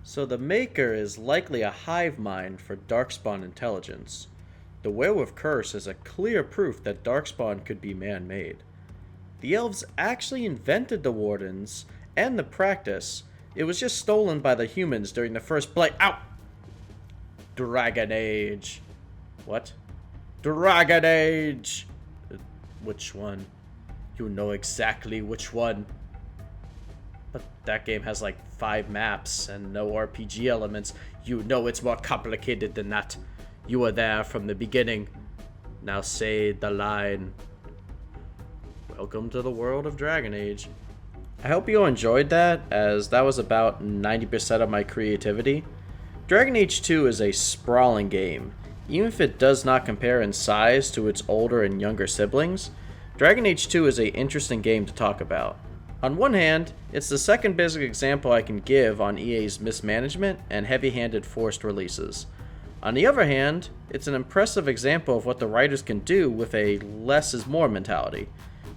So the Maker is likely a hive mind for Darkspawn intelligence. The Werewolf Curse is a clear proof that Darkspawn could be man-made. The elves actually invented the Wardens and the practice. It was just stolen by the humans during the first Blight. Ow! Dragon Age. What? Dragon Age! Which one? You know exactly which one. But that game has like 5 maps and no RPG elements. You know it's more complicated than that. You were there from the beginning. Now say the line. Welcome to the world of Dragon Age. I hope you enjoyed that, as that was about 90% of my creativity. Dragon Age 2 is a sprawling game. Even if it does not compare in size to its older and younger siblings, Dragon Age 2 is an interesting game to talk about. On one hand, it's the second basic example I can give on EA's mismanagement and heavy-handed forced releases. On the other hand, it's an impressive example of what the writers can do with a less is more mentality.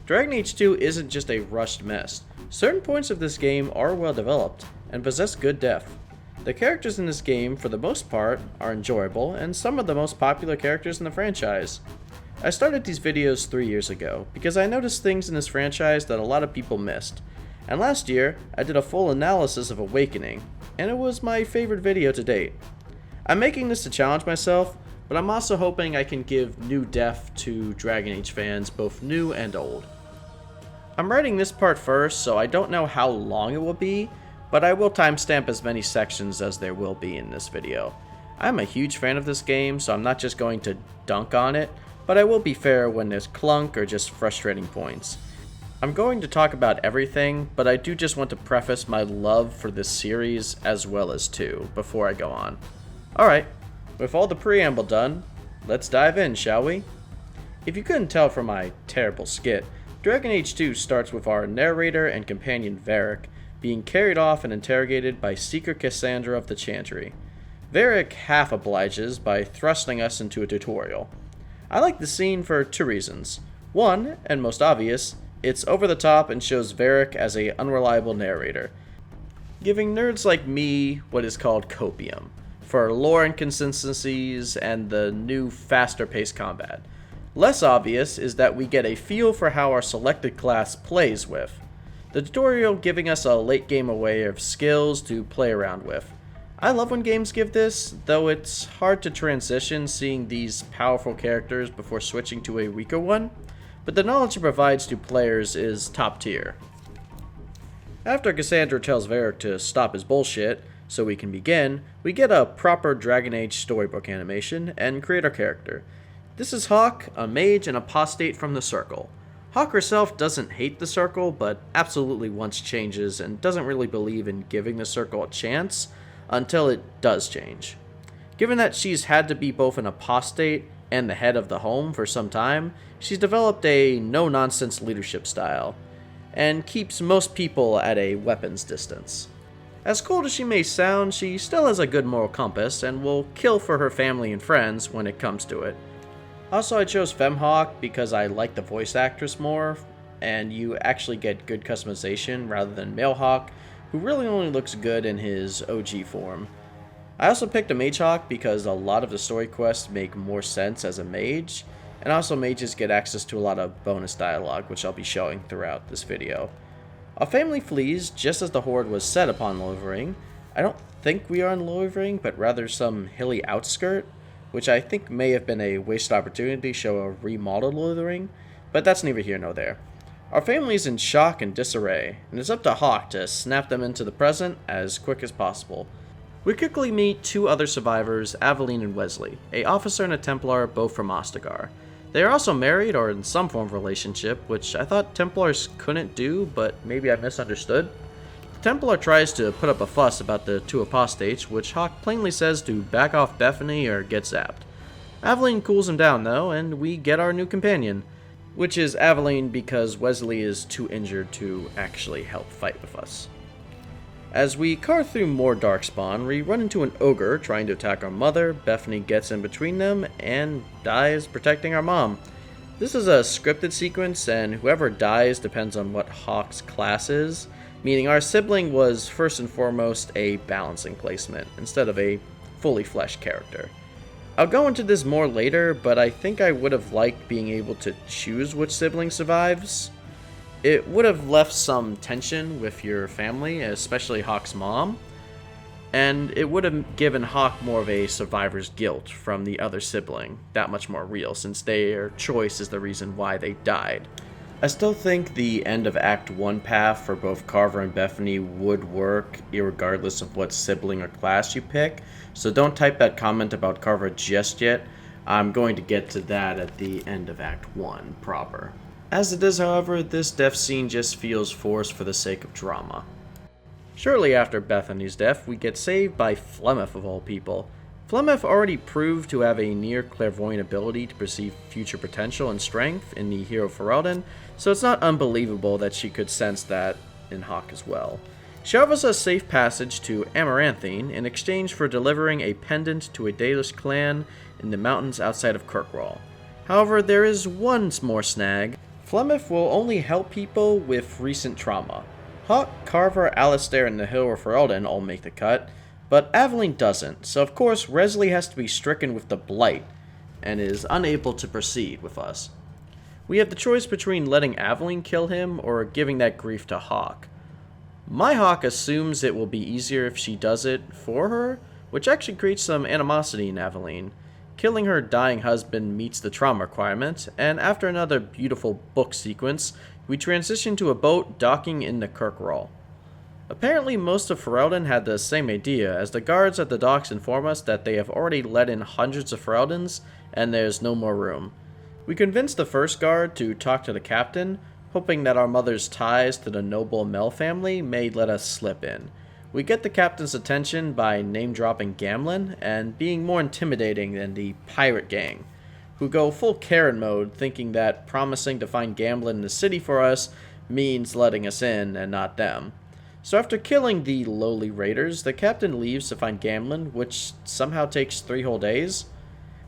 Dragon Age 2 isn't just a rushed mess. Certain points of this game are well developed and possess good depth. The characters in this game, for the most part, are enjoyable and some of the most popular characters in the franchise. I started these videos 3 years ago because I noticed things in this franchise that a lot of people missed. And last year, I did a full analysis of Awakening, and it was my favorite video to date. I'm making this to challenge myself, but I'm also hoping I can give new depth to Dragon Age fans, both new and old. I'm writing this part first, so I don't know how long it will be, but I will timestamp as many sections as there will be in this video. I'm a huge fan of this game, so I'm not just going to dunk on it, but I will be fair when there's clunk or just frustrating points. I'm going to talk about everything, but I do just want to preface my love for this series as well as 2 before I go on. Alright, with all the preamble done, let's dive in, shall we? If you couldn't tell from my terrible skit, Dragon Age 2 starts with our narrator and companion Varric being carried off and interrogated by Seeker Cassandra of the Chantry. Varric half obliges by thrusting us into a tutorial. I like the scene for 2 reasons. One, and most obvious, it's over the top and shows Varric as an unreliable narrator, giving nerds like me what is called copium, for lore inconsistencies and the new faster paced combat. Less obvious is that we get a feel for how our selected class plays with. The tutorial giving us a late game array of skills to play around with. I love when games give this, though it's hard to transition seeing these powerful characters before switching to a weaker one, but the knowledge it provides to players is top tier. After Cassandra tells Varric to stop his bullshit so we can begin, we get a proper Dragon Age storybook animation and create our character. This is Hawke, a mage and apostate from the Circle. Hawke herself doesn't hate the Circle, but absolutely wants changes and doesn't really believe in giving the Circle a chance until it does change. Given that she's had to be both an apostate and the head of the home for some time, she's developed a no-nonsense leadership style, and keeps most people at a weapons distance. As cold as she may sound, she still has a good moral compass and will kill for her family and friends when it comes to it. Also, I chose FemHawk because I like the voice actress more, and you actually get good customization rather than Male Hawk, who really only looks good in his OG form. I also picked a Mage Hawk because a lot of the story quests make more sense as a mage, and also mages get access to a lot of bonus dialogue, which I'll be showing throughout this video. Our family flees just as the Horde was set upon Loivering. I don't think we are in Loivering, but rather some hilly outskirt, which I think may have been a wasted opportunity to show a remodeled Loithering, but that's neither here nor there. Our family is in shock and disarray, and it's up to Hawke to snap them into the present as quick as possible. We quickly meet 2 other survivors, Aveline and Wesley, a officer and a Templar, both from Ostagar. They are also married or in some form of relationship, which I thought Templars couldn't do, but maybe I misunderstood. The Templar tries to put up a fuss about the 2 apostates, which Hawke plainly says to back off Bethany or get zapped. Aveline cools him down though, and we get our new companion, which is Aveline because Wesley is too injured to actually help fight with us. As we car through more Darkspawn, we run into an ogre trying to attack our mother. Bethany gets in between them and dies protecting our mom. This is a scripted sequence, and whoever dies depends on what Hawke's class is. meaning our sibling was first and foremost a balancing placement instead of a fully fleshed character. I'll go into this more later, but I think I would have liked being able to choose which sibling survives. It would have left some tension with your family, especially Hawk's mom, and it would have given Hawk more of a survivor's guilt from the other sibling, that much more real, since their choice is the reason why they died. I still think the end of Act 1 path for both Carver and Bethany would work, irregardless of what sibling or class you pick, so don't type that comment about Carver just yet. I'm going to get to that at the end of Act 1 proper. As it is, however, this death scene just feels forced for the sake of drama. Shortly after Bethany's death, we get saved by Flemeth of all people. Flemeth already proved to have a near clairvoyant ability to perceive future potential and strength in the hero Ferelden, so it's not unbelievable that she could sense that in Hawk as well. She offers us safe passage to Amaranthine in exchange for delivering a pendant to a Dalish clan in the mountains outside of Kirkwall. However, there is one more snag. Flemeth will only help people with recent trauma. Hawk, Carver, Alistair, and the Hero Ferelden all make the cut, but Aveline doesn't, so of course Resley has to be stricken with the Blight, and is unable to proceed with us. We have the choice between letting Aveline kill him or giving that grief to Hawk. My Hawk assumes it will be easier if she does it for her, which actually creates some animosity in Aveline. Killing her dying husband meets the trauma requirement, and after another beautiful book sequence, we transition to a boat docking in the Kirkwall. Apparently most of Ferelden had the same idea, as the guards at the docks inform us that they have already let in hundreds of Fereldens, and there's no more room. We convince the first guard to talk to the captain, hoping that our mother's ties to the noble Mel family may let us slip in. We get the captain's attention by name-dropping Gamlen and being more intimidating than the pirate gang, who go full Karen mode, thinking that promising to find Gamlen in the city for us means letting us in and not them. So after killing the lowly raiders, the captain leaves to find Gamlen, which somehow takes 3 whole days.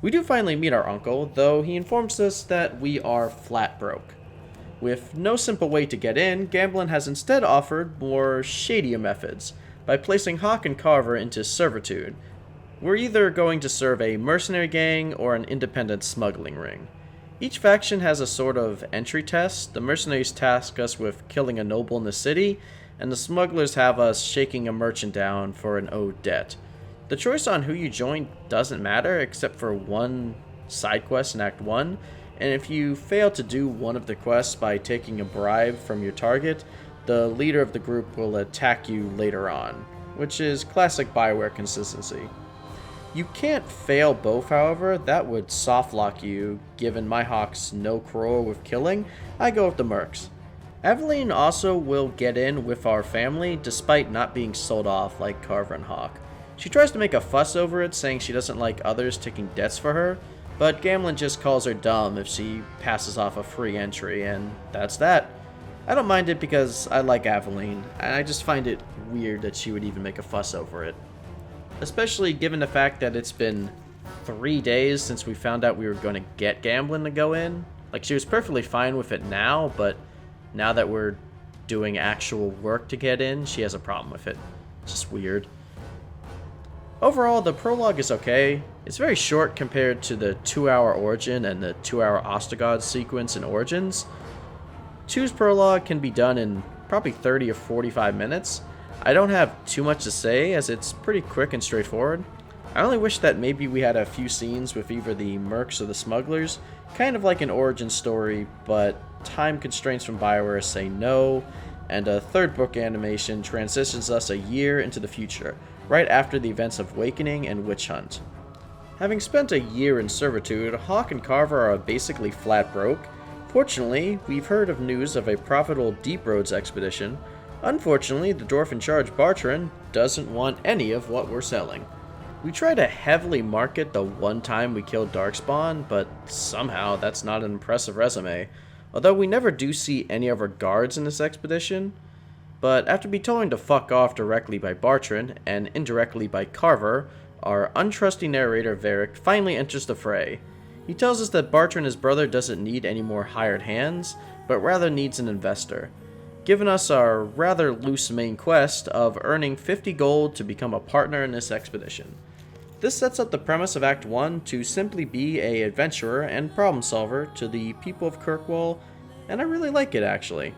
We do finally meet our uncle, though he informs us that we are flat broke. With no simple way to get in, Gamlen has instead offered more shadier methods, by placing Hawk and Carver into servitude. We're either going to serve a mercenary gang or an independent smuggling ring. Each faction has a sort of entry test. The mercenaries task us with killing a noble in the city, and the smugglers have us shaking a merchant down for an owed debt. The choice on who you join doesn't matter, except for one side quest in Act 1, and if you fail to do one of the quests by taking a bribe from your target, the leader of the group will attack you later on, which is classic Bioware consistency. You can't fail both, however. That would softlock you. Given my Hawk's no quarrel with killing, I go with the mercs. Aveline also will get in with our family, despite not being sold off like Carver and Hawk. She tries to make a fuss over it, saying she doesn't like others taking debts for her, but Gamlen just calls her dumb if she passes off a free entry, and that's that. I don't mind it because I like Aveline, and I just find it weird that she would even make a fuss over it. Especially given the fact that it's been 3 days since we found out we were going to get Gamlen to go in. Like, she was perfectly fine with it now, but now that we're doing actual work to get in, she has a problem with it. It's just weird. Overall, the prologue is okay. It's very short compared to the 2-hour Origin and the 2-hour ostagar sequence in Origins. 2's prologue can be done in probably 30 or 45 minutes. I don't have too much to say, as it's pretty quick and straightforward. I only wish that maybe we had a few scenes with either the mercs or the smugglers, kind of like an origin story, but time constraints from Bioware say no, and a 3rd book animation transitions us a year into the future, right after the events of Awakening and Witch Hunt. Having spent a year in servitude, Hawk and Carver are basically flat broke. Fortunately, we've heard of news of a profitable Deep Roads expedition. Unfortunately, the dwarf in charge, Bartran, doesn't want any of what we're selling. We try to heavily market the one time we killed Darkspawn, but somehow that's not an impressive resume, although we never do see any of our guards in this expedition. But after being told to fuck off directly by Bartran, and indirectly by Carver, our untrusty narrator Varric finally enters the fray. He tells us that Bartran, his brother, doesn't need any more hired hands, but rather needs an investor. giving us our rather loose main quest of earning 50 gold to become a partner in this expedition. This sets up the premise of Act 1 to simply be an adventurer and problem solver to the people of Kirkwall, and I really like it actually.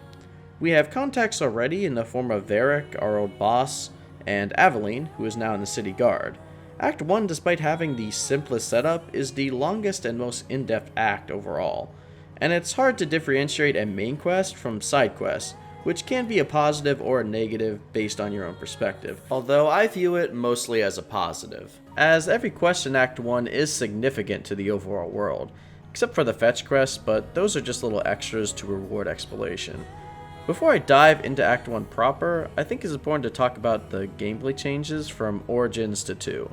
We have contacts already in the form of Varric, our old boss, and Aveline, who is now in the city guard. Act 1, despite having the simplest setup, is the longest and most in-depth act overall, and it's hard to differentiate a main quest from side quests, which can be a positive or a negative based on your own perspective, although I view it mostly as a positive, as every quest in Act 1 is significant to the overall world, except for the fetch quests, but those are just little extras to reward exploration. Before I dive into Act 1 proper, I think it's important to talk about the gameplay changes from Origins to 2.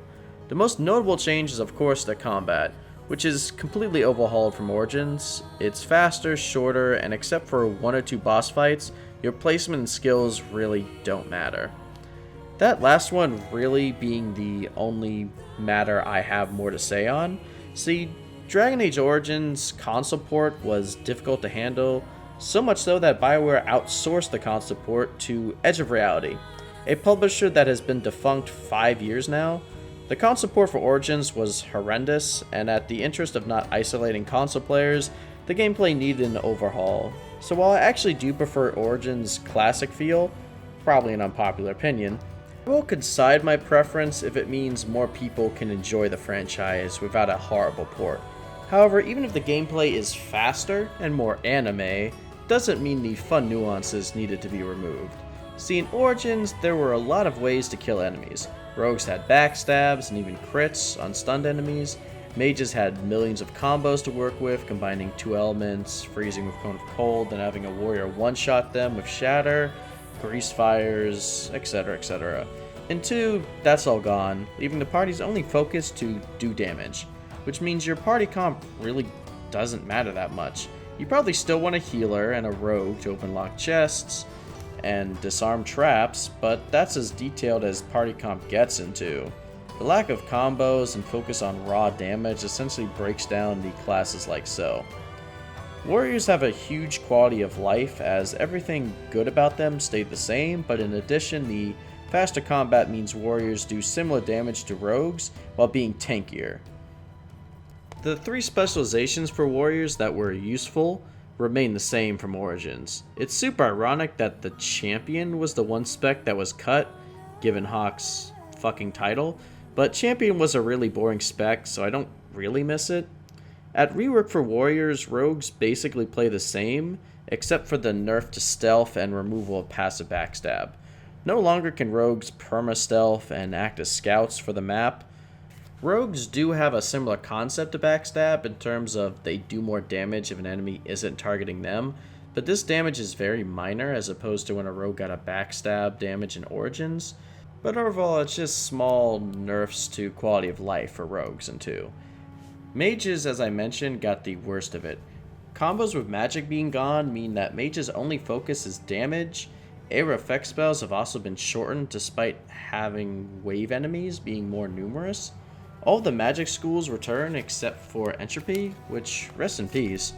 The most notable change is of course the combat, which is completely overhauled from Origins. It's faster, shorter, and except for 1 or 2 boss fights, your placement and skills really don't matter. That last one really being the only matter I have more to say on. See, Dragon Age Origins console port was difficult to handle, so much so that BioWare outsourced the console port to Edge of Reality, a publisher that has been defunct 5 years now. The console port for Origins was horrendous, and at the interest of not isolating console players, the gameplay needed an overhaul. So while I actually do prefer Origins' classic feel, probably an unpopular opinion, I will concede my preference if it means more people can enjoy the franchise without a horrible port. However, even if the gameplay is faster and more anime, doesn't mean the fun nuances needed to be removed. See, in Origins, there were a lot of ways to kill enemies. Rogues had backstabs and even crits on stunned enemies. Mages had millions of combos to work with, combining 2 elements, freezing with Cone of Cold, and having a warrior one-shot them with Shatter, Grease Fires, etc, etc. In 2, that's all gone, leaving the party's only focus to do damage, which means your party comp really doesn't matter that much. You probably still want a healer and a rogue to open locked chests and disarm traps, but that's as detailed as party comp gets into. The lack of combos and focus on raw damage essentially breaks down the classes like so. Warriors have a huge quality of life, as everything good about them stayed the same, but in addition, the faster combat means warriors do similar damage to rogues while being tankier. The 3 specializations for warriors that were useful remain the same from Origins. It's super ironic that the champion was the one spec that was cut, given Hawk's fucking title, but champion was a really boring spec, so I don't really miss it. At rework for warriors, rogues basically play the same, except for the nerf to stealth and removal of passive backstab. No longer can rogues perma-stealth and act as scouts for the map. Rogues do have a similar concept to backstab in terms of they do more damage if an enemy isn't targeting them, but this damage is very minor as opposed to when a rogue got a backstab damage in Origins. But overall, it's just small nerfs to quality of life for rogues in 2. Mages, as I mentioned, got the worst of it. Combos with magic being gone mean that mages' only focus is damage. Air effect spells have also been shortened despite having wave enemies being more numerous. All the magic schools return except for entropy, which rest in peace.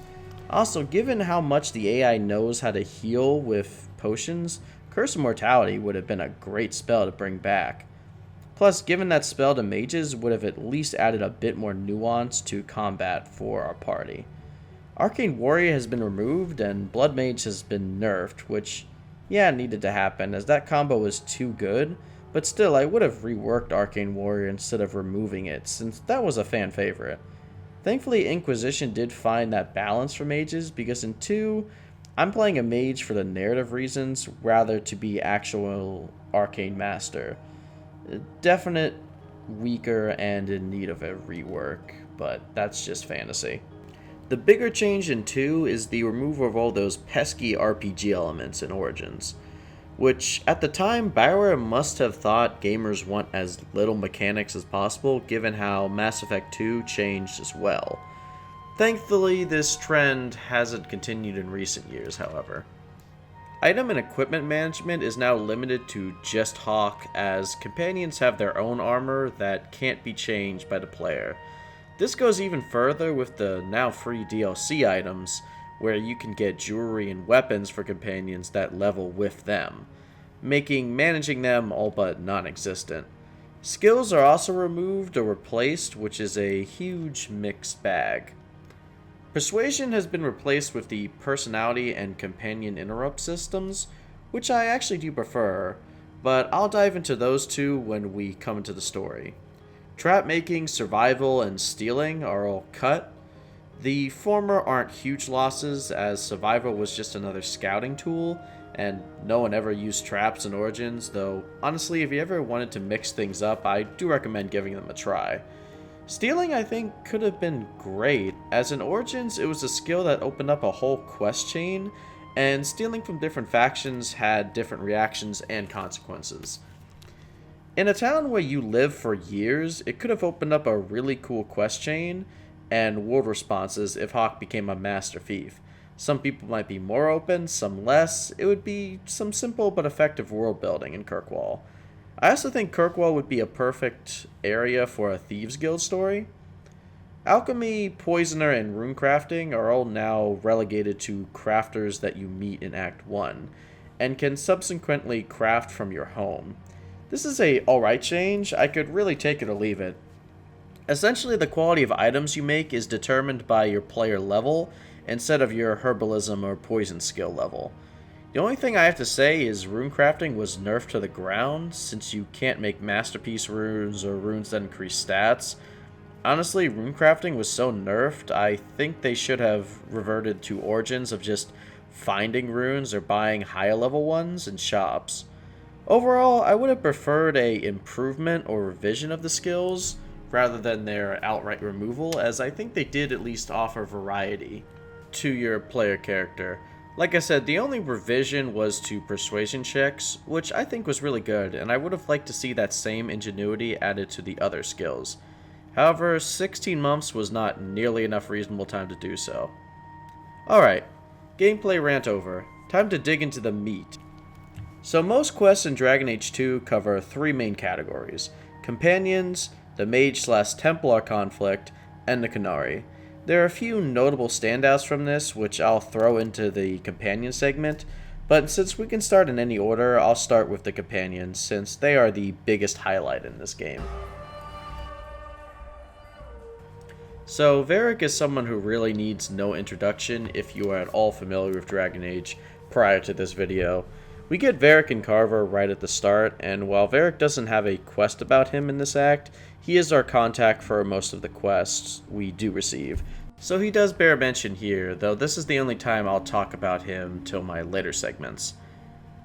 Also, given how much the AI knows how to heal with potions, Curse of Mortality would have been a great spell to bring back. Plus, given that spell to mages would have at least added a bit more nuance to combat for our party. Arcane Warrior has been removed and Blood Mage has been nerfed, which, yeah, needed to happen as that combo was too good. But still, I would have reworked Arcane Warrior instead of removing it, since that was a fan favorite. Thankfully, Inquisition did find that balance for mages, because in 2, I'm playing a mage for the narrative reasons, rather to be actual Arcane Master. Definite weaker and in need of a rework, but that's just fantasy. The bigger change in 2 is the removal of all those pesky RPG elements in Origins, which at the time BioWare must have thought gamers want as little mechanics as possible given how Mass Effect 2 changed as well. Thankfully, this trend hasn't continued in recent years, however. Item and equipment management is now limited to just Hawk, as companions have their own armor that can't be changed by the player. This goes even further with the now free DLC items, where you can get jewelry and weapons for companions that level with them, making managing them all but non-existent. Skills are also removed or replaced, which is a huge mixed bag. Persuasion has been replaced with the personality and companion interrupt systems, which I actually do prefer, but I'll dive into those two when we come into the story. Trap making, survival, and stealing are all cut. The former aren't huge losses, as survival was just another scouting tool, and no one ever used traps in Origins, though honestly, if you ever wanted to mix things up, I do recommend giving them a try. Stealing, I think, could have been great, as in Origins it was a skill that opened up a whole quest chain, and stealing from different factions had different reactions and consequences. In a town where you live for years, it could have opened up a really cool quest chain and world responses if Hawk became a master thief. Some people might be more open, some less. It would be some simple but effective world building in Kirkwall. I also think Kirkwall would be a perfect area for a Thieves Guild story. Alchemy, Poisoner, and Runecrafting are all now relegated to crafters that you meet in Act 1, and can subsequently craft from your home. This is a alright change. I could really take it or leave it. Essentially, the quality of items you make is determined by your player level, instead of your herbalism or poison skill level. The only thing I have to say is runecrafting was nerfed to the ground, since you can't make masterpiece runes or runes that increase stats. Honestly, runecrafting was so nerfed, I think they should have reverted to origins of just finding runes or buying higher level ones in shops. Overall, I would have preferred a improvement or revision of the skills, rather than their outright removal, as I think they did at least offer variety to your player character. Like I said, the only revision was to persuasion checks, which I think was really good, and I would have liked to see that same ingenuity added to the other skills. However, 16 months was not nearly enough reasonable time to do so. Alright, gameplay rant over. Time to dig into the meat. So most quests in Dragon Age 2 cover three main categories: companions, the Mage/Templar conflict, and the Qunari. There are a few notable standouts from this, which I'll throw into the companion segment, but since we can start in any order, I'll start with the companions, since they are the biggest highlight in this game. So, Varric is someone who really needs no introduction if you are at all familiar with Dragon Age prior to this video. We get Varric and Carver right at the start, and while Varric doesn't have a quest about him in this act, he is our contact for most of the quests we do receive. So he does bear mention here, though this is the only time I'll talk about him till my later segments.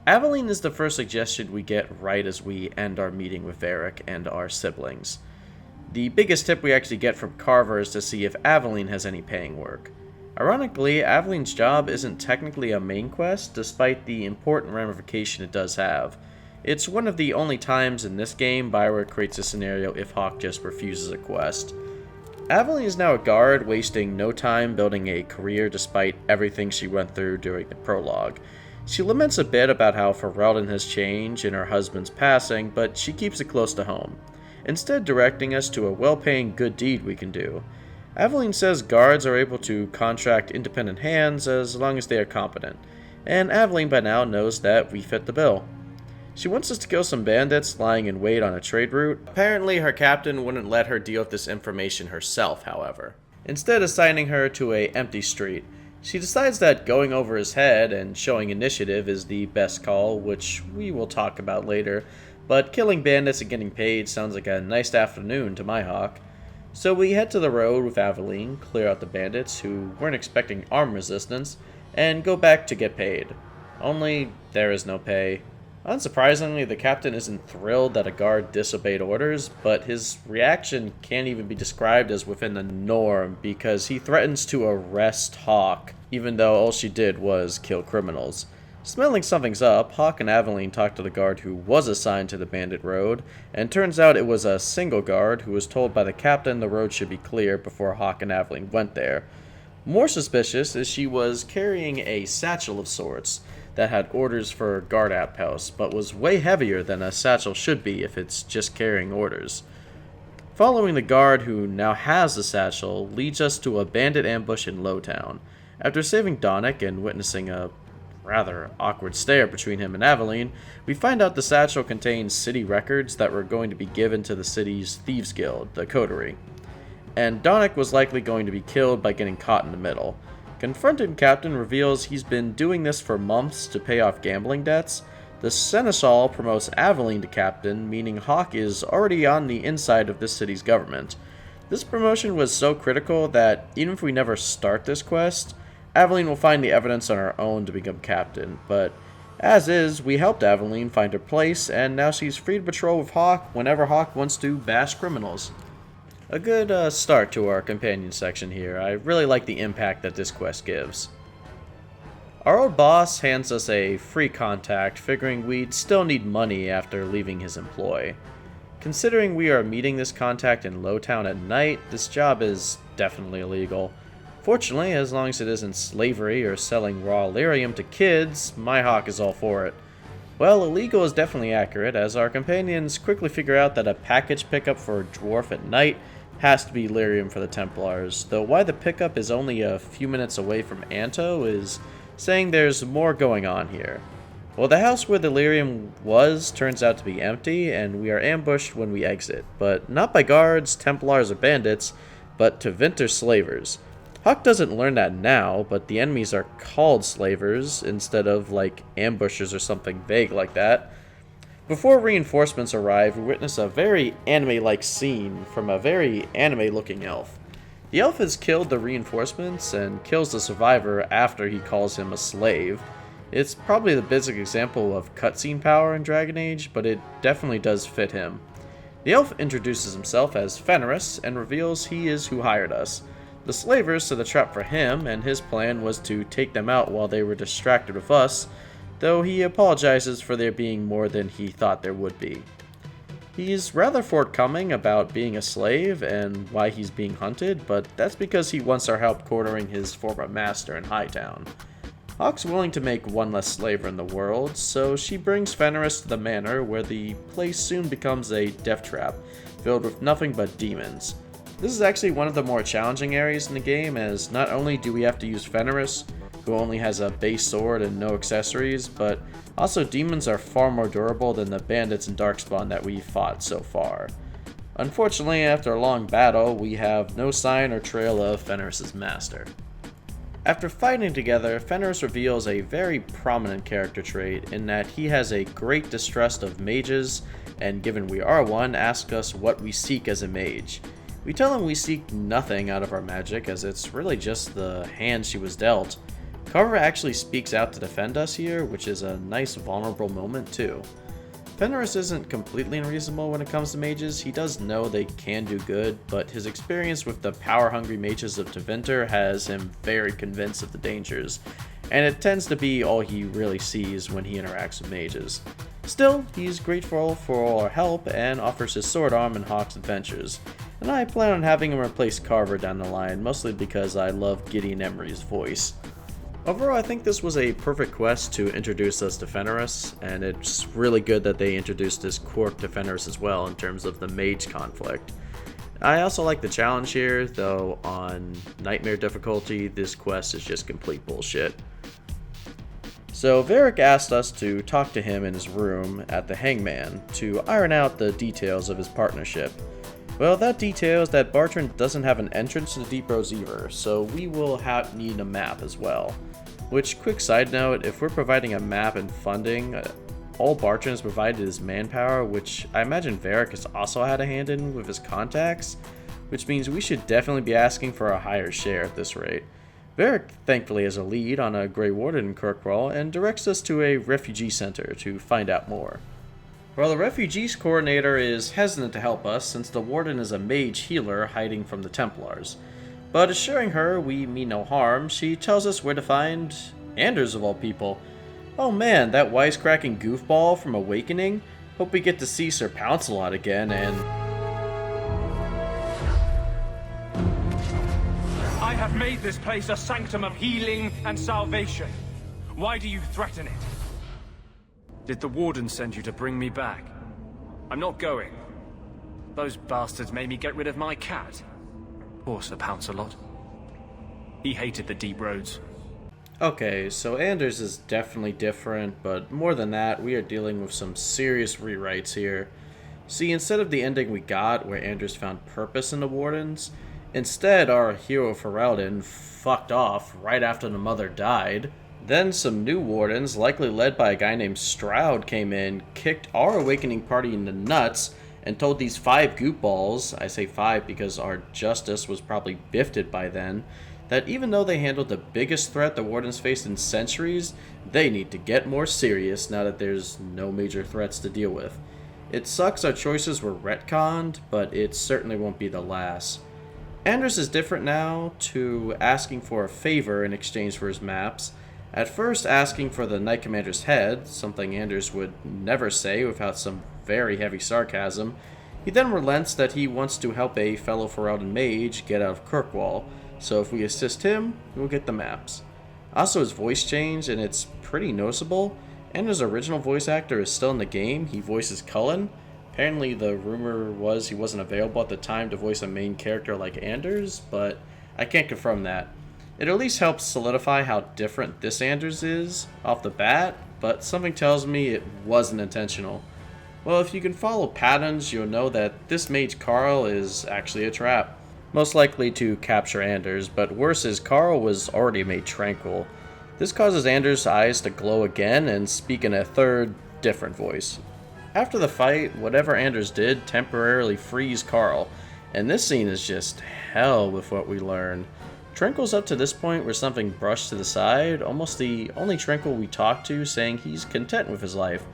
Aveline is the first suggestion we get right as we end our meeting with Varric and our siblings. The biggest tip we actually get from Carver is to see if Aveline has any paying work. Ironically, Aveline's job isn't technically a main quest, despite the important ramification it does have. It's one of the only times in this game Bioware creates a scenario if Hawk just refuses a quest. Aveline is now a guard, wasting no time building a career despite everything she went through during the prologue. She laments a bit about how Ferelden has changed in her husband's passing, but she keeps it close to home, instead directing us to a well-paying good deed we can do. Aveline says guards are able to contract independent hands as long as they are competent, and Aveline by now knows that we fit the bill. She wants us to kill some bandits lying in wait on a trade route. Apparently her captain wouldn't let her deal with this information herself, however, instead assigning her to an empty street. She decides that going over his head and showing initiative is the best call, which we will talk about later, but killing bandits and getting paid sounds like a nice afternoon to my Hawk. So we head to the road with Aveline, clear out the bandits who weren't expecting arm resistance, and go back to get paid. Only there is no pay. Unsurprisingly, the captain isn't thrilled that a guard disobeyed orders, but his reaction can't even be described as within the norm because he threatens to arrest Hawk, even though all she did was kill criminals. Smelling something's up, Hawk and Aveline talk to the guard who was assigned to the bandit road, and turns out it was a single guard who was told by the captain the road should be clear before Hawk and Aveline went there. More suspicious is she was carrying a satchel of sorts that had orders for guard outposts, but was way heavier than a satchel should be if it's just carrying orders. Following the guard who now has the satchel leads us to a bandit ambush in Lowtown. After saving Donick and witnessing a rather awkward stare between him and Aveline, we find out the satchel contains city records that were going to be given to the city's thieves guild, the Coterie. And Donick was likely going to be killed by getting caught in the middle. Confronted Captain reveals he's been doing this for months to pay off gambling debts. The Seneschal promotes Aveline to Captain, meaning Hawk is already on the inside of this city's government. This promotion was so critical that even if we never start this quest, Aveline will find the evidence on her own to become Captain. But as is, we helped Aveline find her place, and now she's free to patrol with Hawk whenever Hawk wants to bash criminals. A good start to our companion section here. I really like the impact that this quest gives. Our old boss hands us a free contact, figuring we'd still need money after leaving his employ. Considering we are meeting this contact in Lowtown at night, this job is definitely illegal. Fortunately, as long as it isn't slavery or selling raw lyrium to kids, my Hawk is all for it. Well, illegal is definitely accurate, as our companions quickly figure out that a package pickup for a dwarf at night has to be lyrium for the Templars, though why the pickup is only a few minutes away from Anto is saying there's more going on here. Well, the house where the lyrium was turns out to be empty, and we are ambushed when we exit, but not by guards, Templars, or bandits, but Tevinter slavers. Hawk doesn't learn that now, but the enemies are called slavers instead of, like, ambushers or something vague like that. Before reinforcements arrive, we witness a very anime-like scene from a very anime-looking elf. The elf has killed the reinforcements and kills the survivor after he calls him a slave. It's probably the basic example of cutscene power in Dragon Age, but it definitely does fit him. The elf introduces himself as Fenris and reveals he is who hired us. The slavers set a trap for him, and his plan was to take them out while they were distracted with us, though he apologizes for there being more than he thought there would be. He's rather forthcoming about being a slave and why he's being hunted, but that's because he wants our help quartering his former master in Hightown. Hawk's willing to make one less slaver in the world, so she brings Fenris to the manor, where the place soon becomes a death trap, filled with nothing but demons. This is actually one of the more challenging areas in the game, as not only do we have to use Fenris, who only has a base sword and no accessories, but also demons are far more durable than the bandits and darkspawn that we fought so far. Unfortunately, after a long battle, we have no sign or trail of Fenris' master. After fighting together, Fenris reveals a very prominent character trait in that he has a great distrust of mages, and given we are one, asks us what we seek as a mage. We tell him we seek nothing out of our magic, as it's really just the hand she was dealt. Carver actually speaks out to defend us here, which is a nice vulnerable moment too. Fenris isn't completely unreasonable when it comes to mages. He does know they can do good, but his experience with the power-hungry mages of Tevinter has him very convinced of the dangers, and it tends to be all he really sees when he interacts with mages. Still, he's grateful for all our help and offers his sword arm in Hawk's adventures, and I plan on having him replace Carver down the line, mostly because I love Gideon Emery's voice. Overall, I think this was a perfect quest to introduce us to Fenris, and it's really good that they introduced this quirk to Fenris as well in terms of the mage conflict. I also like the challenge here, though on Nightmare difficulty, this quest is just complete bullshit. So Varric asked us to talk to him in his room at the Hangman to iron out the details of his partnership. Well, that details that Bartrand doesn't have an entrance to the Deep Roads either, so we will need a map as well. Which, quick side note, if we're providing a map and funding, all Bartrand has provided is manpower, which I imagine Varric has also had a hand in with his contacts, which means we should definitely be asking for a higher share at this rate. Varric thankfully has a lead on a Grey Warden in Kirkwall and directs us to a refugee center to find out more. Well, the refugees coordinator is hesitant to help us since the warden is a mage healer hiding from the Templars. But assuring her we mean no harm, she tells us where to find Anders of all people. Oh man, that wisecracking goofball from Awakening? Hope we get to see Sir Pouncelot again and... I have made this place a sanctum of healing and salvation. Why do you threaten it? Did the warden send you to bring me back? I'm not going. Those bastards made me get rid of my cat. Poor Sir Pouncelot. He hated the Deep Roads, Okay, so Anders is definitely different, but more than that, we are dealing with some serious rewrites here. See, instead of the ending we got, where Anders found purpose in the Wardens, instead our hero Ferelden fucked off right after the mother died. Then some new Wardens, likely led by a guy named Stroud, came in, kicked our Awakening party in the nuts, and told these 5 goopballs, I say 5 because our Justice was probably biffed by then, that even though they handled the biggest threat the Wardens faced in centuries, they need to get more serious now that there's no major threats to deal with. It sucks our choices were retconned, but it certainly won't be the last. Anders is different now to asking for a favor in exchange for his maps. At first asking for the Knight Commander's head, something Anders would never say without some very heavy sarcasm. He then relents that he wants to help a fellow Ferelden mage get out of Kirkwall, so if we assist him, we'll get the maps. Also, his voice changed, and it's pretty noticeable. Anders' original voice actor is still in the game. He voices Cullen. Apparently, the rumor was he wasn't available at the time to voice a main character like Anders, but I can't confirm that. It at least helps solidify how different this Anders is off the bat, but something tells me it wasn't intentional. Well, if you can follow patterns, you'll know that this mage Carl is actually a trap. Most likely to capture Anders, but worse is Carl was already made tranquil. This causes Anders' eyes to glow again and speak in a third, different voice. After the fight, whatever Anders did temporarily frees Carl, and this scene is just hell with what we learn. Tranquil's up to this point where something brushed to the side, almost the only Tranquil we talk to saying he's content with his life.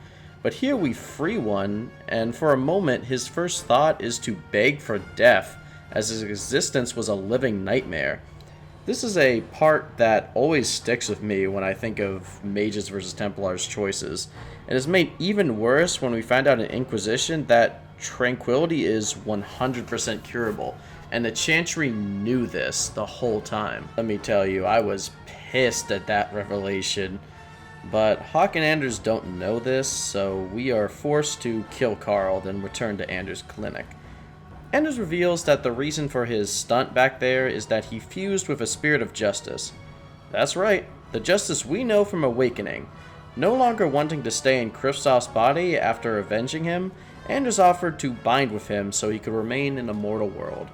But here we free one, and for a moment his first thought is to beg for death, as his existence was a living nightmare. This is a part that always sticks with me when I think of Mages vs. Templars choices, and is made even worse when we find out in Inquisition that tranquility is 100% curable, and the Chantry knew this the whole time. Let me tell you, I was pissed at that revelation, but Hawke and Anders don't know this, so we are forced to kill Carl, then return to Anders' clinic. Anders reveals that the reason for his stunt back there is that he fused with a spirit of justice. That's right, the justice we know from Awakening. No longer wanting to stay in Kristoff's body after avenging him, Anders offered to bind with him so he could remain in a mortal world.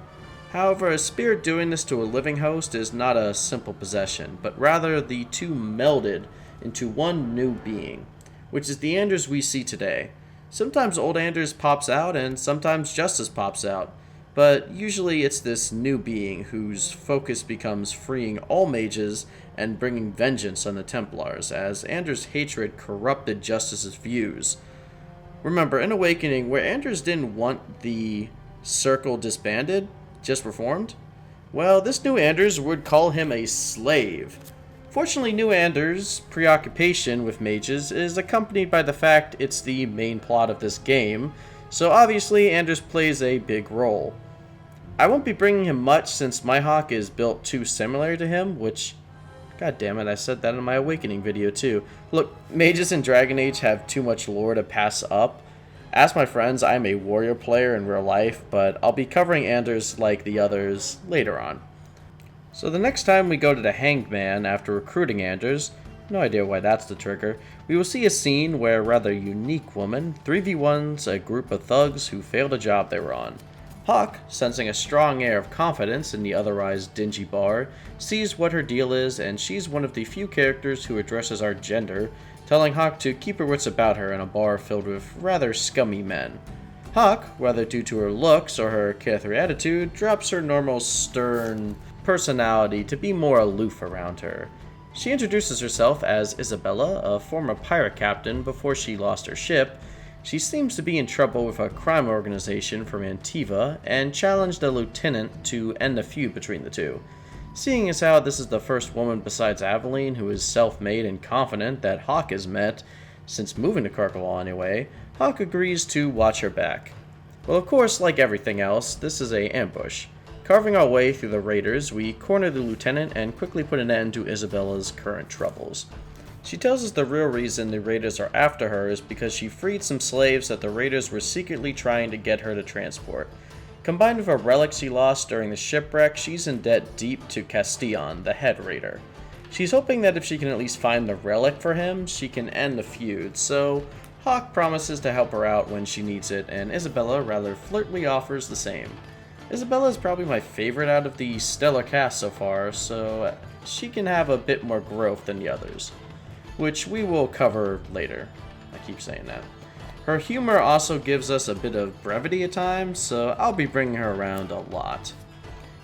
However, a spirit doing this to a living host is not a simple possession, but rather the two melded into one new being, which is the Anders we see today. Sometimes old Anders pops out and sometimes Justice pops out, but usually it's this new being whose focus becomes freeing all mages and bringing vengeance on the Templars, as Anders' hatred corrupted Justice's views. Remember, in Awakening, where Anders didn't want the circle disbanded, just reformed? Well, this new Anders would call him a slave. Fortunately, new Anders' preoccupation with mages is accompanied by the fact it's the main plot of this game, so obviously Anders plays a big role. I won't be bringing him much since my Hawk is built too similar to him, which, god damn it, I said that in my Awakening video too. Look, mages in Dragon Age have too much lore to pass up. Ask my friends, I'm a warrior player in real life, but I'll be covering Anders like the others later on. So the next time we go to the Hanged Man after recruiting Anders, no idea why that's the trigger, we will see a scene where a rather unique woman 3v1s a group of thugs who failed a job they were on. Hawke, sensing a strong air of confidence in the otherwise dingy bar, sees what her deal is, and she's one of the few characters who addresses our gender, telling Hawke to keep her wits about her in a bar filled with rather scummy men. Hawke, whether due to her looks or her carefree attitude, drops her normal stern personality to be more aloof around her. She introduces herself as Isabella, a former pirate captain before she lost her ship. She seems to be in trouble with a crime organization from Antiva and challenged a lieutenant to end the feud between the two. Seeing as how this is the first woman besides Aveline who is self-made and confident that Hawke has met, since moving to Kirkwall anyway, Hawke agrees to watch her back. Well, of course, like everything else, this is an ambush. Carving our way through the raiders, we corner the lieutenant and quickly put an end to Isabella's current troubles. She tells us the real reason the raiders are after her is because she freed some slaves that the raiders were secretly trying to get her to transport. Combined with a relic she lost during the shipwreck, she's in debt deep to Castillon, the head raider. She's hoping that if she can at least find the relic for him, she can end the feud, so Hawke promises to help her out when she needs it, and Isabella rather flirtily offers the same. Isabella is probably my favorite out of the stellar cast so far, so she can have a bit more growth than the others, which we will cover later. I keep saying that. Her humor also gives us a bit of brevity at times, so I'll be bringing her around a lot.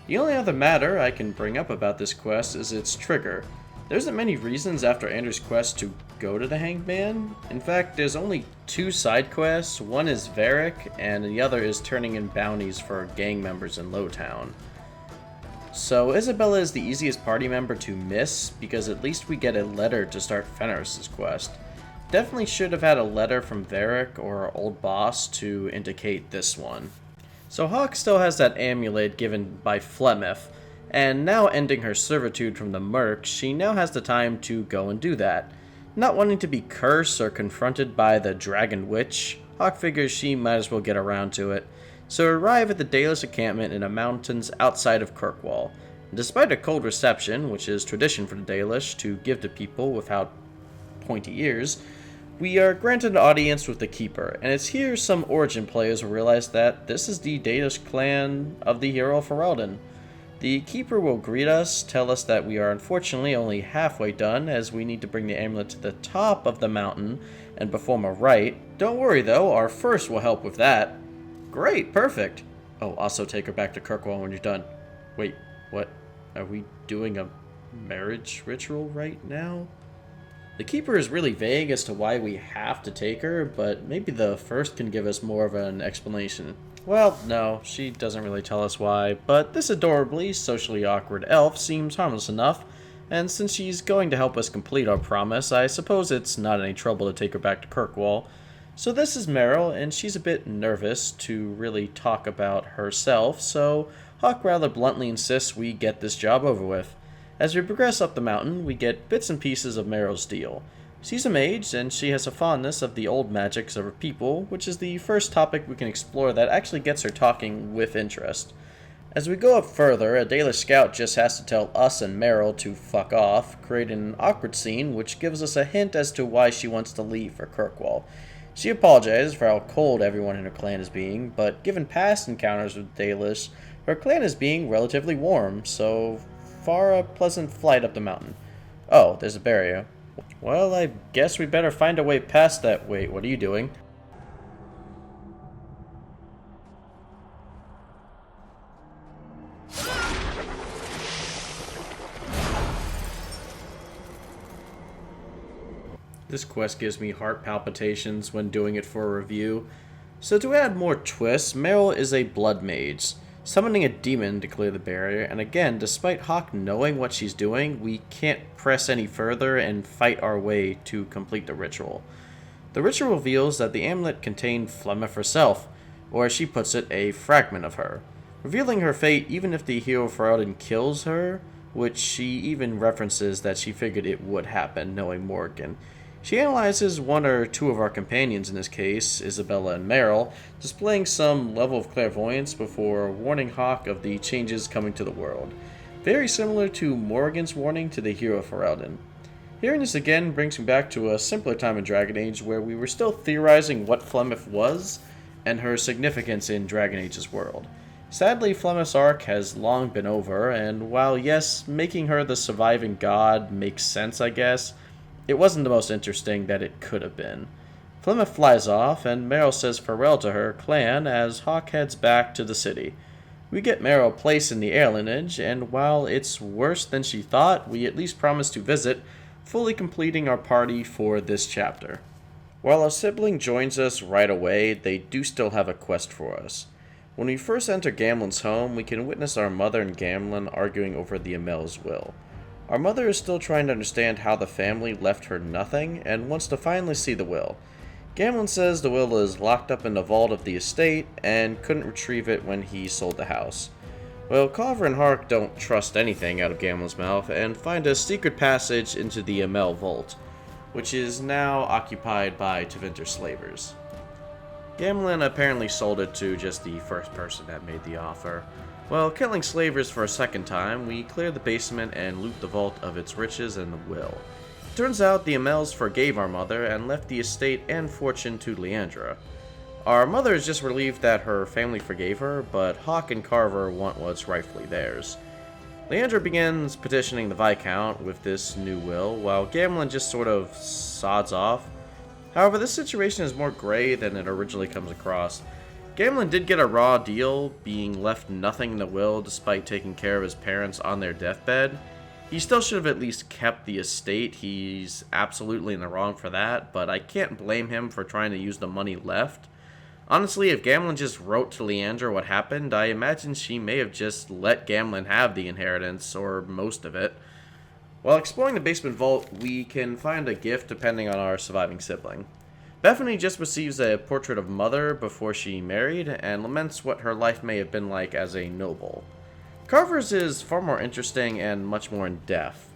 The only other matter I can bring up about this quest is its trigger. There isn't many reasons after Andrew's quest to go to the Hanged Man. In fact, there's only 2 side quests. One is Varric, and the other is turning in bounties for gang members in Lowtown. So Isabella is the easiest party member to miss, because at least we get a letter to start Fenris' quest. Definitely should have had a letter from Varric or our old boss to indicate this one. So Hawke still has that amulet given by Flemeth, and now ending her servitude from the Merc, she now has the time to go and do that. Not wanting to be cursed or confronted by the Dragon Witch, Hawke figures she might as well get around to it, so arrive at the Dalish encampment in the mountains outside of Kirkwall. And despite a cold reception, which is tradition for the Dalish to give to people without pointy ears, we are granted an audience with the Keeper, and it's here some Origin players will realize that this is the Dalish clan of the hero Ferelden. The Keeper will greet us, tell us that we are unfortunately only halfway done, as we need to bring the amulet to the top of the mountain and perform a rite. Don't worry though, our first will help with that. Great, perfect. Oh, also take her back to Kirkwall when you're done. Wait, what? Are we doing a marriage ritual right now? The Keeper is really vague as to why we have to take her, but maybe the first can give us more of an explanation. Well, no, she doesn't really tell us why, but this adorably socially awkward elf seems harmless enough, and since she's going to help us complete our promise, I suppose it's not any trouble to take her back to Kirkwall. So this is Merril, and she's a bit nervous to really talk about herself, so Hawke rather bluntly insists we get this job over with. As we progress up the mountain, we get bits and pieces of Merril's deal. She's a mage, and she has a fondness of the old magics of her people, which is the first topic we can explore that actually gets her talking with interest. As we go up further, a Dalish scout just has to tell us and Merril to fuck off, creating an awkward scene which gives us a hint as to why she wants to leave for Kirkwall. She apologizes for how cold everyone in her clan is being, but given past encounters with Dalish, her clan is being relatively warm, so far a pleasant flight up the mountain. Oh, there's a barrier. Well, I guess we better find a way past that. Wait, what are you doing? This quest gives me heart palpitations when doing it for a review. So to add more twists, Merril is a blood mage, summoning a demon to clear the barrier, and again, despite Hawke knowing what she's doing, we can't press any further and fight our way to complete the ritual. The ritual reveals that the amulet contained Flemeth herself, or as she puts it, a fragment of her, revealing her fate even if the hero Ferelden kills her, which she even references that she figured it would happen, knowing Morgan. She analyzes one or two of our companions in this case, Isabella and Merril, displaying some level of clairvoyance before warning Hawke of the changes coming to the world. Very similar to Morgan's warning to the hero Ferelden. Hearing this again brings me back to a simpler time in Dragon Age where we were still theorizing what Flemeth was and her significance in Dragon Age's world. Sadly, Flemeth's arc has long been over, and while yes, making her the surviving god makes sense I guess, it wasn't the most interesting that it could have been. Flemeth flies off, and Merril says farewell to her clan as Hawke heads back to the city. We get Merril placed in the air lineage, and while it's worse than she thought, we at least promise to visit, fully completing our party for this chapter. While our sibling joins us right away, they do still have a quest for us. When we first enter Gamlen's home, we can witness our mother and Gamlen arguing over the Amel's will. Our mother is still trying to understand how the family left her nothing, and wants to finally see the will. Gamlen says the will is locked up in the vault of the estate, and couldn't retrieve it when he sold the house. Well, Carver and Hawke don't trust anything out of Gamlen's mouth, and find a secret passage into the Amel vault, which is now occupied by Tevinter slavers. Gamlin apparently sold it to just the first person that made the offer. While killing slavers for a second time, we clear the basement and loot the vault of its riches and the will. It turns out the Amels forgave our mother and left the estate and fortune to Leandra. Our mother is just relieved that her family forgave her, but Hawke and Carver want what's rightfully theirs. Leandra begins petitioning the Viscount with this new will, while Gamlin just sort of sods off. However, this situation is more gray than it originally comes across. Gamlin did get a raw deal, being left nothing in the will despite taking care of his parents on their deathbed. He still should have at least kept the estate. He's absolutely in the wrong for that, but I can't blame him for trying to use the money left. Honestly, if Gamlin just wrote to Leandra what happened, I imagine she may have just let Gamlin have the inheritance, or most of it. While exploring the basement vault, we can find a gift depending on our surviving sibling. Bethany just receives a portrait of Mother before she married, and laments what her life may have been like as a noble. Carver's is far more interesting and much more in-depth.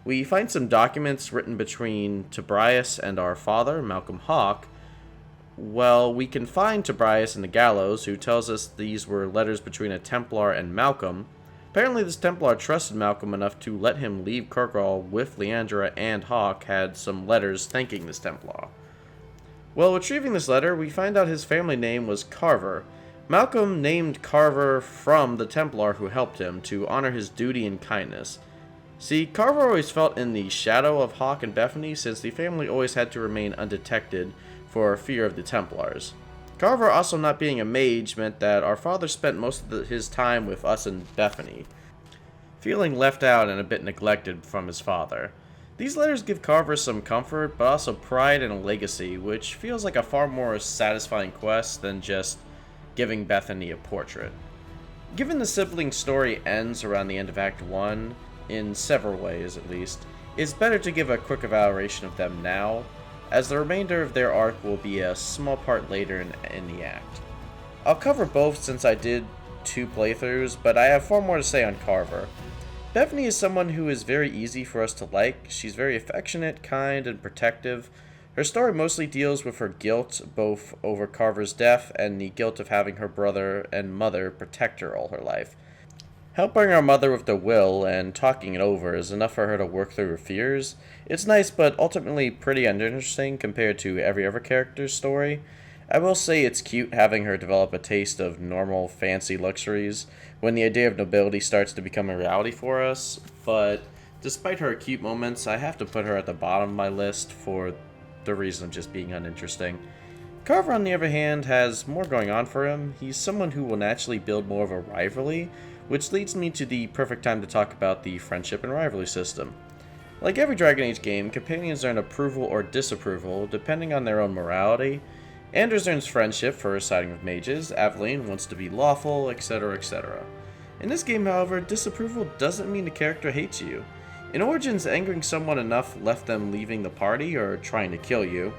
We find some documents written between Tobias and our father, Malcolm Hawke. Well, we can find Tobias in the gallows, who tells us these were letters between a Templar and Malcolm. Apparently this Templar trusted Malcolm enough to let him leave Kirkwall with Leandra, and Hawke had some letters thanking this Templar. While retrieving this letter, we find out his family name was Carver. Malcolm named Carver from the Templar who helped him to honor his duty and kindness. See, Carver always felt in the shadow of Hawke and Bethany since the family always had to remain undetected for fear of the Templars. Carver also not being a mage meant that our father spent most of his time with us and Bethany, feeling left out and a bit neglected from his father. These letters give Carver some comfort, but also pride and a legacy, which feels like a far more satisfying quest than just giving Bethany a portrait. Given the sibling story ends around the end of Act 1, in several ways at least, it's better to give a quick evaluation of them now, as the remainder of their arc will be a small part later in the act. I'll cover both since I did 2 playthroughs, but I have far more to say on Carver. Bethany is someone who is very easy for us to like. She's very affectionate, kind, and protective. Her story mostly deals with her guilt, both over Carver's death and the guilt of having her brother and mother protect her all her life. Helping our mother with the will and talking it over is enough for her to work through her fears. It's nice, but ultimately pretty uninteresting compared to every other character's story. I will say it's cute having her develop a taste of normal, fancy luxuries when the idea of nobility starts to become a reality for us, but despite her cute moments, I have to put her at the bottom of my list for the reason of just being uninteresting. Carver, on the other hand, has more going on for him. He's someone who will naturally build more of a rivalry, which leads me to the perfect time to talk about the friendship and rivalry system. Like every Dragon Age game, companions earn approval or disapproval depending on their own morality. Anders earns friendship for siding with mages, Aveline wants to be lawful, etc., etc. In this game, however, disapproval doesn't mean the character hates you. In Origins, angering someone enough left them leaving the party or trying to kill you.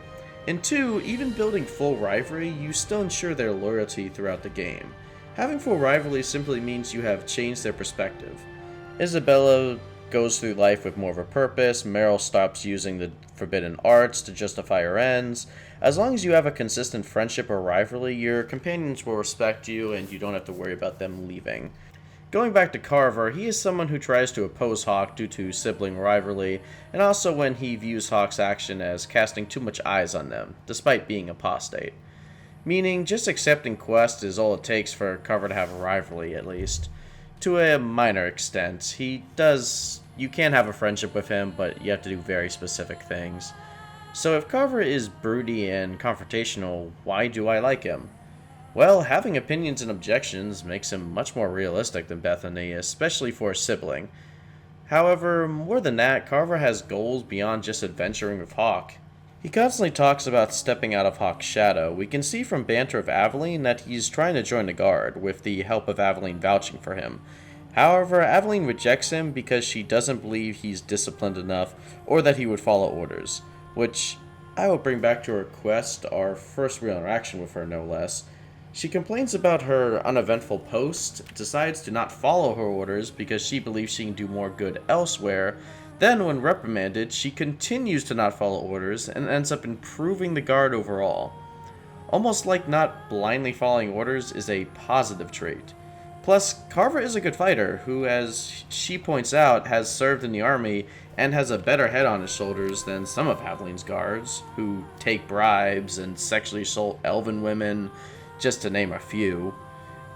In 2, even building full rivalry, you still ensure their loyalty throughout the game. Having full rivalry simply means you have changed their perspective. Isabella goes through life with more of a purpose, Merril stops using the forbidden arts to justify her ends. As long as you have a consistent friendship or rivalry, your companions will respect you and you don't have to worry about them leaving. Going back to Carver, he is someone who tries to oppose Hawke due to sibling rivalry, and also when he views Hawke's action as casting too much eyes on them, despite being apostate. Meaning, just accepting quests is all it takes for Carver to have a rivalry, at least. To a minor extent. You can have a friendship with him, but you have to do very specific things. So if Carver is broody and confrontational, why do I like him? Well, having opinions and objections makes him much more realistic than Bethany, especially for a sibling. However, more than that, Carver has goals beyond just adventuring with Hawke. He constantly talks about stepping out of Hawke's shadow. We can see from banter of Aveline that he's trying to join the Guard, with the help of Aveline vouching for him. However, Aveline rejects him because she doesn't believe he's disciplined enough or that he would follow orders, which I will bring back to her quest, our first real interaction with her no less. She complains about her uneventful post, decides to not follow her orders because she believes she can do more good elsewhere. Then, when reprimanded, she continues to not follow orders and ends up improving the Guard overall. almost like not blindly following orders is a positive trait. Plus, Carver is a good fighter who, as she points out, has served in the army and has a better head on his shoulders than some of Aveline's guards, who take bribes and sexually assault elven women, just to name a few.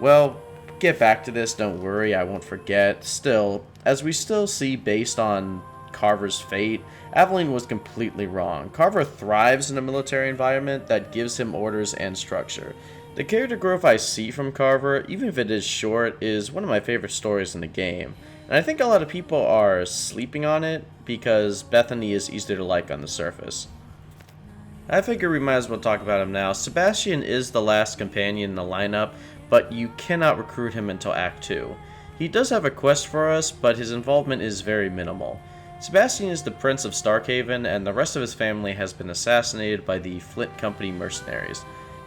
Well, get back to this, don't worry, I won't forget. Still, as we still see based on Carver's fate, Aveline was completely wrong. Carver thrives in a military environment that gives him orders and structure. The character growth I see from Carver, even if it is short, is one of my favorite stories in the game. And I think a lot of people are sleeping on it because Bethany is easier to like on the surface. I figure we might as well talk about him now. Sebastion is the last companion in the lineup, but you cannot recruit him until Act 2. He does have a quest for us, but his involvement is very minimal. Sebastion is the Prince of Starkhaven, and the rest of his family has been assassinated by the Flint Company mercenaries.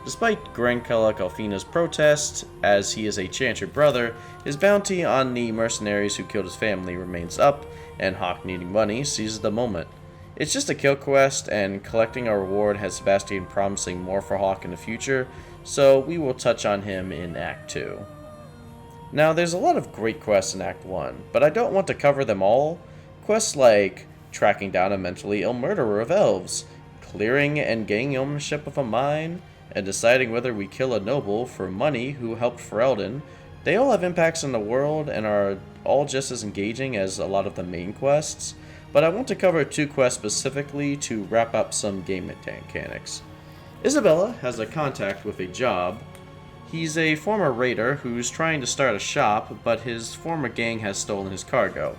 Despite Grankella Calfina's protest, as he is a chantry brother, his bounty on the mercenaries who killed his family remains up, and Hawk, needing money, seizes the moment. It's just a kill quest, and collecting a reward has Sebastion promising more for Hawk in the future, so we will touch on him in Act 2. Now, there's a lot of great quests in Act 1, but I don't want to cover them all. Quests like tracking down a mentally ill murderer of elves, clearing and gaining ownership of a mine, and deciding whether we kill a noble for money who helped Ferelden, they all have impacts on the world and are all just as engaging as a lot of the main quests, but I want to cover 2 quests specifically to wrap up some game mechanics. Isabella has a contact with a job. He's a former raider who's trying to start a shop, but his former gang has stolen his cargo.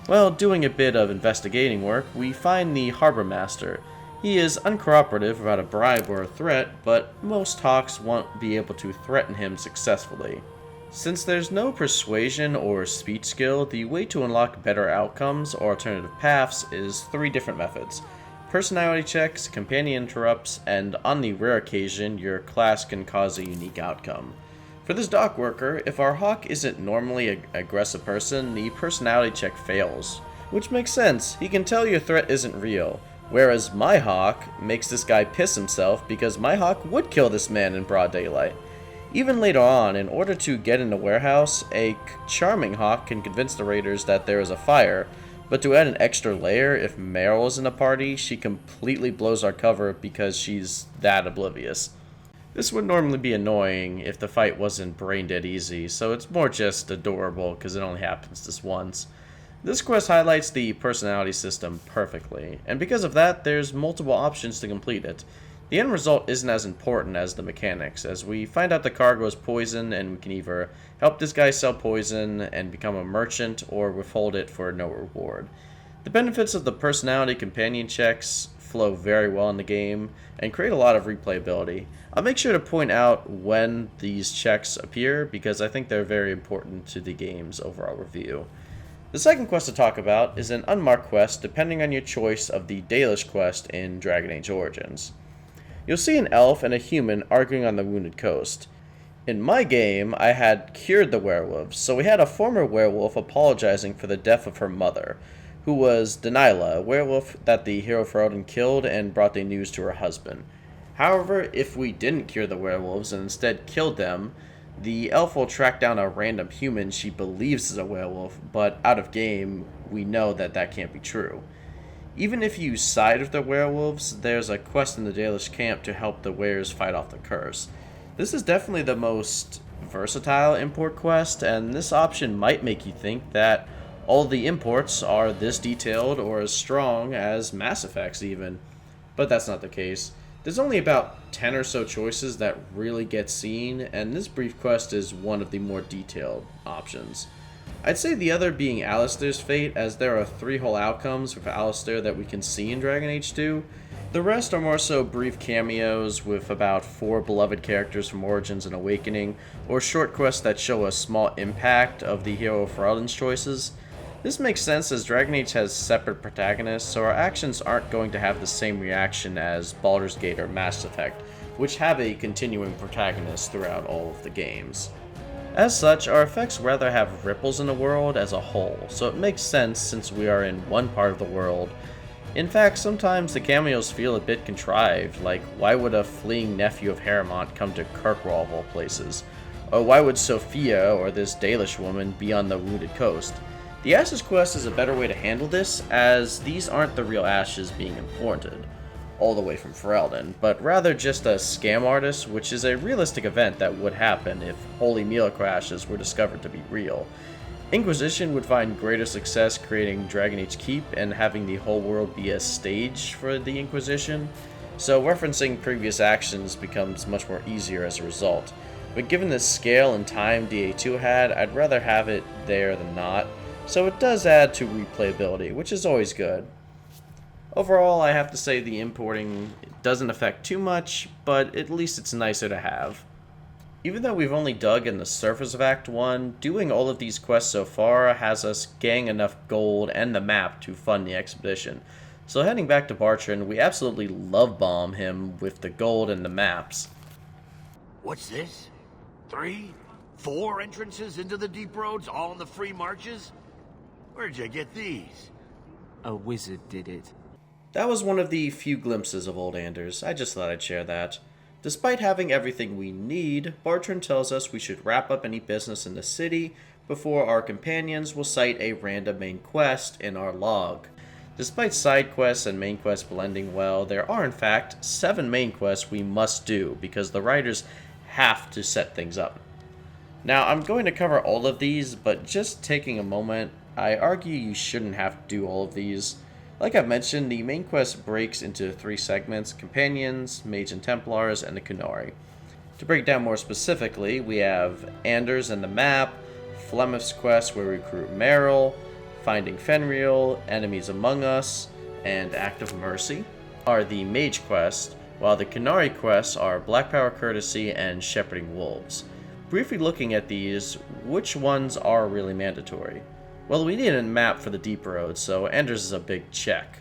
While doing a bit of investigating work, we find the harbor master. He is uncooperative about a bribe or a threat, but most Hawks won't be able to threaten him successfully. Since there's no persuasion or speech skill, the way to unlock better outcomes or alternative paths is 3 different methods. Personality checks, companion interrupts, and on the rare occasion, your class can cause a unique outcome. For this dock worker, if our Hawk isn't normally an aggressive person, the personality check fails. Which makes sense, he can tell your threat isn't real. Whereas my Hawk makes this guy piss himself because my Hawk would kill this man in broad daylight. Even later on, in order to get in the warehouse, a charming Hawk can convince the raiders that there is a fire, but to add an extra layer, if Merril is in the party, she completely blows our cover because she's that oblivious. This would normally be annoying if the fight wasn't brain dead easy, so it's more just adorable because it only happens this once. This quest highlights the personality system perfectly, and because of that, there's multiple options to complete it. The end result isn't as important as the mechanics, as we find out the cargo is poison and we can either help this guy sell poison and become a merchant or withhold it for no reward. The benefits of the personality companion checks flow very well in the game and create a lot of replayability. I'll make sure to point out when these checks appear because I think they're very important to the game's overall review. The second quest to talk about is an unmarked quest depending on your choice of the Dalish quest in Dragon Age Origins. You'll see an elf and a human arguing on the Wounded Coast. In my game, I had cured the werewolves, so we had a former werewolf apologizing for the death of her mother, who was Deniala, a werewolf that the hero Ferelden killed and brought the news to her husband. However, if we didn't cure the werewolves and instead killed them, the elf will track down a random human she believes is a werewolf, but out of game, we know that that can't be true. Even if you side with the werewolves, there's a quest in the Dalish camp to help the wares fight off the curse. This is definitely the most versatile import quest, and this option might make you think that all the imports are this detailed or as strong as Mass Effect's even, but that's not the case. There's only about 10 or so choices that really get seen, and this brief quest is one of the more detailed options. I'd say the other being Alistair's fate, as there are 3 whole outcomes with Alistair that we can see in Dragon Age 2. The rest are more so brief cameos with about 4 beloved characters from Origins and Awakening, or short quests that show a small impact of the hero Ferelden's choices. This makes sense as Dragon Age has separate protagonists, so our actions aren't going to have the same reaction as Baldur's Gate or Mass Effect, which have a continuing protagonist throughout all of the games. As such, our effects rather have ripples in the world as a whole, so it makes sense since we are in one part of the world. In fact, sometimes the cameos feel a bit contrived, like why would a fleeing nephew of Harrowmont come to Kirkwall of all places? Or why would Sophia or this Dalish woman be on the Wounded Coast? The Ashes quest is a better way to handle this, as these aren't the real Ashes being imported all the way from Ferelden, but rather just a scam artist, which is a realistic event that would happen if Holy Mirror Ashes were discovered to be real. Inquisition would find greater success creating Dragon Age Keep and having the whole world be a stage for the Inquisition, so referencing previous actions becomes much more easier as a result. But given the scale and time DA2 had, I'd rather have it there than not, so it does add to replayability, which is always good. Overall, I have to say the importing doesn't affect too much, but at least it's nicer to have. Even though we've only dug in the surface of Act 1, doing all of these quests so far has us gang enough gold and the map to fund the expedition. So heading back to Bartrand, we absolutely love bomb him with the gold and the maps. What's this? 3, 4 entrances into the deep roads, all in the free marches? Where'd you get these? A wizard did it. That was one of the few glimpses of Old Anders. I just thought I'd share that. Despite having everything we need, Bartrand tells us we should wrap up any business in the city before our companions will cite a random main quest in our log. Despite side quests and main quests blending well, there are in fact 7 main quests we must do because the writers have to set things up. Now, I'm going to cover all of these, but just taking a moment, I argue you shouldn't have to do all of these. Like I've mentioned, the main quest breaks into 3 segments: Companions, Mages and Templars, and the Qunari. To break down more specifically, we have Anders and the Map, Flemeth's quest where we recruit Merril, Finding Fenris, Enemies Among Us, and Act of Mercy are the Mage quest, while the Qunari quests are Black Power Courtesy and Shepherding Wolves. Briefly looking at these, which ones are really mandatory? Well, we need a map for the deep road, so Anders is a big check.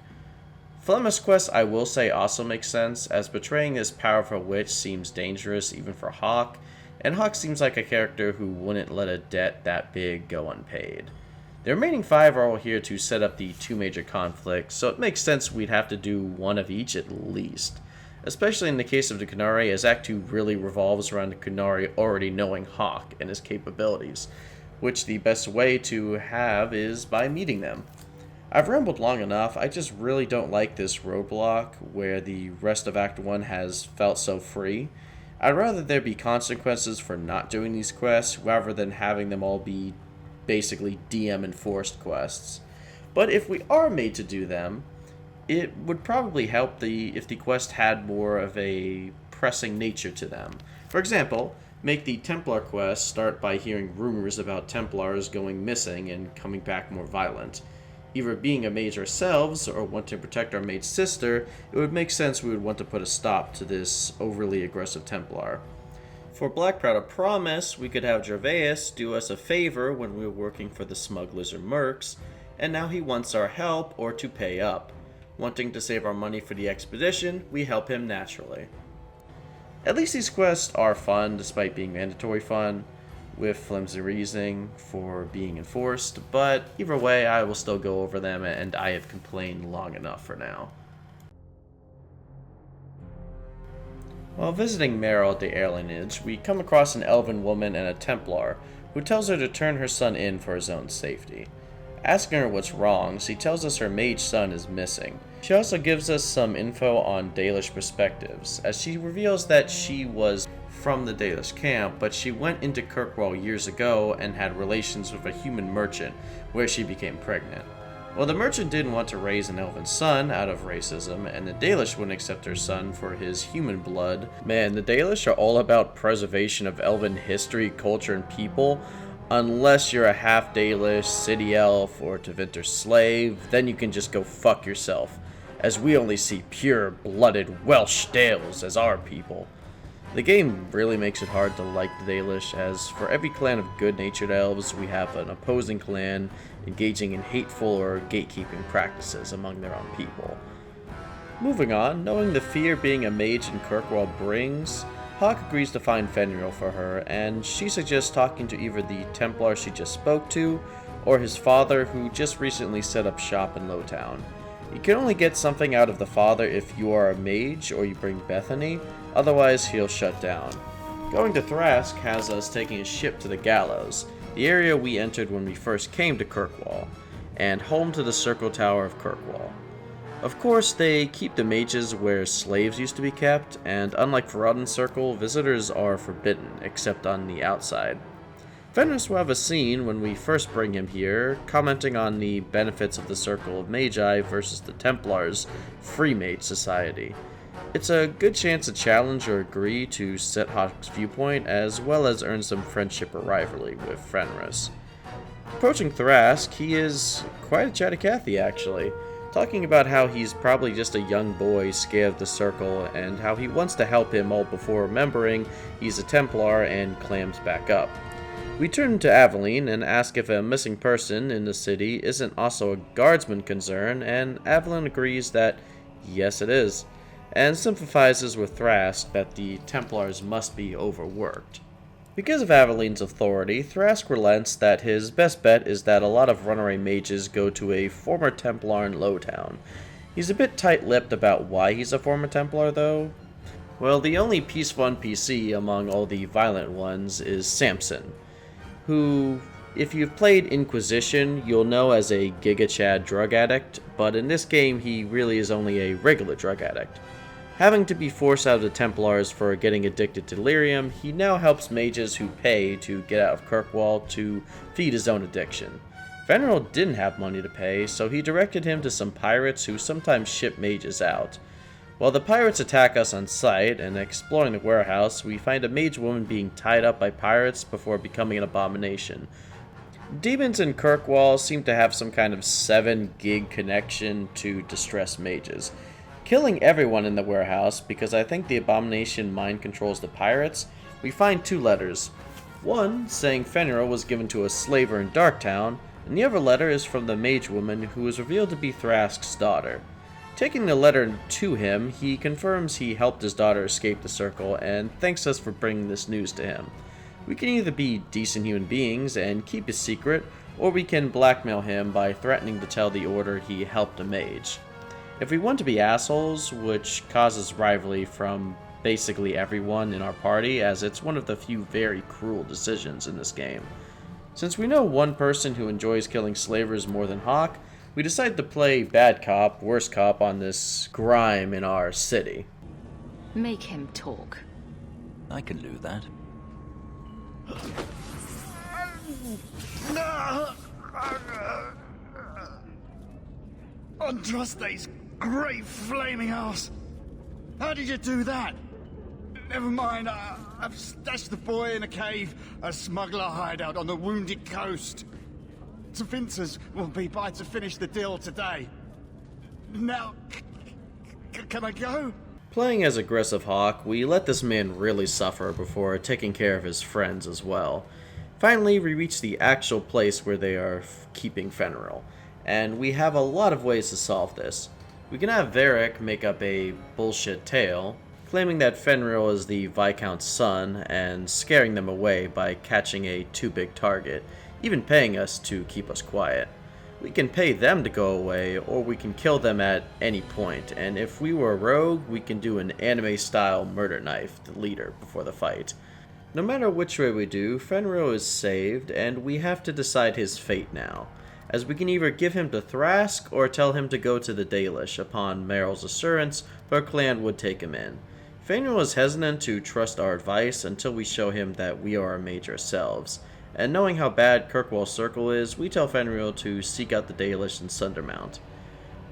Flemeth's quest, I will say, also makes sense, as betraying this powerful witch seems dangerous even for Hawke, and Hawke seems like a character who wouldn't let a debt that big go unpaid. The remaining 5 are all here to set up the 2 major conflicts, so it makes sense we'd have to do one of each at least. Especially in the case of the Qunari, as Act 2 really revolves around the Qunari already knowing Hawke and his capabilities, which the best way to have is by meeting them. I've rambled long enough. I just really don't like this roadblock where the rest of Act 1 has felt so free. I'd rather there be consequences for not doing these quests rather than having them all be basically DM enforced quests. But if we are made to do them, it would probably help if the quest had more of a pressing nature to them. For example, make the Templar quest start by hearing rumors about Templars going missing and coming back more violent. Either being a mage ourselves or wanting to protect our mage sister, it would make sense we would want to put a stop to this overly aggressive Templar. For Black Proud of Promise, we could have Gervais do us a favor when we were working for the smugglers or mercs, and now he wants our help or to pay up. Wanting to save our money for the expedition, we help him naturally. At least these quests are fun, despite being mandatory fun, with flimsy reasoning for being enforced, but either way, I will still go over them, and I have complained long enough for now. While visiting Merril at the Air Lineage, we come across an elven woman and a Templar, who tells her to turn her son in for his own safety. Asking her what's wrong, she tells us her mage son is missing. She also gives us some info on Dalish perspectives, as she reveals that she was from the Dalish camp, but she went into Kirkwall years ago and had relations with a human merchant, where she became pregnant. Well, the merchant didn't want to raise an elven son out of racism, and the Dalish wouldn't accept her son for his human blood. Man, the Dalish are all about preservation of elven history, culture, and people. Unless you're a half Dalish, city elf, or Tevinter slave, then you can just go fuck yourself, as we only see pure-blooded Welsh Dales as our people. The game really makes it hard to like the Dalish, as for every clan of good-natured elves, we have an opposing clan engaging in hateful or gatekeeping practices among their own people. Moving on, knowing the fear being a mage in Kirkwall brings, Hawke agrees to find Fenris for her, and she suggests talking to either the Templar she just spoke to, or his father who just recently set up shop in Lowtown. You can only get something out of the father if you are a mage or you bring Bethany, otherwise he'll shut down. Going to Thrask has us taking a ship to the Gallows, the area we entered when we first came to Kirkwall, and home to the Circle Tower of Kirkwall. Of course, they keep the mages where slaves used to be kept, and unlike Forgotten Circle, visitors are forbidden, except on the outside. Fenris will have a scene when we first bring him here, commenting on the benefits of the Circle of Magi versus the Templars' Free Mage Society. It's a good chance to challenge or agree to Set Hawk's viewpoint, as well as earn some friendship or rivalry with Fenris. Approaching Thrask, he is quite a chatty Cathy actually, talking about how he's probably just a young boy scared of the Circle and how he wants to help him all before remembering he's a Templar and clams back up. We turn to Aveline and ask if a missing person in the city isn't also a guardsman concern, and Aveline agrees that yes it is, and sympathizes with Thrask that the Templars must be overworked. Because of Aveline's authority, Thrask relents that his best bet is that a lot of runaway mages go to a former Templar in Lowtown. He's a bit tight-lipped about why he's a former Templar, though. Well, the only peaceful NPC among all the violent ones is Samson, who, if you've played Inquisition, you'll know as a Giga Chad drug addict, but in this game he really is only a regular drug addict. Having to be forced out of the Templars for getting addicted to delirium, he now helps mages who pay to get out of Kirkwall to feed his own addiction. Merril didn't have money to pay, so he directed him to some pirates who sometimes ship mages out. While the pirates attack us on sight, and exploring the warehouse, we find a mage woman being tied up by pirates before becoming an abomination. Demons in Kirkwall seem to have some kind of 7-gig connection to distressed mages, killing everyone in the warehouse because I think the abomination mind controls the pirates. We find 2 letters. One saying Fenris was given to a slaver in Darktown, and the other letter is from the mage woman who is revealed to be Thrask's daughter. Taking the letter to him, he confirms he helped his daughter escape the Circle and thanks us for bringing this news to him. We can either be decent human beings and keep his secret, or we can blackmail him by threatening to tell the Order he helped a mage. If we want to be assholes, which causes rivalry from basically everyone in our party, as it's one of the few very cruel decisions in this game. Since we know one person who enjoys killing slavers more than Hawk, we decide to play bad cop, worst cop on this grime in our city. Make him talk. I can do that. Andraste's great flaming ass! How did you do that? Never mind, I've stashed the boy in a cave, a smuggler hideout on the Wounded Coast. Vinces will be by to finish the deal today. Now, can I go? Playing as aggressive Hawk, we let this man really suffer before taking care of his friends as well. Finally, we reach the actual place where they are keeping Fenris, and we have a lot of ways to solve this. We can have Varric make up a bullshit tale, claiming that Fenris is the Viscount's son and scaring them away by catching a too big target, even paying us to keep us quiet. We can pay them to go away, or we can kill them at any point, and if we were a rogue, we can do an anime-style murder knife the leader before the fight. No matter which way we do, Fenris is saved, and we have to decide his fate now, as we can either give him to Thrask or tell him to go to the Dalish upon Merril's assurance our clan would take him in. Fenris is hesitant to trust our advice until we show him that we are a mage ourselves, and knowing how bad Kirkwall Circle is, we tell Fenris to seek out the Dalish in Sundermount.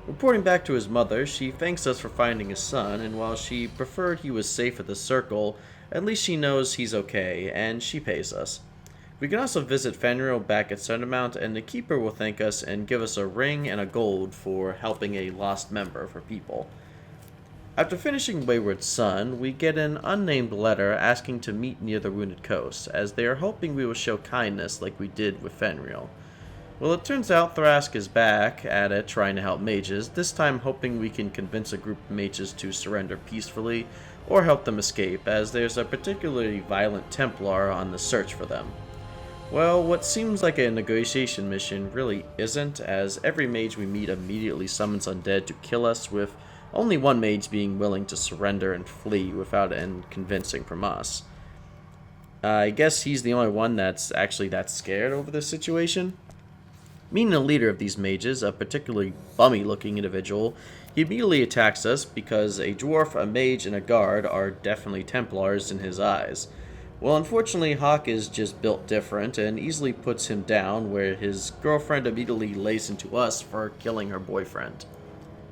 Reporting back to his mother, she thanks us for finding his son, and while she preferred he was safe at the Circle, at least she knows he's okay, and she pays us. We can also visit Fenris back at Sundermount, and the Keeper will thank us and give us a ring and a gold for helping a lost member for people. After finishing Wayward Son, we get an unnamed letter asking to meet near the Wounded Coast, as they are hoping we will show kindness like we did with Fenris. Well, it turns out Thrask is back at it trying to help mages, this time hoping we can convince a group of mages to surrender peacefully or help them escape, as there's a particularly violent Templar on the search for them. Well, what seems like a negotiation mission really isn't, as every mage we meet immediately summons undead to kill us, with only one mage being willing to surrender and flee without any convincing from us. I guess he's the only one that's actually that scared over this situation. Meeting the leader of these mages, a particularly bummy-looking individual, he immediately attacks us because a dwarf, a mage, and a guard are definitely Templars in his eyes. Well, unfortunately, Hawk is just built different and easily puts him down, where his girlfriend immediately lays into us for killing her boyfriend.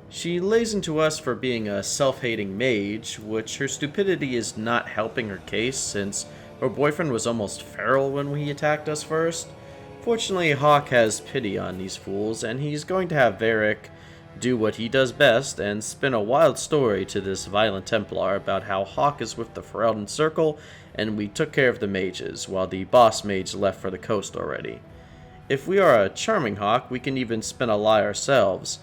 She lays into us for being a self-hating mage, which her stupidity is not helping her case since her boyfriend was almost feral when he attacked us first. Fortunately, Hawk has pity on these fools, and he's going to have Varric do what he does best and spin a wild story to this violent Templar about how Hawk is with the Ferelden Circle and we took care of the mages, while the boss mage left for the coast already. If we are a charming Hawk, we can even spin a lie ourselves.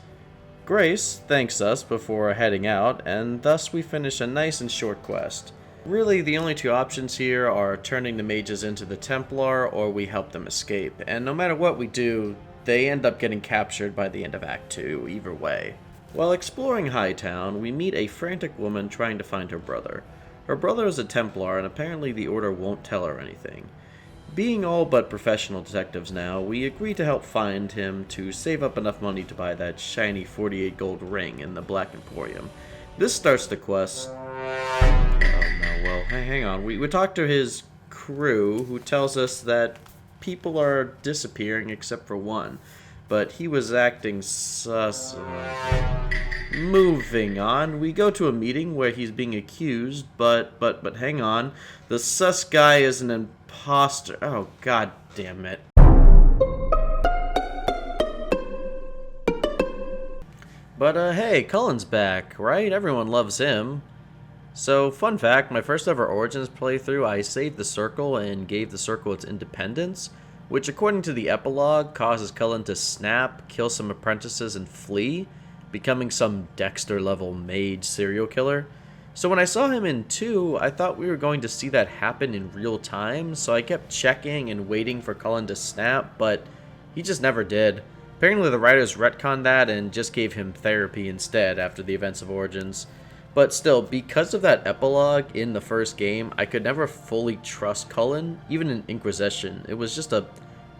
Grace thanks us before heading out, and thus we finish a nice and short quest. Really, the only two options here are turning the mages into the Templar, or we help them escape, and no matter what we do, they end up getting captured by the end of Act 2, either way. While exploring Hightown, we meet a frantic woman trying to find her brother. Her brother is a Templar, and apparently the Order won't tell her anything. Being all but professional detectives now, we agree to help find him to save up enough money to buy that shiny 48 gold ring in the Black Emporium. This starts the quest. Well, hang on. We talked to his crew, who tells us that people are disappearing except for one, but he was acting sus. Moving on, we go to a meeting where he's being accused, but hang on. The sus guy is an imposter. Oh, god damn it. But hey, Cullen's back, right? Everyone loves him. So, fun fact, my first ever Origins playthrough, I saved the Circle and gave the Circle its independence, which according to the epilogue causes Cullen to snap, kill some apprentices, and flee, becoming some Dexter-level mage serial killer. So when I saw him in 2, I thought we were going to see that happen in real time, so I kept checking and waiting for Cullen to snap, but he just never did. Apparently the writers retconned that and just gave him therapy instead after the events of Origins. But still, because of that epilogue in the first game, I could never fully trust Cullen, even in Inquisition. It was just a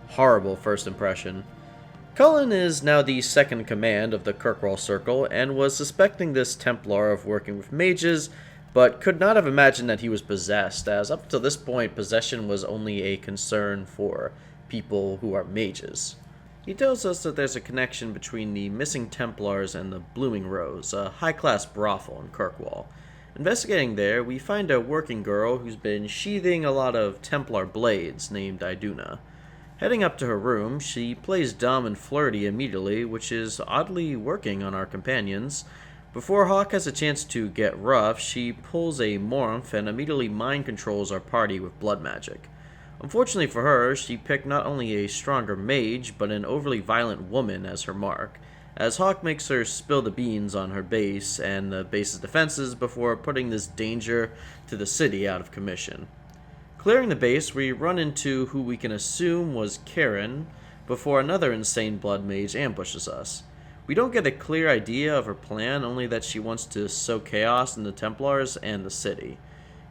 horrible first impression. Cullen is now the second in command of the Kirkwall Circle, and was suspecting this Templar of working with mages, but could not have imagined that he was possessed, as up to this point, possession was only a concern for people who are mages. He tells us that there's a connection between the missing Templars and the Blooming Rose, a high-class brothel in Kirkwall. Investigating there, we find a working girl who's been sheathing a lot of Templar blades named Iduna. Heading up to her room, she plays dumb and flirty immediately, which is oddly working on our companions. Before Hawk has a chance to get rough, she pulls a Morph and immediately mind controls our party with blood magic. Unfortunately for her, she picked not only a stronger mage, but an overly violent woman as her mark, as Hawk makes her spill the beans on her base and the base's defenses before putting this danger to the city out of commission. Clearing the base, we run into who we can assume was Karen, before another insane blood mage ambushes us. We don't get a clear idea of her plan, only that she wants to sow chaos in the Templars and the city.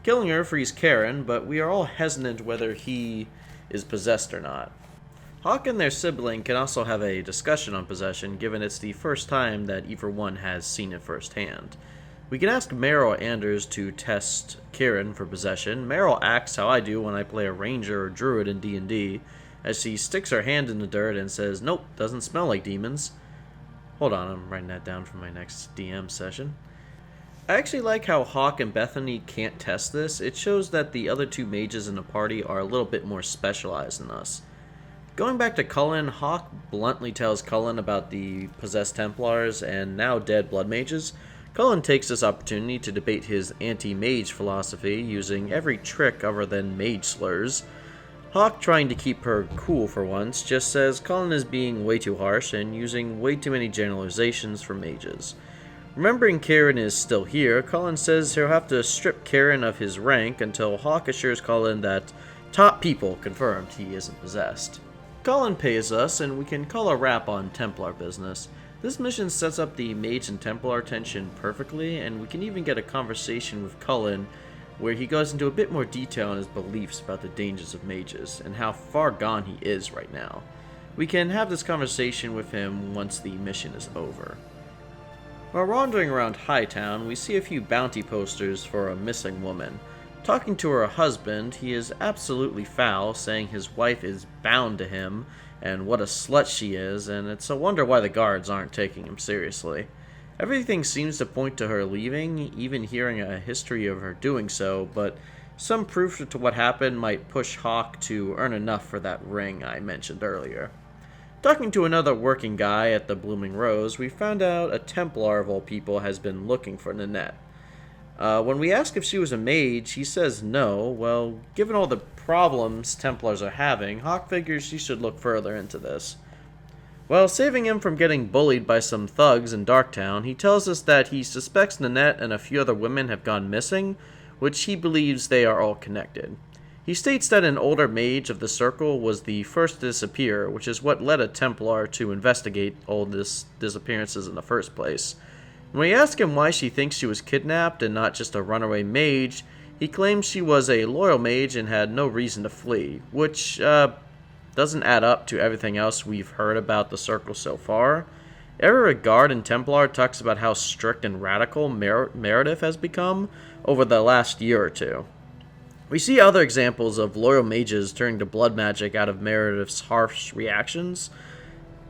Killing her frees Karen, but we are all hesitant whether he is possessed or not. Hawk and their sibling can also have a discussion on possession, given it's the first time that either one has seen it firsthand. We can ask Merril or Anders to test Karen for possession. Merril acts how I do when I play a ranger or druid in D&D, as she sticks her hand in the dirt and says, "Nope, doesn't smell like demons." Hold on, I'm writing that down for my next DM session. I actually like how Hawk and Bethany can't test this. It shows that the other two mages in the party are a little bit more specialized than us. Going back to Cullen, Hawk bluntly tells Cullen about the possessed Templars and now dead blood mages. Cullen takes this opportunity to debate his anti-mage philosophy, using every trick other than mage slurs. Hawk, trying to keep her cool for once, just says Cullen is being way too harsh and using way too many generalizations for mages. Remembering Karen is still here, Cullen says he'll have to strip Karen of his rank until Hawk assures Cullen that Top people confirmed he isn't possessed. Cullen pays us, and we can call a wrap on Templar business. This mission sets up the Mage and Templar tension perfectly, and we can even get a conversation with Cullen where he goes into a bit more detail on his beliefs about the dangers of mages, and how far gone he is right now. We can have this conversation with him once the mission is over. While wandering around Hightown, we see a few bounty posters for a missing woman. Talking to her husband, he is absolutely foul, saying his wife is bound to him, and what a slut she is, and it's a wonder why the guards aren't taking him seriously. Everything seems to point to her leaving, even hearing a history of her doing so, but some proof to what happened might push Hawke to earn enough for that ring I mentioned earlier. Talking to another working guy at the Blooming Rose, we found out a Templar of all people has been looking for Nanette. When we ask if she was a mage, he says no. Well, given all the problems Templars are having, Hawke figures she should look further into this. While saving him from getting bullied by some thugs in Darktown, he tells us that he suspects Nanette and a few other women have gone missing, which he believes they are all connected. He states that an older mage of the Circle was the first to disappear, which is what led a Templar to investigate all these disappearances in the first place. When we ask him why she thinks she was kidnapped and not just a runaway mage, he claims she was a loyal mage and had no reason to flee, which doesn't add up to everything else we've heard about the Circle so far. Every guard in Templar talks about how strict and radical Meredith has become over the last year or two. We see other examples of loyal mages turning to blood magic out of Meredith's harsh reactions.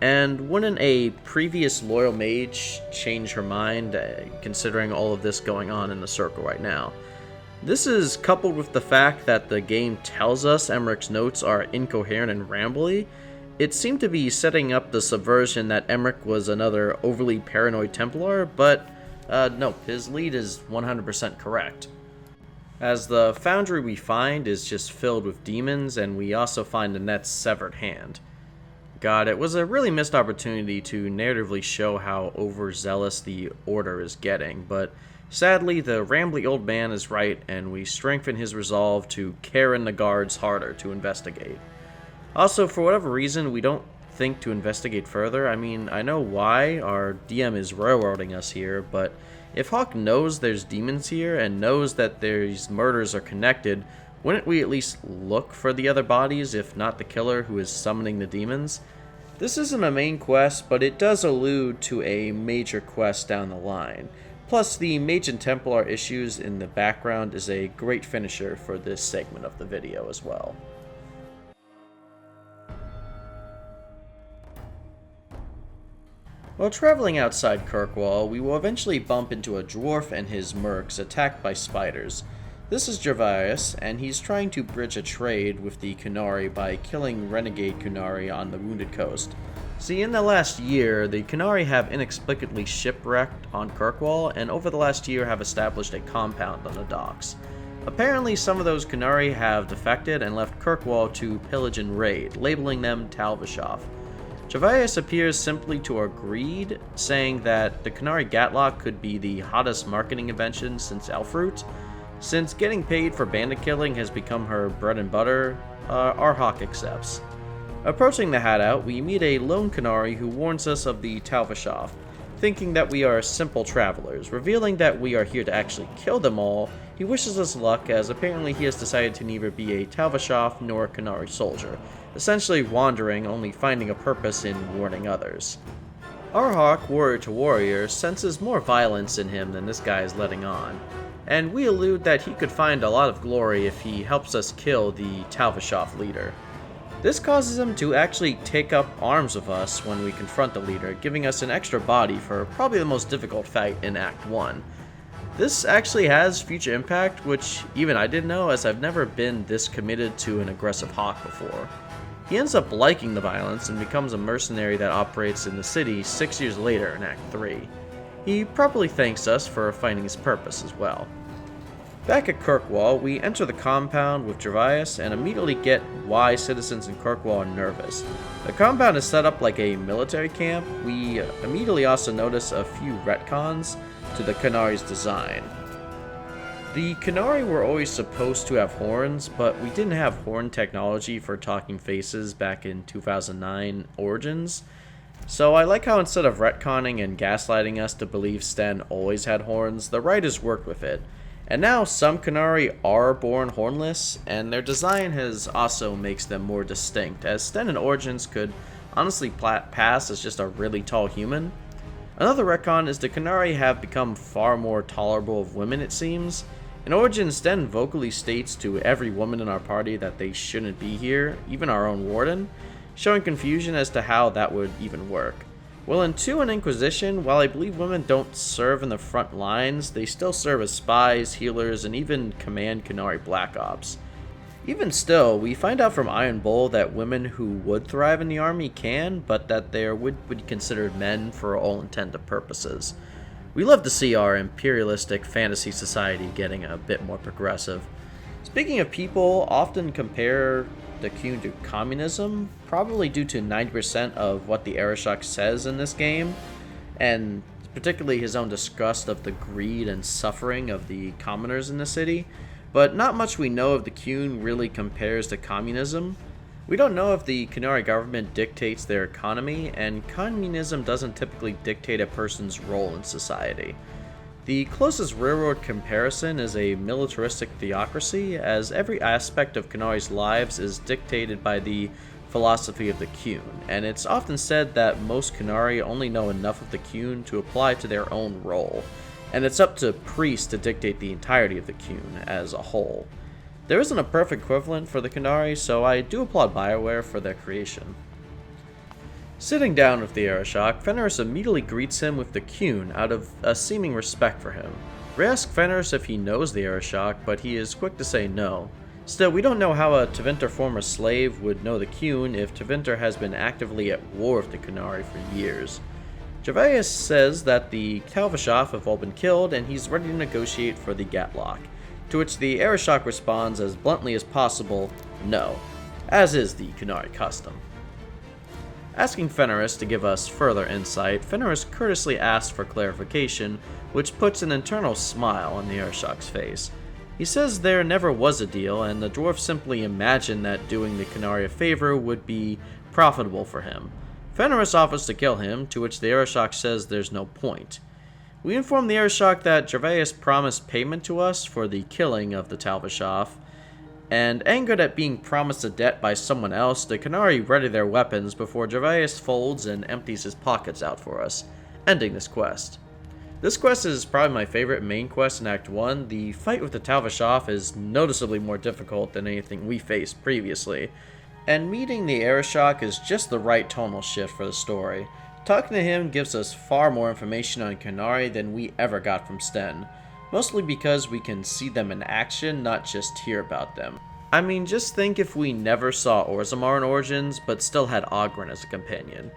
And wouldn't a previous loyal mage change her mind, considering all of this going on in the Circle right now? This is coupled with the fact that the game tells us Emmerich's notes are incoherent and rambly. It seemed to be setting up the subversion that Emmerich was another overly paranoid Templar, but no, his lead is 100% correct. As the foundry we find is just filled with demons, and we also find Nanette's severed hand. God, it was a really missed opportunity to narratively show how overzealous the Order is getting, but sadly the rambly old man is right, and we strengthen his resolve to care in the guards harder to investigate. Also, for whatever reason, we don't think to investigate further. I mean, I know why, our DM is railroading us here, but if Hawke knows there's demons here and knows that these murders are connected, wouldn't we at least look for the other bodies, if not the killer who is summoning the demons? This isn't a main quest, but it does allude to a major quest down the line. Plus, the Mage and Templar issues in the background is a great finisher for this segment of the video as well. While traveling outside Kirkwall, we will eventually bump into a dwarf and his mercs attacked by spiders. This is Gervais, and he's trying to bridge a trade with the Qunari by killing renegade Qunari on the Wounded Coast. See, in the last year, the Qunari have inexplicably shipwrecked on Kirkwall, and over the last year have established a compound on the docks. Apparently, some of those Qunari have defected and left Kirkwall to pillage and raid, labeling them Talvashov. Gervais appears simply to agree, saying that the Qunari Gatlock could be the hottest marketing invention since Elfroot. Since getting paid for bandit killing has become her bread and butter, our Hawke accepts. Approaching the Hatout, we meet a lone Qunari who warns us of the Talvashov, thinking that we are simple travelers. Revealing that we are here to actually kill them all, he wishes us luck, as apparently he has decided to neither be a Talvashov nor a Qunari soldier, essentially wandering, only finding a purpose in warning others. Our Hawke, warrior to warrior, senses more violence in him than this guy is letting on, and we allude that he could find a lot of glory if he helps us kill the Talvashov leader. This causes him to actually take up arms with us when we confront the leader, giving us an extra body for probably the most difficult fight in Act 1. This actually has future impact, which even I didn't know, as I've never been this committed to an aggressive Hawke before. He ends up liking the violence and becomes a mercenary that operates in the city 6 years later in Act 3. He properly thanks us for finding his purpose as well. Back at Kirkwall, we enter the compound with Gervais and immediately get why citizens in Kirkwall are nervous. The compound is set up like a military camp. We immediately also notice a few retcons to the Qunari's design. The Qunari were always supposed to have horns, but we didn't have horn technology for talking faces back in 2009 Origins. So I like how instead of retconning and gaslighting us to believe Sten always had horns, the writers worked with it. And now some Qunari are born hornless, and their design has also makes them more distinct, as Sten in Origins could honestly pass as just a really tall human. Another retcon is the Qunari have become far more tolerable of women, it seems. In Origins, Sten vocally states to every woman in our party that they shouldn't be here, even our own warden, showing confusion as to how that would even work. Well, in 2 and Inquisition, while I believe women don't serve in the front lines, they still serve as spies, healers, and even command Qunari Black Ops. Even still, we find out from Iron Bull that women who would thrive in the army can, but that they would be considered men for all intended purposes. We love to see our imperialistic fantasy society getting a bit more progressive. Speaking of people, often compare the Qun to communism, probably due to 90% of what the Arishok says in this game, and particularly his own disgust of the greed and suffering of the commoners in the city. But not much we know of the Qun really compares to communism. We don't know if the Qunari government dictates their economy, and communism doesn't typically dictate a person's role in society. The closest railroad comparison is a militaristic theocracy, as every aspect of Qunari's lives is dictated by the philosophy of the Qun, and it's often said that most Qunari only know enough of the Qun to apply to their own role, and it's up to priests to dictate the entirety of the Qun as a whole. There isn't a perfect equivalent for the Qunari, so I do applaud BioWare for their creation. Sitting down with the Arishok, Fenris immediately greets him with the Qun out of a seeming respect for him. We ask Fenris if he knows the Arishok, but he is quick to say no. Still, we don't know how a Tevinter former slave would know the Qun if Tevinter has been actively at war with the Qunari for years. Gervais says that the Talvashaf have all been killed and he's ready to negotiate for the Gatlock, to which the Arishok responds as bluntly as possible, no, as is the Qunari custom. Asking Fenris to give us further insight, Fenris courteously asks for clarification, which puts an internal smile on the Arishok's face. He says there never was a deal, and the dwarf simply imagined that doing the Qunari a favor would be profitable for him. Fenris offers to kill him, to which the Arishok says there's no point. We inform the Arishok that Gervais promised payment to us for the killing of the Talvashaf, and angered at being promised a debt by someone else, the Qunari ready their weapons before Gervais folds and empties his pockets out for us, ending this quest. This quest is probably my favorite main quest in Act 1. The fight with the Talvashaf is noticeably more difficult than anything we faced previously, and meeting the Arishok is just the right tonal shift for the story. Talking to him gives us far more information on Qunari than we ever got from Sten, mostly because we can see them in action, not just hear about them. I mean, just think if we never saw Orzammar in Origins, but still had Ogren as a companion.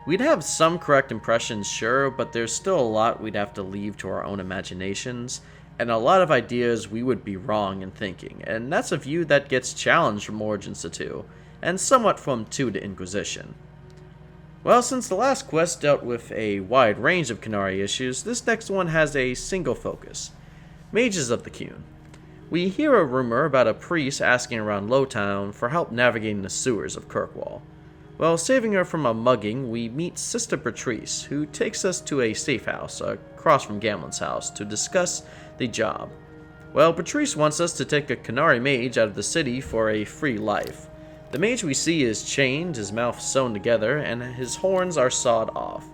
We'd have some correct impressions, sure, but there's still a lot we'd have to leave to our own imaginations, and a lot of ideas we would be wrong in thinking, and that's a view that gets challenged from Origins to 2, and somewhat from 2 to Inquisition. Well, since the last quest dealt with a wide range of Qunari issues, this next one has a single focus: Mages of the Qun. We hear a rumor about a priest asking around Lowtown for help navigating the sewers of Kirkwall. While saving her from a mugging, we meet Sister Patrice, who takes us to a safe house across from Gamlen's house to discuss the job. Well, Patrice wants us to take a Qunari mage out of the city for a free life. The mage we see is chained, his mouth sewn together, and his horns are sawed off.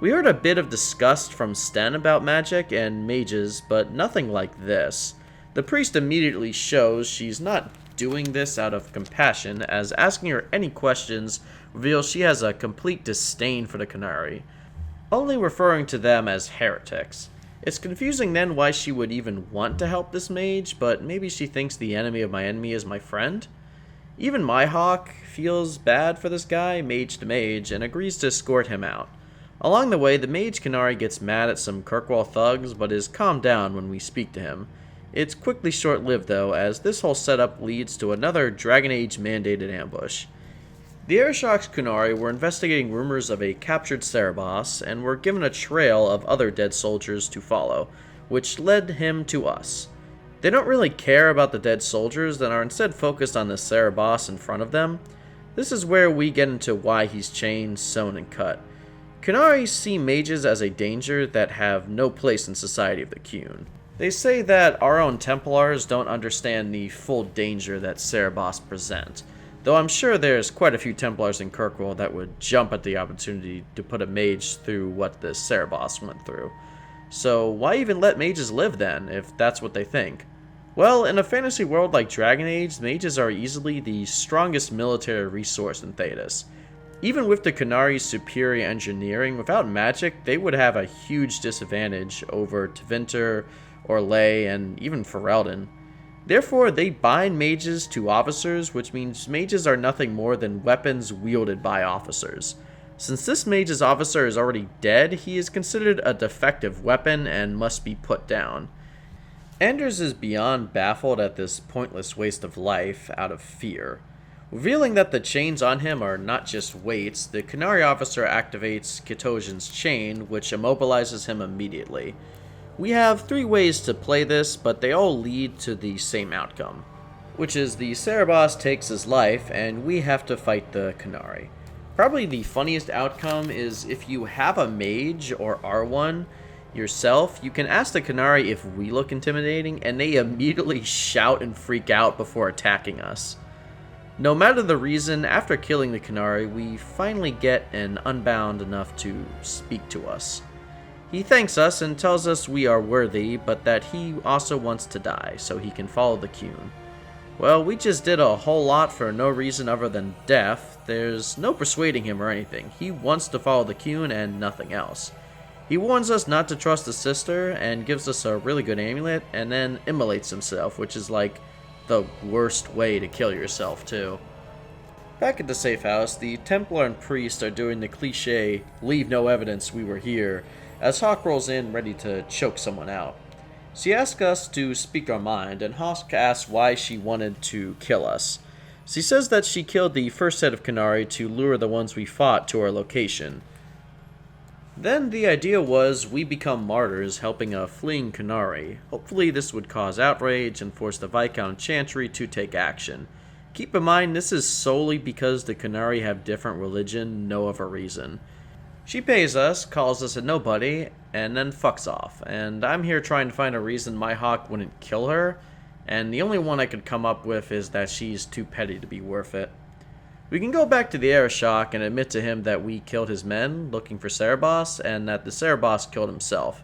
We heard a bit of disgust from Sten about magic and mages, but nothing like this. The priest immediately shows she's not doing this out of compassion, as asking her any questions reveals she has a complete disdain for the Qunari, only referring to them as heretics. It's confusing then why she would even want to help this mage, but maybe she thinks the enemy of my enemy is my friend? Even my hawk feels bad for this guy, mage to mage, and agrees to escort him out. Along the way, the mage Qunari gets mad at some Kirkwall thugs, but is calmed down when we speak to him. It's quickly short-lived though, as this whole setup leads to another Dragon Age mandated ambush. The Arishok's Qunari were investigating rumors of a captured Cerebos, and were given a trail of other dead soldiers to follow, which led him to us. They don't really care about the dead soldiers and are instead focused on the Cerebos in front of them. This is where we get into why he's chained, sewn, and cut. Qunari see mages as a danger that have no place in society of the Qun. They say that our own Templars don't understand the full danger that Cerebos present, though I'm sure there's quite a few Templars in Kirkwall that would jump at the opportunity to put a mage through what the Cerebos went through. So why even let mages live then, if that's what they think? Well, in a fantasy world like Dragon Age, mages are easily the strongest military resource in Thedas. Even with the Qunari's superior engineering, without magic, they would have a huge disadvantage over Tevinter, Orlais, and even Ferelden. Therefore, they bind mages to officers, which means mages are nothing more than weapons wielded by officers. Since this mage's officer is already dead, he is considered a defective weapon and must be put down. Anders is beyond baffled at this pointless waste of life out of fear. Revealing that the chains on him are not just weights, the Qunari officer activates Kitosian's chain, which immobilizes him immediately. We have 3 ways to play this, but they all lead to the same outcome, which is the Cerebos takes his life, and we have to fight the Qunari. Probably the funniest outcome is if you have a mage or R1 yourself, you can ask the Qunari if we look intimidating, and they immediately shout and freak out before attacking us. No matter the reason, after killing the Qunari, we finally get an unbound enough to speak to us. He thanks us and tells us we are worthy, but that he also wants to die, so he can follow the Qun. Well, we just did a whole lot for no reason other than death. There's no persuading him or anything. He wants to follow the Qun and nothing else. He warns us not to trust the sister and gives us a really good amulet and then immolates himself, which is like the worst way to kill yourself too. Back at the safe house, the Templar and priest are doing the cliche, leave no evidence we were here, as Hawk rolls in ready to choke someone out. She asks us to speak our mind, and Hawk asks why she wanted to kill us. She says that she killed the first set of Qunari to lure the ones we fought to our location. Then the idea was we become martyrs helping a fleeing Qunari. Hopefully this would cause outrage and force the Viscount Chantry to take action. Keep in mind this is solely because the Qunari have different religion, no other reason. She pays us, calls us a nobody, and then fucks off. And I'm here trying to find a reason my Hawk wouldn't kill her, and the only one I could come up with is that she's too petty to be worth it. We can go back to the Arishok and admit to him that we killed his men, looking for Cerebos, and that the Cerebos killed himself.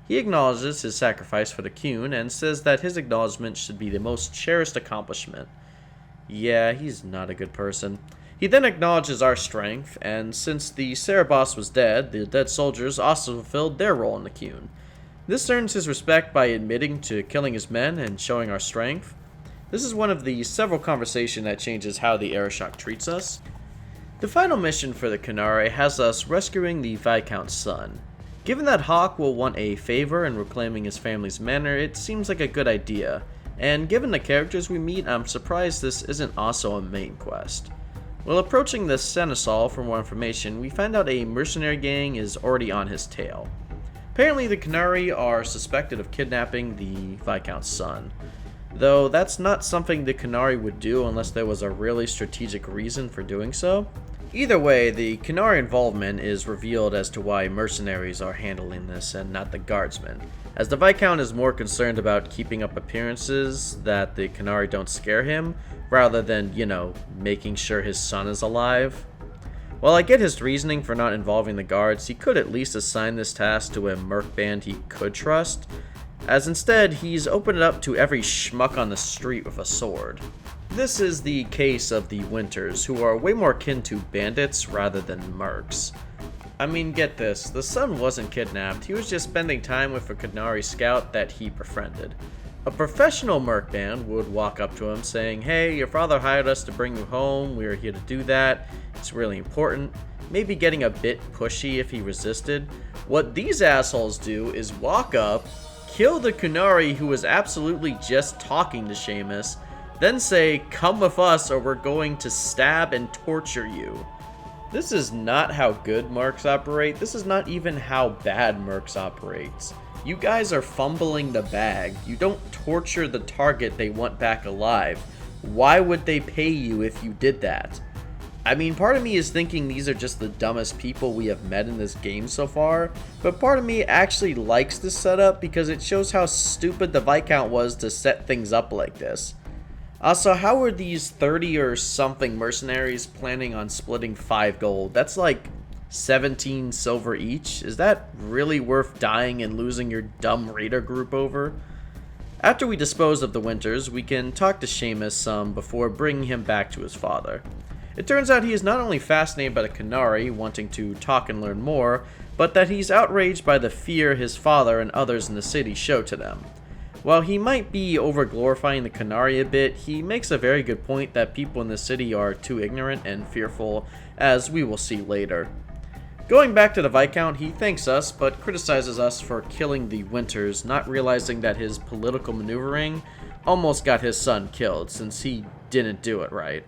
He acknowledges his sacrifice for the Qun, and says that his acknowledgement should be the most cherished accomplishment. Yeah, he's not a good person. He then acknowledges our strength, and since the Cerebos was dead, the dead soldiers also fulfilled their role in the Qun. This earns his respect by admitting to killing his men and showing our strength. This is one of the several conversations that changes how the Arishok treats us. The final mission for the Qunari has us rescuing the Viscount's son. Given that Hawk will want a favor in reclaiming his family's manor, it seems like a good idea, and given the characters we meet, I'm surprised this isn't also a main quest. While approaching the Seneschal for more information, we find out a mercenary gang is already on his tail. Apparently the Qunari are suspected of kidnapping the Viscount's son. Though that's not something the Qunari would do unless there was a really strategic reason for doing so. Either way, the Qunari involvement is revealed as to why mercenaries are handling this and not the guardsmen, as the Viscount is more concerned about keeping up appearances that the Qunari don't scare him, rather than, making sure his son is alive. While I get his reasoning for not involving the guards, he could at least assign this task to a merc band he could trust, as instead he's opened it up to every schmuck on the street with a sword. This is the case of the Winters, who are way more akin to bandits rather than mercs. I mean, get this, the son wasn't kidnapped, he was just spending time with a Qunari scout that he befriended. A professional merc band would walk up to him saying, "Hey, your father hired us to bring you home, we are here to do that, it's really important," maybe getting a bit pushy if he resisted. What these assholes do is walk up, kill the Qunari who was absolutely just talking to Seamus, then say, "Come with us or we're going to stab and torture you." This is not how good mercs operate. This is not even how bad mercs operates. You guys are fumbling the bag. You don't torture the target they want back alive. Why would they pay you if you did that? I mean, part of me is thinking these are just the dumbest people we have met in this game so far, but part of me actually likes this setup because it shows how stupid the Viscount was to set things up like this. Also, how are these 30 or something mercenaries planning on splitting 5 gold? That's like 17 silver each. Is that really worth dying and losing your dumb raider group over? After we dispose of the Winters, we can talk to Seamus some before bringing him back to his father. It turns out he is not only fascinated by the Qunari, wanting to talk and learn more, but that he's outraged by the fear his father and others in the city show to them. While he might be over-glorifying the Qunari a bit, he makes a very good point that people in the city are too ignorant and fearful, as we will see later. Going back to the Viscount, he thanks us, but criticizes us for killing the Winters, not realizing that his political maneuvering almost got his son killed, since he didn't do it right.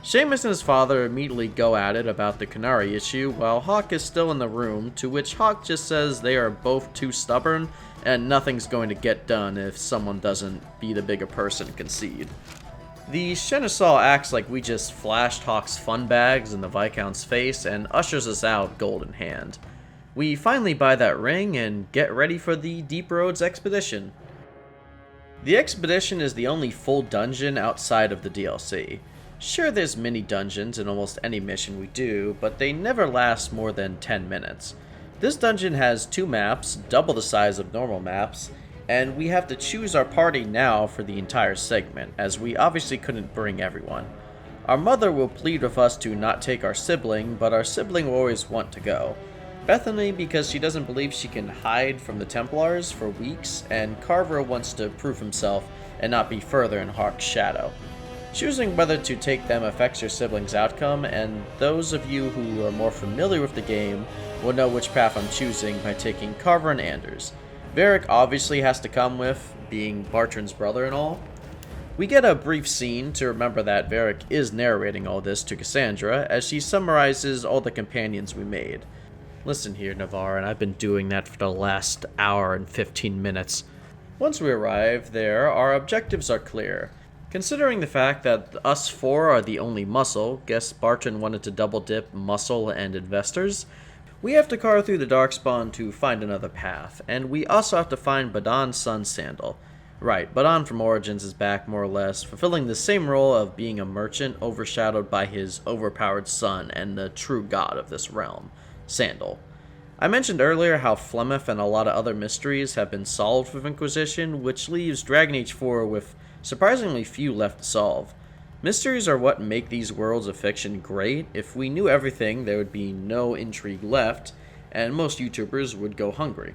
Seamus and his father immediately go at it about the Qunari issue, while Hawk is still in the room, to which Hawk just says they are both too stubborn, and nothing's going to get done if someone doesn't be the bigger person and concede. The Seneschal acts like we just flashed Hawk's fun bags in the Viscount's face and ushers us out gold in hand. We finally buy that ring and get ready for the Deep Roads expedition. The expedition is the only full dungeon outside of the DLC. Sure, there's mini dungeons in almost any mission we do, but they never last more than 10 minutes. This dungeon has 2 maps, double the size of normal maps, and we have to choose our party now for the entire segment, as we obviously couldn't bring everyone. Our mother will plead with us to not take our sibling, but our sibling will always want to go. Bethany because she doesn't believe she can hide from the Templars for weeks, and Carver wants to prove himself and not be further in Hawk's shadow. Choosing whether to take them affects your sibling's outcome, and those of you who are more familiar with the game will know which path I'm choosing by taking Carver and Anders. Varric obviously has to come with, being Bartran's brother and all. We get a brief scene to remember that Varric is narrating all this to Cassandra as she summarizes all the companions we made. Listen here, Navarre, and I've been doing that for the last hour and 15 minutes. Once we arrive there, our objectives are clear. Considering the fact that us 4 are the only muscle, guess Bartran wanted to double dip muscle and investors, we have to carve through the Darkspawn to find another path, and we also have to find Badon's son Sandal. Right, Badon from Origins is back more or less, fulfilling the same role of being a merchant overshadowed by his overpowered son and the true god of this realm, Sandal. I mentioned earlier how Flemeth and a lot of other mysteries have been solved with Inquisition, which leaves Dragon Age 4 with surprisingly few left to solve. Mysteries are what make these worlds of fiction great. If we knew everything, there would be no intrigue left, and most YouTubers would go hungry.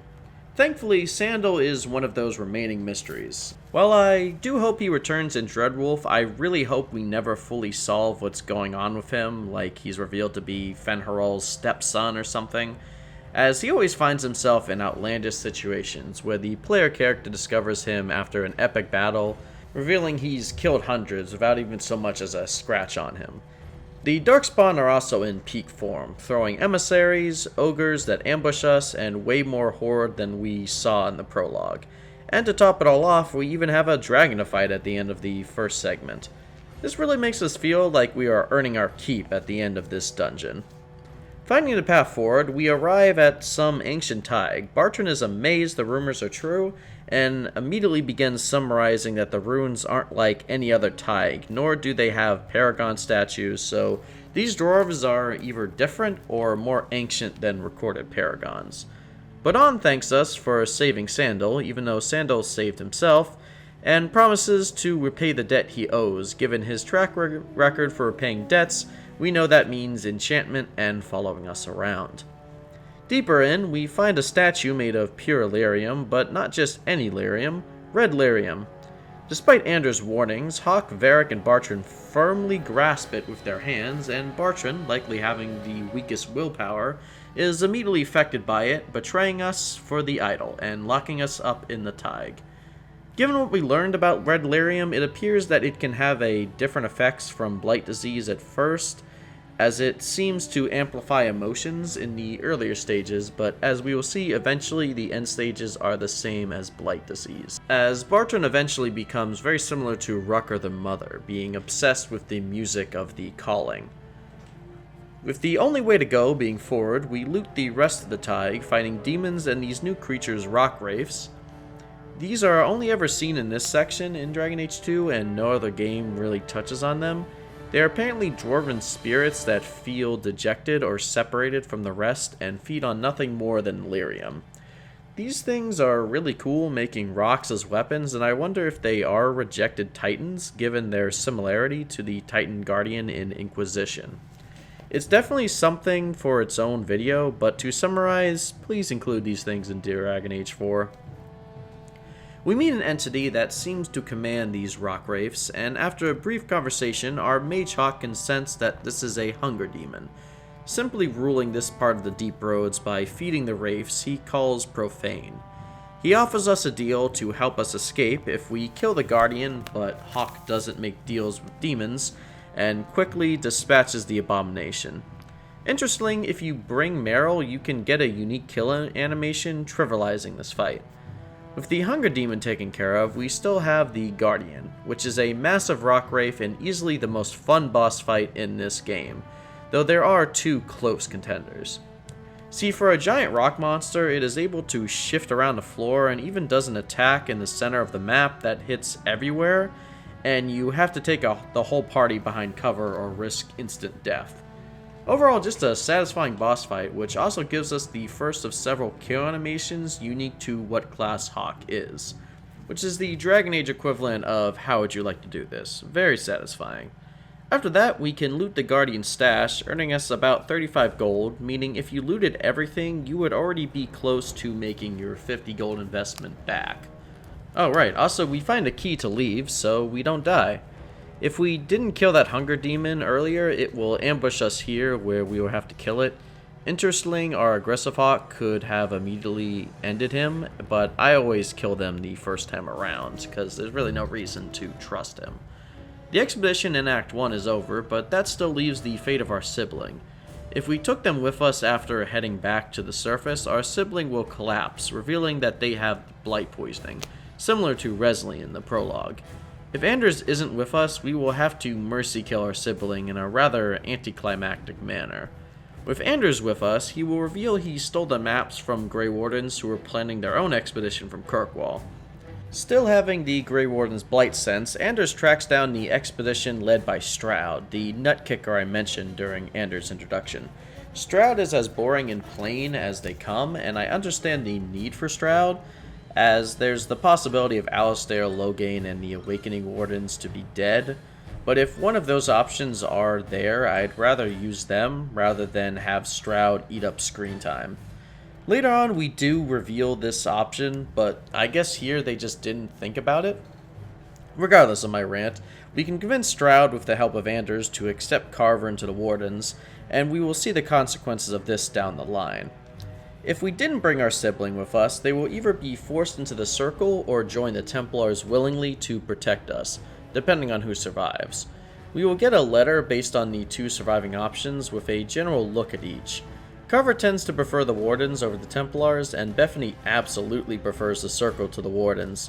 Thankfully, Sandal is one of those remaining mysteries. While I do hope he returns in Dreadwolf, I really hope we never fully solve what's going on with him, like he's revealed to be Fenrir's stepson or something, as he always finds himself in outlandish situations where the player character discovers him after an epic battle, revealing he's killed hundreds without even so much as a scratch on him. The Darkspawn are also in peak form, throwing emissaries, ogres that ambush us, and way more horde than we saw in the prologue. And to top it all off, we even have a dragon to fight at the end of the first segment. This really makes us feel like we are earning our keep at the end of this dungeon. Finding the path forward, we arrive at some ancient thaig. Bartran is amazed the rumors are true, and immediately begins summarizing that the runes aren't like any other thaig, nor do they have paragon statues, so these dwarves are either different or more ancient than recorded paragons. Badon thanks us for saving Sandal, even though Sandal saved himself, and promises to repay the debt he owes. Given his track record for repaying debts, we know that means enchantment and following us around. Deeper in, we find a statue made of pure lyrium, but not just any lyrium, red lyrium. Despite Anders' warnings, Hawk, Varric, and Bartran firmly grasp it with their hands, and Bartran, likely having the weakest willpower, is immediately affected by it, betraying us for the idol and locking us up in the thaig. Given what we learned about red lyrium, it appears that it can have different effects from blight disease at first, as it seems to amplify emotions in the earlier stages, but as we will see, eventually the end stages are the same as Blight Disease, as Barton eventually becomes very similar to Rucker the Mother, being obsessed with the music of the calling. With the only way to go being forward, we loot the rest of the Tig, fighting demons and these new creatures, rock wraiths. These are only ever seen in this section in Dragon Age 2, and no other game really touches on them. They are apparently dwarven spirits that feel dejected or separated from the rest and feed on nothing more than lyrium. These things are really cool, making rocks as weapons, and I wonder if they are rejected titans given their similarity to the Titan Guardian in Inquisition. It's definitely something for its own video, but to summarize, please include these things in Dragon Age 4. We meet an entity that seems to command these rock wraiths, and after a brief conversation, our mage hawk can sense that this is a hunger demon. Simply ruling this part of the deep roads by feeding the wraiths he calls profane. He offers us a deal to help us escape if we kill the guardian, but Hawk doesn't make deals with demons, and quickly dispatches the abomination. Interestingly, if you bring Merril, you can get a unique kill animation trivializing this fight. With the Hunger Demon taken care of, we still have the Guardian, which is a massive rock wraith and easily the most fun boss fight in this game, though there are two close contenders. See, for a giant rock monster, it is able to shift around the floor and even does an attack in the center of the map that hits everywhere, and you have to take the whole party behind cover or risk instant death. Overall, just a satisfying boss fight, which also gives us the first of several kill animations unique to what class Hawk is, which is the Dragon Age equivalent of how would you like to do this. Very satisfying. After that, we can loot the Guardian stash, earning us about 35 gold, meaning if you looted everything, you would already be close to making your 50 gold investment back. Oh right, also we find a key to leave, so we don't die. If we didn't kill that hunger demon earlier, it will ambush us here where we will have to kill it. Interestingly, our aggressive hawk could have immediately ended him, but I always kill them the first time around, because there's really no reason to trust him. The expedition in Act 1 is over, but that still leaves the fate of our sibling. If we took them with us after heading back to the surface, our sibling will collapse, revealing that they have blight poisoning, similar to Resley in the prologue. If Anders isn't with us, we will have to mercy kill our sibling in a rather anticlimactic manner. With Anders with us, he will reveal he stole the maps from Grey Wardens who were planning their own expedition from Kirkwall. Still having the Grey Warden's blight sense, Anders tracks down the expedition led by Stroud, the nutkicker I mentioned during Anders' introduction. Stroud is as boring and plain as they come, and I understand the need for Stroud, as there's the possibility of Alistair, Loghain, and the Awakening Wardens to be dead, but if one of those options are there, I'd rather use them rather than have Stroud eat up screen time. Later on we do reveal this option, but I guess here they just didn't think about it. Regardless of my rant, we can convince Stroud with the help of Anders to accept Carver into the Wardens, and we will see the consequences of this down the line. If we didn't bring our sibling with us, they will either be forced into the Circle or join the Templars willingly to protect us, depending on who survives. We will get a letter based on the two surviving options with a general look at each. Carver tends to prefer the Wardens over the Templars, and Bethany absolutely prefers the Circle to the Wardens.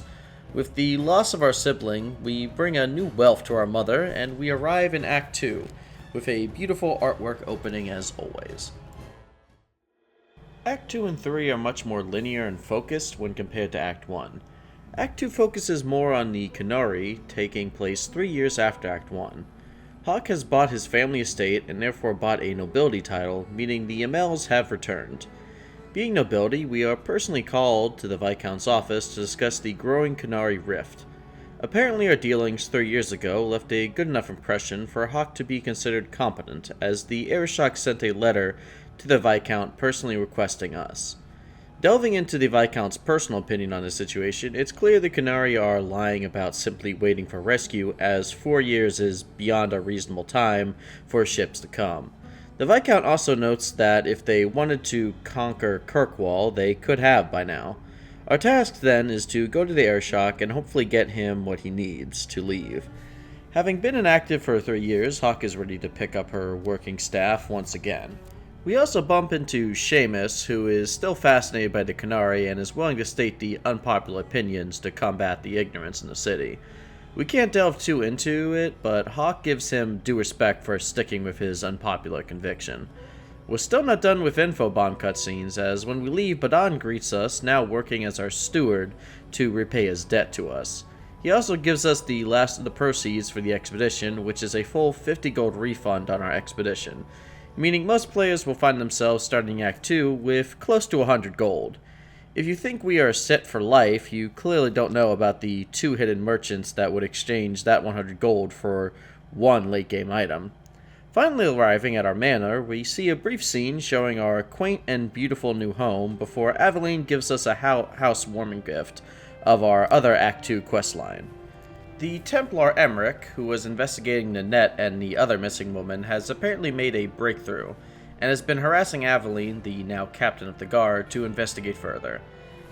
With the loss of our sibling, we bring a new wealth to our mother, and we arrive in Act 2, with a beautiful artwork opening as always. Act 2 and 3 are much more linear and focused when compared to Act 1. Act 2 focuses more on the Qunari, taking place 3 years after Act 1. Hawk has bought his family estate and therefore bought a nobility title, meaning the Amels have returned. Being nobility, we are personally called to the Viscount's office to discuss the growing Qunari rift. Apparently our dealings 3 years ago left a good enough impression for Hawk to be considered competent, as the Arishok sent a letter to the Viscount personally requesting us. Delving into the Viscount's personal opinion on the situation, it's clear the Qunari are lying about simply waiting for rescue, as 4 years is beyond a reasonable time for ships to come. The Viscount also notes that if they wanted to conquer Kirkwall, they could have by now. Our task then is to go to the Arishok and hopefully get him what he needs to leave. Having been inactive for 3 years, Hawk is ready to pick up her working staff once again. We also bump into Seamus, who is still fascinated by the Qunari and is willing to state the unpopular opinions to combat the ignorance in the city. We can't delve too into it, but Hawk gives him due respect for sticking with his unpopular conviction. We're still not done with infobomb cutscenes, as when we leave, Badon greets us, now working as our steward, to repay his debt to us. He also gives us the last of the proceeds for the expedition, which is a full 50 gold refund on our expedition, meaning most players will find themselves starting Act 2 with close to 100 gold. If you think we are set for life, you clearly don't know about the 2 hidden merchants that would exchange that 100 gold for 1 late game item. Finally arriving at our manor, we see a brief scene showing our quaint and beautiful new home before Aveline gives us a housewarming gift of our other Act 2 questline. The Templar Emmerich, who was investigating Nanette and the other missing woman, has apparently made a breakthrough, and has been harassing Aveline, the now captain of the guard, to investigate further.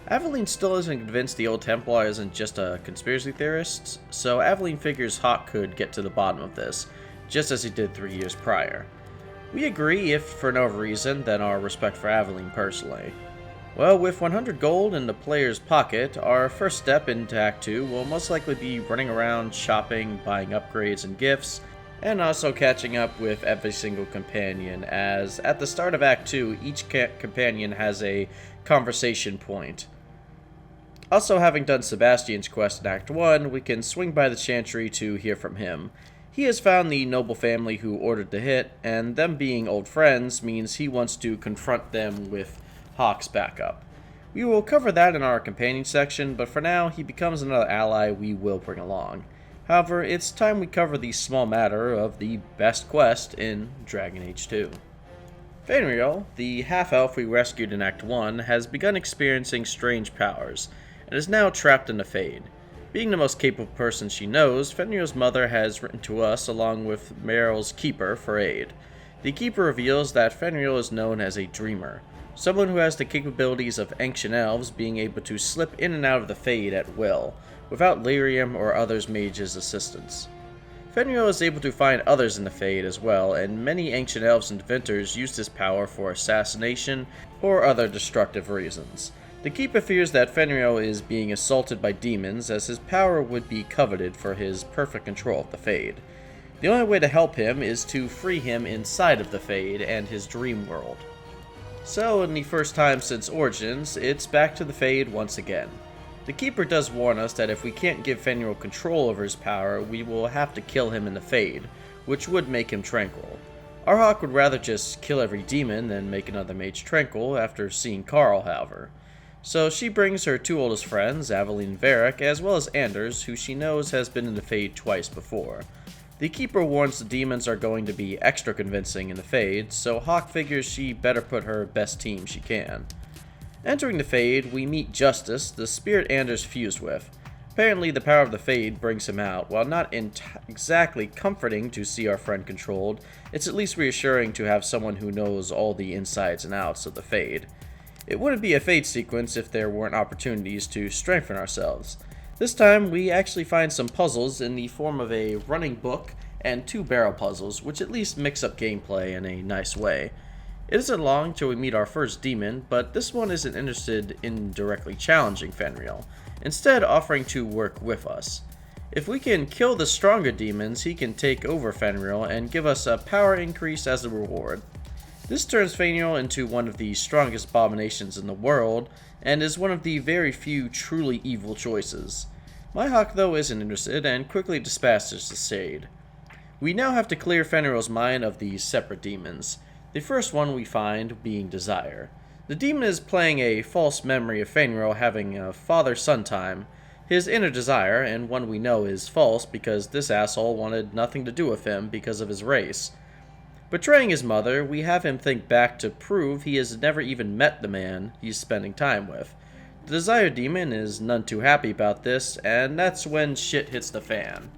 Aveline still isn't convinced the old Templar isn't just a conspiracy theorist, so Aveline figures Hawk could get to the bottom of this, just as he did 3 years prior. We agree, if for no reason than our respect for Aveline personally. Well, with 100 gold in the player's pocket, our first step into Act 2 will most likely be running around, shopping, buying upgrades and gifts, and also catching up with every single companion, as at the start of Act 2, each companion has a conversation point. Also, having done Sebastion's quest in Act 1, we can swing by the chantry to hear from him. He has found the noble family who ordered the hit, and them being old friends means he wants to confront them with Hawk's backup. We will cover that in our companion section, but for now, he becomes another ally we will bring along. However, it's time we cover the small matter of the best quest in Dragon Age 2. Merril, the half-elf we rescued in Act 1, has begun experiencing strange powers, and is now trapped in the Fade. Being the most capable person she knows, Fenrir's mother has written to us along with Merril's keeper for aid. The keeper reveals that Fenrir is known as a dreamer, someone who has the capabilities of ancient elves, being able to slip in and out of the Fade at will, without Lyrium or others mages' assistance. Fenrir is able to find others in the Fade as well, and many ancient elves and inventors use this power for assassination or other destructive reasons. The keeper fears that Fenrir is being assaulted by demons, as his power would be coveted for his perfect control of the Fade. The only way to help him is to free him inside of the Fade and his dream world. So, in the first time since Origins, it's back to the Fade once again. The Keeper does warn us that if we can't give Fenrir control over his power, we will have to kill him in the Fade, which would make him tranquil. Our Hawk would rather just kill every demon than make another mage tranquil after seeing Carl, however. So she brings her 2 oldest friends, Aveline and Varric, as well as Anders, who she knows has been in the Fade twice before. The Keeper warns the demons are going to be extra convincing in the Fade, so Hawk figures she better put her best team she can. Entering the Fade, we meet Justice, the spirit Anders fused with. Apparently the power of the Fade brings him out. While not exactly comforting to see our friend controlled, it's at least reassuring to have someone who knows all the insides and outs of the Fade. It wouldn't be a Fade sequence if there weren't opportunities to strengthen ourselves. This time, we actually find some puzzles in the form of a running book and 2 barrel puzzles, which at least mix up gameplay in a nice way. It isn't long till we meet our first demon, but this one isn't interested in directly challenging Fenrir, instead offering to work with us. If we can kill the stronger demons, he can take over Fenrir and give us a power increase as a reward. This turns Fenrir into one of the strongest abominations in the world, and is one of the very few truly evil choices. My Hawk though isn't interested, and quickly dispatches the Shade. We now have to clear Fenrir's mind of these separate demons, the first one we find being Desire. The demon is playing a false memory of Fenrir having a father-son time, his inner desire, and one we know is false because this asshole wanted nothing to do with him because of his race. Betraying his mother, we have him think back to prove he has never even met the man he's spending time with. The Desire demon is none too happy about this, and that's when shit hits the fan.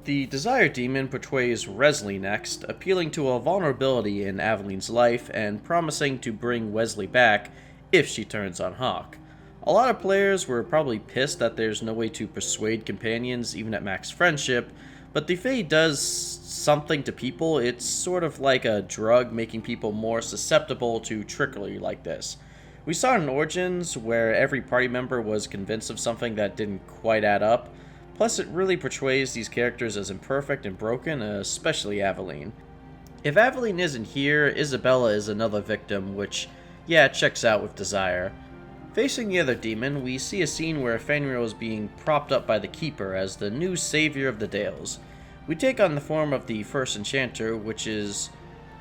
The Desire demon portrays Wesley next, appealing to a vulnerability in Aveline's life and promising to bring Wesley back if she turns on Hawk. A lot of players were probably pissed that there's no way to persuade companions even at max friendship, but the Fade does something to people. It's sort of like a drug, making people more susceptible to trickery like this. We saw in Origins where every party member was convinced of something that didn't quite add up. Plus, it really portrays these characters as imperfect and broken, especially Aveline. If Aveline isn't here, Isabella is another victim, which, yeah, checks out with Desire. Facing the other demon, we see a scene where Fenris is being propped up by the Keeper as the new savior of the Dales. We take on the form of the first enchanter, which is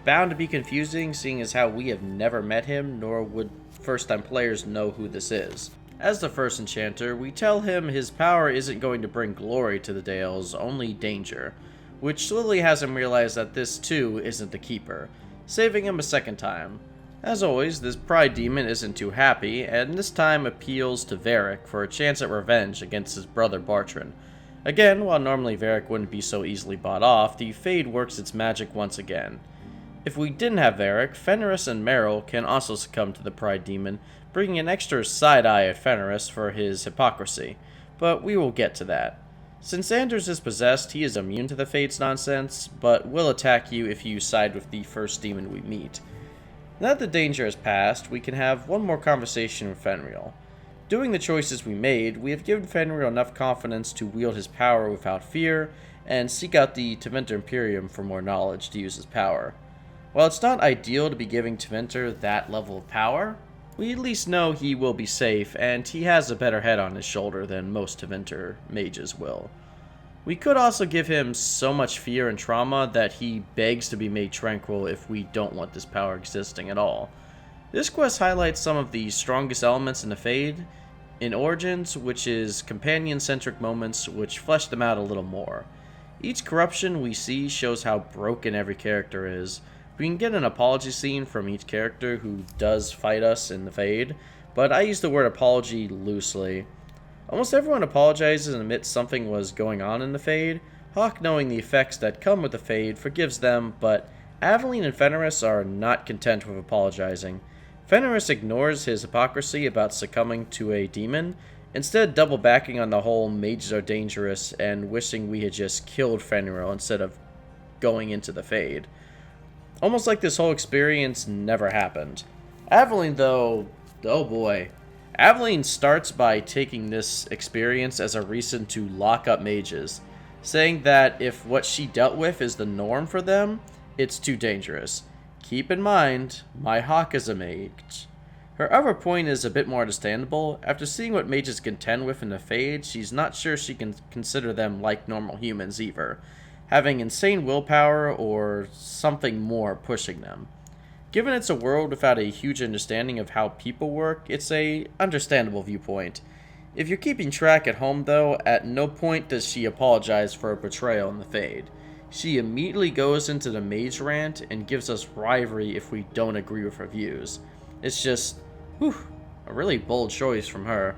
bound to be confusing, seeing as how we have never met him, nor would first-time players know who this is. As the first enchanter, we tell him his power isn't going to bring glory to the Dales, only danger, which slowly has him realize that this too isn't the Keeper, saving him a second time. As always, this pride demon isn't too happy, and this time appeals to Varric for a chance at revenge against his brother Bartran. Again, while normally Varric wouldn't be so easily bought off, the Fade works its magic once again. If we didn't have Varric, Fenris and Merril can also succumb to the pride demon, bringing an extra side-eye at Fenris for his hypocrisy, but we will get to that. Since Anders is possessed, he is immune to the Fade's nonsense, but will attack you if you side with the first demon we meet. Now that the danger has passed, we can have one more conversation with Fenris. Doing the choices we made, we have given Fenris enough confidence to wield his power without fear, and seek out the Tevinter Imperium for more knowledge to use his power. While it's not ideal to be giving Tevinter that level of power, we at least know he will be safe, and he has a better head on his shoulder than most Tevinter mages will. We could also give him so much fear and trauma that he begs to be made tranquil if we don't want this power existing at all. This quest highlights some of the strongest elements in the Fade in Origins, which is companion-centric moments which flesh them out a little more. Each corruption we see shows how broken every character is. We can get an apology scene from each character who does fight us in the Fade, but I use the word apology loosely. Almost everyone apologizes and admits something was going on in the Fade. Hawk, knowing the effects that come with the Fade, forgives them, but Aveline and Fenris are not content with apologizing. Fenris ignores his hypocrisy about succumbing to a demon, instead double backing on the whole mages are dangerous and wishing we had just killed Fenris instead of going into the Fade. Almost like this whole experience never happened. Aveline, though, oh boy. Aveline starts by taking this experience as a reason to lock up mages, saying that if what she dealt with is the norm for them, it's too dangerous. Keep in mind, my Hawk is a mage. Her other point is a bit more understandable. After seeing what mages contend with in the Fade, she's not sure she can consider them like normal humans either, having insane willpower or something more pushing them. Given it's a world without a huge understanding of how people work, it's a understandable viewpoint. If you're keeping track at home though, at no point does she apologize for a betrayal in the Fade. She immediately goes into the mage rant and gives us rivalry if we don't agree with her views. It's just, whew, a really bold choice from her.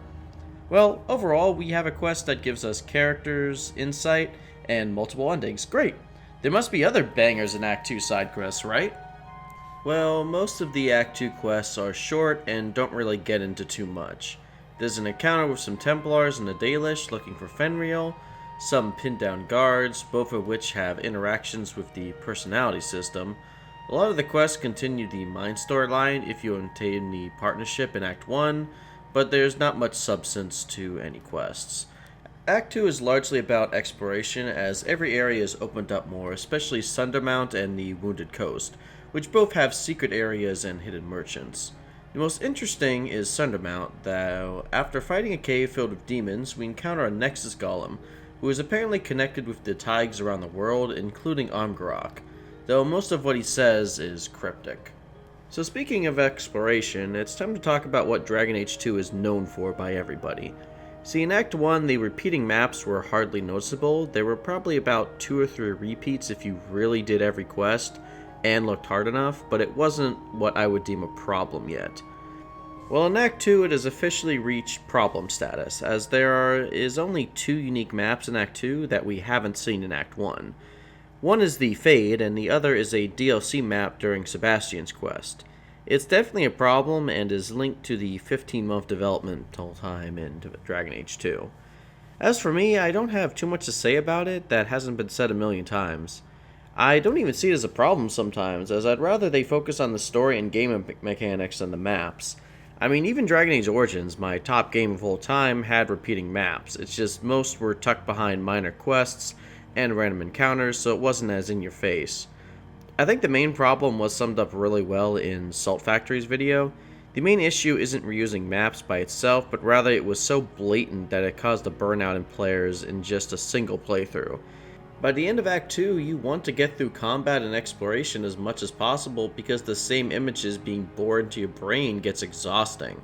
Well, overall, we have a quest that gives us characters, insight, and multiple endings. Great! There must be other bangers in Act 2 side quests, right? Well, most of the Act 2 quests are short and don't really get into too much. There's an encounter with some Templars in the Dalish looking for Fenris, some pinned down guards, both of which have interactions with the personality system. A lot of the quests continue the Mind storyline if you obtain the partnership in Act 1, but there's not much substance to any quests. Act 2 is largely about exploration, as every area is opened up more, especially Sundermount and the Wounded Coast, which both have secret areas and hidden merchants. The most interesting is Sundermount, though after fighting a cave filled with demons, we encounter a Nexus Golem, who is apparently connected with the Tigers around the world, including Omgarok, though most of what he says is cryptic. So speaking of exploration, it's time to talk about what Dragon Age 2 is known for by everybody. See, in Act 1, the repeating maps were hardly noticeable. There were probably about 2 or 3 repeats if you really did every quest and looked hard enough, but it wasn't what I would deem a problem yet. Well, in Act 2, it has officially reached problem status, as there is only 2 unique maps in Act 2 that we haven't seen in Act 1. One is the Fade, and the other is a DLC map during Sebastion's quest. It's definitely a problem, and is linked to the 15-month developmental time in Dragon Age 2. As for me, I don't have too much to say about it that hasn't been said a million times. I don't even see it as a problem sometimes, as I'd rather they focus on the story and game mechanics than the maps. I mean, even Dragon Age Origins, my top game of all time, had repeating maps. It's just most were tucked behind minor quests and random encounters, so it wasn't as in your face. I think the main problem was summed up really well in Salt Factory's video. The main issue isn't reusing maps by itself, but rather it was so blatant that it caused a burnout in players in just a single playthrough. By the end of Act 2, you want to get through combat and exploration as much as possible because the same images being bored into your brain gets exhausting.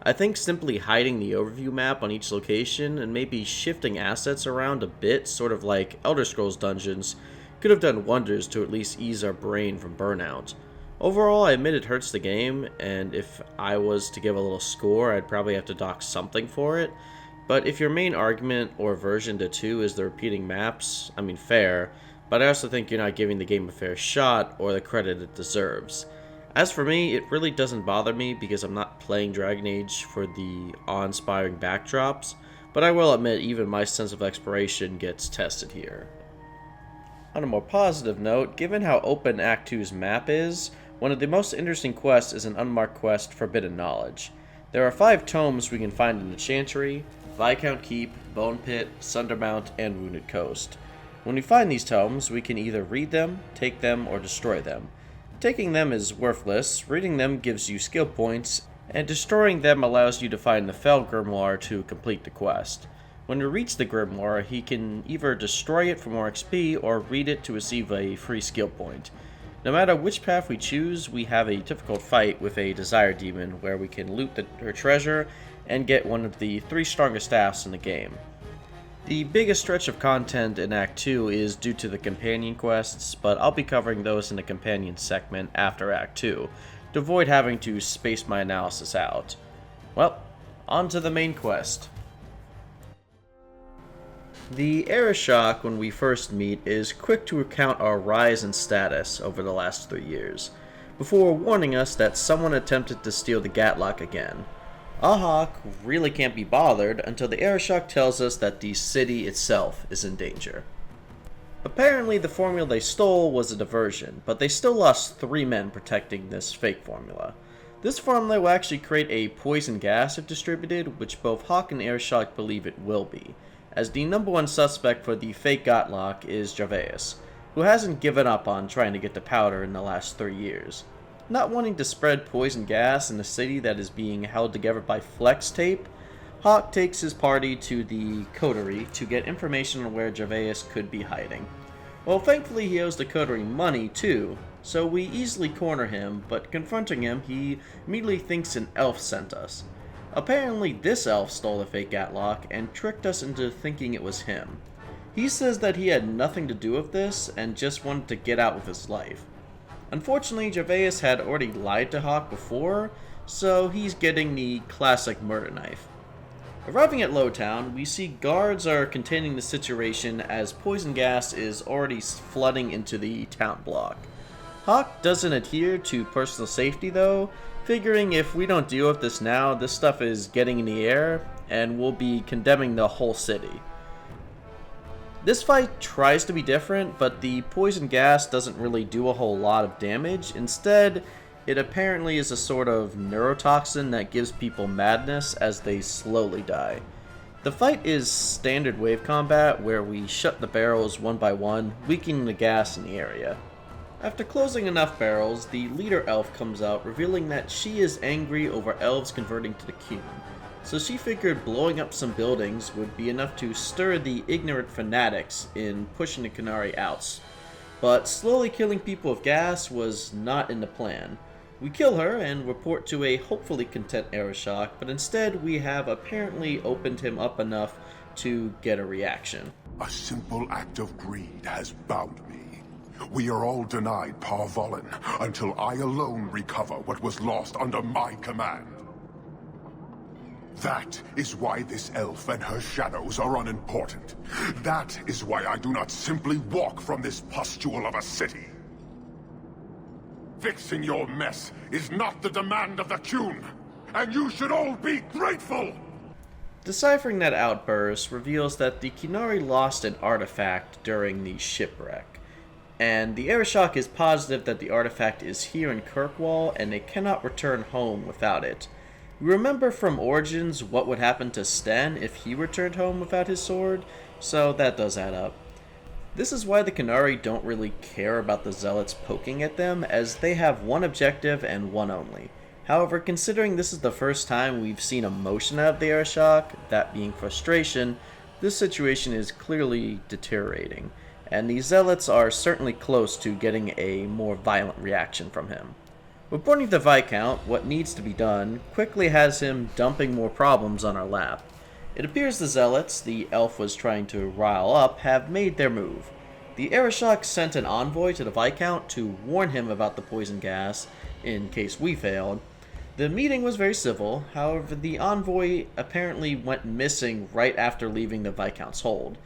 I think simply hiding the overview map on each location and maybe shifting assets around a bit, sort of like Elder Scrolls dungeons, could have done wonders to at least ease our brain from burnout. Overall, I admit it hurts the game, and if I was to give a little score, I'd probably have to dock something for it. But if your main argument or aversion to 2 is the repeating maps, I mean fair, but I also think you're not giving the game a fair shot or the credit it deserves. As for me, it really doesn't bother me because I'm not playing Dragon Age for the awe-inspiring backdrops, but I will admit even my sense of exploration gets tested here. On a more positive note, given how open Act 2's map is, one of the most interesting quests is an unmarked quest, Forbidden Knowledge. There are 5 tomes we can find in the Chantry, Viscount Keep, Bone Pit, Sundermount, and Wounded Coast. When we find these tomes, we can either read them, take them, or destroy them. Taking them is worthless, reading them gives you skill points, and destroying them allows you to find the Fell Grimoire to complete the quest. When we reach the Grimoire, he can either destroy it for more XP or read it to receive a free skill point. No matter which path we choose, we have a difficult fight with a Desire Demon where we can loot her treasure and get one of the 3 strongest staffs in the game. The biggest stretch of content in Act 2 is due to the companion quests, but I'll be covering those in the companion segment after Act 2, to avoid having to space my analysis out. Well, on to the main quest. The Arishok, when we first meet, is quick to recount our rise in status over the last 3 years, before warning us that someone attempted to steal the Gatlock again. Ahak really can't be bothered until the Arishok tells us that the city itself is in danger. Apparently the formula they stole was a diversion, but they still lost 3 men protecting this fake formula. This formula will actually create a poison gas if distributed, which both Hawk and Arishok believe it will be, as the number 1 suspect for the fake Gatlock is Gervais, who hasn't given up on trying to get the powder in the last 3 years. Not wanting to spread poison gas in a city that is being held together by flex tape, Hawk takes his party to the coterie to get information on where Gervais could be hiding. Well, thankfully he owes the coterie money too, so we easily corner him, but confronting him, he immediately thinks an elf sent us. Apparently this elf stole the fake Gatlock and tricked us into thinking it was him. He says that he had nothing to do with this and just wanted to get out with his life. Unfortunately, Gervais had already lied to Hawk before, so he's getting the classic murder knife. Arriving at Lowtown, we see guards are containing the situation as poison gas is already flooding into the town block. Hawk doesn't adhere to personal safety though, figuring if we don't deal with this now, this stuff is getting in the air and we'll be condemning the whole city. This fight tries to be different, but the poison gas doesn't really do a whole lot of damage. Instead, it apparently is a sort of neurotoxin that gives people madness as they slowly die. The fight is standard wave combat where we shut the barrels one by one, weakening the gas in the area. After closing enough barrels, the leader elf comes out, revealing that she is angry over elves converting to the Qun. So she figured blowing up some buildings would be enough to stir the ignorant fanatics in pushing the Qunari out. But slowly killing people with gas was not in the plan. We kill her and report to a hopefully content Arishok, but instead we have apparently opened him up enough to get a reaction. A simple act of greed has bound me. We are all denied Parvolin until I alone recover what was lost under my command. That is why this elf and her shadows are unimportant. That is why I do not simply walk from this pustule of a city. Fixing your mess is not the demand of the Qun, and you should all be grateful! Deciphering that outburst reveals that the Qunari lost an artifact during the shipwreck, and the Arishok is positive that the artifact is here in Kirkwall and they cannot return home without it. We remember from Origins what would happen to Sten if he returned home without his sword, so that does add up. This is why the Qunari don't really care about the Zealots poking at them, as they have one objective and one only. However, considering this is the first time we've seen emotion out of the Arishok, that being frustration, this situation is clearly deteriorating, and the Zealots are certainly close to getting a more violent reaction from him. Reporting to the Viscount what needs to be done quickly has him dumping more problems on our lap. It appears the Zealots the elf was trying to rile up have made their move. The Arishok sent an envoy to the Viscount to warn him about the poison gas in case we failed. The meeting was very civil, however the envoy apparently went missing right after leaving the Viscount's hold.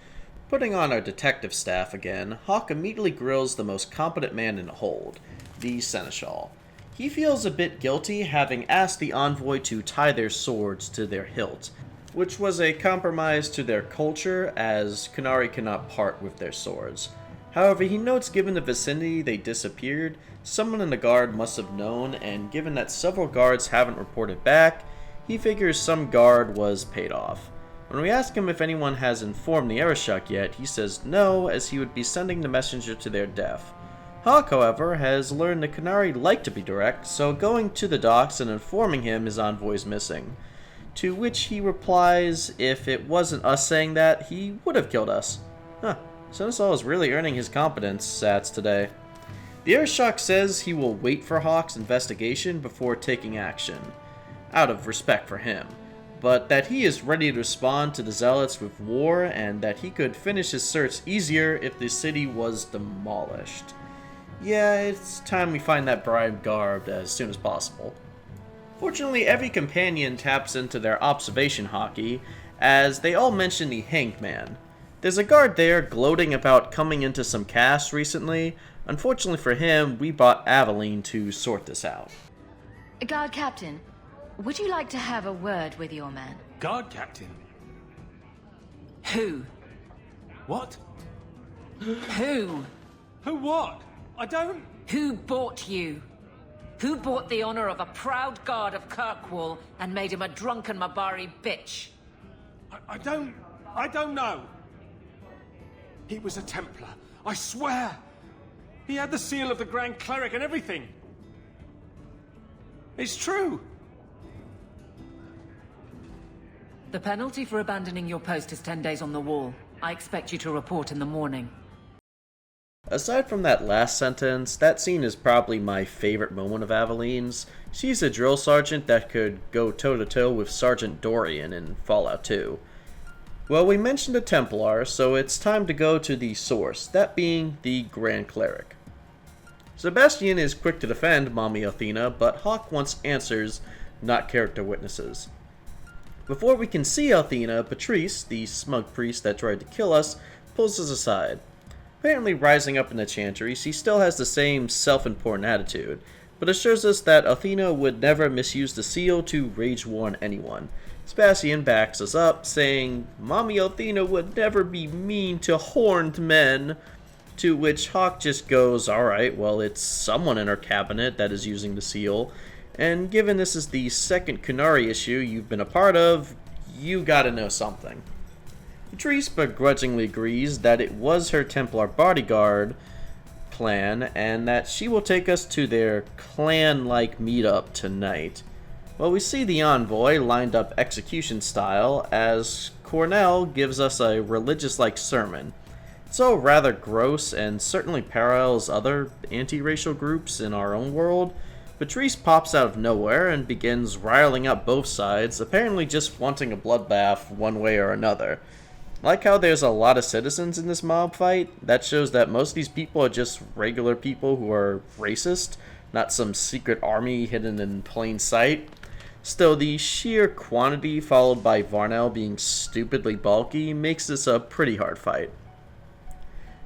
Putting on our detective staff again, Hawke immediately grills the most competent man in the hold, the Seneschal. He feels a bit guilty having asked the envoy to tie their swords to their hilt, which was a compromise to their culture as Qunari cannot part with their swords. However, he notes given the vicinity they disappeared, someone in the guard must have known, and given that several guards haven't reported back, he figures some guard was paid off. When we ask him if anyone has informed the Arishok yet, he says no, as he would be sending the messenger to their death. Hawke, however, has learned the Qunari like to be direct, so going to the docks and informing him his envoy is missing. To which he replies, if it wasn't us saying that, he would have killed us. Seneschal is really earning his competence sats today. The Arishok says he will wait for Hawke's investigation before taking action, out of respect for him, but that he is ready to respond to the Zealots with war and that he could finish his search easier if the city was demolished. Yeah, it's time we find that bribe garb as soon as possible. Fortunately, every companion taps into their observation hockey, as they all mention the Hanged Man. There's a guard there gloating about coming into some casts recently. Unfortunately for him, we brought Aveline to sort this out. Guard Captain, would you like to have a word with your man? Guard captain? Who? What? Who? Who what? I don't... Who bought you? Who bought the honor of a proud guard of Kirkwall and made him a drunken Mabari bitch? I don't know. He was a Templar, I swear. He had the seal of the Grand Cleric and everything. It's true. The penalty for abandoning your post is 10 days on the wall. I expect you to report in the morning. Aside from that last sentence, that scene is probably my favorite moment of Aveline's. She's a drill sergeant that could go toe-to-toe with Sergeant Dorian in Fallout 2. Well, we mentioned a Templar, so it's time to go to the source, that being the Grand Cleric. Sebastion is quick to defend Mommy Athena, but Hawke wants answers, not character witnesses. Before we can see Athena, Patrice, the smug priest that tried to kill us, pulls us aside. Apparently rising up in the chantrys, he still has the same self-important attitude, but assures us that Athena would never misuse the seal to rage war on anyone. Sebastion backs us up, saying, Mommy Athena would never be mean to horned men. To which Hawke just goes, alright, well it's someone in her cabinet that is using the seal, and given this is the second Qunari issue you've been a part of, you gotta know something. Patrice begrudgingly agrees that it was her Templar bodyguard plan, and that she will take us to their clan-like meetup tonight. Well, we see the envoy lined up execution style, as Cornell gives us a religious-like sermon. It's all rather gross and certainly parallels other anti-racial groups in our own world. Patrice pops out of nowhere and begins riling up both sides, apparently just wanting a bloodbath one way or another. Like how there's a lot of citizens in this mob fight, that shows that most of these people are just regular people who are racist, not some secret army hidden in plain sight. Still, the sheer quantity followed by Varnell being stupidly bulky makes this a pretty hard fight.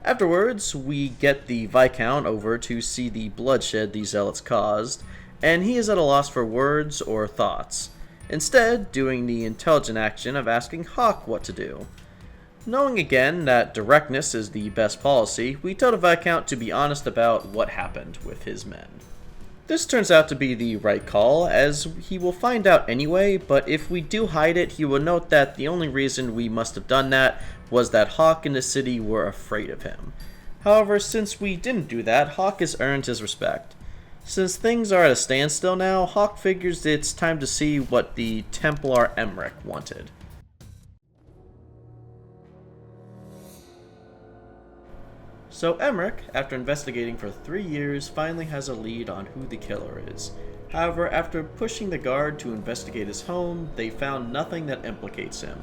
Afterwards, we get the Viscount over to see the bloodshed the Zealots caused, and he is at a loss for words or thoughts. instead doing the intelligent action of asking Hawke what to do. Knowing again that directness is the best policy, we tell the Viscount to be honest about what happened with his men. This turns out to be the right call, as he will find out anyway, but if we do hide it, he will note that the only reason we must have done that was that Hawke and the city were afraid of him. However, since we didn't do that, Hawke has earned his respect. Since things are at a standstill now, Hawke figures it's time to see what the Templar Emmerich wanted. So Emmerich, after investigating for 3 years, finally has a lead on who the killer is. However, after pushing the guard to investigate his home, they found nothing that implicates him.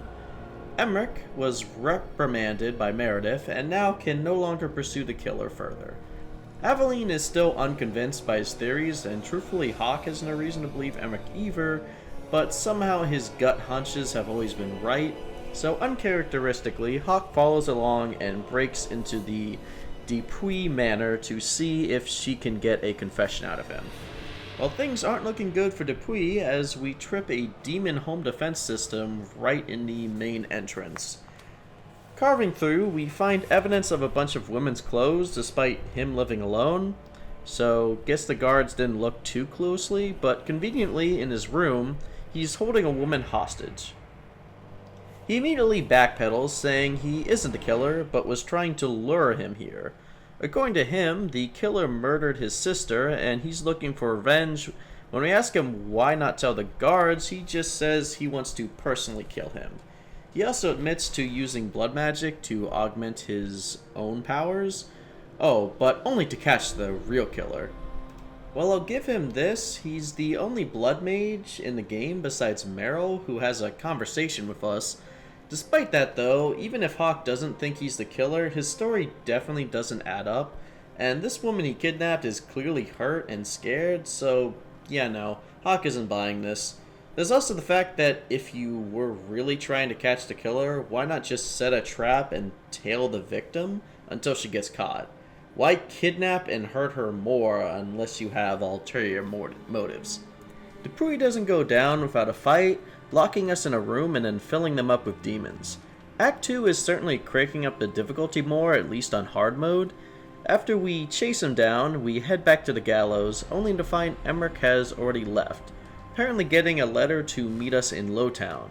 Emmerich was reprimanded by Meredith and now can no longer pursue the killer further. Aveline is still unconvinced by his theories, and truthfully Hawke has no reason to believe Emmerich either, but somehow his gut hunches have always been right, so uncharacteristically Hawke follows along and breaks into the Dupuis manor to see if she can get a confession out of him. Well, things aren't looking good for Dupuis as we trip a demon home defense system right in the main entrance. Carving through, we find evidence of a bunch of women's clothes despite him living alone, so guess the guards didn't look too closely, but conveniently in his room, he's holding a woman hostage. He immediately backpedals, saying he isn't the killer, but was trying to lure him here. According to him, the killer murdered his sister, and he's looking for revenge. When we ask him why not tell the guards, he just says he wants to personally kill him. He also admits to using blood magic to augment his own powers. Oh, but only to catch the real killer. Well, I'll give him this, he's the only blood mage in the game besides Merril who has a conversation with us. Despite that though, even if Hawke doesn't think he's the killer, his story definitely doesn't add up, and this woman he kidnapped is clearly hurt and scared, so yeah, no, Hawke isn't buying this. There's also the fact that if you were really trying to catch the killer, why not just set a trap and tail the victim until she gets caught? Why kidnap and hurt her more unless you have ulterior motives? Dupuis doesn't go down without a fight, locking us in a room and then filling them up with demons. Act 2 is certainly cranking up the difficulty more, at least on hard mode. After we chase him down, we head back to the gallows, only to find Emmerich has already left, apparently getting a letter to meet us in Lowtown.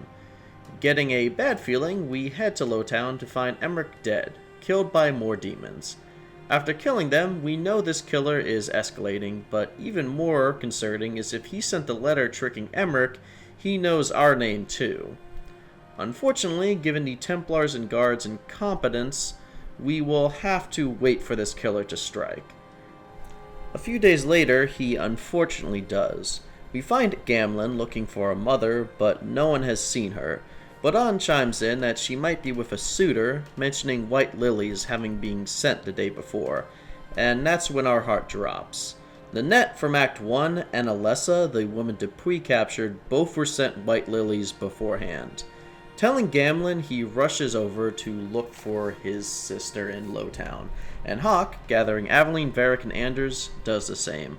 Getting a bad feeling, we head to Lowtown to find Emmerich dead, killed by more demons. After killing them, we know this killer is escalating, but even more concerning is if he sent the letter tricking Emmerich, he knows our name too. Unfortunately, given the Templars and Guards' incompetence, we will have to wait for this killer to strike. A few days later, he unfortunately does. We find Gamlen looking for a mother, but no one has seen her. But An chimes in that she might be with a suitor, mentioning white lilies having been sent the day before, and that's when our heart drops. Nanette from Act 1 and Alessa, the woman Dupuis captured, both were sent white lilies beforehand. Telling Gamlen, he rushes over to look for his sister in Lowtown, and Hawke, gathering Aveline, Varric, and Anders, does the same.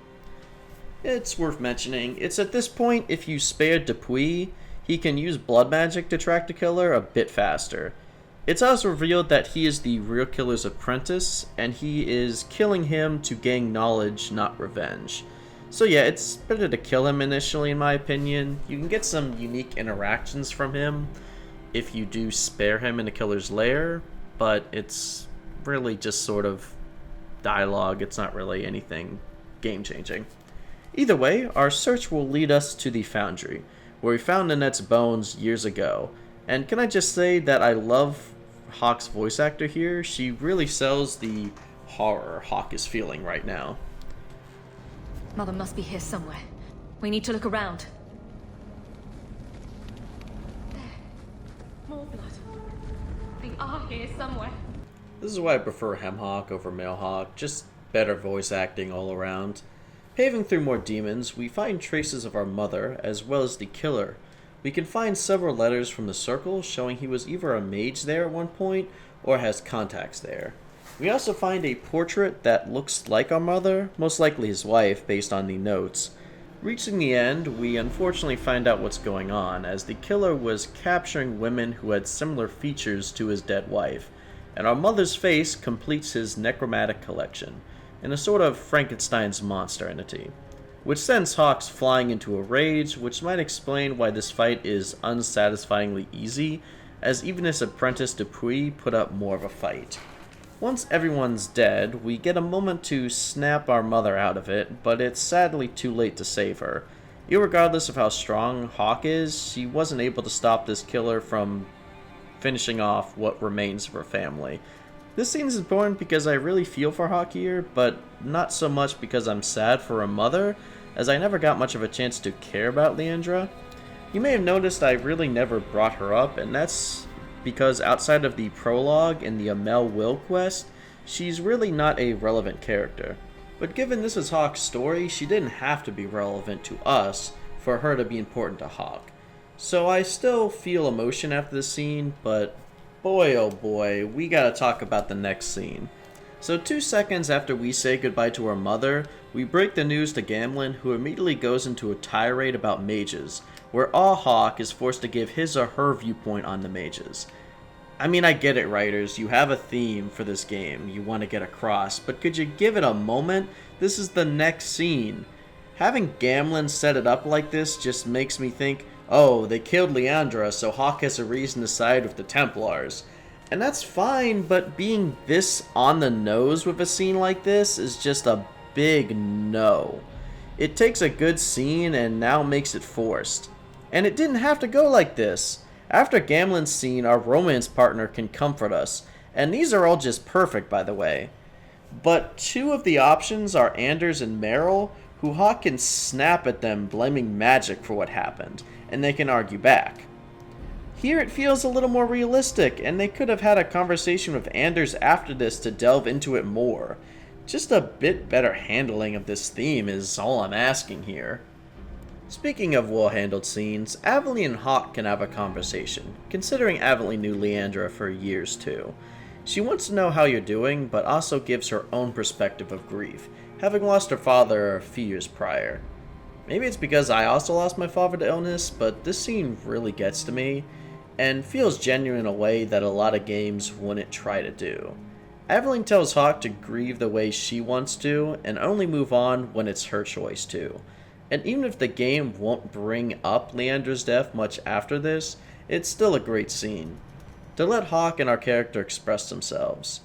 It's worth mentioning, it's at this point, if you spare Dupuis, he can use blood magic to track the killer a bit faster. It's also revealed that he is the real killer's apprentice, and he is killing him to gain knowledge, not revenge. So yeah, it's better to kill him initially in my opinion. You can get some unique interactions from him if you do spare him in the killer's lair, but it's really just sort of dialogue, it's not really anything game-changing. Either way, our search will lead us to the foundry, where we found Nanette's bones years ago. And can I just say that I love Hawke's voice actor here? She really sells the horror Hawke is feeling right now. Mother must be here somewhere. We need to look around. There. More blood. They are here somewhere. This is why I prefer Hemhawk over Male Hawk, just better voice acting all around. Paving through more demons, we find traces of our mother, as well as the killer. We can find several letters from the Circle showing he was either a mage there at one point, or has contacts there. We also find a portrait that looks like our mother, most likely his wife based on the notes. Reaching the end, we unfortunately find out what's going on, as the killer was capturing women who had similar features to his dead wife, and our mother's face completes his necromantic collection, in a sort of Frankenstein's monster entity, which sends Hawks flying into a rage, which might explain why this fight is unsatisfyingly easy, as even his apprentice Dupuis put up more of a fight. Once everyone's dead, we get a moment to snap our mother out of it, but it's sadly too late to save her. Irregardless of how strong Hawk is, she wasn't able to stop this killer from finishing off what remains of her family. This scene is important because I really feel for Hawk here, but not so much because I'm sad for her mother, as I never got much of a chance to care about Leandra. You may have noticed I really never brought her up, and that's because outside of the prologue and the Amel Will quest, she's really not a relevant character. But given this is Hawk's story, she didn't have to be relevant to us for her to be important to Hawk. So I still feel emotion after this scene, but boy oh boy, we gotta talk about the next scene. So 2 seconds after we say goodbye to our mother, we break the news to Gamlen, who immediately goes into a tirade about mages, where Hawk is forced to give his or her viewpoint on the mages. I mean, I get it, writers, you have a theme for this game you want to get across, but could you give it a moment? This is the next scene. Having Gamlen set it up like this just makes me think, oh, they killed Leandra, so Hawk has a reason to side with the Templars. And that's fine, but being this on the nose with a scene like this is just a big no. It takes a good scene and now makes it forced. And it didn't have to go like this. After Gamlen's scene, our romance partner can comfort us, and these are all just perfect, by the way. But 2 of the options are Anders and Merril, who Hawk can snap at them blaming magic for what happened, and they can argue back. Here it feels a little more realistic, and they could have had a conversation with Anders after this to delve into it more. Just a bit better handling of this theme is all I'm asking here. Speaking of well-handled scenes, Aveline and Hawk can have a conversation, considering Aveline knew Leandra for years too. She wants to know how you're doing, but also gives her own perspective of grief, having lost her father a few years prior. Maybe it's because I also lost my father to illness, but this scene really gets to me, and feels genuine in a way that a lot of games wouldn't try to do. Aveline tells Hawk to grieve the way she wants to, and only move on when it's her choice to. And even if the game won't bring up Leandra's death much after this, it's still a great scene. To let Hawk and our character express themselves.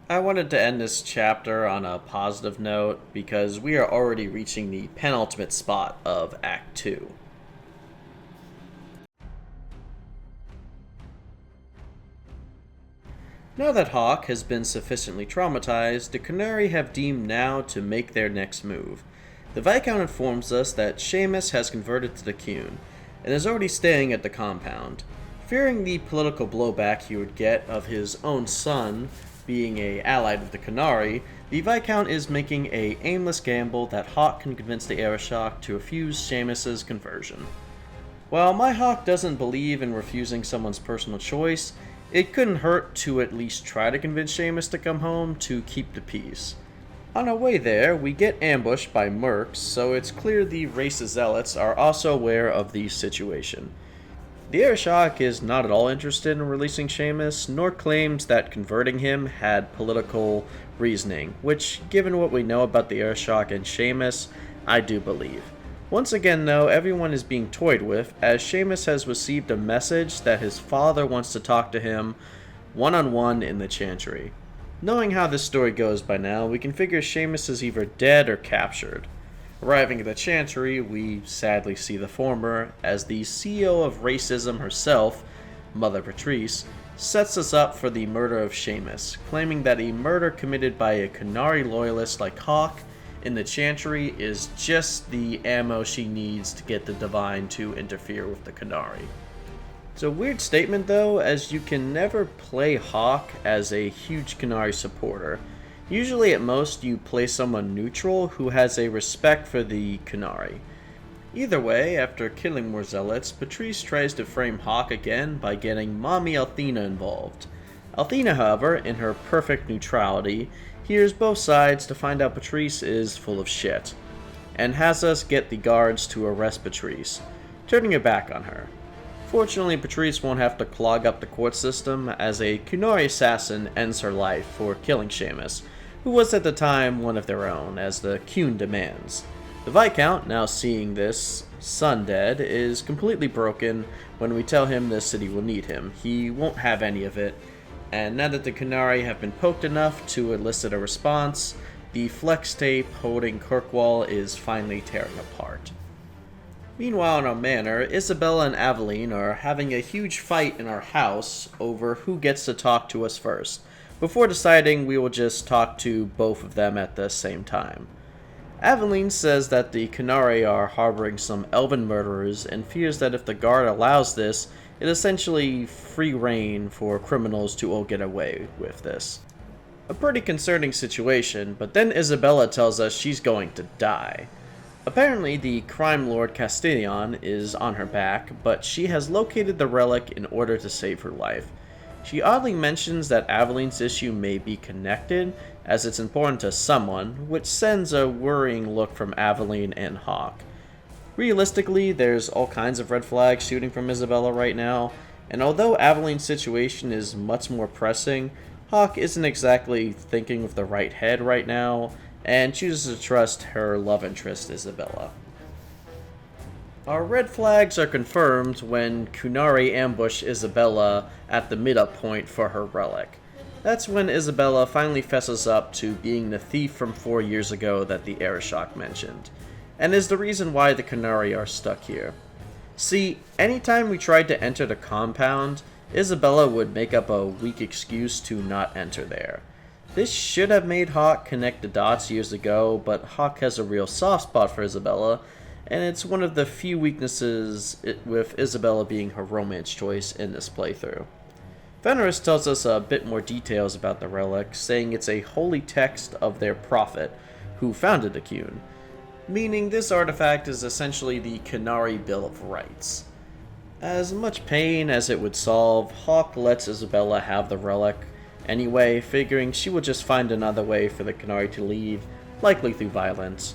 I wanted to end this chapter on a positive note, because we are already reaching the penultimate spot of Act 2. Now that Hawk has been sufficiently traumatized, the Qunari have deemed now to make their next move. The Viscount informs us that Seamus has converted to the Qun, and is already staying at the compound. Fearing the political blowback he would get of his own son being allied with the Qunari, the Viscount is making a aimless gamble that Hawk can convince the Arishok to refuse Seamus's conversion. While my Hawk doesn't believe in refusing someone's personal choice, it couldn't hurt to at least try to convince Seamus to come home to keep the peace. On our way there, we get ambushed by mercs, so it's clear the racist zealots are also aware of the situation. The Arishok is not at all interested in releasing Seamus, nor claims that converting him had political reasoning, which, given what we know about the Arishok and Seamus, I do believe. Once again, though, everyone is being toyed with, as Seamus has received a message that his father wants to talk to him one-on-one in the chantry. Knowing how this story goes by now, we can figure Seamus is either dead or captured. Arriving at the chantry, we sadly see the former, as the CEO of racism herself, Mother Patrice, sets us up for the murder of Seamus, claiming that a murder committed by a Qunari loyalist like Hawk in the chantry is just the ammo she needs to get the Divine to interfere with the Qunari. It's a weird statement though, as you can never play Hawk as a huge Qunari supporter. Usually at most you play someone neutral who has a respect for the Qunari. Either way, after killing more zealots, Patrice tries to frame Hawk again by getting Mommy Althena involved. Althena, however, in her perfect neutrality, hears both sides to find out Patrice is full of shit. and has us get the guards to arrest Patrice, turning her back on her. Fortunately, Patrice won't have to clog up the court system, as a Qunari assassin ends her life for killing Seamus, who was at the time one of their own, as the Qun demands. The Viscount, now seeing this son dead, is completely broken when we tell him the city will need him. He won't have any of it, and now that the Qunari have been poked enough to elicit a response, the flex tape holding Kirkwall is finally tearing apart. Meanwhile in our manor, Isabella and Aveline are having a huge fight in our house over who gets to talk to us first, before deciding we will just talk to both of them at the same time. Aveline says that the Qunari are harboring some elven murderers and fears that if the guard allows this, it essentially free reign for criminals to all get away with this. A pretty concerning situation, but then Isabella tells us she's going to die. Apparently, the crime lord Castellan is on her back, but she has located the relic in order to save her life. She oddly mentions that Aveline's issue may be connected, as it's important to someone, which sends a worrying look from Aveline and Hawke. Realistically, there's all kinds of red flags shooting from Isabella right now, and although Aveline's situation is much more pressing, Hawke isn't exactly thinking with the right head right now, and chooses to trust her love interest, Isabella. Our red flags are confirmed when Qunari ambush Isabella at the meetup point for her relic. That's when Isabella finally fesses up to being the thief from 4 years ago that the Arishok mentioned, and is the reason why the Qunari are stuck here. See, anytime we tried to enter the compound, Isabella would make up a weak excuse to not enter there. This should have made Hawke connect the dots years ago, but Hawke has a real soft spot for Isabella, and it's one of the few weaknesses with Isabella being her romance choice in this playthrough. Fenris tells us a bit more details about the relic, saying it's a holy text of their prophet, who founded the Qun, meaning this artifact is essentially the Qunari Bill of Rights. As much pain as it would solve, Hawke lets Isabella have the relic anyway, figuring she will just find another way for the Qunari to leave, likely through violence.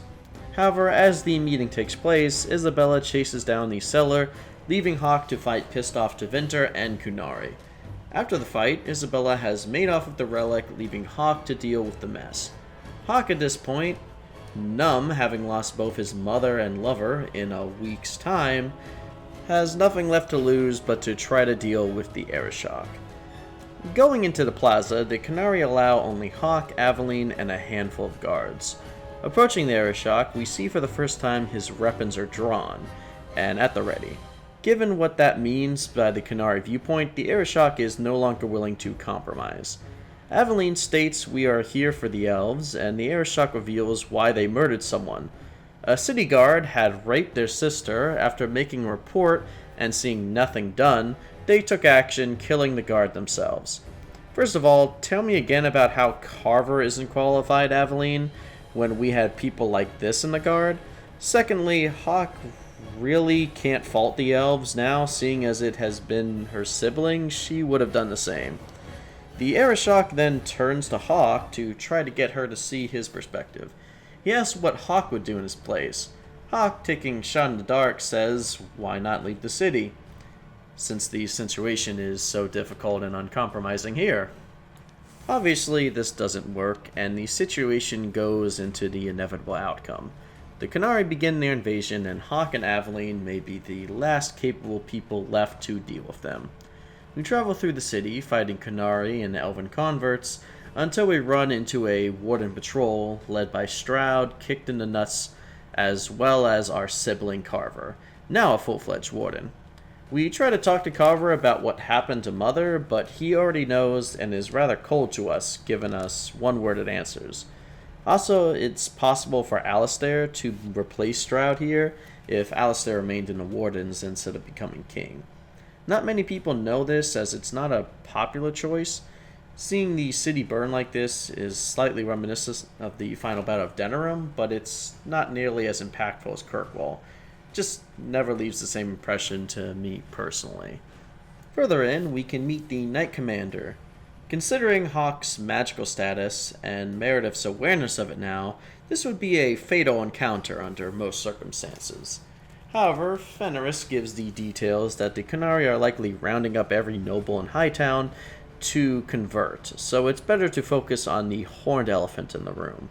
However, as the meeting takes place, Isabella chases down the seller, leaving Hawke to fight pissed off Tevinter and Qunari. After the fight, Isabella has made off with the relic, leaving Hawke to deal with the mess. Hawke at this point, numb having lost both his mother and lover in a week's time, has nothing left to lose but to try to deal with the Arishok. Going into the plaza, the Qunari allow only Hawke, Aveline, and a handful of guards. Approaching the Arishok, we see for the first time his weapons are drawn, and at the ready. Given what that means by the Qunari viewpoint, the Arishok is no longer willing to compromise. Aveline states we are here for the elves, and the Arishok reveals why they murdered someone. A city guard had raped their sister. After making a report and seeing nothing done, they took action, killing the guard themselves. First of all, tell me again about how Carver isn't qualified, Aveline, when we had people like this in the guard. Secondly, Hawke really can't fault the elves now, seeing as it has been her sibling. She would have done the same. The Arishok then turns to Hawke to try to get her to see his perspective. He asks what Hawke would do in his place. Hawke, taking a shot in the dark, says, why not leave the city, since the situation is so difficult and uncompromising here. Obviously, this doesn't work, and the situation goes into the inevitable outcome. The Qunari begin their invasion, and Hawke and Aveline may be the last capable people left to deal with them. We travel through the city, fighting Qunari and elven converts, until we run into a warden patrol led by Stroud, kicked in the nuts, as well as our sibling Carver, now a full-fledged warden. We try to talk to Carver about what happened to Mother, but he already knows and is rather cold to us, giving us one-worded answers. Also, it's possible for Alistair to replace Stroud here if Alistair remained in the Wardens instead of becoming king. Not many people know this, as it's not a popular choice. Seeing the city burn like this is slightly reminiscent of the final battle of Denerim, but it's not nearly as impactful as Kirkwall. Just never leaves the same impression to me personally. Further in, we can meet the Knight Commander. Considering Hawke's magical status and Meredith's awareness of it now, this would be a fatal encounter under most circumstances. However, Fenris gives the details that the Qunari are likely rounding up every noble in Hightown to convert, so it's better to focus on the horned elephant in the room.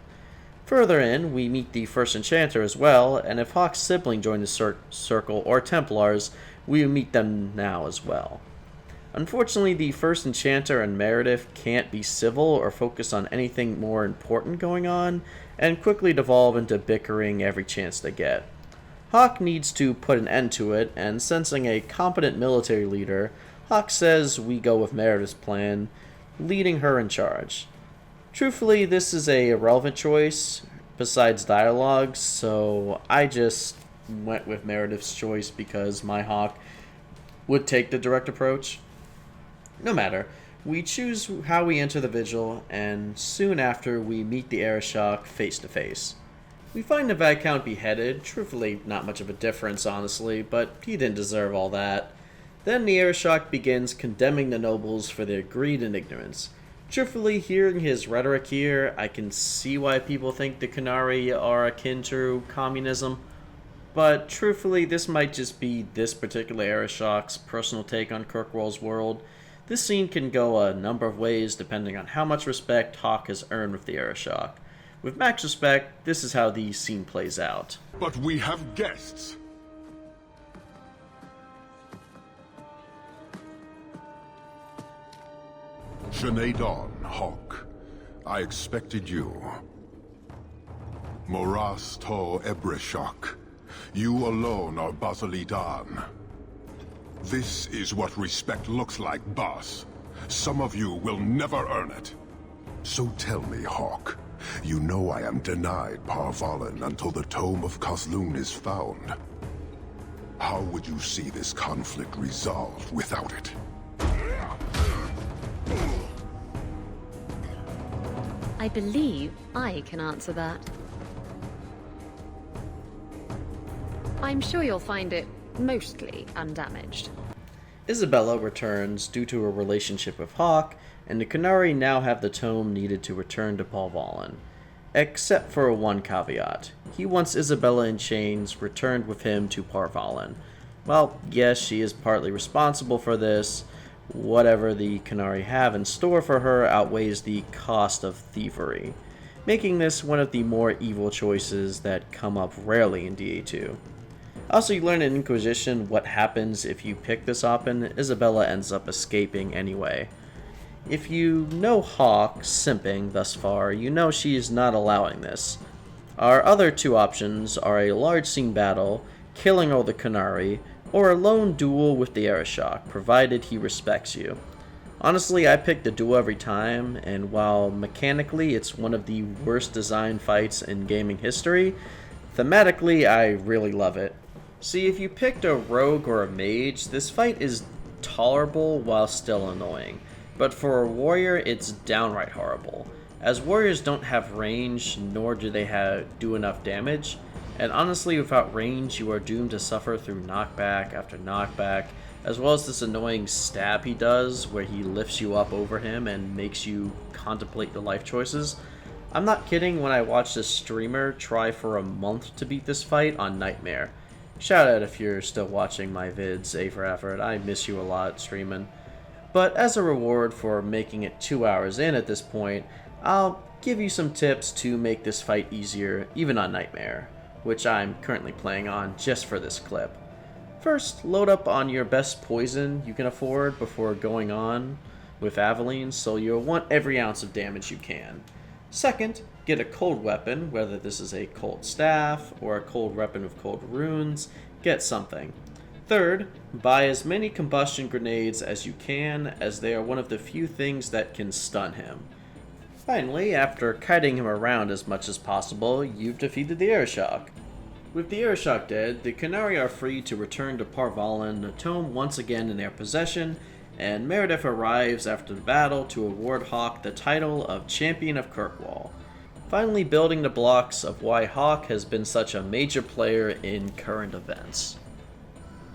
Further in, we meet the first enchanter as well, and if Hawke's sibling joined the circle or Templars, we will meet them now as well. Unfortunately, the first enchanter and Meredith can't be civil or focus on anything more important going on, and quickly devolve into bickering every chance they get. Hawke needs to put an end to it, and sensing a competent military leader, Hawke says we go with Meredith's plan, leading her in charge. Truthfully, this is a irrelevant choice, besides dialogue, so I just went with Meredith's choice because my Hawke would take the direct approach. No matter, we choose how we enter the vigil, and soon after we meet the Arishok face to face. We find the Viscount beheaded, truthfully not much of a difference honestly, but he didn't deserve all that. Then the Arishok begins condemning the nobles for their greed and ignorance. Truthfully, hearing his rhetoric here, I can see why people think the Qunari are akin to communism, but truthfully this might just be this particular Arishok's personal take on Kirkwall's world. This scene can go a number of ways depending on how much respect Hawke has earned with the Arishok. With max respect, this is how the scene plays out. But we have guests. Shenadon, Hawke. I expected you. Moras to Ebreshok. You alone are Basilidan. This is what respect looks like, boss. Some of you will never earn it. So tell me, Hawke. You know I am denied Parvalin until the Tome of Kozlun is found. How would you see this conflict resolved without it? I believe I can answer that. I'm sure you'll find it mostly undamaged. Isabella returns due to her relationship with Hawke, and the Qunari now have the tome needed to return to Parvalin. Except for one caveat. He wants Isabella in chains returned with him to Parvalin. Well, yes, she is partly responsible for this. Whatever the Qunari have in store for her outweighs the cost of thievery, making this one of the more evil choices that come up rarely in DA2. Also, you learn in Inquisition what happens if you pick this op, and Isabella ends up escaping anyway. If you know Hawke simping thus far, you know she is not allowing this. Our other two options are a large scene battle, killing all the Qunari, or a lone duel with the Arishok, provided he respects you. Honestly, I pick the duel every time, and while mechanically it's one of the worst designed fights in gaming history, thematically I really love it. See, if you picked a rogue or a mage, this fight is tolerable while still annoying. But for a warrior, it's downright horrible, as warriors don't have range, nor do they do enough damage, and honestly without range you are doomed to suffer through knockback after knockback, as well as this annoying stab he does where he lifts you up over him and makes you contemplate the life choices. I'm not kidding when I watched this streamer try for a month to beat this fight on Nightmare. Shout out if you're still watching my vids, A for effort, I miss you a lot streaming. But as a reward for making it 2 hours in at this point, I'll give you some tips to make this fight easier, even on Nightmare, which I'm currently playing on just for this clip. First, load up on your best poison you can afford before going on with Aveline, so you'll want every ounce of damage you can. Second, get a cold weapon, whether this is a cold staff or a cold weapon with cold runes, get something. Third, buy as many combustion grenades as you can, as they are one of the few things that can stun him. Finally, after kiting him around as much as possible, you've defeated the Arishok. With the Arishok dead, the Qunari are free to return to Parvalin, the tome once again in their possession, and Meredith arrives after the battle to award Hawke the title of Champion of Kirkwall, finally building the blocks of why Hawke has been such a major player in current events.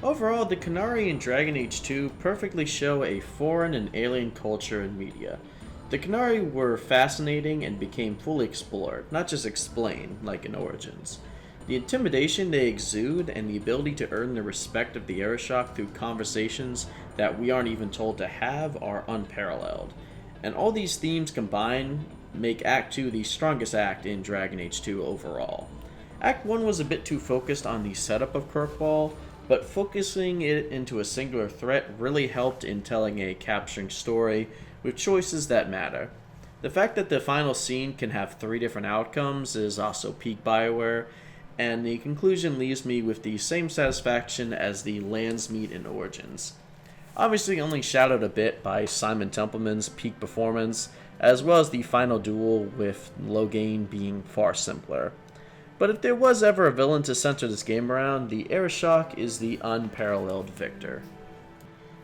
Overall, the Qunari in Dragon Age 2 perfectly show a foreign and alien culture in media. The Qunari were fascinating and became fully explored, not just explained, like in Origins. The intimidation they exude and the ability to earn the respect of the Arishok through conversations that we aren't even told to have are unparalleled. And all these themes combined make Act 2 the strongest act in Dragon Age 2 overall. Act 1 was a bit too focused on the setup of Kirkwall, but focusing it into a singular threat really helped in telling a capturing story with choices that matter. The fact that the final scene can have 3 different outcomes is also peak BioWare, and the conclusion leaves me with the same satisfaction as the Landsmeet in Origins. Obviously only shadowed a bit by Simon Templeman's peak performance, as well as the final duel with Loghain being far simpler. But if there was ever a villain to center this game around, the Arishok is the unparalleled victor.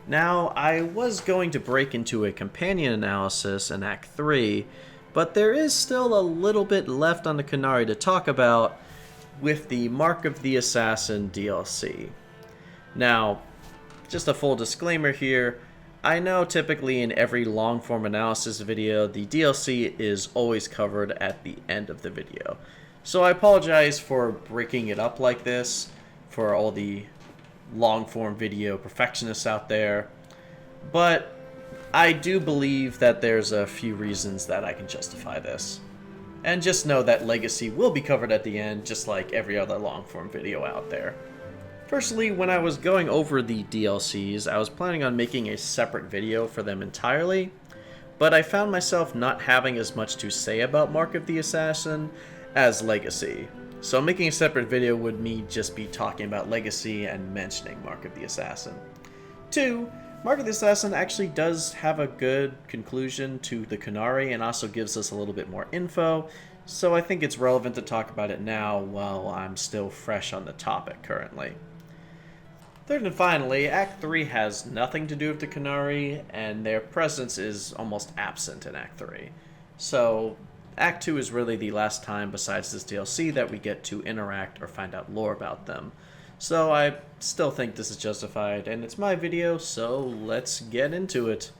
Now, I was going to break into a companion analysis in Act 3, but there is still a little bit left on the Qunari to talk about with the Mark of the Assassin DLC. Now, just a full disclaimer here, I know typically in every long-form analysis video, the DLC is always covered at the end of the video. So I apologize for breaking it up like this for all the long-form video perfectionists out there, but I do believe that there's a few reasons that I can justify this. And just know that Legacy will be covered at the end, just like every other long-form video out there. Firstly, when I was going over the DLCs, I was planning on making a separate video for them entirely, but I found myself not having as much to say about Mark of the Assassin as Legacy. So making a separate video would mean just be talking about Legacy and mentioning Mark of the Assassin. 2. Mark of the Assassin actually does have a good conclusion to the Qunari and also gives us a little bit more info, so I think it's relevant to talk about it now while I'm still fresh on the topic currently. Third and finally, Act 3 has nothing to do with the Qunari, and their presence is almost absent in Act 3. So Act 2 is really the last time besides this DLC that we get to interact or find out lore about them. So I still think this is justified, and it's my video, so let's get into it.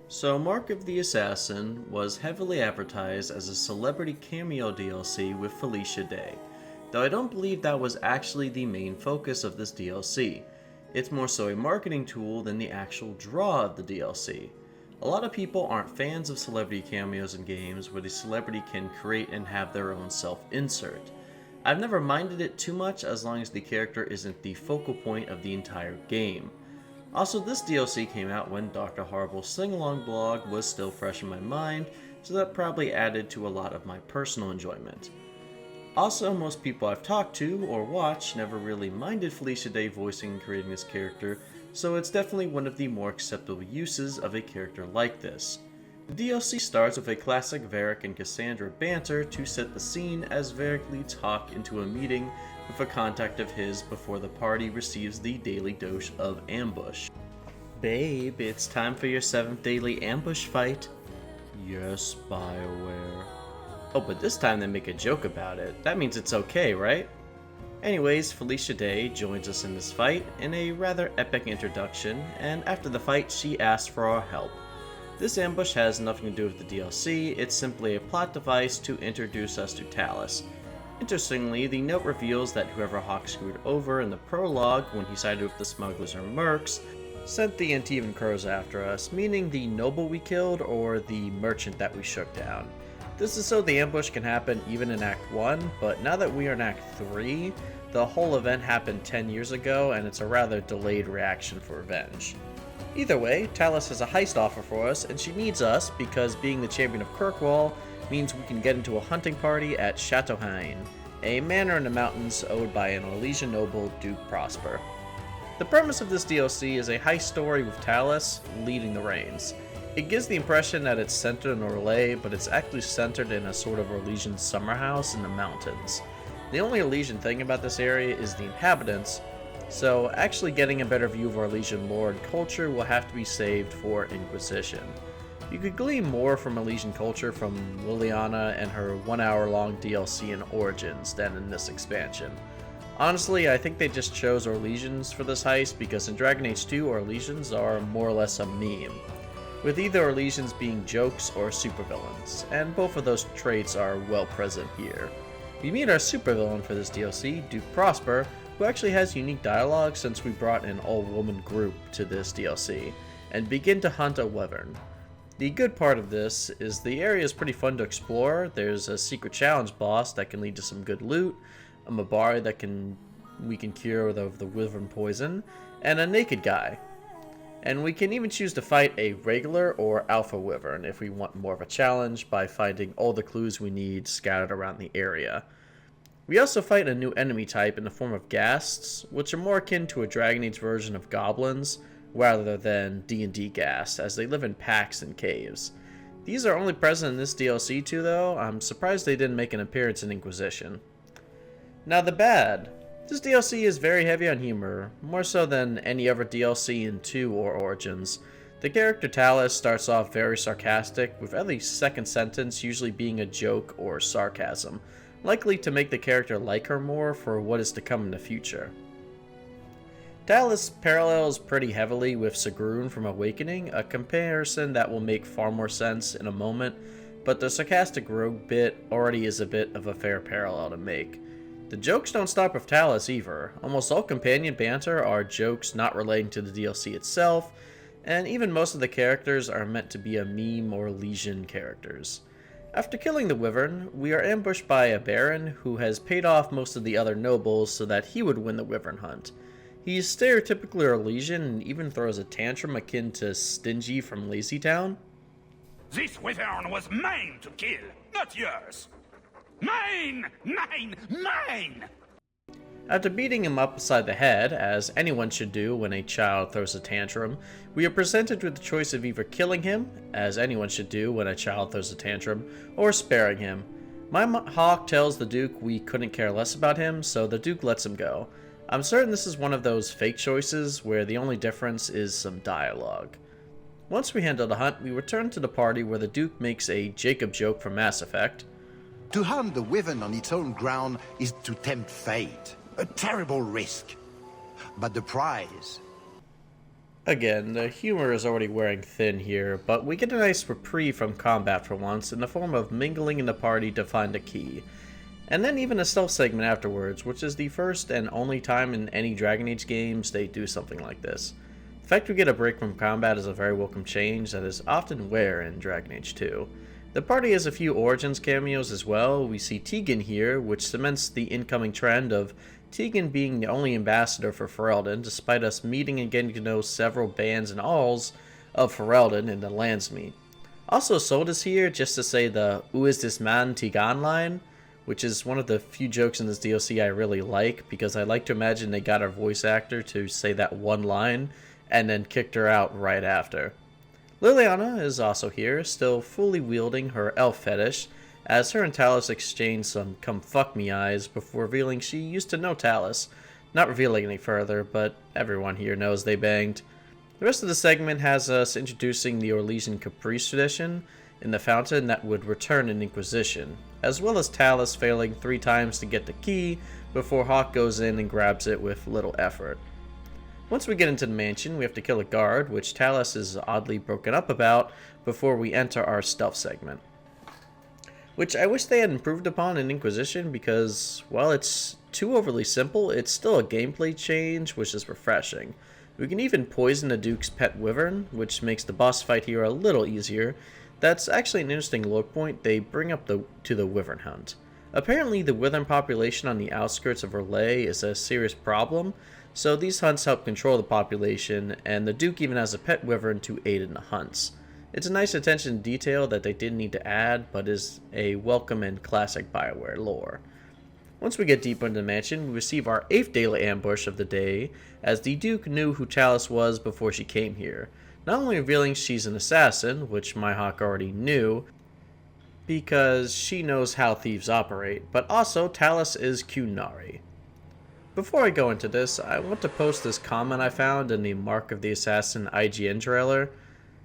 So Mark of the Assassin was heavily advertised as a celebrity cameo DLC with Felicia Day, though I don't believe that was actually the main focus of this DLC. It's more so a marketing tool than the actual draw of the DLC. A lot of people aren't fans of celebrity cameos in games where the celebrity can create and have their own self-insert. I've never minded it too much as long as the character isn't the focal point of the entire game. Also, this DLC came out when Dr. Horrible's sing-along blog was still fresh in my mind, so that probably added to a lot of my personal enjoyment. Also, most people I've talked to or watched never really minded Felicia Day voicing and creating this character, so it's definitely one of the more acceptable uses of a character like this. The DLC starts with a classic Varric and Cassandra banter to set the scene as Varric leads Hawk into a meeting with a contact of his before the party receives the daily dose of ambush. Babe, it's time for your 7th daily ambush fight. Yes, BioWare. Oh, but this time they make a joke about it. That means it's okay, right? Anyways, Felicia Day joins us in this fight in a rather epic introduction, and after the fight she asks for our help. This ambush has nothing to do with the DLC, it's simply a plot device to introduce us to Talus. Interestingly, the note reveals that whoever Hawk screwed over in the prologue when he sided with the smugglers or mercs sent the Antivan crows after us, meaning the noble we killed or the merchant that we shook down. This is so the ambush can happen even in Act 1, but now that we are in Act 3, the whole event happened 10 years ago and it's a rather delayed reaction for revenge. Either way, Talus has a heist offer for us and she needs us because being the champion of Kirkwall means we can get into a hunting party at Chantry-Inon, a manor in the mountains owned by an Orlesian noble, Duke Prosper. The premise of this DLC is a heist story with Talus leading the reins. It gives the impression that it's centered in Orlais, but it's actually centered in a sort of Orlesian summer house in the mountains. The only Orlesian thing about this area is the inhabitants, so actually getting a better view of Orlesian lore and culture will have to be saved for Inquisition. You could glean more from Orlesian culture from Liliana and her 1 hour long DLC in Origins than in this expansion. Honestly, I think they just chose Orlesians for this heist because in Dragon Age 2, Orlesians are more or less a meme, with either Orlesians being jokes or supervillains, and both of those traits are well present here. We meet our supervillain for this DLC, Duke Prosper, who actually has unique dialogue since we brought an all-woman group to this DLC, and begin to hunt a wyvern. The good part of this is the area is pretty fun to explore. There's a secret challenge boss that can lead to some good loot, a Mabari that we can cure of the wyvern poison, and a naked guy. And we can even choose to fight a regular or alpha wyvern if we want more of a challenge by finding all the clues we need scattered around the area. We also fight a new enemy type in the form of ghasts, which are more akin to a Dragon Age version of goblins rather than D&D ghasts, as they live in packs and caves. These are only present in this DLC too though. I'm surprised they didn't make an appearance in Inquisition. Now the bad. This DLC is very heavy on humor, more so than any other DLC in 2 or Origins. The character Talus starts off very sarcastic, with every second sentence usually being a joke or sarcasm, likely to make the character like her more for what is to come in the future. Talus parallels pretty heavily with Sigrun from Awakening, a comparison that will make far more sense in a moment, but the sarcastic rogue bit already is a bit of a fair parallel to make. The jokes don't stop with Talus either. Almost all companion banter are jokes not relating to the DLC itself, and even most of the characters are meant to be a meme or legion characters. After killing the wyvern, we are ambushed by a baron who has paid off most of the other nobles so that he would win the wyvern hunt. He's stereotypically Orlesian and even throws a tantrum akin to Stingy from Lazy Town. This wyvern was mine to kill, not yours. Mine! Mine! Mine! After beating him upside the head, as anyone should do when a child throws a tantrum, we are presented with the choice of either killing him, as anyone should do when a child throws a tantrum, or sparing him. My hawk tells the Duke we couldn't care less about him, so the Duke lets him go. I'm certain this is one of those fake choices where the only difference is some dialogue. Once we handle the hunt, we return to the party where the Duke makes a Jacob joke from Mass Effect. To hunt the wyvern on its own ground is to tempt fate. A terrible risk. But the prize... Again, the humor is already wearing thin here, but we get a nice reprieve from combat for once in the form of mingling in the party to find a key. And then even a stealth segment afterwards, which is the first and only time in any Dragon Age games they do something like this. The fact we get a break from combat is a very welcome change that is often rare in Dragon Age 2. The party has a few Origins cameos as well. We see Tegan here, which cements the incoming trend of Tegan being the only ambassador for Ferelden, despite us meeting and getting to know several bands and alls of Ferelden in the Landsmeet. Also, Sold is here just to say the "Who is this man, Tegan" line, which is one of the few jokes in this DLC I really like, because I like to imagine they got our voice actor to say that one line, and then kicked her out right after. Liliana is also here, still fully wielding her elf fetish, as her and Talus exchange some come fuck me eyes before revealing she used to know Talus. Not revealing any further, but everyone here knows they banged. The rest of the segment has us introducing the Orlesian Caprice tradition in the fountain that would return in Inquisition, as well as Talus failing 3 times to get the key before Hawk goes in and grabs it with little effort. Once we get into the mansion, we have to kill a guard, which Talus is oddly broken up about before we enter our stealth segment. Which I wish they had improved upon in Inquisition because, while it's too overly simple, it's still a gameplay change, which is refreshing. We can even poison the Duke's pet wyvern, which makes the boss fight here a little easier. That's actually an interesting lore point they bring up to the wyvern hunt. Apparently the wyvern population on the outskirts of Orlais is a serious problem, so these hunts help control the population, and the Duke even has a pet wyvern to aid in the hunts. It's a nice attention to detail that they didn't need to add, but is a welcome and classic BioWare lore. Once we get deeper into the mansion, we receive our 8th daily ambush of the day, as the Duke knew who Talus was before she came here, not only revealing she's an assassin, which my hawk already knew, because she knows how thieves operate, but also Talus is Qunari. Before I go into this, I want to post this comment I found in the Mark of the Assassin IGN trailer.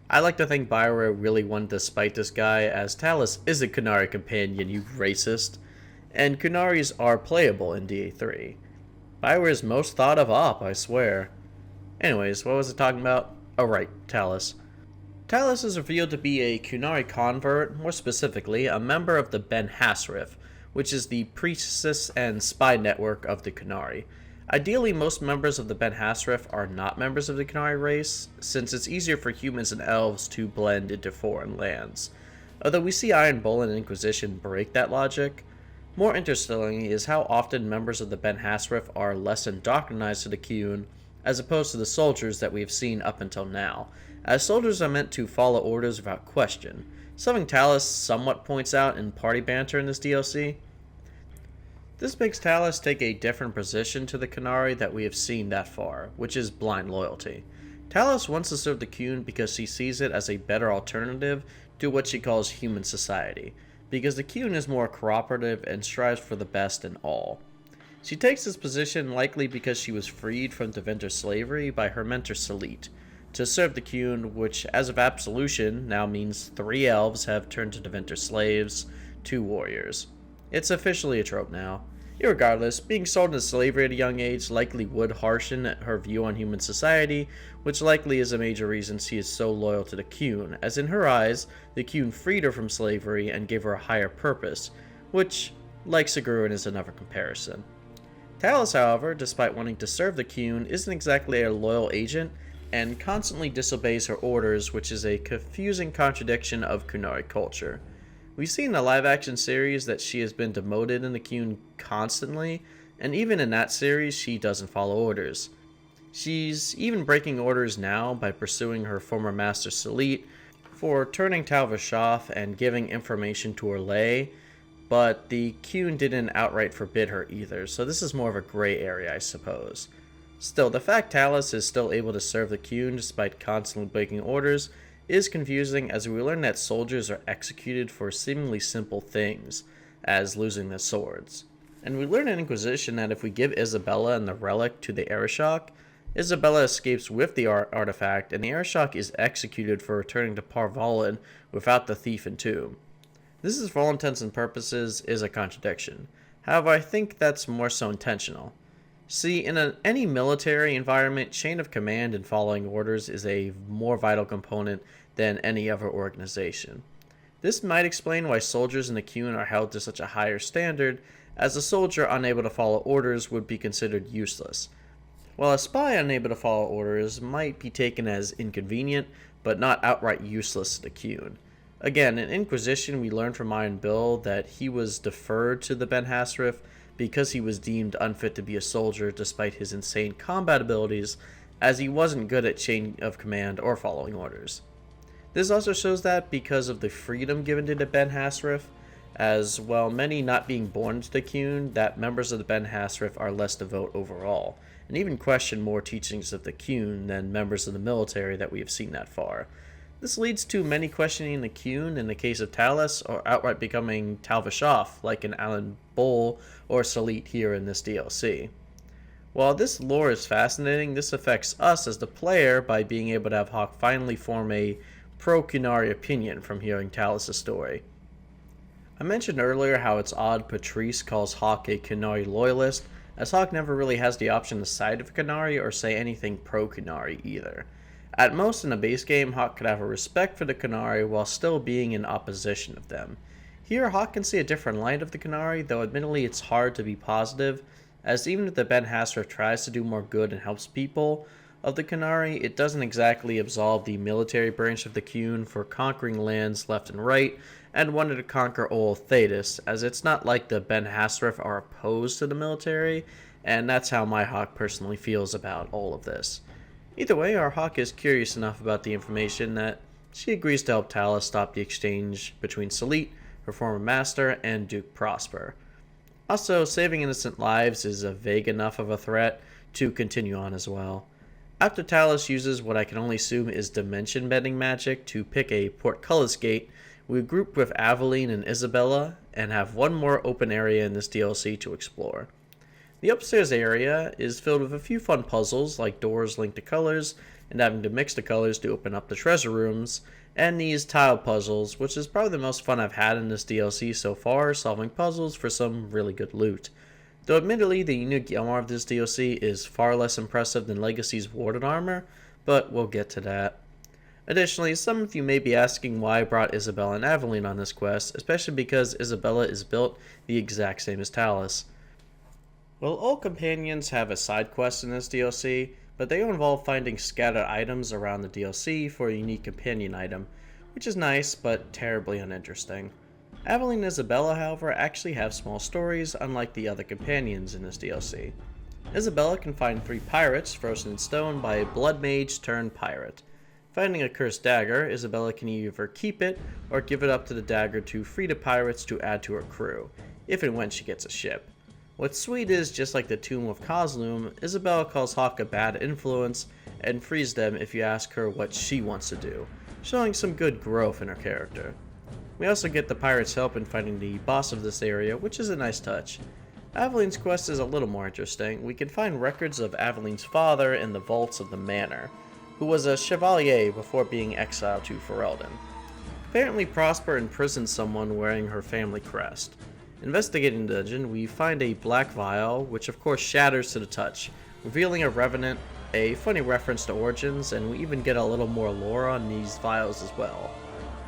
I like to think BioWare really wanted to spite this guy, as Talus is a Qunari companion, you racist, and Qunaris are playable in DA3. Bioware's most thought of op, I swear. Anyways, what was I talking about? Oh right, Talus. Talus is revealed to be a Qunari convert, more specifically, a member of the Ben Hassrith, which is the priestess and spy network of the Qunari. Ideally, most members of the Ben Hassrith are not members of the Qunari race, since it's easier for humans and elves to blend into foreign lands. Although we see Iron Bull and Inquisition break that logic, more interestingly is how often members of the Ben Hassrith are less indoctrinized to the Qun, as opposed to the soldiers that we have seen up until now, as soldiers are meant to follow orders without question, something Talus somewhat points out in party banter in this DLC. This makes Talus take a different position to the Qunari that we have seen that far, which is blind loyalty. Talus wants to serve the Qun because she sees it as a better alternative to what she calls human society, because the Qun is more cooperative and strives for the best in all. She takes this position likely because she was freed from Deventer slavery by her mentor Salit, to serve the Qun, which as of absolution now means 3 elves have turned to Deventer slaves, 2 warriors. It's officially a trope now. Irregardless, being sold into slavery at a young age likely would harshen her view on human society, which likely is a major reason she is so loyal to the Qun, as in her eyes, the Qun freed her from slavery and gave her a higher purpose, which, like Sigurd, is another comparison. Talus, however, despite wanting to serve the Qun, isn't exactly a loyal agent, and constantly disobeys her orders, which is a confusing contradiction of Qunari culture. We see in the live-action series that she has been demoted in the Qun constantly, and even in that series, she doesn't follow orders. She's even breaking orders now by pursuing her former master Salit for turning Talvis off and giving information to her lay, but the Qun didn't outright forbid her either, so this is more of a gray area, I suppose. Still, the fact Talus is still able to serve the Qun despite constantly breaking orders is confusing, as we learn that soldiers are executed for seemingly simple things, as losing their swords. And we learn in Inquisition that if we give Isabella and the relic to the Arishok, Isabella escapes with the artifact, and the Arishok is executed for returning to Parvalin without the thief and tomb. This is, for all intents and purposes, is a contradiction. However, I think that's more so intentional. See, in any military environment, chain of command and following orders is a more vital component than any other organization. This might explain why soldiers in the Qun are held to such a higher standard, as a soldier unable to follow orders would be considered useless, while a spy unable to follow orders might be taken as inconvenient, but not outright useless to the Qun. Again, in Inquisition, we learn from Iron Bill that he was deferred to the Ben Hassrith because he was deemed unfit to be a soldier despite his insane combat abilities, as he wasn't good at chain of command or following orders. This also shows that because of the freedom given to the Ben Hassrith, as well many not being born into the Qun, that members of the Ben Hassrith are less devout overall, and even question more teachings of the Qun than members of the military that we have seen that far. This leads to many questioning the Qun in the case of Talus, or outright becoming Talvishoff, like in Alan Bull or Salit here in this DLC. While this lore is fascinating, this affects us as the player by being able to have Hawke finally form a pro-Qunari opinion from hearing Talus' story. I mentioned earlier how it's odd Patrice calls Hawke a Qunari loyalist, as Hawke never really has the option to side with Qunari or say anything pro-Qunari either. At most in a base game, Hawke could have a respect for the Qunari while still being in opposition of them. Here, Hawke can see a different light of the Qunari, though admittedly it's hard to be positive, as even if the Ben Hassrith tries to do more good and helps people of the Qunari, it doesn't exactly absolve the military branch of the Qun for conquering lands left and right, and wanted to conquer Ol Thetis, as it's not like the Ben Hassrith are opposed to the military, and that's how my Hawke personally feels about all of this. Either way, our Hawke is curious enough about the information that she agrees to help Talus stop the exchange between Salit, her former master, and Duke Prosper. Also, saving innocent lives is a vague enough of a threat to continue on as well. After Talus uses what I can only assume is dimension bending magic to pick a portcullis gate, we group with Aveline and Isabella and have one more open area in this DLC to explore. The upstairs area is filled with a few fun puzzles like doors linked to colors and having to mix the colors to open up the treasure rooms, and these tile puzzles, which is probably the most fun I've had in this DLC so far, solving puzzles for some really good loot. Though admittedly the unique armor of this DLC is far less impressive than Legacy's Warden armor, but we'll get to that. Additionally, some of you may be asking why I brought Isabella and Aveline on this quest, especially because Isabella is built the exact same as Talus. Well, all companions have a side quest in this DLC, but they involve finding scattered items around the DLC for a unique companion item, which is nice, but terribly uninteresting. Aveline and Isabella, however, actually have small stories, unlike the other companions in this DLC. Isabella can find 3 pirates frozen in stone by a blood mage turned pirate. Finding a cursed dagger, Isabella can either keep it or give it up to the dagger to free the pirates to add to her crew, if and when she gets a ship. What's sweet is, just like the Tomb of Kozlum, Isabella calls Hawk a bad influence and frees them if you ask her what she wants to do, showing some good growth in her character. We also get the pirates' help in fighting the boss of this area, which is a nice touch. Aveline's quest is a little more interesting. We can find records of Aveline's father in the vaults of the manor, who was a chevalier before being exiled to Ferelden. Apparently Prosper imprisoned someone wearing her family crest. Investigating the dungeon, we find a black vial, which of course shatters to the touch, revealing a revenant, a funny reference to Origins, and we even get a little more lore on these vials as well.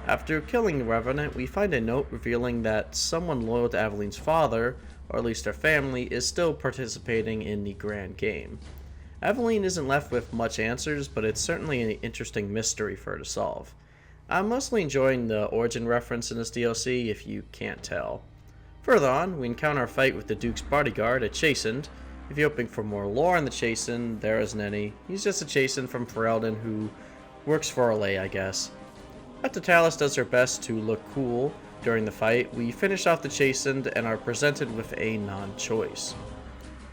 After killing the revenant, we find a note revealing that someone loyal to Aveline's father, or at least her family, is still participating in the grand game. Aveline isn't left with much answers, but it's certainly an interesting mystery for her to solve. I'm mostly enjoying the Origin reference in this DLC, if you can't tell. Further on, we encounter a fight with the Duke's bodyguard, a Chastened. If you're hoping for more lore on the Chastened, there isn't any. He's just a Chastened from Ferelden who works for Olay, I guess. After Talus does her best to look cool during the fight, we finish off the Chastened and are presented with a non-choice.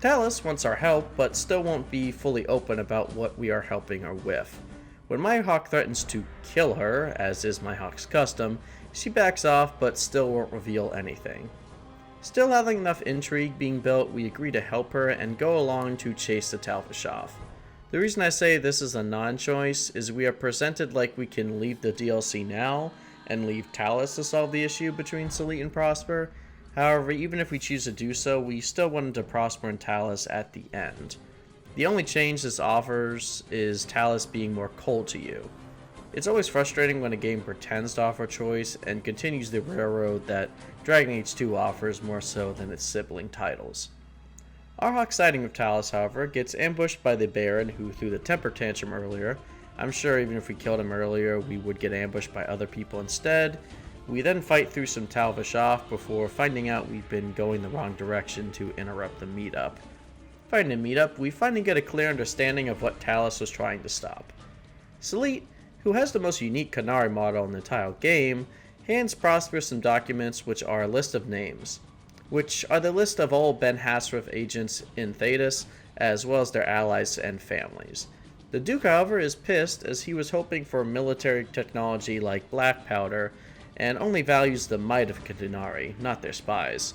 Talus wants our help, but still won't be fully open about what we are helping her with. When Myhawk threatens to kill her, as is Myhawk's custom, she backs off but still won't reveal anything. Still having enough intrigue being built, we agree to help her and go along to chase the Talvashov. The reason I say this is a non-choice is we are presented like we can leave the DLC now and leave Talus to solve the issue between Salit and Prosper. However, even if we choose to do so, we still wanted to Prosper and Talus at the end. The only change this offers is Talus being more cold to you. It's always frustrating when a game pretends to offer choice and continues the railroad that Dragon Age 2 offers more so than its sibling titles. Our Hawk sighting with Talus, however, gets ambushed by the Baron who threw the temper tantrum earlier. I'm sure even if we killed him earlier, we would get ambushed by other people instead. We then fight through some Talvashov before finding out we've been going the wrong direction to interrupt the meetup. Finding the meetup, we finally get a clear understanding of what Talus was trying to stop. Salit, who has the most unique Qunari model in the entire game, hands Prosper some documents which are a list of names, which are the list of all Ben Hassrath agents in Thedas, as well as their allies and families. The Duke, however, is pissed as he was hoping for military technology like black powder, and only values the might of Qunari, not their spies.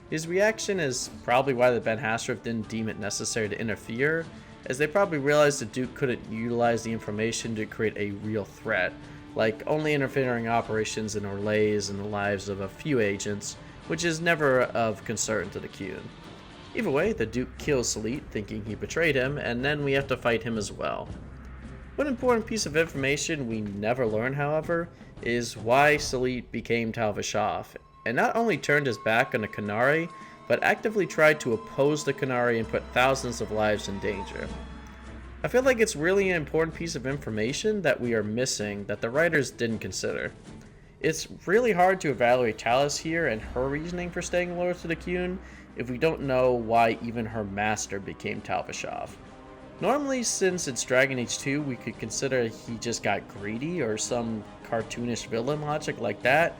His reaction is probably why the Ben Hassrath didn't deem it necessary to interfere, as they probably realized the Duke couldn't utilize the information to create a real threat, like only interfering operations in Orlays and the lives of a few agents, which is never of concern to the Qun. Either way, the Duke kills Salit, thinking he betrayed him, and then we have to fight him as well. One important piece of information we never learn, however, is why Salit became Talvashov, and not only turned his back on the Qunari, but actively tried to oppose the Qunari and put thousands of lives in danger. I feel like it's really an important piece of information that we are missing that the writers didn't consider. It's really hard to evaluate Talus here and her reasoning for staying loyal to the Qun if we don't know why even her master became Talvashov. Normally, since it's Dragon Age 2, we could consider he just got greedy or some cartoonish villain logic like that,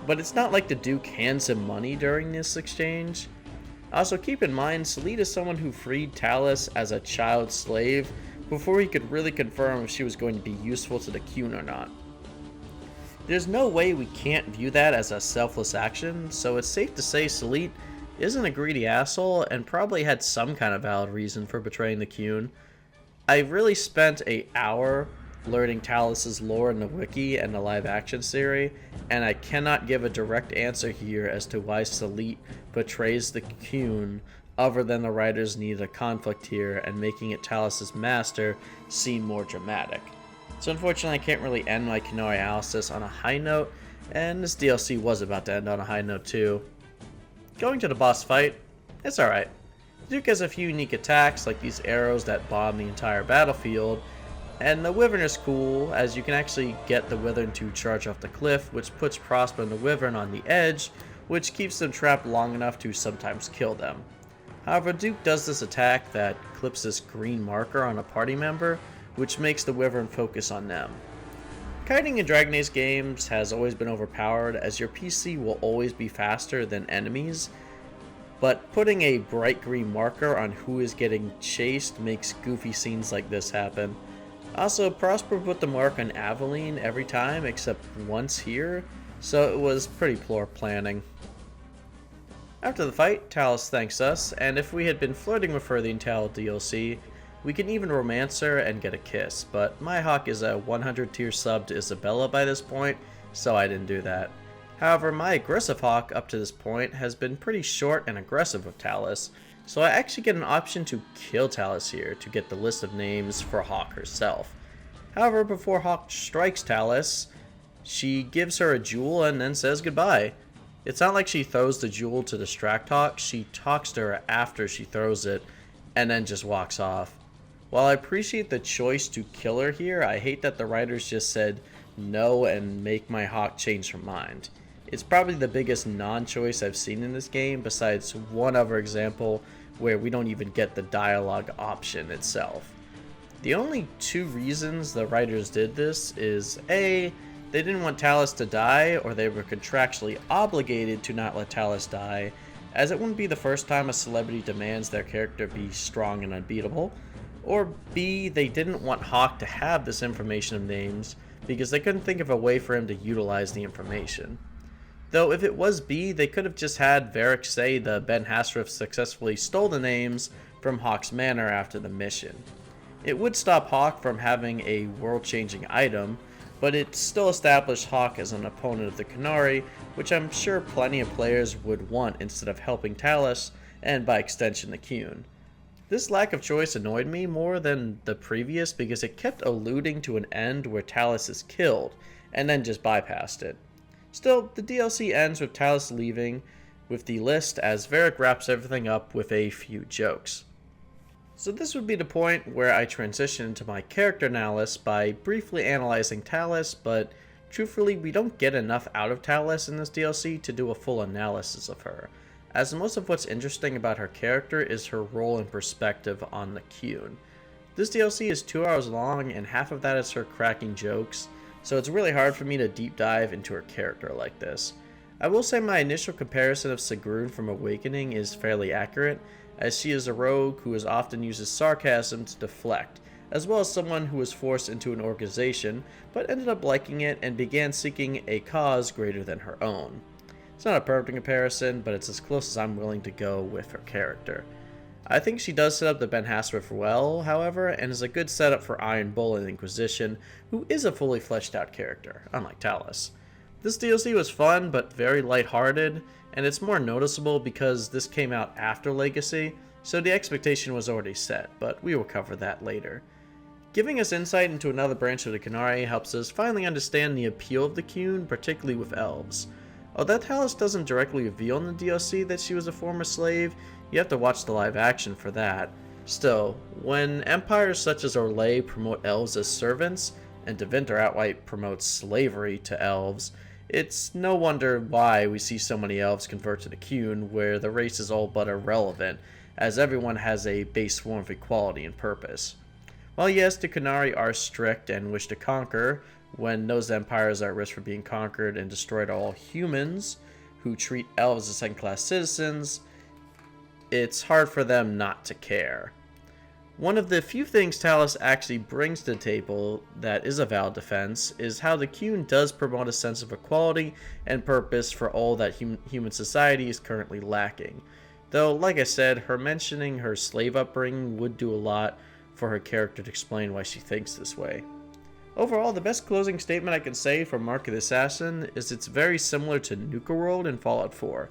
but it's not like the Duke hands him money during this exchange. Also, keep in mind, Salit is someone who freed Talus as a child slave before he could really confirm if she was going to be useful to the Qun or not. There's no way we can't view that as a selfless action, so it's safe to say Salit isn't a greedy asshole and probably had some kind of valid reason for betraying the Qun. I really spent an hour learning Talus's lore in the wiki and the live action series, and I cannot give a direct answer here as to why Salit betrays the Qun other than the writers needed a conflict here and making it Talos' master seem more dramatic. So unfortunately I can't really end my Qunari analysis on a high note, and this DLC was about to end on a high note too. Going to the boss fight, it's alright. The Duke has a few unique attacks like these arrows that bomb the entire battlefield, and the Wyvern is cool as you can actually get the Wyvern to charge off the cliff, which puts Prosper and the Wyvern on the edge, which keeps them trapped long enough to sometimes kill them. However, Duke does this attack that clips this green marker on a party member, which makes the Wyvern focus on them. Kiting in Dragon Age games has always been overpowered as your PC will always be faster than enemies, but putting a bright green marker on who is getting chased makes goofy scenes like this happen. Also, Prosper put the mark on Aveline every time except once here, so it was pretty poor planning. After the fight, Talos thanks us, and if we had been flirting with her the entire DLC, we can even romance her and get a kiss, but my Hawk is a 100 tier sub to Isabella by this point, so I didn't do that. However, my aggressive Hawk up to this point has been pretty short and aggressive with Talos, so I actually get an option to kill Talos here to get the list of names for Hawk herself. However, before Hawk strikes Talos, she gives her a jewel and then says goodbye. It's not like she throws the jewel to distract Hawk, she talks to her after she throws it, and then just walks off. While I appreciate the choice to kill her here, I hate that the writers just said no and make my Hawk change her mind. It's probably the biggest non-choice I've seen in this game, besides one other example where we don't even get the dialogue option itself. The only two reasons the writers did this is A, they didn't want Talos to die, or they were contractually obligated to not let Talos die, as it wouldn't be the first time a celebrity demands their character be strong and unbeatable, or B, they didn't want Hawk to have this information of names because they couldn't think of a way for him to utilize the information. Though if it was B, they could have just had Varric say the Ben Hassriff successfully stole the names from Hawk's manor after the mission. It would stop Hawk from having a world-changing item, but it still established Hawk as an opponent of the Qunari, which I'm sure plenty of players would want instead of helping Talos, and by extension the Qun. This lack of choice annoyed me more than the previous because it kept alluding to an end where Talos is killed, and then just bypassed it. Still, the DLC ends with Talos leaving with the list as Varric wraps everything up with a few jokes. So this would be the point where I transition into my character analysis by briefly analyzing Talos, but truthfully we don't get enough out of Talos in this DLC to do a full analysis of her, as most of what's interesting about her character is her role and perspective on the Qun. This DLC is 2 hours long and half of that is her cracking jokes, so it's really hard for me to deep dive into her character like this. I will say my initial comparison of Sigrun from Awakening is fairly accurate, as she is a rogue who often uses sarcasm to deflect, as well as someone who was forced into an organization, but ended up liking it and began seeking a cause greater than her own. It's not a perfect comparison, but it's as close as I'm willing to go with her character. I think she does set up the Ben Hassriff well, however, and is a good setup for Iron Bull and Inquisition, who is a fully fleshed out character, unlike Talos. This DLC was fun, but very lighthearted, and it's more noticeable because this came out after Legacy, so the expectation was already set, but we will cover that later. Giving us insight into another branch of the Qunari helps us finally understand the appeal of the Qun, particularly with elves. Although Talos doesn't directly reveal in the DLC that she was a former slave, you have to watch the live action for that. Still, when empires such as Orlais promote elves as servants, and Tevinter outright promotes slavery to elves, it's no wonder why we see so many elves convert to the Qun, where the race is all but irrelevant, as everyone has a base form of equality and purpose. While yes, the Qunari are strict and wish to conquer, when those empires are at risk for being conquered and destroyed all humans, who treat elves as second-class citizens, it's hard for them not to care. One of the few things Talos actually brings to the table that is a valid defense is how the Qun does promote a sense of equality and purpose for all that human society is currently lacking. Though, like I said, her mentioning her slave upbringing would do a lot for her character to explain why she thinks this way. Overall, the best closing statement I can say for Mark of the Assassin is it's very similar to Nuka World in Fallout 4.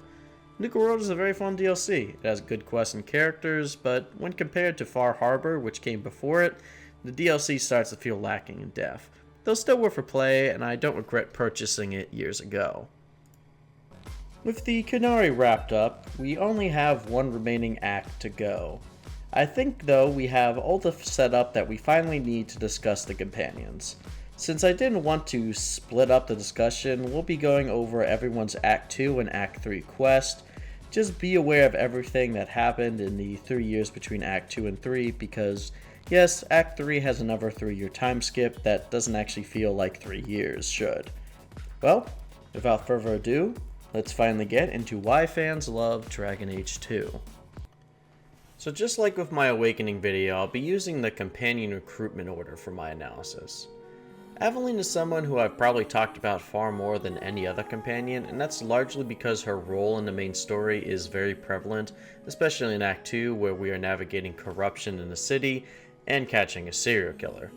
Nuka World is a very fun DLC. It has good quests and characters, but when compared to Far Harbor, which came before it, the DLC starts to feel lacking in depth. Though still worth a play, and I don't regret purchasing it years ago. With the Qunari wrapped up, we only have one remaining act to go. I think, though, we have all the setup that we finally need to discuss the companions. Since I didn't want to split up the discussion, we'll be going over everyone's Act 2 and Act 3 quest. Just be aware of everything that happened in the 3 years between Act 2 and 3, because, yes, Act 3 has another 3-year time skip that doesn't actually feel like 3 years should. Well, without further ado, let's finally get into why fans love Dragon Age 2. So just like with my Awakening video, I'll be using the companion recruitment order for my analysis. Aveline is someone who I've probably talked about far more than any other companion, and that's largely because her role in the main story is very prevalent, especially in Act 2 where we are navigating corruption in the city and catching a serial killer.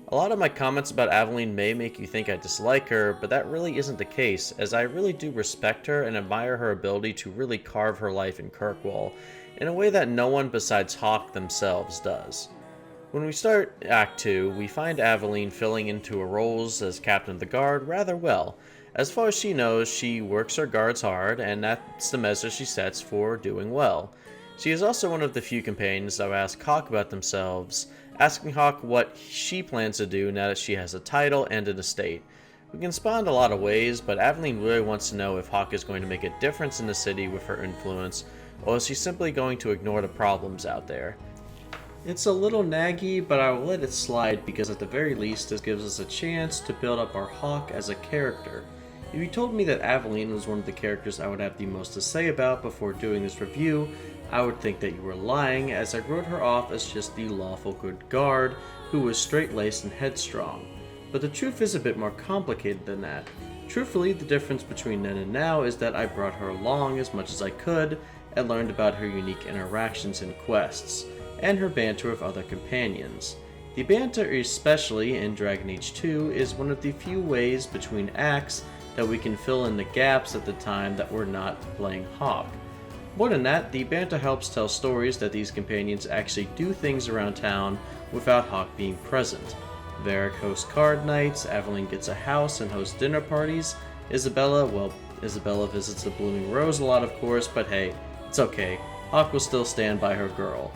A lot of my comments about Aveline may make you think I dislike her, but that really isn't the case, as I really do respect her and admire her ability to really carve her life in Kirkwall in a way that no one besides Hawke themselves does. When we start Act 2, we find Aveline filling into her roles as Captain of the Guard rather well. As far as she knows, she works her guards hard, and that's the measure she sets for doing well. She is also one of the few companions that will ask Hawke about themselves, asking Hawke what she plans to do now that she has a title and an estate. We can spawn a lot of ways, but Aveline really wants to know if Hawke is going to make a difference in the city with her influence, or is she simply going to ignore the problems out there? It's a little naggy, but I will let it slide because at the very least this gives us a chance to build up our Hawke as a character. If you told me that Aveline was one of the characters I would have the most to say about before doing this review, I would think that you were lying, as I wrote her off as just the lawful good guard who was straight-laced and headstrong. But the truth is a bit more complicated than that. Truthfully, the difference between then and now is that I brought her along as much as I could and learned about her unique interactions and quests, and her banter with other companions. The banter, especially in Dragon Age 2, is one of the few ways between acts that we can fill in the gaps at the time that we're not playing Hawke. More than that, the banter helps tell stories that these companions actually do things around town without Hawke being present. Varric hosts card nights, Aveline gets a house and hosts dinner parties, Isabella visits the Blooming Rose a lot of course, but hey, it's okay, Hawke will still stand by her girl.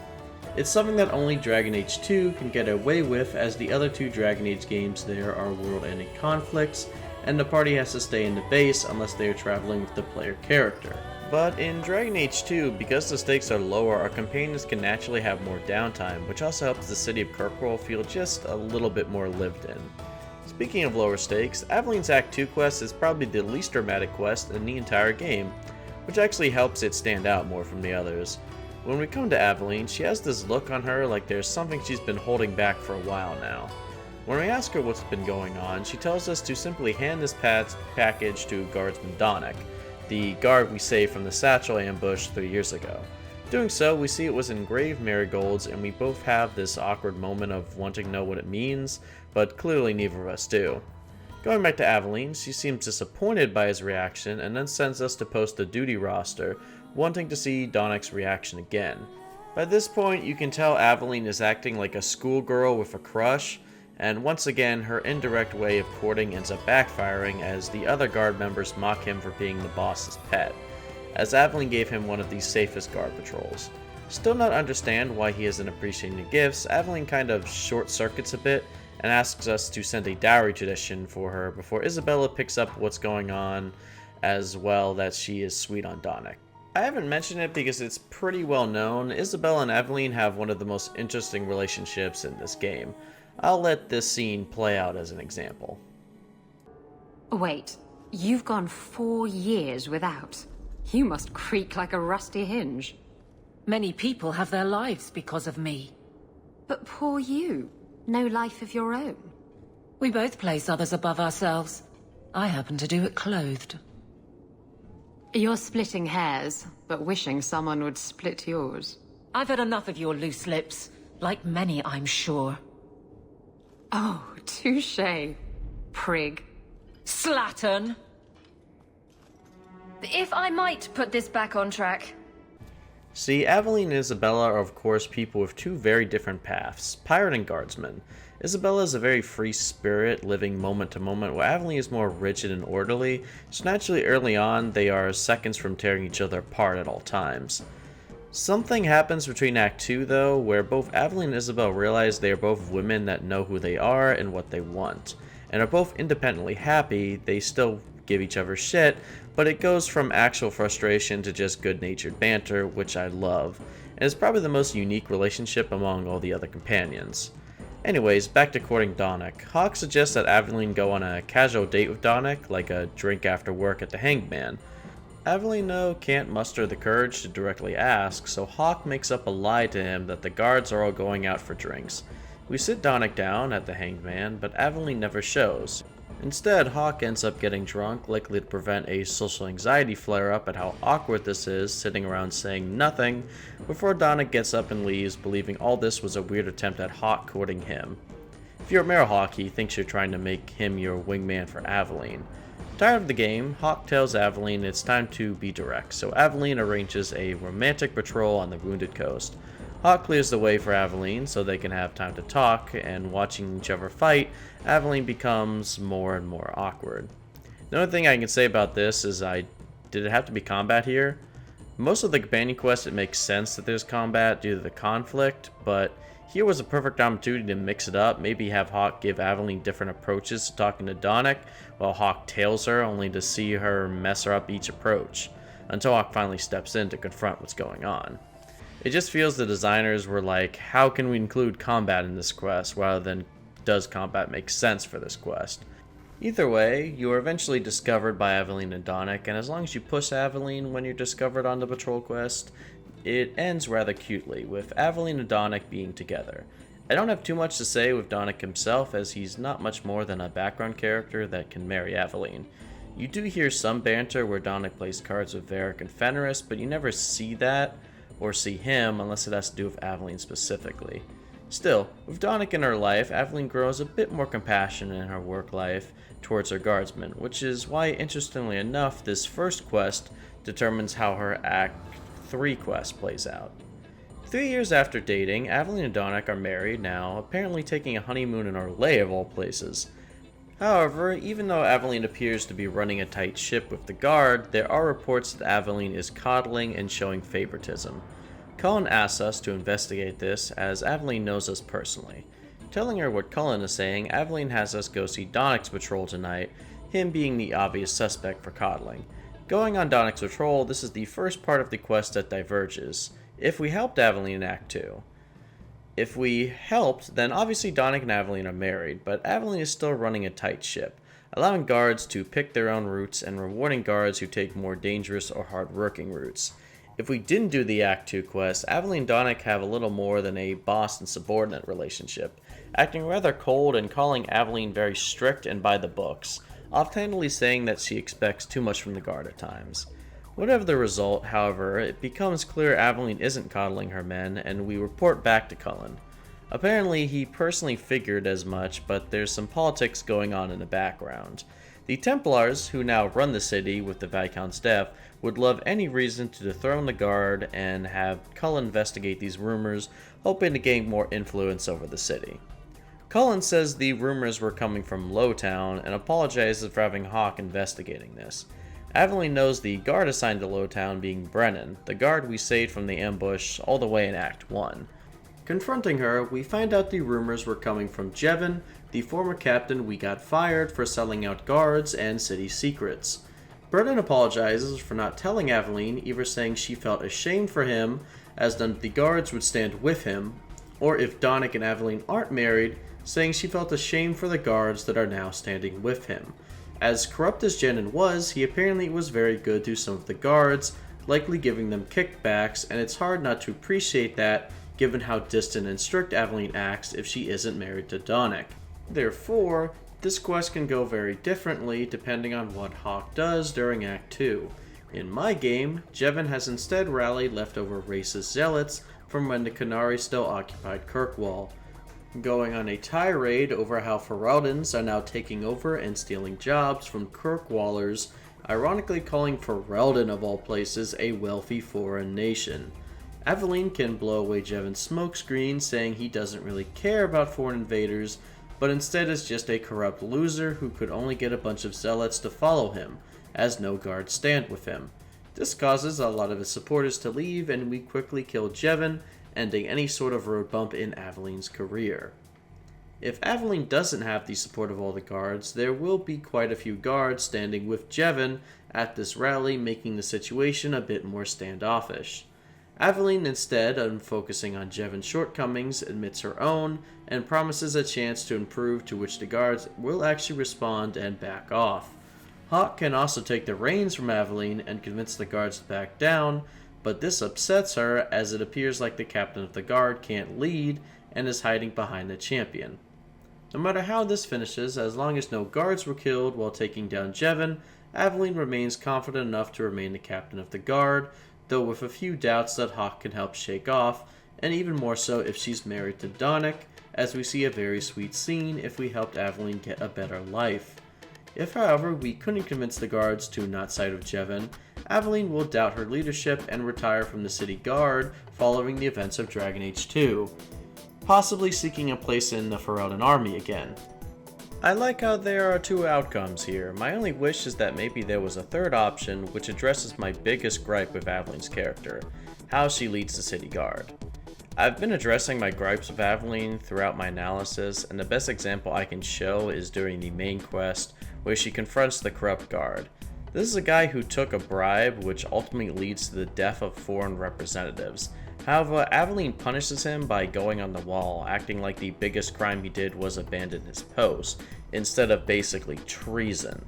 It's something that only Dragon Age 2 can get away with, as the other two Dragon Age games there are world-ending conflicts, and the party has to stay in the base unless they are traveling with the player character. But in Dragon Age 2, because the stakes are lower, our companions can naturally have more downtime, which also helps the city of Kirkwall feel just a little bit more lived in. Speaking of lower stakes, Aveline's Act 2 quest is probably the least dramatic quest in the entire game, which actually helps it stand out more from the others. When we come to Aveline, she has this look on her like there's something she's been holding back for a while now. When we ask her what's been going on, she tells us to simply hand this package to Guardsman Donick, the guard we saved from the Satchel ambush 3 years ago. Doing so, we see it was engraved marigolds, and we both have this awkward moment of wanting to know what it means, but clearly neither of us do. Going back to Aveline, she seems disappointed by his reaction and then sends us to post the duty roster, wanting to see Donick's reaction again. By this point, you can tell Aveline is acting like a schoolgirl with a crush, and once again, her indirect way of courting ends up backfiring as the other guard members mock him for being the boss's pet, as Aveline gave him one of the safest guard patrols. Still not understand why he isn't appreciating the gifts, Aveline kind of short-circuits a bit and asks us to send a dowry tradition for her before Isabella picks up what's going on, as well that she is sweet on Donick. I haven't mentioned it because it's pretty well known. Isabella and Aveline have one of the most interesting relationships in this game. I'll let this scene play out as an example. Wait, you've gone 4 years without. You must creak like a rusty hinge. Many people have their lives because of me. But poor you. No life of your own. We both place others above ourselves. I happen to do it clothed. You're splitting hairs, but wishing someone would split yours. I've had enough of your loose lips. Like many, I'm sure. Oh, touché, prig. Slattern! If I might put this back on track. See, Aveline and Isabella are of course people with two very different paths, pirate and guardsman. Isabella is a very free spirit, living moment to moment, while Aveline is more rigid and orderly, so naturally early on they are seconds from tearing each other apart at all times. Something happens between Act 2 though, where both Aveline and Isabella realize they are both women that know who they are and what they want, and are both independently happy. They still give each other shit, but it goes from actual frustration to just good-natured banter, which I love, and is probably the most unique relationship among all the other companions. Anyways, back to courting Donnic. Hawke suggests that Aveline go on a casual date with Donnic, like a drink after work at the Hangman. Aveline, though, can't muster the courage to directly ask, so Hawke makes up a lie to him that the guards are all going out for drinks. We sit Donnic down at the Hangman, but Aveline never shows. Instead, Hawke ends up getting drunk, likely to prevent a social anxiety flare-up at how awkward this is, sitting around saying nothing, before Donnic gets up and leaves, believing all this was a weird attempt at Hawke courting him. If you're Merril, he thinks you're trying to make him your wingman for Aveline. Tired of the game, Hawke tells Aveline it's time to be direct, so Aveline arranges a romantic patrol on the Wounded Coast. Hawke clears the way for Aveline so they can have time to talk, and watching each other fight, Aveline becomes more and more awkward. The only thing I can say about this is did it have to be combat here? Most of the companion quests it makes sense that there's combat due to the conflict, but here was a perfect opportunity to mix it up, maybe have Hawke give Aveline different approaches to talking to Donnic, while Hawke tails her only to see her mess her up each approach, until Hawke finally steps in to confront what's going on. It just feels the designers were like, how can we include combat in this quest, rather than does combat make sense for this quest? Either way, you are eventually discovered by Aveline and Donnic, and as long as you push Aveline when you're discovered on the patrol quest, it ends rather cutely, with Aveline and Donnic being together. I don't have too much to say with Donnic himself, as he's not much more than a background character that can marry Aveline. You do hear some banter where Donnic plays cards with Varric and Fenris, but you never see that, or see him, unless it has to do with Aveline specifically. Still, with Donnic in her life, Aveline grows a bit more compassion in her work life towards her guardsmen, which is why, interestingly enough, this first quest determines how her Act 3 quest plays out. 3 years after dating, Aveline and Donnic are married now, apparently taking a honeymoon in Orlais of all places. However, even though Aveline appears to be running a tight ship with the guard, there are reports that Aveline is coddling and showing favoritism. Cullen asks us to investigate this, as Aveline knows us personally. Telling her what Cullen is saying, Aveline has us go see Donnic's patrol tonight, him being the obvious suspect for coddling. Going on Donnic's patrol, this is the first part of the quest that diverges. If we helped Aveline in Act 2. If we helped, then obviously Donnic and Aveline are married, but Aveline is still running a tight ship, allowing guards to pick their own routes and rewarding guards who take more dangerous or hard-working routes. If we didn't do the Act 2 quest, Aveline and Donnic have a little more than a boss and subordinate relationship, acting rather cold and calling Aveline very strict and by the books, offhandedly saying that she expects too much from the guard at times. Whatever the result, however, it becomes clear Aveline isn't coddling her men, and we report back to Cullen. Apparently, he personally figured as much, but there's some politics going on in the background. The Templars, who now run the city with the Viscount's death, would love any reason to dethrone the guard and have Cullen investigate these rumors, hoping to gain more influence over the city. Cullen says the rumors were coming from Lowtown and apologizes for having Hawke investigating this. Aveline knows the guard assigned to Lowtown being Brennan, the guard we saved from the ambush all the way in Act 1. Confronting her, we find out the rumors were coming from Jevon, the former captain we got fired for selling out guards and city secrets. Brennan apologizes for not telling Aveline, either saying she felt ashamed for him, as none of the guards would stand with him, or if Donnic and Aveline aren't married, saying she felt ashamed for the guards that are now standing with him. As corrupt as Jenin was, he apparently was very good to some of the guards, likely giving them kickbacks, and it's hard not to appreciate that, given how distant and strict Aveline acts if she isn't married to Donnic. Therefore, this quest can go very differently depending on what Hawke does during Act 2. In my game, Jevon has instead rallied leftover racist zealots from when the Qunari still occupied Kirkwall, going on a tirade over how Feraldans are now taking over and stealing jobs from Kirkwallers ironically calling Ferelden of all places a wealthy foreign nation. Aveline can blow away Jevon's smokescreen, saying he doesn't really care about foreign invaders, but instead is just a corrupt loser who could only get a bunch of zealots to follow him, as no guards stand with him. This causes a lot of his supporters to leave, and we quickly kill Jevon, ending any sort of road bump in Aveline's career. If Aveline doesn't have the support of all the guards, there will be quite a few guards standing with Jevon at this rally, making the situation a bit more standoffish. Aveline, instead of focusing on Jevon's shortcomings, admits her own, and promises a chance to improve, to which the guards will actually respond and back off. Hawke can also take the reins from Aveline and convince the guards to back down, but this upsets her as it appears like the captain of the guard can't lead and is hiding behind the champion. No matter how this finishes, as long as no guards were killed while taking down Jevon, Aveline remains confident enough to remain the captain of the guard, though with a few doubts that Hawke can help shake off, and even more so if she's married to Donnic, as we see a very sweet scene if we helped Aveline get a better life. If, however, we couldn't convince the guards to not side with Jevon, Aveline will doubt her leadership and retire from the city guard following the events of Dragon Age 2, possibly seeking a place in the Ferelden army again. I like how there are two outcomes here. My only wish is that maybe there was a third option which addresses my biggest gripe with Aveline's character, how she leads the city guard. I've been addressing my gripes with Aveline throughout my analysis, and the best example I can show is during the main quest where she confronts the corrupt guard. This is a guy who took a bribe which ultimately leads to the death of foreign representatives. However, Aveline punishes him by going on the wall, acting like the biggest crime he did was abandon his post, instead of basically treason.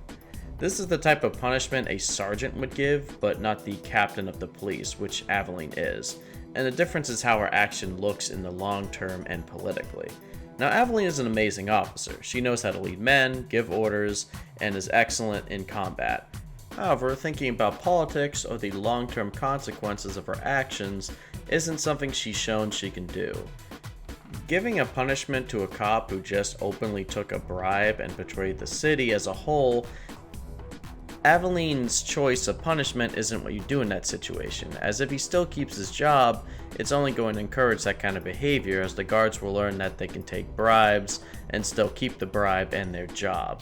This is the type of punishment a sergeant would give, but not the captain of the police, which Aveline is. And the difference is how her action looks in the long term and politically. Now, Aveline is an amazing officer. She knows how to lead men, give orders, and is excellent in combat. However, thinking about politics or the long-term consequences of her actions isn't something she's shown she can do. Giving a punishment to a cop who just openly took a bribe and betrayed the city as a whole, Aveline's choice of punishment isn't what you do in that situation, as if he still keeps his job, it's only going to encourage that kind of behavior, as the guards will learn that they can take bribes and still keep the bribe and their job.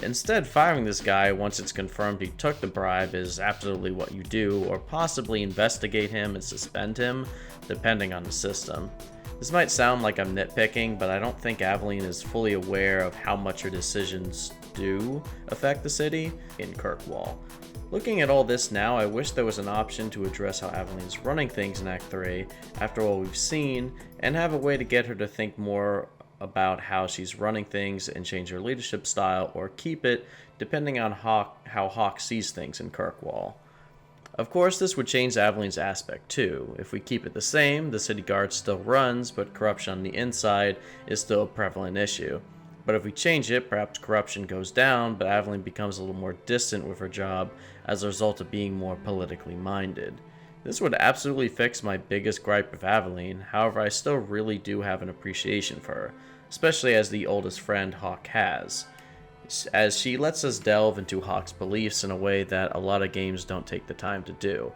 Instead, firing this guy once it's confirmed he took the bribe is absolutely what you do, or possibly investigate him and suspend him, depending on the system. This might sound like I'm nitpicking, but I don't think Aveline is fully aware of how much her decisions do affect the city in Kirkwall. Looking at all this now, I wish there was an option to address how Aveline's running things in Act 3 after all we've seen, and have a way to get her to think more about how she's running things and change her leadership style, or keep it, depending on how Hawke sees things in Kirkwall. Of course, this would change Aveline's aspect too. If we keep it the same, the city guard still runs, but corruption on the inside is still a prevalent issue. But if we change it, perhaps corruption goes down, but Aveline becomes a little more distant with her job as a result of being more politically minded. This would absolutely fix my biggest gripe with Aveline, however I still really do have an appreciation for her, especially as the oldest friend Hawke has, as she lets us delve into Hawke's beliefs in a way that a lot of games don't take the time to do.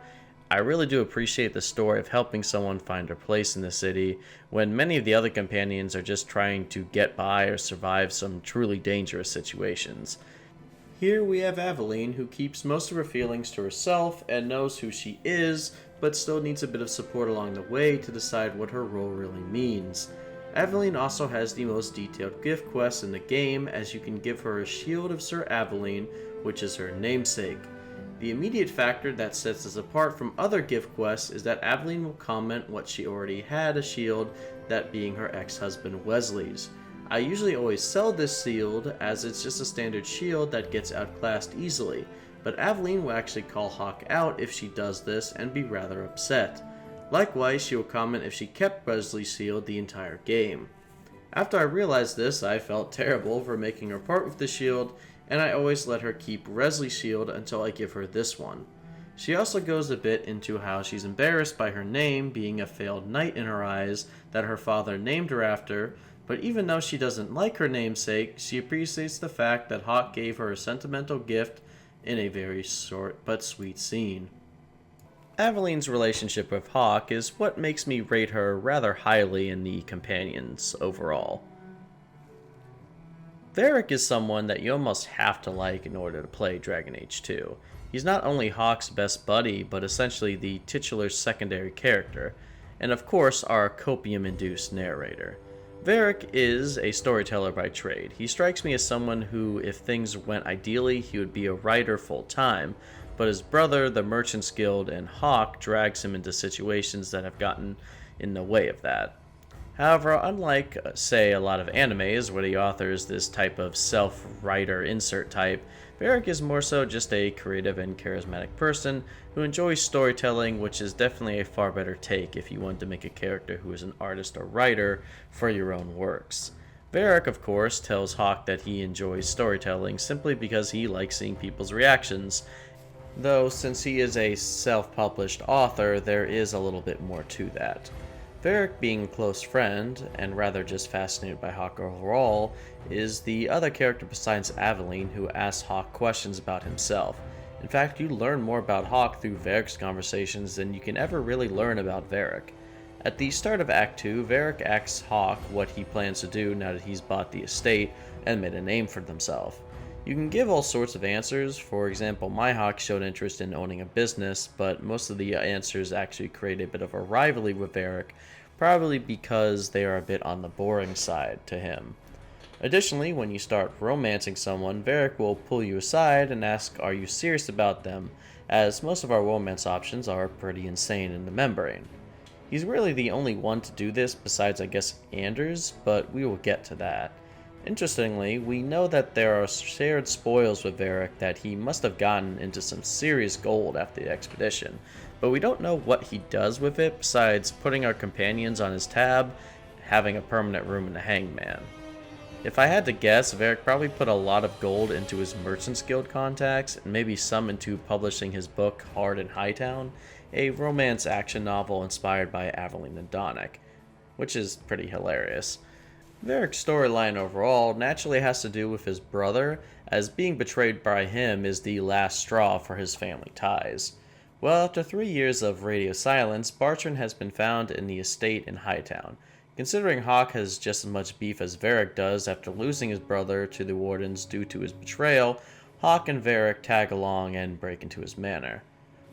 I really do appreciate the story of helping someone find their place in the city, when many of the other companions are just trying to get by or survive some truly dangerous situations. Here we have Aveline, who keeps most of her feelings to herself and knows who she is, but still needs a bit of support along the way to decide what her role really means. Aveline also has the most detailed gift quest in the game, as you can give her a shield of Sir Aveline, which is her namesake. The immediate factor that sets us apart from other gift quests is that Aveline will comment what she already had a shield, that being her ex-husband Wesley's. I usually always sell this shield, as it's just a standard shield that gets outclassed easily, but Aveline will actually call Hawke out if she does this and be rather upset. Likewise, she will comment if she kept Wesley's shield the entire game. After I realized this, I felt terrible for making her part with the shield, and I always let her keep Wesley's shield until I give her this one. She also goes a bit into how she's embarrassed by her name being a failed knight in her eyes that her father named her after, but even though she doesn't like her namesake, she appreciates the fact that Hawke gave her a sentimental gift in a very short but sweet scene. Aveline's relationship with Hawke is what makes me rate her rather highly in the companions overall. Varric is someone that you almost have to like in order to play Dragon Age 2. He's not only Hawke's best buddy, but essentially the titular secondary character, and of course our copium-induced narrator. Varric is a storyteller by trade. He strikes me as someone who, if things went ideally, he would be a writer full-time, but his brother, the Merchants Guild, and Hawke drags him into situations that have gotten in the way of that. However, unlike, say, a lot of animes where the author is this type of self-writer insert type, Varric is more so just a creative and charismatic person who enjoys storytelling, which is definitely a far better take if you want to make a character who is an artist or writer for your own works. Varric, of course, tells Hawke that he enjoys storytelling simply because he likes seeing people's reactions, though since he is a self-published author, there is a little bit more to that. Varric, being a close friend, and rather just fascinated by Hawke overall, is the other character besides Aveline who asks Hawke questions about himself. In fact, you learn more about Hawke through Varric's conversations than you can ever really learn about Varric. At the start of Act 2, Varric asks Hawke what he plans to do now that he's bought the estate and made a name for himself. You can give all sorts of answers. For example, my Hawke showed interest in owning a business, but most of the answers actually create a bit of a rivalry with Varric, probably because they are a bit on the boring side to him. Additionally, when you start romancing someone, Varric will pull you aside and ask, are you serious about them, as most of our romance options are pretty insane in the membrane. He's really the only one to do this besides, I guess, Anders, but we will get to that. Interestingly, we know that there are shared spoils with Varric that he must have gotten into some serious gold after the expedition, but we don't know what he does with it besides putting our companions on his tab, having a permanent room in the Hangman. If I had to guess, Varric probably put a lot of gold into his Merchants Guild contacts, and maybe some into publishing his book Hard in Hightown, a romance action novel inspired by Aveline and Donick, which is pretty hilarious. Varric's storyline overall naturally has to do with his brother, as being betrayed by him is the last straw for his family ties. Well, after 3 years of radio silence, Bartrand has been found in the estate in Hightown. Considering Hawke has just as much beef as Varric does after losing his brother to the Wardens due to his betrayal, Hawke and Varric tag along and break into his manor.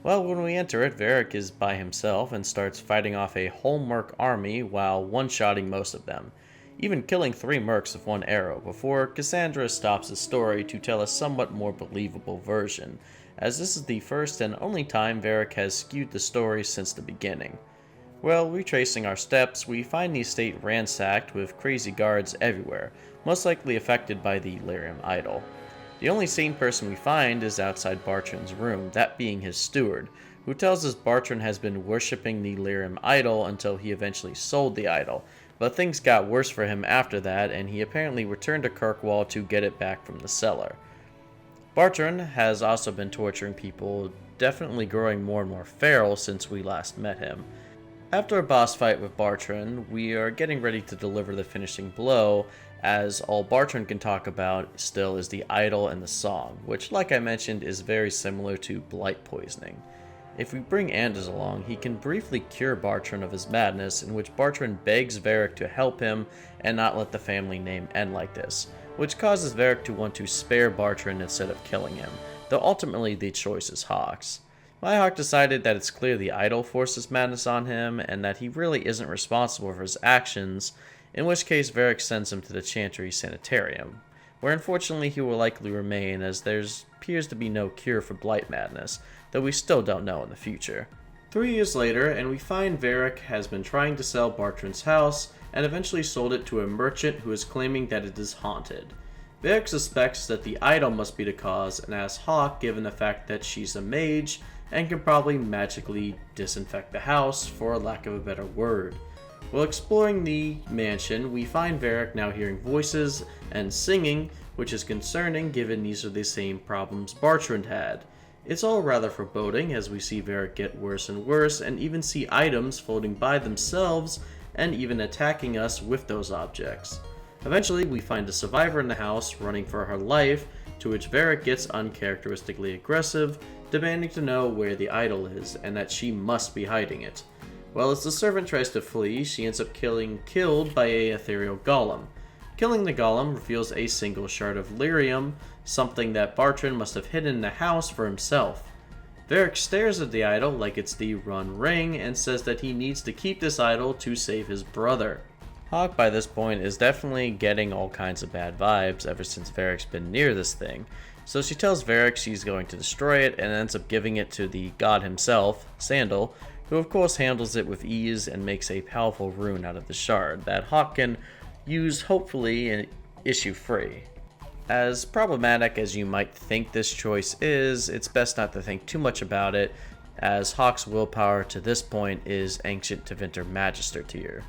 Well, when we enter it, Varric is by himself and starts fighting off a whole merc army while one-shotting most of them, even killing 3 mercs with 1 arrow, before Cassandra stops the story to tell a somewhat more believable version, as this is the first and only time Varric has skewed the story since the beginning. Well, retracing our steps, we find the estate ransacked with crazy guards everywhere, most likely affected by the lyrium idol. The only sane person we find is outside Bartrand's room, that being his steward, who tells us Bartrand has been worshipping the lyrium idol until he eventually sold the idol, but things got worse for him after that, and he apparently returned to Kirkwall to get it back from the seller. Bartrand has also been torturing people, definitely growing more and more feral since we last met him. After a boss fight with Bartrand, we are getting ready to deliver the finishing blow, as all Bartrand can talk about still is the idol and the song, which, like I mentioned, is very similar to blight poisoning. If we bring Anders along, he can briefly cure Bartrand of his madness, in which Bartrand begs Varric to help him and not let the family name end like this, which causes Varric to want to spare Bartrand instead of killing him, though ultimately the choice is Hawke's. My Hawke decided that it's clear the idol forces madness on him, and that he really isn't responsible for his actions, in which case Varric sends him to the Chantry Sanitarium, where unfortunately he will likely remain, as there appears to be no cure for blight madness, though we still don't know in the future. 3 years later, and we find Varric has been trying to sell Bartrand's house, and eventually sold it to a merchant who is claiming that it is haunted. Varric suspects that the idol must be the cause, and asks Hawke, given the fact that she's a mage, and can probably magically disinfect the house, for lack of a better word. While exploring the mansion, we find Varric now hearing voices and singing, which is concerning given these are the same problems Bartrand had. It's all rather foreboding as we see Varric get worse and worse, and even see items floating by themselves and even attacking us with those objects. Eventually, we find a survivor in the house running for her life to which Varric gets uncharacteristically aggressive, demanding to know where the idol is, and that she must be hiding it. Well, as the servant tries to flee, she ends up killed by a ethereal golem. Killing the golem reveals a single shard of lyrium, something that Bartrand must have hidden in the house for himself. Varric stares at the idol like it's the Run Ring and says that he needs to keep this idol to save his brother. Hawke by this point is definitely getting all kinds of bad vibes ever since Varric's been near this thing, so she tells Varric she's going to destroy it and ends up giving it to the god himself, Sandal, who of course handles it with ease and makes a powerful rune out of the shard that Hawke can use hopefully and issue free. As problematic as you might think this choice is, it's best not to think too much about it, as Hawke's willpower to this point is Ancient Tevinter Magister tier.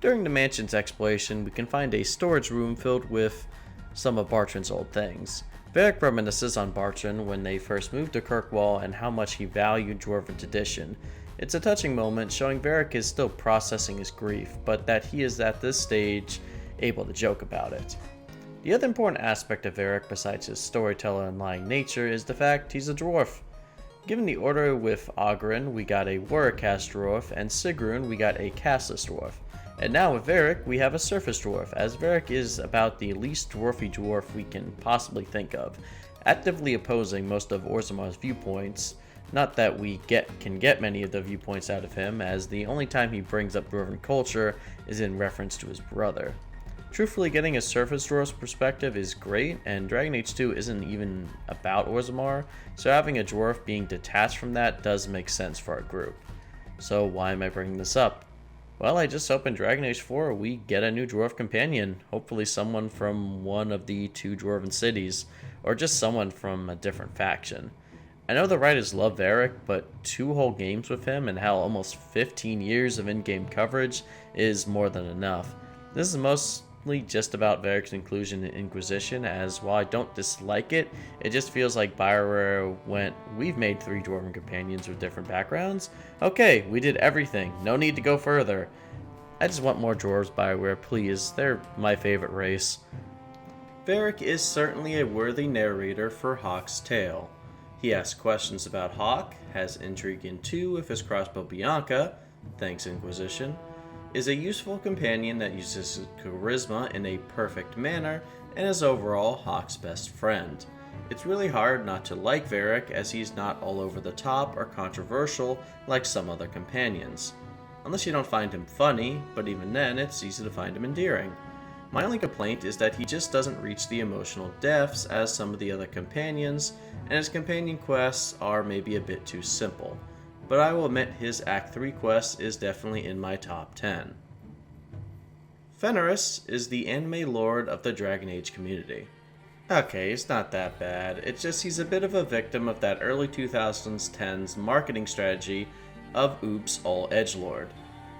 During the mansion's exploration, we can find a storage room filled with some of Bartrand's old things. Varric reminisces on Bartrand when they first moved to Kirkwall and how much he valued Dwarven tradition. It's a touching moment showing Varric is still processing his grief, but that he is at this stage able to joke about it. The other important aspect of Varric besides his storyteller and lying nature is the fact he's a dwarf. Given the order with Ogren, we got a Warrior-cast dwarf, and Sigrun, we got a castless dwarf. And now with Varric, we have a surface dwarf, as Varric is about the least dwarfy dwarf we can possibly think of, actively opposing most of Orzammar's viewpoints. Not that we can get many of the viewpoints out of him, as the only time he brings up Dwarven culture is in reference to his brother. Truthfully, getting a surface dwarf's perspective is great, and Dragon Age 2 isn't even about Orzammar, so having a dwarf being detached from that does make sense for our group. So why am I bringing this up? Well, I just hope in Dragon Age 4 we get a new dwarf companion, hopefully someone from one of the 2 dwarven cities, or just someone from a different faction. I know the writers love Varric, but 2 whole games with him and hell, almost 15 years of in-game coverage is more than enough. This is mostly just about Varric's inclusion in Inquisition, as while I don't dislike it, it just feels like BioWare went, we've made 3 dwarven companions with different backgrounds. Okay, we did everything, no need to go further. I just want more dwarves, BioWare, please, they're my favorite race. Varric is certainly a worthy narrator for Hawke's tale. He asks questions about Hawke, has intrigue in 2 with his crossbow Bianca, thanks Inquisition, is a useful companion that uses his charisma in a perfect manner, and is overall Hawke's best friend. It's really hard not to like Varric, as he's not all over the top or controversial like some other companions. Unless you don't find him funny, but even then it's easy to find him endearing. My only complaint is that he just doesn't reach the emotional depths as some of the other companions, and his companion quests are maybe a bit too simple. But I will admit his Act 3 quest is definitely in my top 10. Fenris is the anime lord of the Dragon Age community. Okay, it's not that bad, it's just he's a bit of a victim of that early 2010s marketing strategy of oops, all edgelord.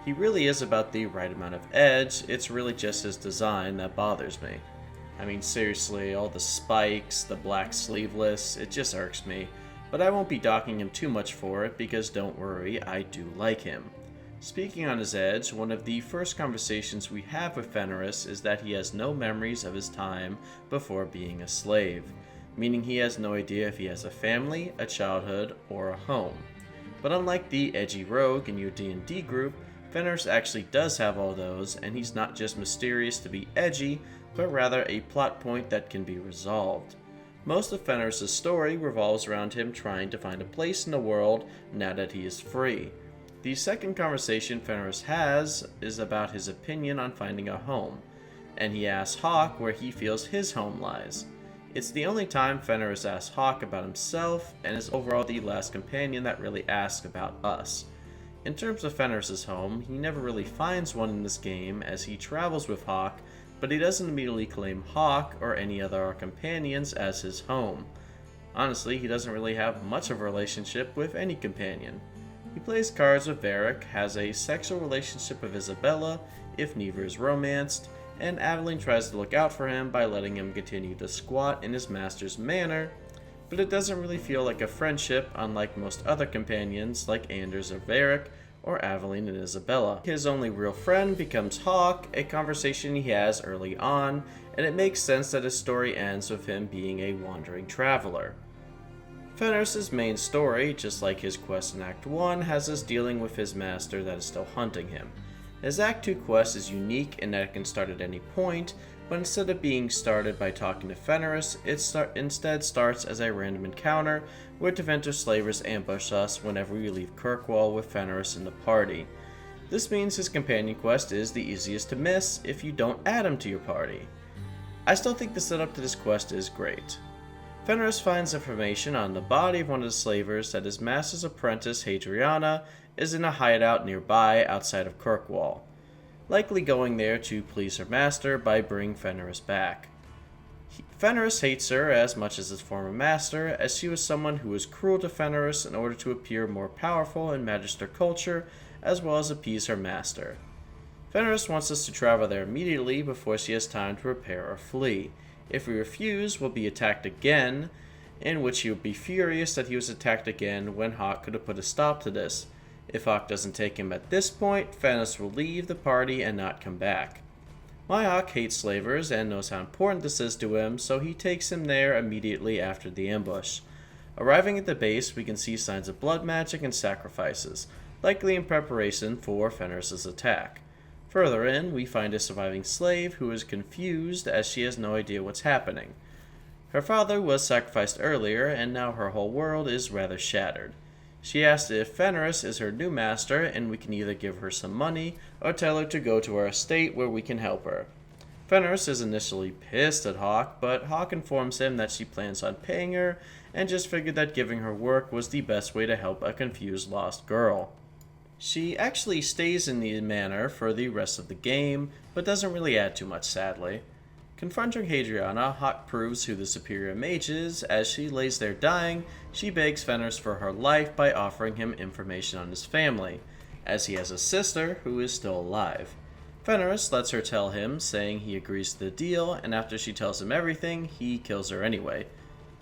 He really is about the right amount of edge, it's really just his design that bothers me. I mean seriously, all the spikes, the black sleeveless, it just irks me. But I won't be docking him too much for it because don't worry, I do like him. Speaking on his edge, one of the first conversations we have with Fenris is that he has no memories of his time before being a slave, meaning he has no idea if he has a family, a childhood, or a home. But unlike the edgy rogue in your D&D group, Fenris actually does have all those, and he's not just mysterious to be edgy, but rather a plot point that can be resolved. Most of Fenris' story revolves around him trying to find a place in the world now that he is free. The second conversation Fenris has is about his opinion on finding a home, and he asks Hawke where he feels his home lies. It's the only time Fenris asks Hawke about himself, and is overall the last companion that really asks about us. In terms of Fenris' home, he never really finds one in this game as he travels with Hawke, but he doesn't immediately claim Hawke or any other companions as his home. Honestly, he doesn't really have much of a relationship with any companion. He plays cards with Varric, has a sexual relationship with Isabella, if neither is romanced, and Aveline tries to look out for him by letting him continue to squat in his master's manor, but it doesn't really feel like a friendship unlike most other companions like Anders or Varric, or Aveline and Isabella. His only real friend becomes Hawke, a conversation he has early on, and it makes sense that his story ends with him being a wandering traveler. Fenris' main story, just like his quest in Act 1, has us dealing with his master that is still hunting him. His Act 2 quest is unique in that it can start at any point, but instead of being started by talking to Fenris, it instead starts as a random encounter where Tevinter slavers ambush us whenever we leave Kirkwall with Fenris in the party. This means his companion quest is the easiest to miss if you don't add him to your party. I still think the setup to this quest is great. Fenris finds information on the body of one of the slavers that his master's apprentice Hadriana is in a hideout nearby outside of Kirkwall, likely going there to please her master by bringing Fenris back. Fenris hates her as much as his former master, as she was someone who was cruel to Fenris in order to appear more powerful in Magister culture, as well as appease her master. Fenris wants us to travel there immediately before she has time to prepare or flee. If we refuse, we'll be attacked again, in which he would be furious that he was attacked again when Hawk could have put a stop to this. If Hawk doesn't take him at this point, Fenris will leave the party and not come back. My Hawk hates slavers and knows how important this is to him, so he takes him there immediately after the ambush. Arriving at the base, we can see signs of blood magic and sacrifices, likely in preparation for Fenris' attack. Further in, we find a surviving slave who is confused as she has no idea what's happening. Her father was sacrificed earlier, and now her whole world is rather shattered. She asks if Fenris is her new master, and we can either give her some money or tell her to go to our estate where we can help her. Fenris is initially pissed at Hawk, but Hawk informs him that she plans on paying her and just figured that giving her work was the best way to help a confused lost girl. She actually stays in the manor for the rest of the game, but doesn't really add too much, sadly. Confronting Hadriana, Hawk proves who the superior mage is. As she lays there dying, she begs Fenris for her life by offering him information on his family, as he has a sister who is still alive. Fenris lets her tell him, saying he agrees to the deal, and after she tells him everything, he kills her anyway.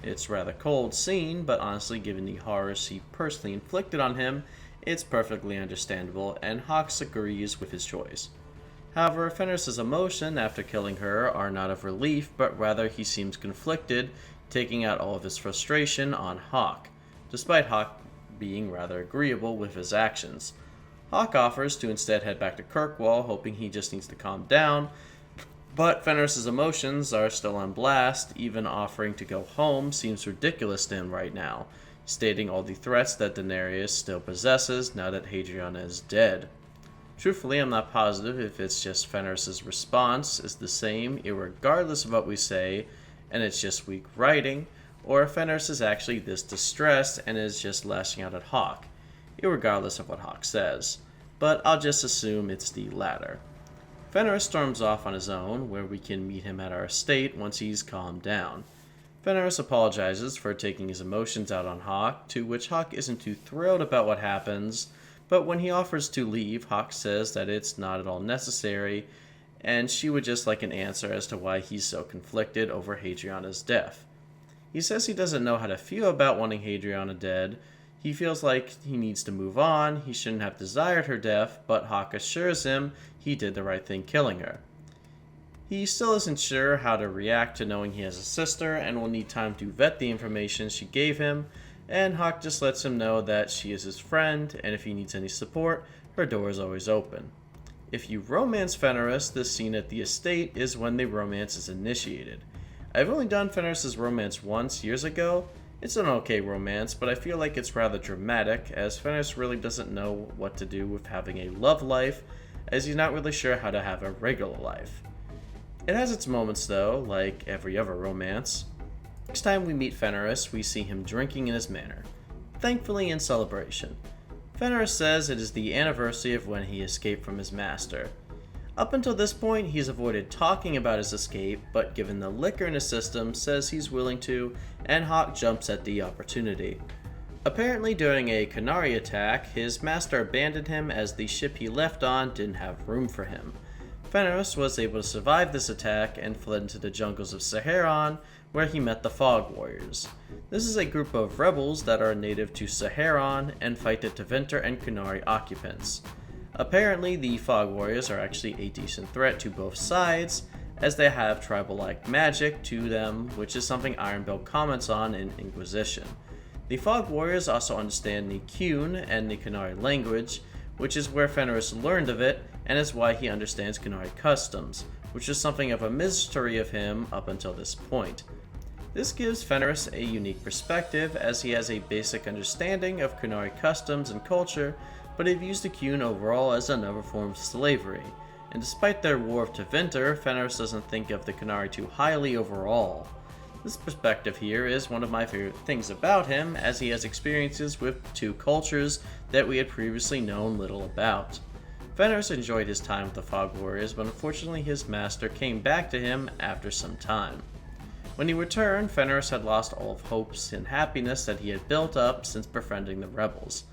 It's a rather cold scene, but honestly, given the horrors she personally inflicted on him, it's perfectly understandable, and Hawks agrees with his choice. However, Fenris' emotion after killing her are not of relief, but rather he seems conflicted, taking out all of his frustration on Hawk, despite Hawk being rather agreeable with his actions. Hawk offers to instead head back to Kirkwall, hoping he just needs to calm down, but Fenris' emotions are still on blast. Even offering to go home seems ridiculous to him right now, stating all the threats that Daenerys still possesses now that Hadriana is dead. Truthfully, I'm not positive if it's just Fenris' response is the same irregardless of what we say, and it's just weak writing, or if Fenris is actually this distressed and is just lashing out at Hawk, irregardless of what Hawk says. But I'll just assume it's the latter. Fenris storms off on his own, where we can meet him at our estate once he's calmed down. Fenris apologizes for taking his emotions out on Hawk, to which Hawk isn't too thrilled about what happens, but when he offers to leave, Hawk says that it's not at all necessary, and she would just like an answer as to why he's so conflicted over Hadriana's death. He says he doesn't know how to feel about wanting Hadriana dead. He feels like he needs to move on, he shouldn't have desired her death, but Hawk assures him he did the right thing killing her. He still isn't sure how to react to knowing he has a sister and will need time to vet the information she gave him, and Hawk just lets him know that she is his friend, and if he needs any support, her door is always open. If you romance Fenris, this scene at the estate is when the romance is initiated. I've only done Fenris' romance once, years ago. It's an okay romance, but I feel like it's rather dramatic, as Fenris really doesn't know what to do with having a love life, as he's not really sure how to have a regular life. It has its moments though, like every other romance. Next time we meet Fenris, we see him drinking in his manor, thankfully in celebration. Fenris says it is the anniversary of when he escaped from his master. Up until this point, he's avoided talking about his escape, but given the liquor in his system, says he's willing to, and Hawk jumps at the opportunity. Apparently during a Qunari attack, his master abandoned him as the ship he left on didn't have room for him. Fenris was able to survive this attack and fled into the jungles of Saharan, where he met the Fog Warriors. This is a group of rebels that are native to Saharan and fight the Tevinter and Qunari occupants. Apparently, the Fog Warriors are actually a decent threat to both sides, as they have tribal-like magic to them, which is something Ironbill comments on in Inquisition. The Fog Warriors also understand the Qun and the Qunari language, which is where Fenris learned of it, and is why he understands Qunari customs, which is something of a mystery of him up until this point. This gives Fenris a unique perspective, as he has a basic understanding of Qunari customs and culture, but he views the Qun overall as another form of slavery, and despite their war of Tevinter, Fenris doesn't think of the Qunari too highly overall. This perspective here is one of my favorite things about him, as he has experiences with two cultures that we had previously known little about. Fenris enjoyed his time with the Fog Warriors, but unfortunately his master came back to him after some time. When he returned, Fenris had lost all of hopes and happiness that he had built up since befriending the rebels.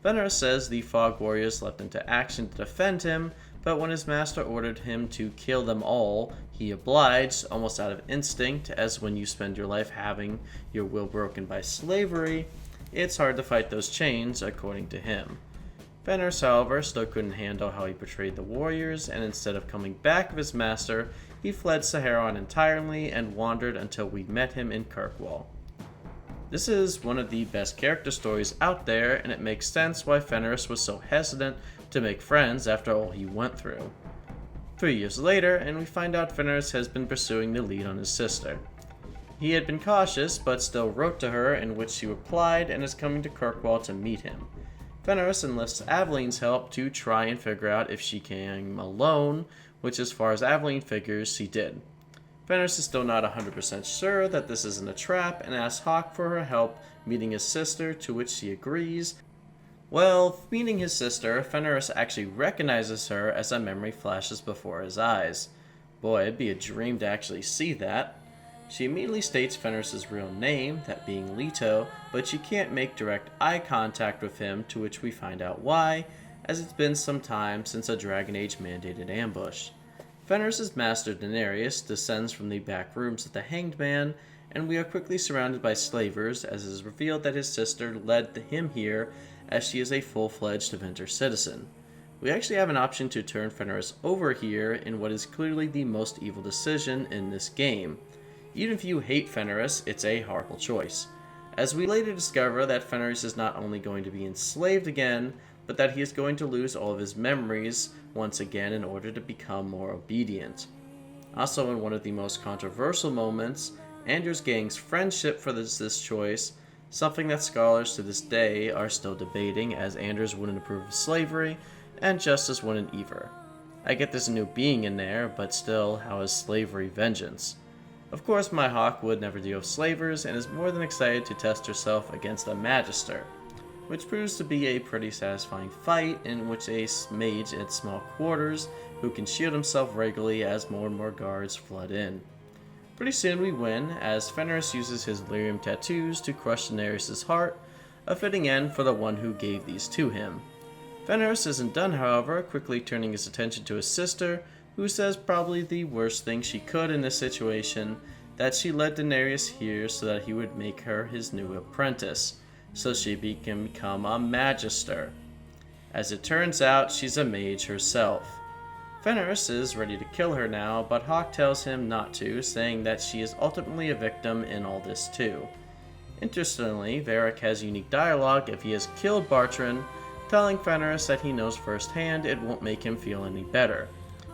Fenris says the Fog Warriors leapt into action to defend him, but when his master ordered him to kill them all, he obliged, almost out of instinct, as when you spend your life having your will broken by slavery, it's hard to fight those chains, according to him. Fenris, however, still couldn't handle how he betrayed the warriors, and instead of coming back with his master, he fled Saharon entirely and wandered until we met him in Kirkwall. This is one of the best character stories out there, and it makes sense why Fenris was so hesitant to make friends after all he went through. 3 years later, and we find out Fenris has been pursuing the lead on his sister. He had been cautious, but still wrote to her, in which she replied and is coming to Kirkwall to meet him. Fenris enlists Aveline's help to try and figure out if she came alone, which as far as Aveline figures, she did. Fenris is still not 100% sure that this isn't a trap, and asks Hawke for her help meeting his sister, to which she agrees. Well, meeting his sister, Fenris actually recognizes her as a memory flashes before his eyes. Boy, it'd be a dream to actually see that. She immediately states Fenris' real name, that being Leto, but she can't make direct eye contact with him, to which we find out why, as it's been some time since a Dragon Age mandated ambush. Fenris' master Daenerys descends from the back rooms of the Hanged Man, and we are quickly surrounded by slavers, as it is revealed that his sister led him here, as she is a full-fledged Tevinter citizen. We actually have an option to turn Fenris over here in what is clearly the most evil decision in this game. Even if you hate Fenris, it's a horrible choice, as we later discover that Fenris is not only going to be enslaved again, but that he is going to lose all of his memories once again in order to become more obedient. Also, in one of the most controversial moments, Anders gains friendship for this choice, something that scholars to this day are still debating, as Anders wouldn't approve of slavery, and Justice wouldn't either. I get there's a new being in there, but still, how is slavery vengeance? Of course, my Hawke would never deal with slavers, and is more than excited to test herself against a Magister, which proves to be a pretty satisfying fight, in which a mage in small quarters who can shield himself regularly as more and more guards flood in. Pretty soon we win, as Fenris uses his lyrium tattoos to crush Daenerys' heart, a fitting end for the one who gave these to him. Fenris isn't done, however, quickly turning his attention to his sister, who says probably the worst thing she could in this situation, that she led Daenerys here so that he would make her his new apprentice, so she can become a Magister. As it turns out, she's a mage herself. Fenris is ready to kill her now, but Hawke tells him not to, saying that she is ultimately a victim in all this too. Interestingly, Varric has unique dialogue if he has killed Bartran, telling Fenris that he knows firsthand it won't make him feel any better,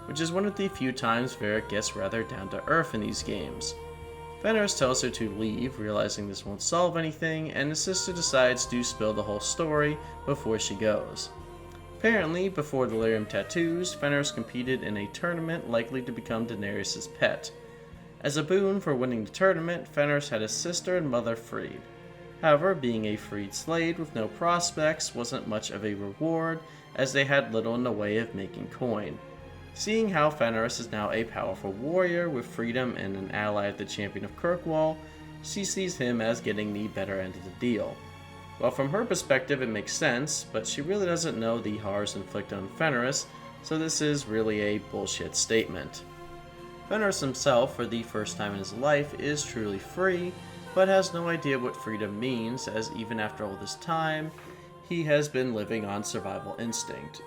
which is one of the few times Varric gets rather down to earth in these games. Fenris tells her to leave, realizing this won't solve anything, and his sister decides to spill the whole story before she goes. Apparently, before the lyrium tattoos, Fenris competed in a tournament likely to become Daenerys' pet. As a boon for winning the tournament, Fenris had his sister and mother freed. However, being a freed slave with no prospects wasn't much of a reward, as they had little in the way of making coin. Seeing how Fenris is now a powerful warrior with freedom and an ally of the champion of Kirkwall, she sees him as getting the better end of the deal. Well, from her perspective it makes sense, but she really doesn't know the horrors inflicted on Fenris, so this is really a bullshit statement. Fenris himself, for the first time in his life, is truly free, but has no idea what freedom means, as even after all this time, he has been living on survival instinct.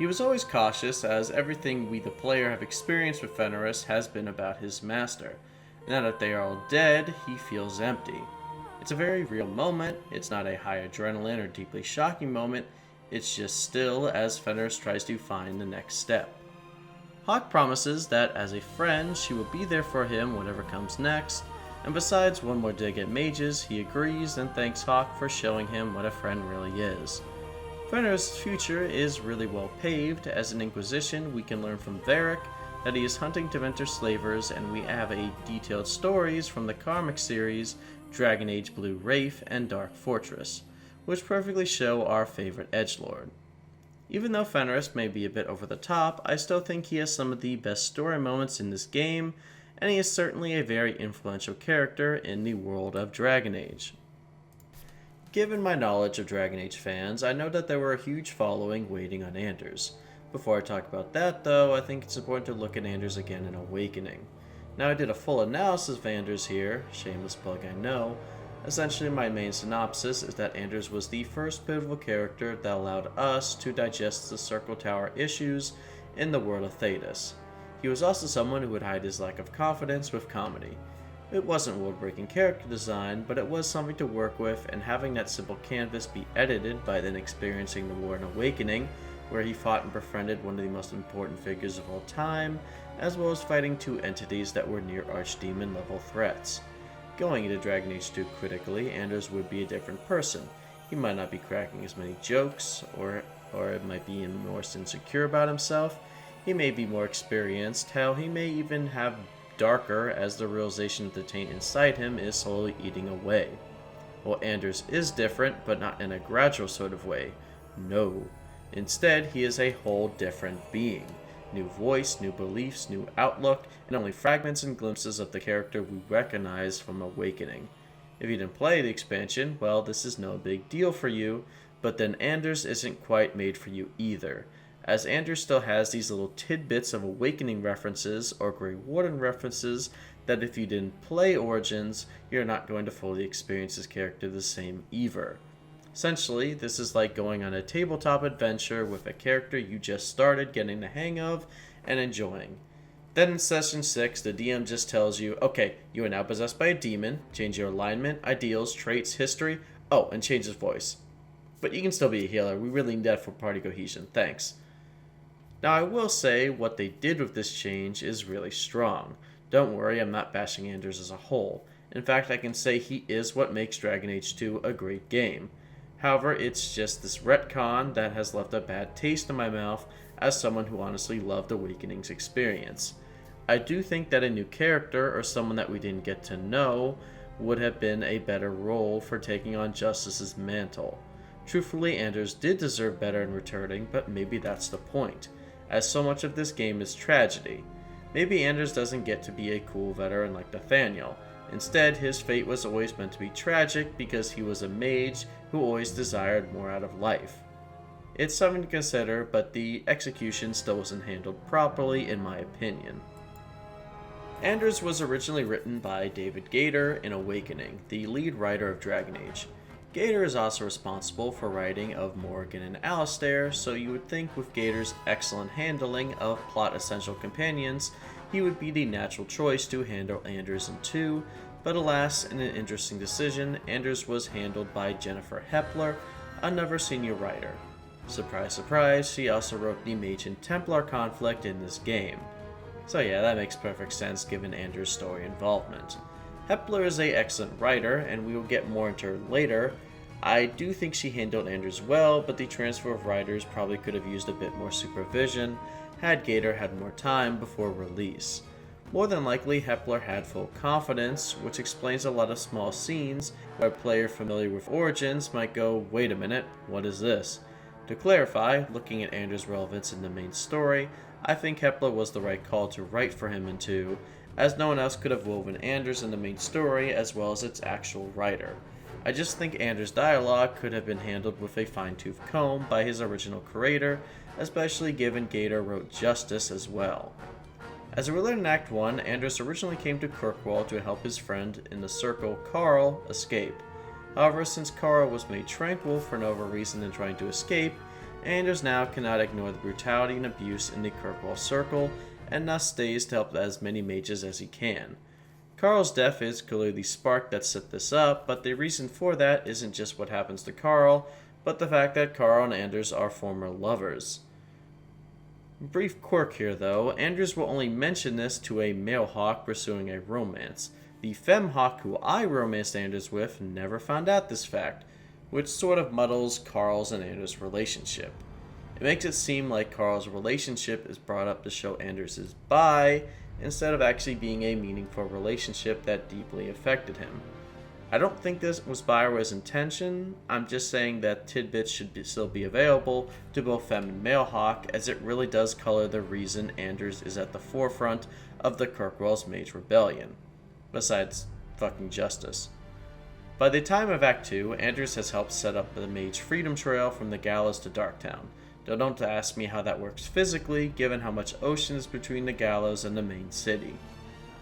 He was always cautious, as everything we the player have experienced with Fenris has been about his master. Now that they are all dead, he feels empty. It's a very real moment. It's not a high adrenaline or deeply shocking moment. It's just still as Fenris tries to find the next step. Hawke promises that as a friend, she will be there for him whatever comes next, and besides one more dig at mages, he agrees and thanks Hawke for showing him what a friend really is. Fenris' future is really well paved. As an Inquisition, we can learn from Varric that he is hunting Dementor slavers, and we have a detailed stories from the Karmic series, Dragon Age Blue Wraith, and Dark Fortress, which perfectly show our favorite edgelord. Even though Fenris may be a bit over the top, I still think he has some of the best story moments in this game, and he is certainly a very influential character in the world of Dragon Age. Given my knowledge of Dragon Age fans, I know that there were a huge following waiting on Anders. Before I talk about that though, I think it's important to look at Anders again in Awakening. Now I did a full analysis of Anders here, shameless plug I know. Essentially my main synopsis is that Anders was the first pivotal character that allowed us to digest the Circle Tower issues in the world of Thedas. He was also someone who would hide his lack of confidence with comedy. It wasn't world-breaking character design, but it was something to work with, and having that simple canvas be edited by then experiencing the war in Awakening, where he fought and befriended one of the most important figures of all time, as well as fighting two entities that were near Archdemon level threats. Going into Dragon Age 2 critically, Anders would be a different person. He might not be cracking as many jokes, or it might be more insecure about himself. He may be more experienced, hell, he may even have darker as the realization of the taint inside him is slowly eating away. Well, Anders is different, but not in a gradual sort of way. No. Instead, he is a whole different being. New voice, new beliefs, new outlook, and only fragments and glimpses of the character we recognize from Awakening. If you didn't play the expansion, well, this is no big deal for you, but then Anders isn't quite made for you either, as Anders still has these little tidbits of Awakening references or Grey Warden references that if you didn't play Origins, you're not going to fully experience his character the same either. Essentially, this is like going on a tabletop adventure with a character you just started getting the hang of and enjoying. Then in Session 6, the DM just tells you, okay, you are now possessed by a demon, change your alignment, ideals, traits, history, oh, and change his voice. But you can still be a healer, we really need that for party cohesion, thanks. Now I will say, what they did with this change is really strong. Don't worry, I'm not bashing Anders as a whole. In fact, I can say he is what makes Dragon Age 2 a great game. However, it's just this retcon that has left a bad taste in my mouth as someone who honestly loved Awakening's experience. I do think that a new character, or someone that we didn't get to know, would have been a better role for taking on Justice's mantle. Truthfully, Anders did deserve better in returning, but maybe that's the point, as so much of this game is tragedy. Maybe Anders doesn't get to be a cool veteran like Nathaniel. Instead, his fate was always meant to be tragic because he was a mage who always desired more out of life. It's something to consider, but the execution still wasn't handled properly in my opinion. Anders was originally written by David Gator in Awakening, the lead writer of Dragon Age. Gator is also responsible for writing of Morrigan and Alistair, so you would think with Gator's excellent handling of plot essential companions, he would be the natural choice to handle Anders in 2, but alas, in an interesting decision, Anders was handled by Jennifer Hepler, another senior writer. Surprise, surprise, she also wrote the Mage and Templar conflict in this game. So yeah, that makes perfect sense given Anders' story involvement. Hepler is an excellent writer, and we will get more into her later. I do think she handled Anders well, but the transfer of writers probably could have used a bit more supervision had Gator had more time before release. More than likely, Hepler had full confidence, which explains a lot of small scenes where a player familiar with Origins might go, wait a minute, what is this? To clarify, looking at Anders' relevance in the main story, I think Hepler was the right call to write for him in 2, as no one else could have woven Anders in the main story as well as its actual writer. I just think Anders' dialogue could have been handled with a fine-tooth comb by his original creator, especially given Gator wrote Justice as well. As we learn in Act 1, Anders originally came to Kirkwall to help his friend in the Circle, Carl, escape. However, since Carl was made tranquil for no other reason than trying to escape, Anders now cannot ignore the brutality and abuse in the Kirkwall Circle, and thus stays to help as many mages as he can. Carl's death is clearly the spark that set this up, but the reason for that isn't just what happens to Carl, but the fact that Carl and Anders are former lovers. Brief quirk here though, Anders will only mention this to a male hawk pursuing a romance. The femme hawk who I romanced Anders with never found out this fact, which sort of muddles Carl's and Anders' relationship. It makes it seem like Carl's relationship is brought up to show Anders is bi, instead of actually being a meaningful relationship that deeply affected him. I don't think this was Bioware's intention, I'm just saying that tidbits should still be available to both Femme and Male Hawk, as it really does color the reason Anders is at the forefront of the Kirkwall's Mage Rebellion. Besides fucking justice. By the time of Act 2, Anders has helped set up the Mage Freedom Trail from the Gallows to Darktown. Though don't ask me how that works physically, given how much ocean is between the Gallows and the main city.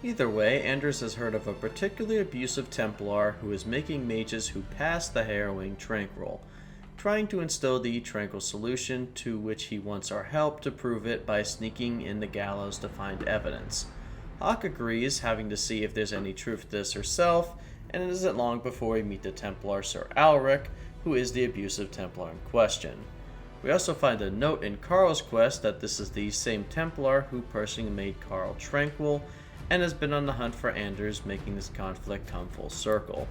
Either way, Anders has heard of a particularly abusive Templar who is making mages who pass the harrowing Tranquil, trying to instill the Tranquil solution, to which he wants our help to prove it by sneaking in the Gallows to find evidence. Hawk agrees, having to see if there's any truth to this herself, and it isn't long before we meet the Templar Sir Alric, who is the abusive Templar in question. We also find a note in Carl's quest that this is the same Templar who personally made Carl tranquil, and has been on the hunt for Anders, making this conflict come full circle.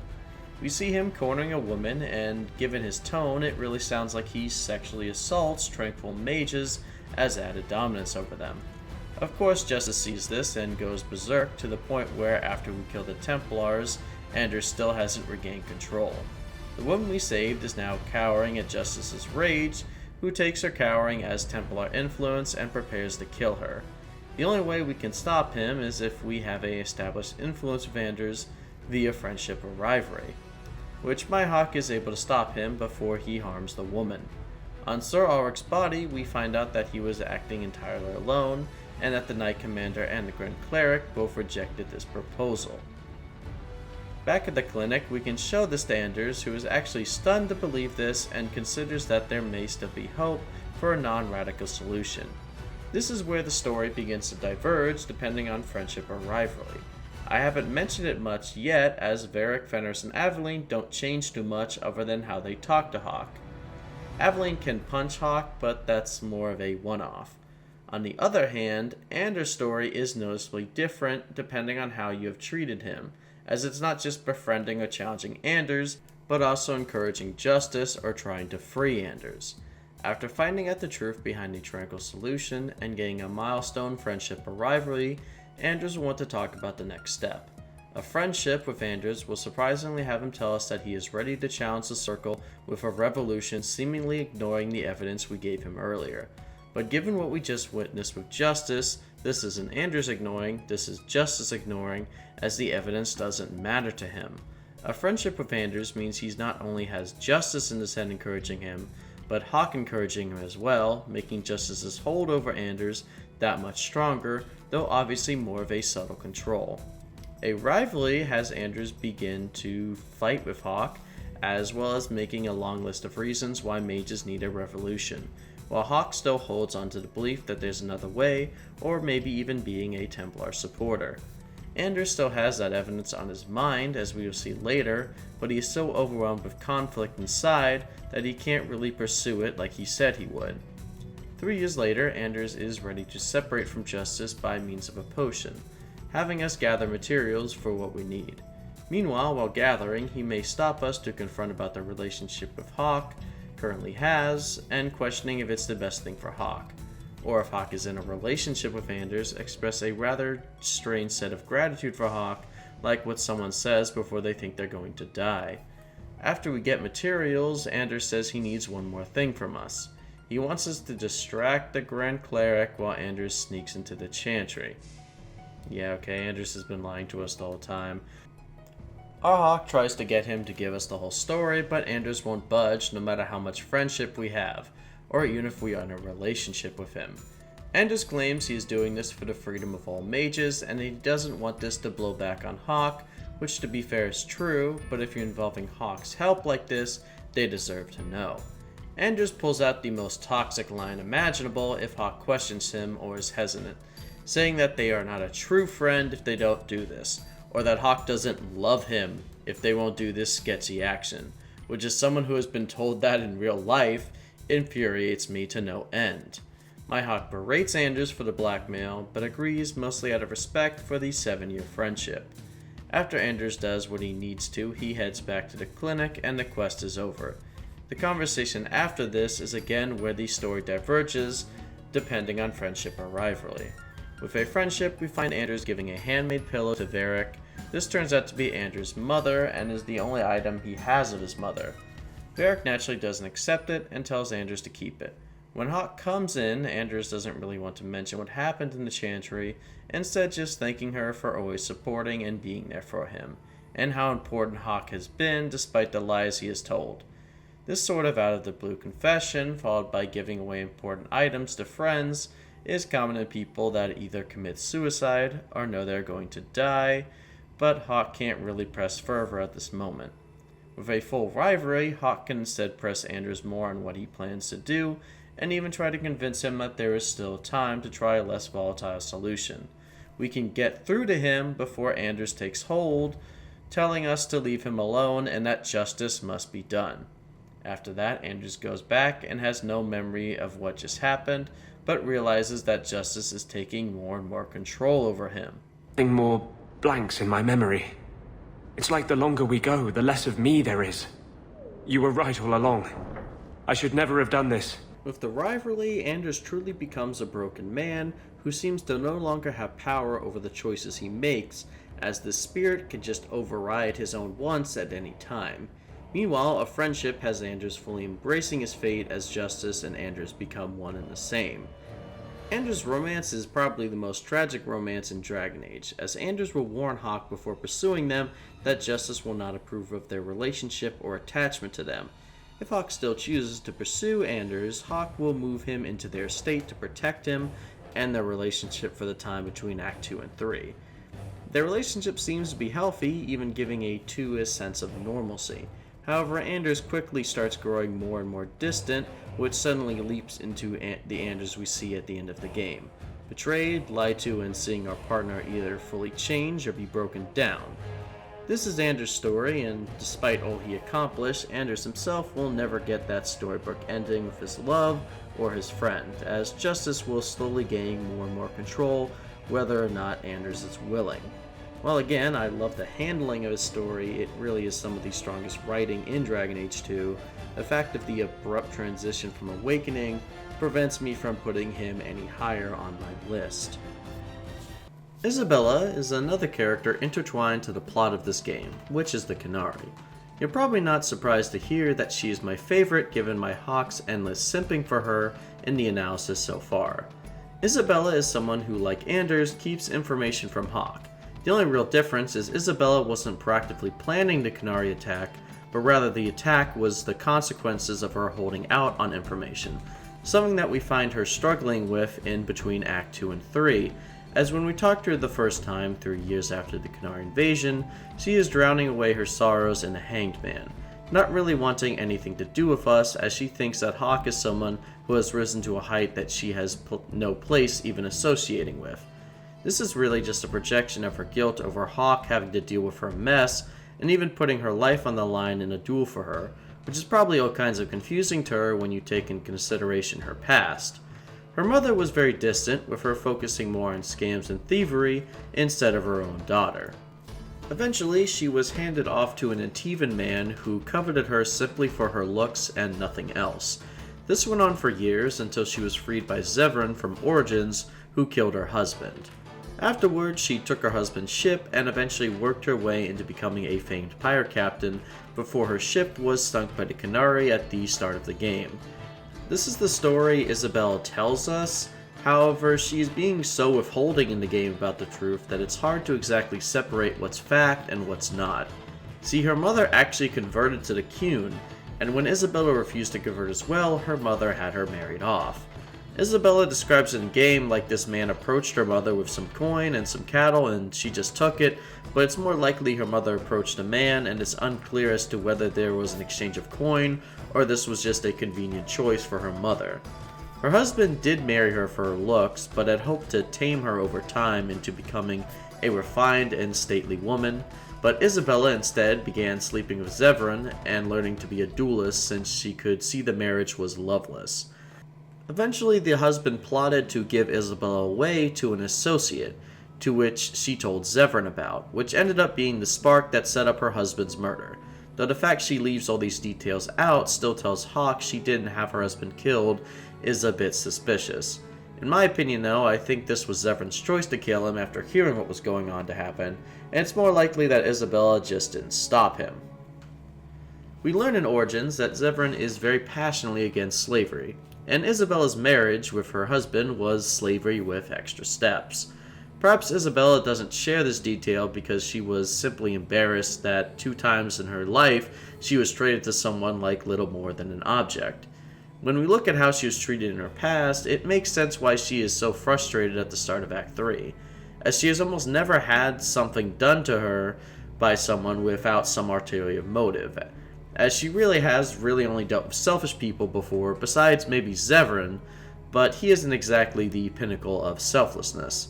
We see him cornering a woman, and given his tone, it really sounds like he sexually assaults tranquil mages as added dominance over them. Of course, Justice sees this and goes berserk to the point where, after we kill the Templars, Anders still hasn't regained control. The woman we saved is now cowering at Justice's rage, who takes her cowering as Templar influence and prepares to kill her. The only way we can stop him is if we have a established influence with Anders via friendship or rivalry, which my hawk is able to stop him before he harms the woman. On Sir Ulrich's body, we find out that he was acting entirely alone, and that the Knight Commander and the Grand Cleric both rejected this proposal. Back at the clinic, we can show this to Anders, who is actually stunned to believe this and considers that there may still be hope for a non-radical solution. This is where the story begins to diverge depending on friendship or rivalry. I haven't mentioned it much yet, as Varric, Fenris, and Aveline don't change too much other than how they talk to Hawk. Aveline can punch Hawk, but that's more of a one-off. On the other hand, Anders' story is noticeably different depending on how you have treated him, as it's not just befriending or challenging Anders, but also encouraging justice or trying to free Anders. After finding out the truth behind the Tranquil solution and getting a milestone friendship or rivalry, Anders will want to talk about the next step. A friendship with Anders will surprisingly have him tell us that he is ready to challenge the Circle with a revolution, seemingly ignoring the evidence we gave him earlier. But given what we just witnessed with Justice, this isn't Anders ignoring, this is Justice ignoring, as the evidence doesn't matter to him. A friendship with Anders means he not only has Justice in his head encouraging him, but Hawk encouraging him as well, making Justice's hold over Anders that much stronger, though obviously more of a subtle control. A rivalry has Anders begin to fight with Hawk, as well as making a long list of reasons why mages need a revolution, while Hawk still holds onto the belief that there's another way, or maybe even being a Templar supporter. Anders still has that evidence on his mind, as we will see later, but he is so overwhelmed with conflict inside that he can't really pursue it like he said he would. 3 years later, Anders is ready to separate from Justice by means of a potion, having us gather materials for what we need. Meanwhile, while gathering, he may stop us to confront about the relationship with Hawk currently has, and questioning if it's the best thing for Hawk. Or if Hawk is in a relationship with Anders, express a rather strange set of gratitude for Hawk, like what someone says before they think they're going to die. After we get materials, Anders says he needs one more thing from us. He wants us to distract the Grand Cleric while Anders sneaks into the chantry. Yeah, okay, Anders has been lying to us the whole time. Our Hawk tries to get him to give us the whole story, but Anders won't budge no matter how much friendship we have, or even if we are in a relationship with him. Anders claims he is doing this for the freedom of all mages, and he doesn't want this to blow back on Hawk, which to be fair is true, but if you're involving Hawk's help like this, they deserve to know. Anders pulls out the most toxic line imaginable if Hawke questions him or is hesitant, saying that they are not a true friend if they don't do this, or that Hawke doesn't love him if they won't do this sketchy action, which as someone who has been told that in real life, infuriates me to no end. My Hawke berates Anders for the blackmail, but agrees mostly out of respect for the 7-year friendship. After Anders does what he needs to, he heads back to the clinic and the quest is over. The conversation after this is again where the story diverges, depending on friendship or rivalry. With a friendship, we find Anders giving a handmade pillow to Varric. This turns out to be Anders' mother and is the only item he has of his mother. Varric naturally doesn't accept it and tells Anders to keep it. When Hawke comes in, Anders doesn't really want to mention what happened in the chantry, instead just thanking her for always supporting and being there for him, and how important Hawke has been despite the lies he has told. This sort of out-of-the-blue confession, followed by giving away important items to friends, is common in people that either commit suicide or know they're going to die, but Hawke can't really press further at this moment. With a full rivalry, Hawke can instead press Anders more on what he plans to do, and even try to convince him that there is still time to try a less volatile solution. We can get through to him before Anders takes hold, telling us to leave him alone and that justice must be done. After that, Anders goes back and has no memory of what just happened, but realizes that justice is taking more and more control over him. More blanks in my memory. It's like the longer we go, the less of me there is. You were right all along. I should never have done this. With the rivalry, Anders truly becomes a broken man who seems to no longer have power over the choices he makes, as the spirit can just override his own wants at any time. Meanwhile, a friendship has Anders fully embracing his fate as justice and Anders become one and the same. Anders' romance is probably the most tragic romance in Dragon Age, as Anders will warn Hawke before pursuing them that justice will not approve of their relationship or attachment to them. If Hawke still chooses to pursue Anders, Hawke will move him into their estate to protect him and their relationship for the time between Act 2 and 3. Their relationship seems to be healthy, even giving a 2-ish sense of normalcy. However, Anders quickly starts growing more and more distant, which suddenly leaps into the Anders we see at the end of the game. Betrayed, lied to, and seeing our partner either fully change or be broken down. This is Anders' story, and despite all he accomplished, Anders himself will never get that storybook ending with his love or his friend, as justice will slowly gain more and more control, whether or not Anders is willing. While again, I love the handling of his story, it really is some of the strongest writing in Dragon Age 2. The fact of the abrupt transition from Awakening prevents me from putting him any higher on my list. Isabella is another character intertwined to the plot of this game, which is the Qunari. You're probably not surprised to hear that she is my favorite given my Hawke's endless simping for her in the analysis so far. Isabella is someone who, like Anders, keeps information from Hawke. The only real difference is Isabella wasn't proactively planning the Qunari attack, but rather the attack was the consequences of her holding out on information, something that we find her struggling with in between Act 2 and 3, as when we talked to her the first time, 3 years after the Qunari invasion, she is drowning away her sorrows in the Hanged Man, not really wanting anything to do with us, as she thinks that Hawke is someone who has risen to a height that she has no place even associating with. This is really just a projection of her guilt over Hawke having to deal with her mess, and even putting her life on the line in a duel for her, which is probably all kinds of confusing to her when you take in consideration her past. Her mother was very distant, with her focusing more on scams and thievery instead of her own daughter. Eventually, she was handed off to an Antivan man who coveted her simply for her looks and nothing else. This went on for years until she was freed by Zevran from Origins, who killed her husband. Afterwards, she took her husband's ship and eventually worked her way into becoming a famed pirate captain before her ship was sunk by the Qunari at the start of the game. This is the story Isabella tells us, however, she is being so withholding in the game about the truth that it's hard to exactly separate what's fact and what's not. See, her mother actually converted to the Qun, and when Isabella refused to convert as well, her mother had her married off. Isabella describes it in game like this man approached her mother with some coin and some cattle and she just took it, but it's more likely her mother approached a man and it's unclear as to whether there was an exchange of coin or this was just a convenient choice for her mother. Her husband did marry her for her looks, but had hoped to tame her over time into becoming a refined and stately woman, but Isabella instead began sleeping with Severin and learning to be a duelist since she could see the marriage was loveless. Eventually, the husband plotted to give Isabella away to an associate, to which she told Severin about, which ended up being the spark that set up her husband's murder. Though the fact she leaves all these details out still tells Hawke she didn't have her husband killed is a bit suspicious. In my opinion though, I think this was Severin's choice to kill him after hearing what was going on to happen, and it's more likely that Isabella just didn't stop him. We learn in Origins that Severin is very passionately against slavery, and Isabella's marriage with her husband was slavery with extra steps. Perhaps Isabella doesn't share this detail because she was simply embarrassed that 2 times in her life she was traded to someone like little more than an object. When we look at how she was treated in her past, it makes sense why she is so frustrated at the start of Act 3, as she has almost never had something done to her by someone without some ulterior motive, as she has only dealt with selfish people before, besides maybe Severin, but he isn't exactly the pinnacle of selflessness.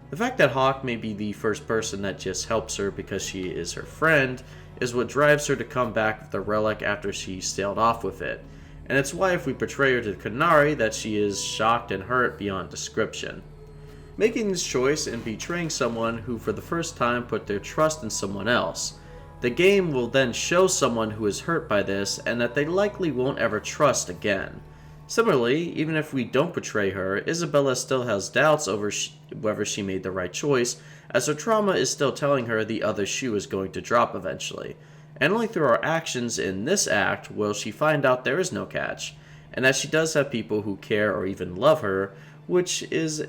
The fact that Hawke may be the first person that just helps her because she is her friend is what drives her to come back with the relic after she sailed off with it, and it's why if we portray her to Qunari that she is shocked and hurt beyond description. Making this choice and betraying someone who for the first time put their trust in someone else, the game will then show someone who is hurt by this and that they likely won't ever trust again. Similarly, even if we don't portray her, Isabella still has doubts over whether she made the right choice, as her trauma is still telling her the other shoe is going to drop eventually. And only through her actions in this act will she find out there is no catch, and that she does have people who care or even love her, which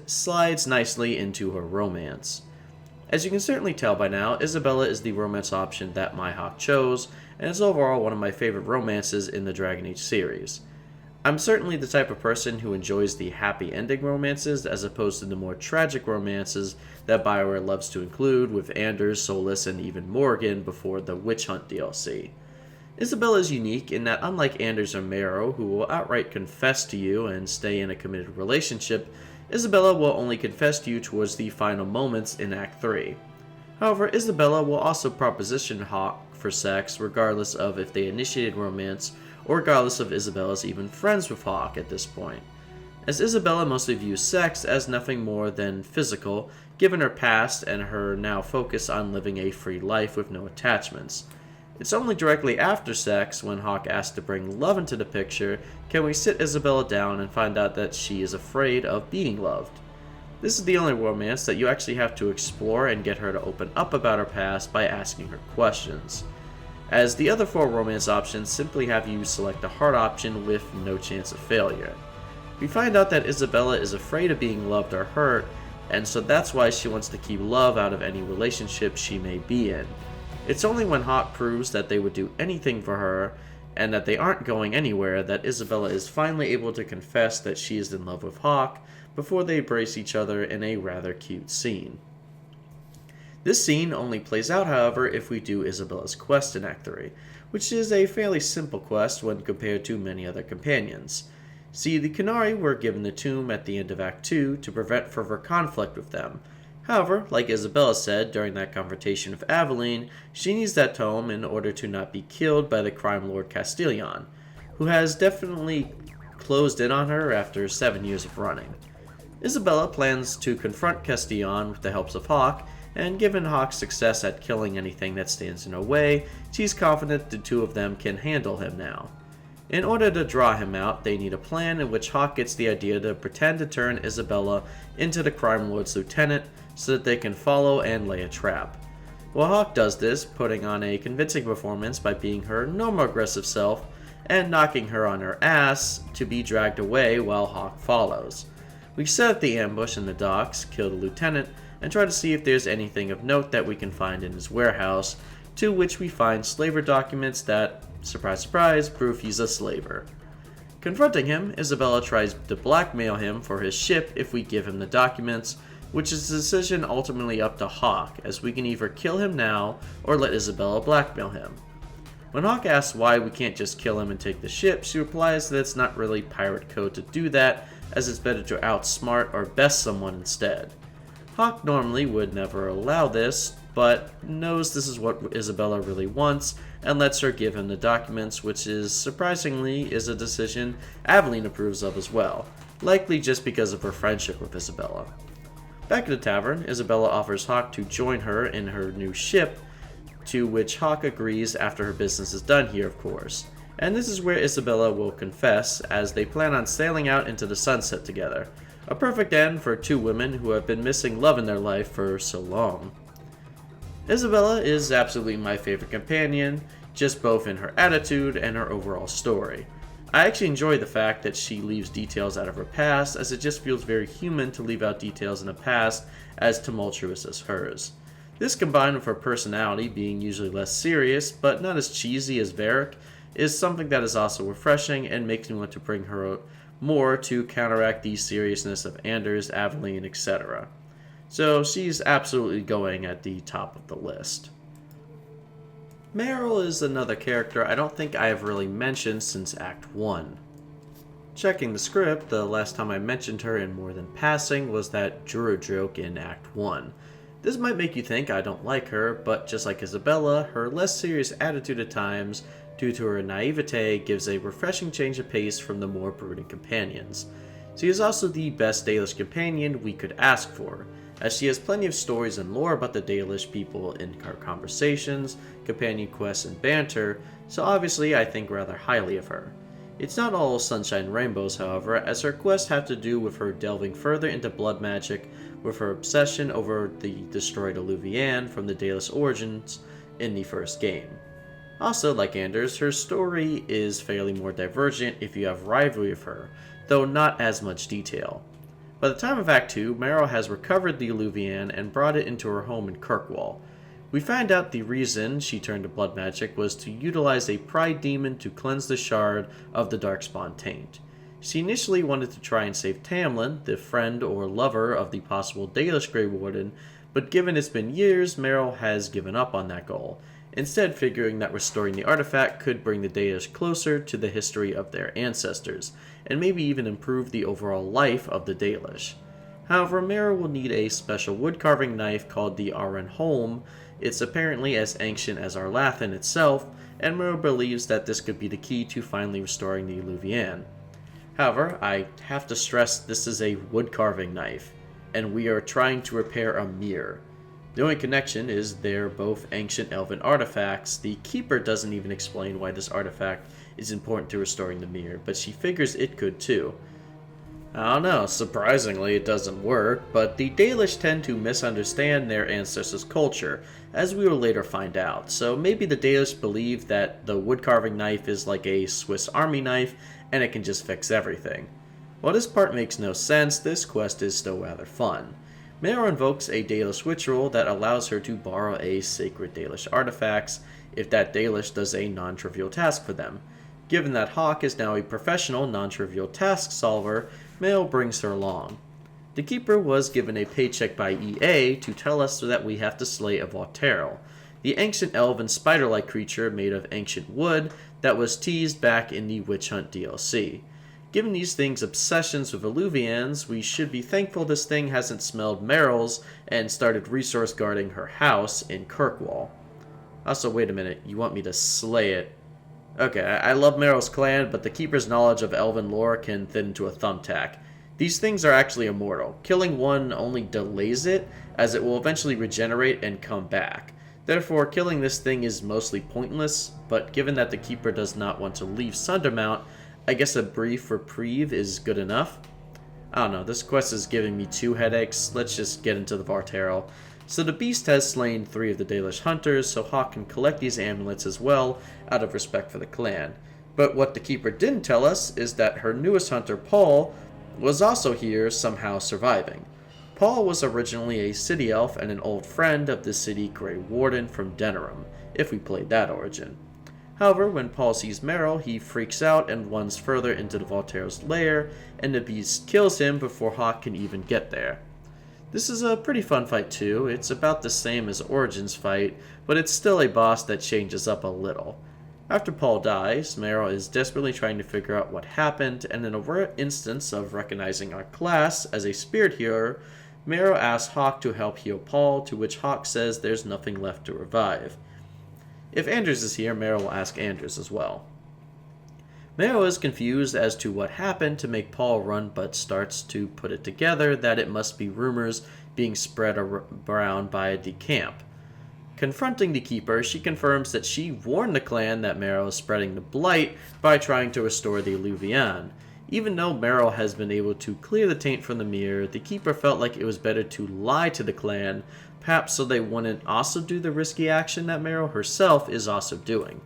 slides nicely into her romance. As you can certainly tell by now, Isabella is the romance option that my Hawke chose, and is overall one of my favorite romances in the Dragon Age series. I'm certainly the type of person who enjoys the happy ending romances as opposed to the more tragic romances that BioWare loves to include with Anders, Solus, and even Morgan before the Witch Hunt DLC. Isabella is unique in that unlike Anders or Merril, who will outright confess to you and stay in a committed relationship, Isabella will only confess to you towards the final moments in Act 3. However, Isabella will also proposition Hawke for sex regardless of if they initiated romance or regardless of Isabella's even friends with Hawke at this point, as Isabella mostly views sex as nothing more than physical, given her past and her now focus on living a free life with no attachments. It's only directly after sex, when Hawke asks to bring love into the picture, can we sit Isabella down and find out that she is afraid of being loved. This is the only romance that you actually have to explore and get her to open up about her past by asking her questions, as the other 4 romance options simply have you select a hard option with no chance of failure. We find out that Isabella is afraid of being loved or hurt, and so that's why she wants to keep love out of any relationship she may be in. It's only when Hawke proves that they would do anything for her, and that they aren't going anywhere, that Isabella is finally able to confess that she is in love with Hawke, before they embrace each other in a rather cute scene. This scene only plays out, however, if we do Isabella's quest in Act 3, which is a fairly simple quest when compared to many other companions. See, the Qunari were given the tomb at the end of Act 2 to prevent further conflict with them. However, like Isabella said during that confrontation with Aveline, she needs that tome in order to not be killed by the crime lord Castellon, who has definitely closed in on her after 7 years of running. Isabella plans to confront Castellon with the help of Hawke, and given Hawke's success at killing anything that stands in her way, she's confident the 2 of them can handle him now. In order to draw him out, they need a plan in which Hawke gets the idea to pretend to turn Isabella into the crime lord's lieutenant so that they can follow and lay a trap. Well, Hawke does this, putting on a convincing performance by being her normal aggressive self and knocking her on her ass to be dragged away while Hawke follows. We set up the ambush in the docks, kill the lieutenant, and try to see if there's anything of note that we can find in his warehouse, to which we find slaver documents that, surprise surprise, prove he's a slaver. Confronting him, Isabella tries to blackmail him for his ship if we give him the documents, which is a decision ultimately up to Hawke, as we can either kill him now or let Isabella blackmail him. When Hawke asks why we can't just kill him and take the ship, she replies that it's not really pirate code to do that, as it's better to outsmart or best someone instead. Hawke normally would never allow this, but knows this is what Isabella really wants, and lets her give him the documents, which is, surprisingly, is a decision Aveline approves of as well, likely just because of her friendship with Isabella. Back at the tavern, Isabella offers Hawke to join her in her new ship, to which Hawke agrees after her business is done here, of course. And this is where Isabella will confess, as they plan on sailing out into the sunset together. A perfect end for two women who have been missing love in their life for so long. Isabella is absolutely my favorite companion, just both in her attitude and her overall story. I actually enjoy the fact that she leaves details out of her past, as it just feels very human to leave out details in a past as tumultuous as hers. This, combined with her personality being usually less serious, but not as cheesy as Varric, is something that is also refreshing and makes me want to bring her more to counteract the seriousness of Anders, Aveline, etc. So she's absolutely going at the top of the list. Merril is another character I don't think I have really mentioned since Act 1. Checking the script, the last time I mentioned her in more than passing was that Jura joke in Act 1. This might make you think I don't like her, but just like Isabella, her less serious attitude at times, due to her naivete, gives a refreshing change of pace from the more brooding companions. She is also the best Dalish companion we could ask for, as she has plenty of stories and lore about the Dalish people in her conversations, companion quests, and banter, so obviously I think rather highly of her. It's not all sunshine and rainbows, however, as her quests have to do with her delving further into blood magic, with her obsession over the destroyed Alluvian from the Dalish origins in the first game. Also, like Anders, her story is fairly more divergent if you have rivalry with her, though not as much detail. By the time of Act 2, Merril has recovered the Alluvian and brought it into her home in Kirkwall. We find out the reason she turned to blood magic was to utilize a pride demon to cleanse the shard of the Darkspawn taint. She initially wanted to try and save Tamlin, the friend or lover of the possible Dalish Grey Warden, but given it's been years, Merril has given up on that goal, instead figuring that restoring the artifact could bring the Dalish closer to the history of their ancestors, and maybe even improve the overall life of the Dalish. However, Merril will need a special woodcarving knife called the Aran Holm. It's apparently as ancient as Arlathan itself, and Merril believes that this could be the key to finally restoring the Alluvian. However, I have to stress this is a woodcarving knife, and we are trying to repair a mirror. The only connection is they're both ancient elven artifacts. The Keeper doesn't even explain why this artifact is important to restoring the mirror, but she figures it could too. I don't know, surprisingly it doesn't work, but the Dalish tend to misunderstand their ancestors' culture, as we will later find out, so maybe the Dalish believe that the woodcarving knife is like a Swiss army knife and it can just fix everything. While this part makes no sense, this quest is still rather fun. Merril invokes a Dalish ritual that allows her to borrow a sacred Dalish artifacts if that Dalish does a non-trivial task for them. Given that Hawke is now a professional non-trivial task solver, Merril brings her along. The Keeper was given a paycheck by EA to tell us that we have to slay a Vaulteril, the ancient elven spider-like creature made of ancient wood that was teased back in the Witch Hunt DLC. Given these things' obsessions with Alluvians, we should be thankful this thing hasn't smelled Merril's and started resource guarding her house in Kirkwall. Also, wait a minute, you want me to slay it? Okay, I love Merril's clan, but the Keeper's knowledge of elven lore can thin into a thumbtack. These things are actually immortal. Killing one only delays it, as it will eventually regenerate and come back. Therefore, killing this thing is mostly pointless, but given that the Keeper does not want to leave Sundermount, I guess a brief reprieve is good enough. I don't know, this quest is giving me 2 headaches. Let's just get into the Vaulteril. So the beast has slain 3 of the Dalish hunters, so Hawke can collect these amulets as well, out of respect for the clan. But what the Keeper didn't tell us is that her newest hunter, Paul, was also here, somehow surviving. Paul was originally a city elf and an old friend of the city Grey Warden from Denerim, if we played that origin. However, when Paul sees Merril, he freaks out and runs further into the Voltaire's lair, and the beast kills him before Hawke can even get there. This is a pretty fun fight too. It's about the same as Origin's fight, but it's still a boss that changes up a little. After Paul dies, Merril is desperately trying to figure out what happened, and in a rare instance of recognizing our class as a spirit healer, Merril asks Hawke to help heal Paul, to which Hawke says there's nothing left to revive. If Anders is here, Merril will ask Anders as well. Merril is confused as to what happened to make Paul run, but starts to put it together that it must be rumors being spread around by the camp. Confronting the Keeper, she confirms that she warned the clan that Merril is spreading the Blight by trying to restore the Illuvian. Even though Merril has been able to clear the taint from the mirror, the Keeper felt like it was better to lie to the clan, perhaps so they wouldn't also do the risky action that Merril herself is also doing.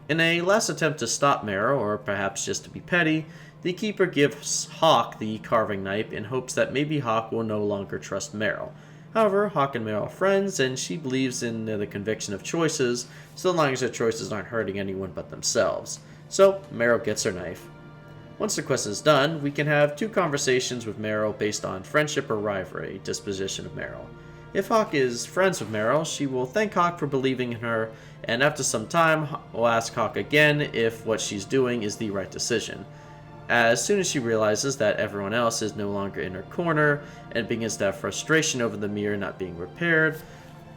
In a last attempt to stop Merril, or perhaps just to be petty, the Keeper gives Hawke the carving knife in hopes that maybe Hawke will no longer trust Merril. However, Hawke and Merril are friends, and she believes in the conviction of choices, so long as their choices aren't hurting anyone but themselves. So, Merril gets her knife. Once the quest is done, we can have 2 conversations with Merril based on friendship or rivalry disposition of Merril. If Hawke is friends with Merril, she will thank Hawke for believing in her, and after some time, will ask Hawke again if what she's doing is the right decision. As soon as she realizes that everyone else is no longer in her corner, and begins to have frustration over the mirror not being repaired,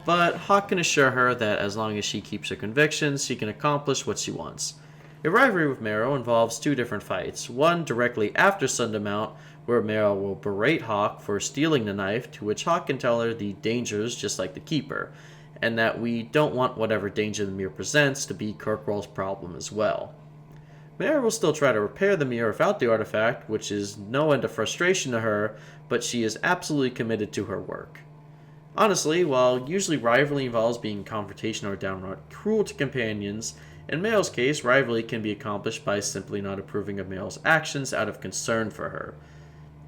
but Hawke can assure her that as long as she keeps her convictions, she can accomplish what she wants. A rivalry with Merril involves 2 different fights, one directly after Sundamount, where Merril will berate Hawke for stealing the knife, to which Hawke can tell her the dangers just like the Keeper, and that we don't want whatever danger the mirror presents to be Kirkwall's problem as well. Merril will still try to repair the mirror without the artifact, which is no end of frustration to her, but she is absolutely committed to her work. Honestly, while usually rivalry involves being confrontational or downright cruel to companions, in Merril's case, rivalry can be accomplished by simply not approving of Merril's actions out of concern for her.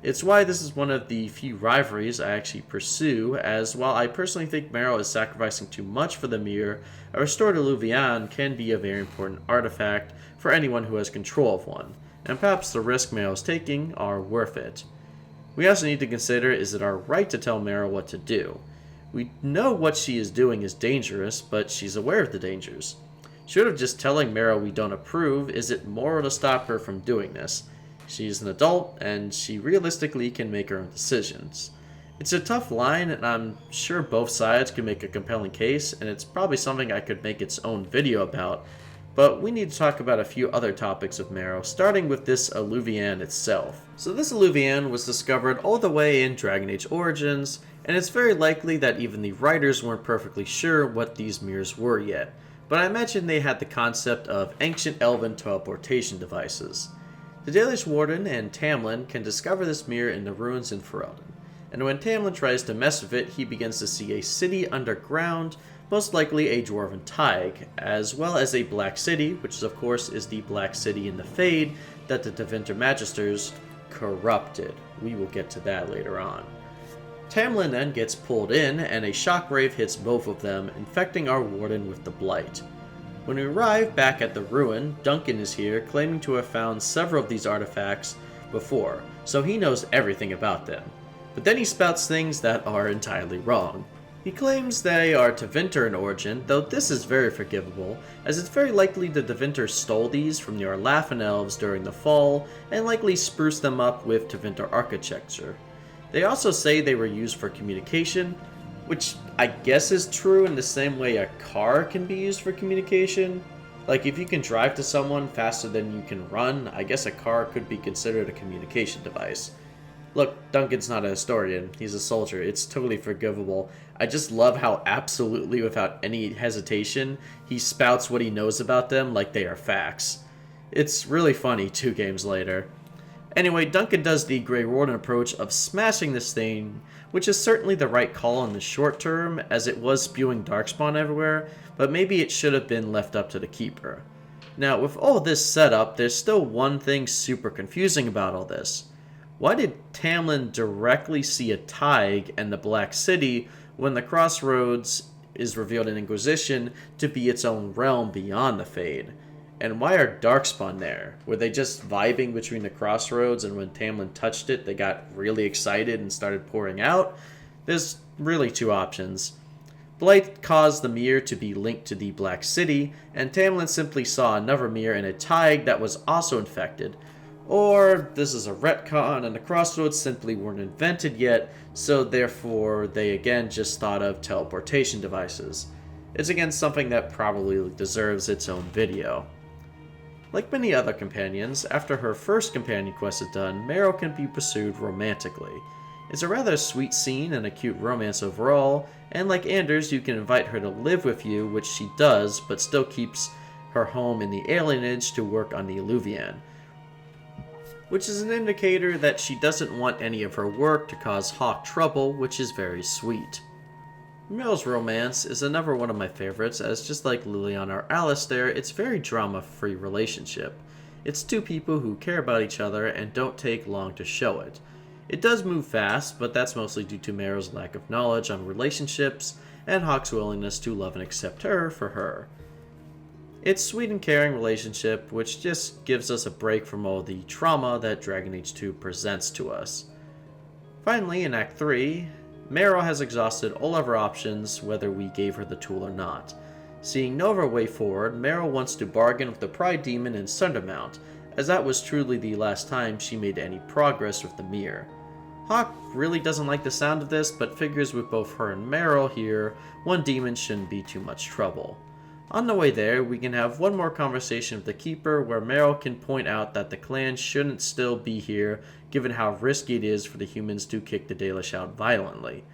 It's why this is one of the few rivalries I actually pursue, as while I personally think Merril is sacrificing too much for the mirror, a restored Illuvian can be a very important artifact for anyone who has control of one, and perhaps the risk Merril is taking are worth it. We also need to consider, is it our right to tell Merril what to do? We know what she is doing is dangerous, but she's aware of the dangers. Short of just telling Merril we don't approve, is it moral to stop her from doing this? She is an adult, and she realistically can make her own decisions. It's a tough line, and I'm sure both sides can make a compelling case, and it's probably something I could make its own video about, but we need to talk about a few other topics of Merril, starting with this Illuvian itself. So this Illuvian was discovered all the way in Dragon Age Origins, and it's very likely that even the writers weren't perfectly sure what these mirrors were yet, but I imagine they had the concept of ancient elven teleportation devices. The Dalish Warden and Tamlin can discover this mirror in the ruins in Ferelden, and when Tamlin tries to mess with it, he begins to see a city underground, most likely a Dwarven Tig, as well as a Black City, which of course is the Black City in the Fade that the Tevinter Magisters corrupted. We will get to that later on. Tamlin then gets pulled in, and a shockwave hits both of them, infecting our Warden with the Blight. When we arrive back at the ruin, Duncan is here, claiming to have found several of these artifacts before, so he knows everything about them. But then he spouts things that are entirely wrong. He claims they are Tevinter in origin, though this is very forgivable, as it's very likely the Tevinter stole these from the Arlathan elves during the fall, and likely spruced them up with Tevinter architecture. They also say they were used for communication, which I guess is true in the same way a car can be used for communication. Like, if you can drive to someone faster than you can run, I guess a car could be considered a communication device. Look, Duncan's not a historian, he's a soldier, it's totally forgivable. I just love how absolutely, without any hesitation, he spouts what he knows about them like they are facts. It's really funny 2 games later. Anyway, Duncan does the Grey Warden approach of smashing this thing, which is certainly the right call in the short term, as it was spewing Darkspawn everywhere, but maybe it should have been left up to the Keeper. Now, with all this set up, there's still one thing super confusing about all this. Why did Tamlin directly see a Tig and the Black City when the crossroads is revealed in Inquisition to be its own realm beyond the Fade. And why are Darkspawn there? Were they just vibing between the crossroads, and when Tamlin touched it, they got really excited and started pouring out? There's really two options. Blight caused the mirror to be linked to the Black City, and Tamlin simply saw another mirror in a Tig that was also infected. Or this is a retcon, and the crossroads simply weren't invented yet, so therefore they again just thought of teleportation devices. It's again something that probably deserves its own video. Like many other companions, after her first companion quest is done, Merril can be pursued romantically. It's a rather sweet scene and a cute romance overall, and like Anders, you can invite her to live with you, which she does, but still keeps her home in the alienage to work on the Eluvian, which is an indicator that she doesn't want any of her work to cause Hawke trouble, which is very sweet. Merril's romance is another one of my favorites, as just like Liliana or Alistair, it's a very drama-free relationship. It's two people who care about each other and don't take long to show it. It does move fast, but that's mostly due to Merril's lack of knowledge on relationships and Hawke's willingness to love and accept her for her. It's a sweet and caring relationship, which just gives us a break from all the trauma that Dragon Age 2 presents to us. Finally, in Act 3, Merril has exhausted all of her options, whether we gave her the tool or not. Seeing no other way forward, Merril wants to bargain with the Pride Demon in Sundermount, as that was truly the last time she made any progress with the mirror. Hawke really doesn't like the sound of this, but figures with both her and Merril here, one demon shouldn't be too much trouble. On the way there, we can have one more conversation with the Keeper, where Merril can point out that the clan shouldn't still be here, given how risky it is for the humans to kick the Dalish out violently.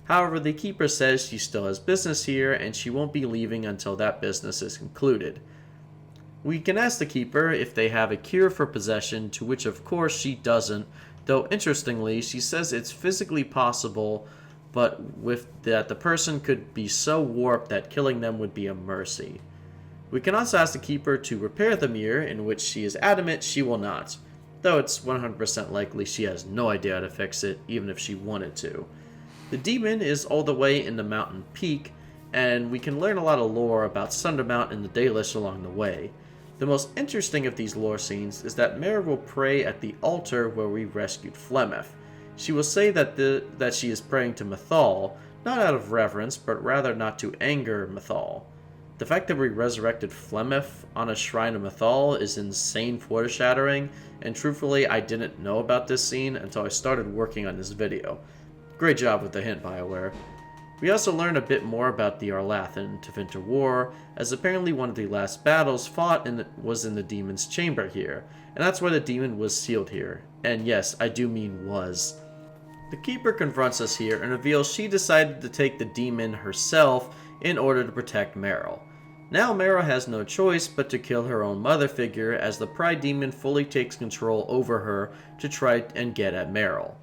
However, the Keeper says she still has business here, and she won't be leaving until that business is concluded. We can ask the Keeper if they have a cure for possession, to which of course she doesn't, though interestingly, she says it's physically possible, but with that the person could be so warped that killing them would be a mercy. We can also ask the Keeper to repair the mirror, in which she is adamant she will not, though it's 100% likely she has no idea how to fix it, even if she wanted to. The demon is all the way in the mountain peak, and we can learn a lot of lore about Sundermount and the Dalish along the way. The most interesting of these lore scenes is that Merril will pray at the altar where we rescued Flemeth. She will say that she is praying to Mythal, not out of reverence, but rather not to anger Mythal. The fact that we resurrected Flemeth on a shrine of Mythal is insane foreshadowing, and truthfully I didn't know about this scene until I started working on this video. Great job with the hint, BioWare. We also learn a bit more about the Arlathan Tevinter War, as apparently one of the last battles fought was in the demon's chamber here, and that's why the demon was sealed here. And yes, I do mean was. The Keeper confronts us here and reveals she decided to take the demon herself in order to protect Merril. Now Merril has no choice but to kill her own mother figure, as the Pride Demon fully takes control over her to try and get at Merril.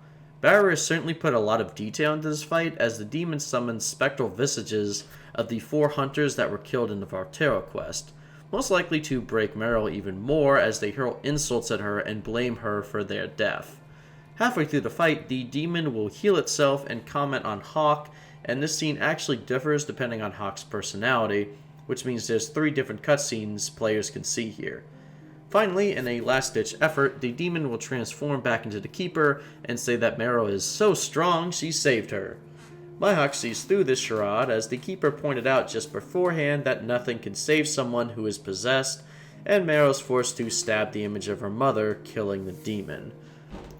Varric certainly put a lot of detail into this fight, as the demon summons spectral visages of the 4 hunters that were killed in the Vartero quest, most likely to break Merril even more as they hurl insults at her and blame her for their death. Halfway through the fight, the demon will heal itself and comment on Hawke, and this scene actually differs depending on Hawke's personality, which means there's 3 different cutscenes players can see here. Finally, in a last-ditch effort, the demon will transform back into the Keeper and say that Merril is so strong she saved her. Hawke sees through this charade, as the Keeper pointed out just beforehand that nothing can save someone who is possessed, and Merril is forced to stab the image of her mother, killing the demon.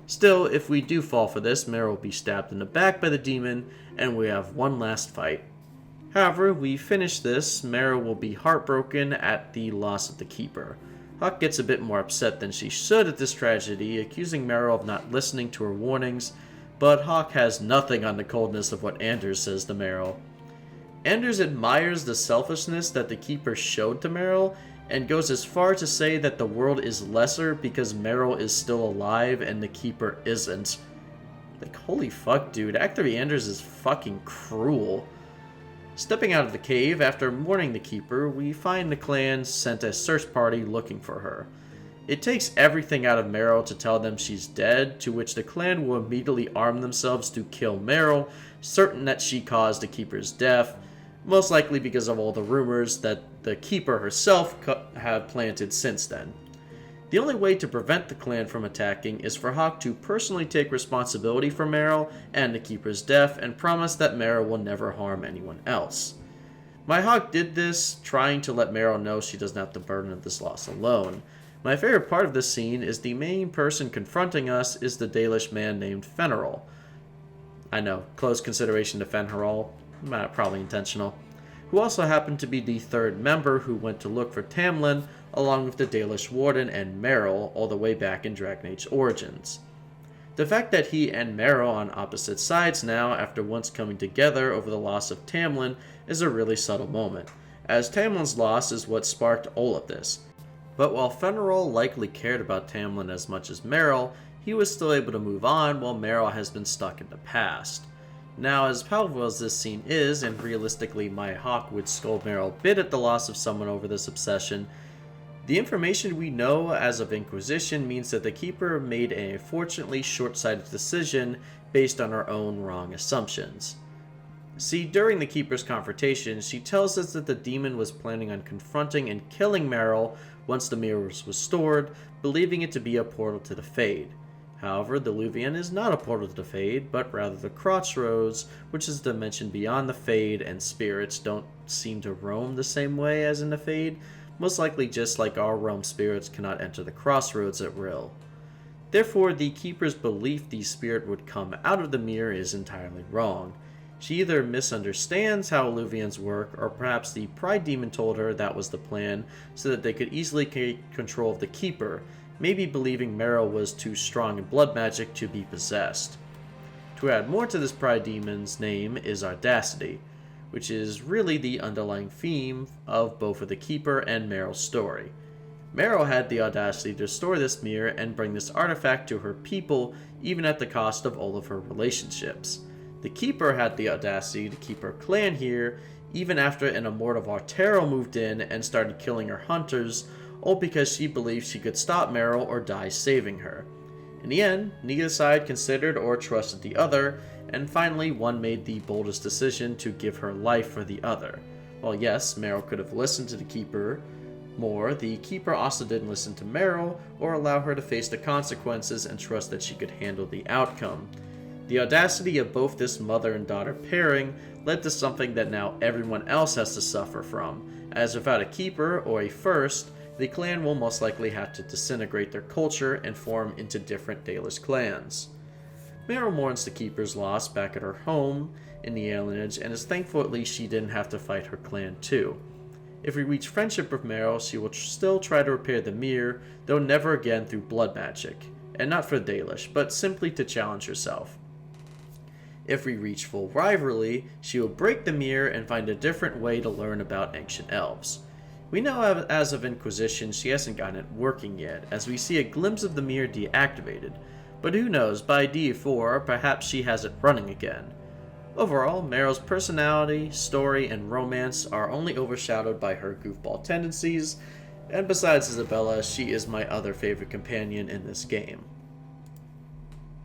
Still, if we do fall for this, Merril will be stabbed in the back by the demon, and we have one last fight. However, we finish this, Merril will be heartbroken at the loss of the Keeper. Hawke gets a bit more upset than she should at this tragedy, accusing Merril of not listening to her warnings, but Hawke has nothing on the coldness of what Anders says to Merril. Anders admires the selfishness that the Keeper showed to Merril, and goes as far to say that the world is lesser because Merril is still alive and the Keeper isn't. Like, holy fuck, dude, Actor Anders is fucking cruel. Stepping out of the cave, after mourning the Keeper, we find the clan sent a search party looking for her. It takes everything out of Merril to tell them she's dead, to which the clan will immediately arm themselves to kill Merril, certain that she caused the Keeper's death. most likely because of all the rumors that the Keeper herself have planted since then. The only way to prevent the clan from attacking is for Hawke to personally take responsibility for Merril and the Keeper's death and promise that Merril will never harm anyone else. My Hawke did this, trying to let Merril know she doesn't have the burden of this loss alone. My favorite part of this scene is the main person confronting us is the Dalish man named Fenris. I know, close consideration to Fenris, probably intentional, who also happened to be the third member who went to look for Tamlin along with the Dalish Warden and Merril all the way back in Dragon Age Origins. The fact that he and Merril are on opposite sides now after once coming together over the loss of Tamlin is a really subtle moment, as Tamlin's loss is what sparked all of this. But while Fenris likely cared about Tamlin as much as Merril, he was still able to move on while Merril has been stuck in the past. Now, as powerful as this scene is, and realistically my Hawke would scold Merril a bit at the loss of someone over this obsession, the information we know as of Inquisition means that the Keeper made an unfortunately short-sighted decision based on her own wrong assumptions. See, during the Keeper's confrontation, she tells us that the demon was planning on confronting and killing Merril once the mirror was restored, believing it to be a portal to the Fade. However, the Luvian is not a portal to the Fade, but rather the Crossroads, which is a dimension beyond the Fade, and spirits don't seem to roam the same way as in the Fade, most likely just like our realm spirits cannot enter the Crossroads at will. Therefore, the Keeper's belief the spirit would come out of the mirror is entirely wrong. She either misunderstands how Luvians work, or perhaps the Pride Demon told her that was the plan so that they could easily take control of the Keeper, maybe believing Merril was too strong in blood magic to be possessed. To add more to this Pride Demon's name is Audacity, which is really the underlying theme of both of the Keeper and Merril's story. Merril had the audacity to restore this mirror and bring this artifact to her people, even at the cost of all of her relationships. The Keeper had the audacity to keep her clan here, even after an Immortal Vartero moved in and started killing her hunters, all because she believed she could stop Merril or die saving her. In the end, neither side considered or trusted the other, and finally one made the boldest decision to give her life for the other. While yes, Merril could have listened to the Keeper more, the Keeper also didn't listen to Merril or allow her to face the consequences and trust that she could handle the outcome. The audacity of both this mother and daughter pairing led to something that now everyone else has to suffer from, as without a Keeper or a First, the clan will most likely have to disintegrate their culture and form into different Dalish clans. Merril mourns the Keeper's loss back at her home in the alienage and is thankful at least she didn't have to fight her clan too. If we reach friendship with Merril, she will still try to repair the mirror, though never again through blood magic, and not for Dalish, but simply to challenge herself. If we reach full rivalry, she will break the mirror and find a different way to learn about ancient elves. We know as of Inquisition she hasn't gotten it working yet, as we see a glimpse of the mirror deactivated, but who knows, by D4 perhaps she has it running again. Overall, Merril's personality, story, and romance are only overshadowed by her goofball tendencies, and besides Isabella, she is my other favorite companion in this game.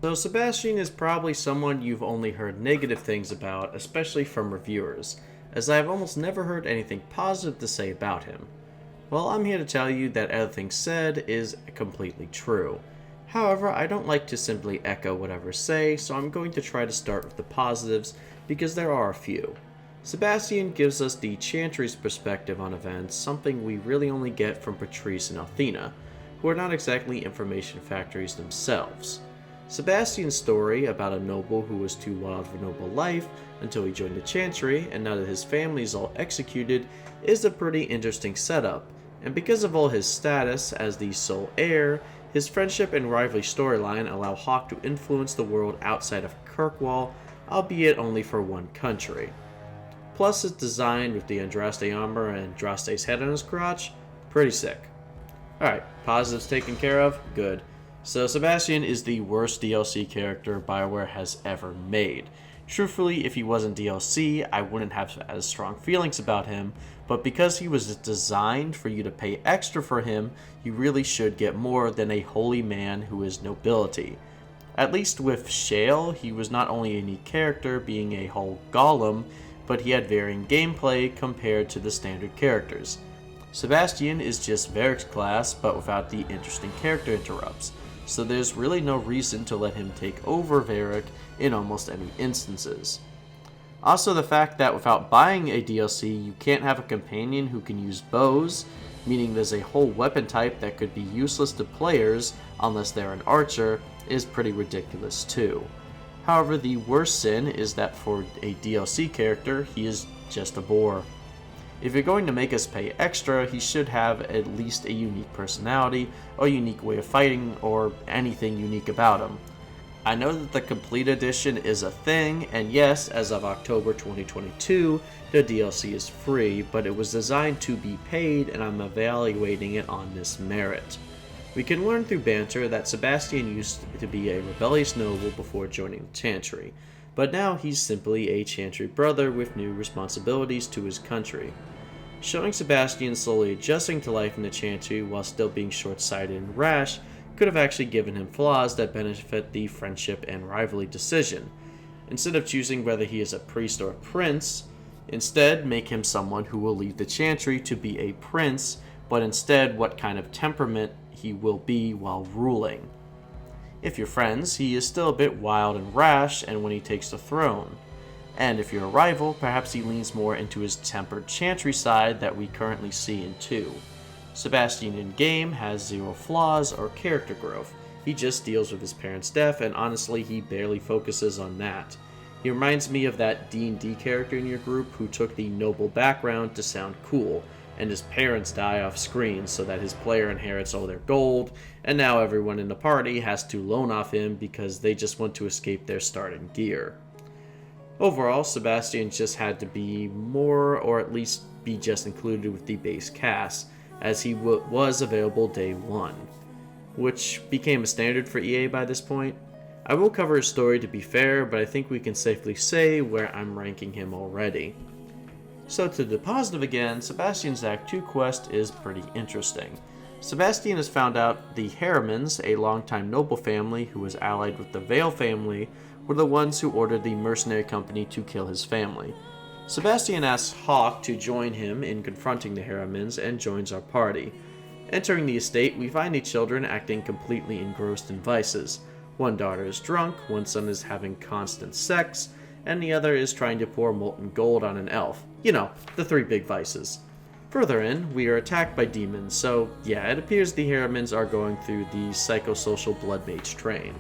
So Sebastion is probably someone you've only heard negative things about, especially from reviewers, as I have almost never heard anything positive to say about him. Well, I'm here to tell you that everything said is completely true. However, I don't like to simply echo whatever say, so I'm going to try to start with the positives, because there are a few. Sebastion gives us the chantrys perspective on events, something we really only get from Patrice and Althena, who are not exactly information factories themselves. Sebastion's story about a noble who was too wild for noble life until he joined the Chantry, and now that his family is all executed, is a pretty interesting setup, and because of all his status as the sole heir, his friendship and rivalry storyline allow Hawke to influence the world outside of Kirkwall, albeit only for one country. Plus his design with the Andraste armor and Andraste's head on his crotch, pretty sick. Alright, positives taken care of? Good. So Sebastion is the worst DLC character BioWare has ever made. Truthfully, if he wasn't DLC, I wouldn't have as strong feelings about him, but because he was designed for you to pay extra for him, you really should get more than a holy man who is nobility. At least with Shale, he was not only a unique character, being a whole golem, but he had varying gameplay compared to the standard characters. Sebastion is just Varric's class, but without the interesting character interrupts, so there's really no reason to let him take over Varric in almost any instances. Also, the fact that without buying a DLC, you can't have a companion who can use bows, meaning there's a whole weapon type that could be useless to players unless they're an archer, is pretty ridiculous too. However, the worst sin is that for a DLC character, he is just a bore. If you're going to make us pay extra, he should have at least a unique personality, or unique way of fighting, or anything unique about him. I know that the Complete Edition is a thing, and yes, as of October 2022, the DLC is free, but it was designed to be paid, and I'm evaluating it on this merit. We can learn through banter that Sebastion used to be a rebellious noble before joining the Chantry, but now he's simply a Chantry brother with new responsibilities to his country. Showing Sebastion slowly adjusting to life in the Chantry while still being short-sighted and rash could have actually given him flaws that benefit the friendship and rivalry decision. Instead of choosing whether he is a priest or a prince, instead make him someone who will leave the Chantry to be a prince, but instead what kind of temperament he will be while ruling. If you're friends, he is still a bit wild and rash and when he takes the throne. And if you're a rival, perhaps he leans more into his tempered Chantry side that we currently see in 2. Sebastion in-game has zero flaws or character growth. He just deals with his parents' death, and honestly, he barely focuses on that. He reminds me of that D&D character in your group who took the noble background to sound cool, and his parents die off screen so that his player inherits all their gold, and now everyone in the party has to loan off him because they just want to escape their starting gear. Overall, Sebastion just had to be more, or at least be just included with the base cast, as he was available day 1, which became a standard for EA by this point. I will cover his story to be fair, but I think we can safely say where I'm ranking him already. So to the positive again, Sebastion's Act 2 quest is pretty interesting. Sebastion has found out the Harrimans, a longtime noble family who was allied with the Vale family, were the ones who ordered the mercenary company to kill his family. Sebastion asks Hawke to join him in confronting the Harrimans and joins our party. Entering the estate, we find the children acting completely engrossed in vices. One daughter is drunk, one son is having constant sex, and the other is trying to pour molten gold on an elf. You know, the 3 big vices. Further in, we are attacked by demons, so yeah, it appears the Harrimans are going through the psychosocial blood mage train.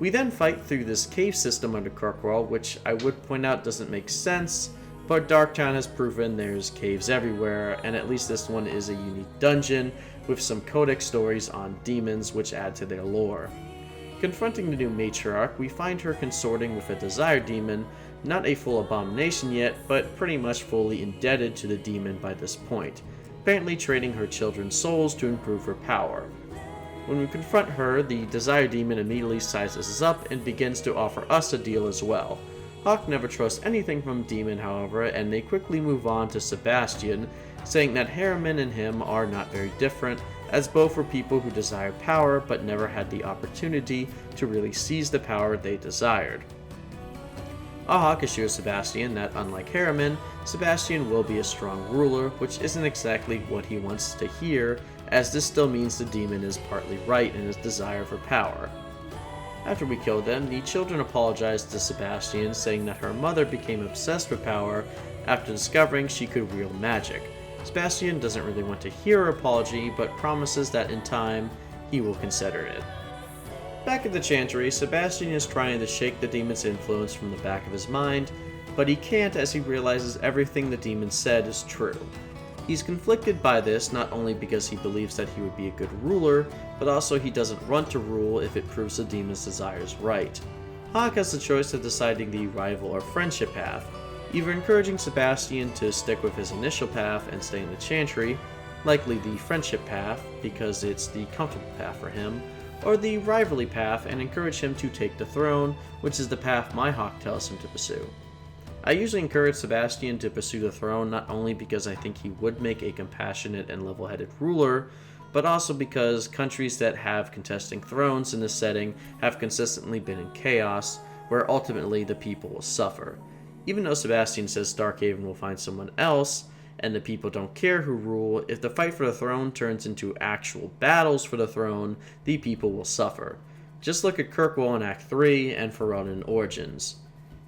We then fight through this cave system under Kirkwall, which I would point out doesn't make sense, but Darktown has proven there's caves everywhere, and at least this one is a unique dungeon with some codex stories on demons which add to their lore. Confronting the new matriarch, we find her consorting with a desire demon, not a full abomination yet, but pretty much fully indebted to the demon by this point, apparently trading her children's souls to improve her power. When we confront her, the desire demon immediately sizes us up and begins to offer us a deal as well. Hawke never trusts anything from Demon, however, and they quickly move on to Sebastion, saying that Harriman and him are not very different, as both were people who desire power but never had the opportunity to really seize the power they desired. Hawke assures Sebastion that, unlike Harriman, Sebastion will be a strong ruler, which isn't exactly what he wants to hear, as this still means the demon is partly right in his desire for power. After we kill them, the children apologize to Sebastion, saying that her mother became obsessed with power after discovering she could wield magic. Sebastion doesn't really want to hear her apology, but promises that in time, he will consider it. Back at the Chantry, Sebastion is trying to shake the demon's influence from the back of his mind, but he can't as he realizes everything the demon said is true. He's conflicted by this not only because he believes that he would be a good ruler, but also he doesn't want to rule if it proves the demon's desires right. Hawke has the choice of deciding the rival or friendship path, either encouraging Sebastion to stick with his initial path and stay in the Chantry, likely the friendship path because it's the comfortable path for him, or the rivalry path and encourage him to take the throne, which is the path my Hawke tells him to pursue. I usually encourage Sebastion to pursue the throne not only because I think he would make a compassionate and level-headed ruler, but also because countries that have contesting thrones in this setting have consistently been in chaos, where ultimately the people will suffer. Even though Sebastion says Starkhaven will find someone else, and the people don't care who rule, if the fight for the throne turns into actual battles for the throne, the people will suffer. Just look at Kirkwall in Act 3 and Ferelden in Origins.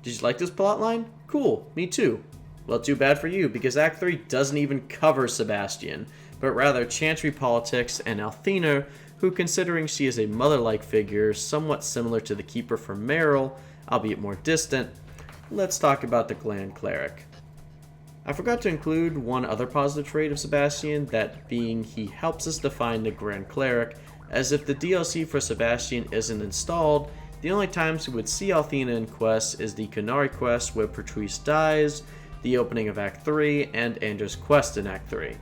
Did you like this plotline? Cool, me too. Well, too bad for you, because Act 3 doesn't even cover Sebastion, but rather chantry politics and Althena, who, considering she is a mother-like figure, somewhat similar to the Keeper from Merril, albeit more distant, let's talk about the Grand Cleric. I forgot to include one other positive trait of Sebastion, that being he helps us define the Grand Cleric, as if the DLC for Sebastion isn't installed, the only times we would see Althena in quests is the Qunari quest where Patrice dies, the opening of Act 3, and Andrew's quest in Act 3.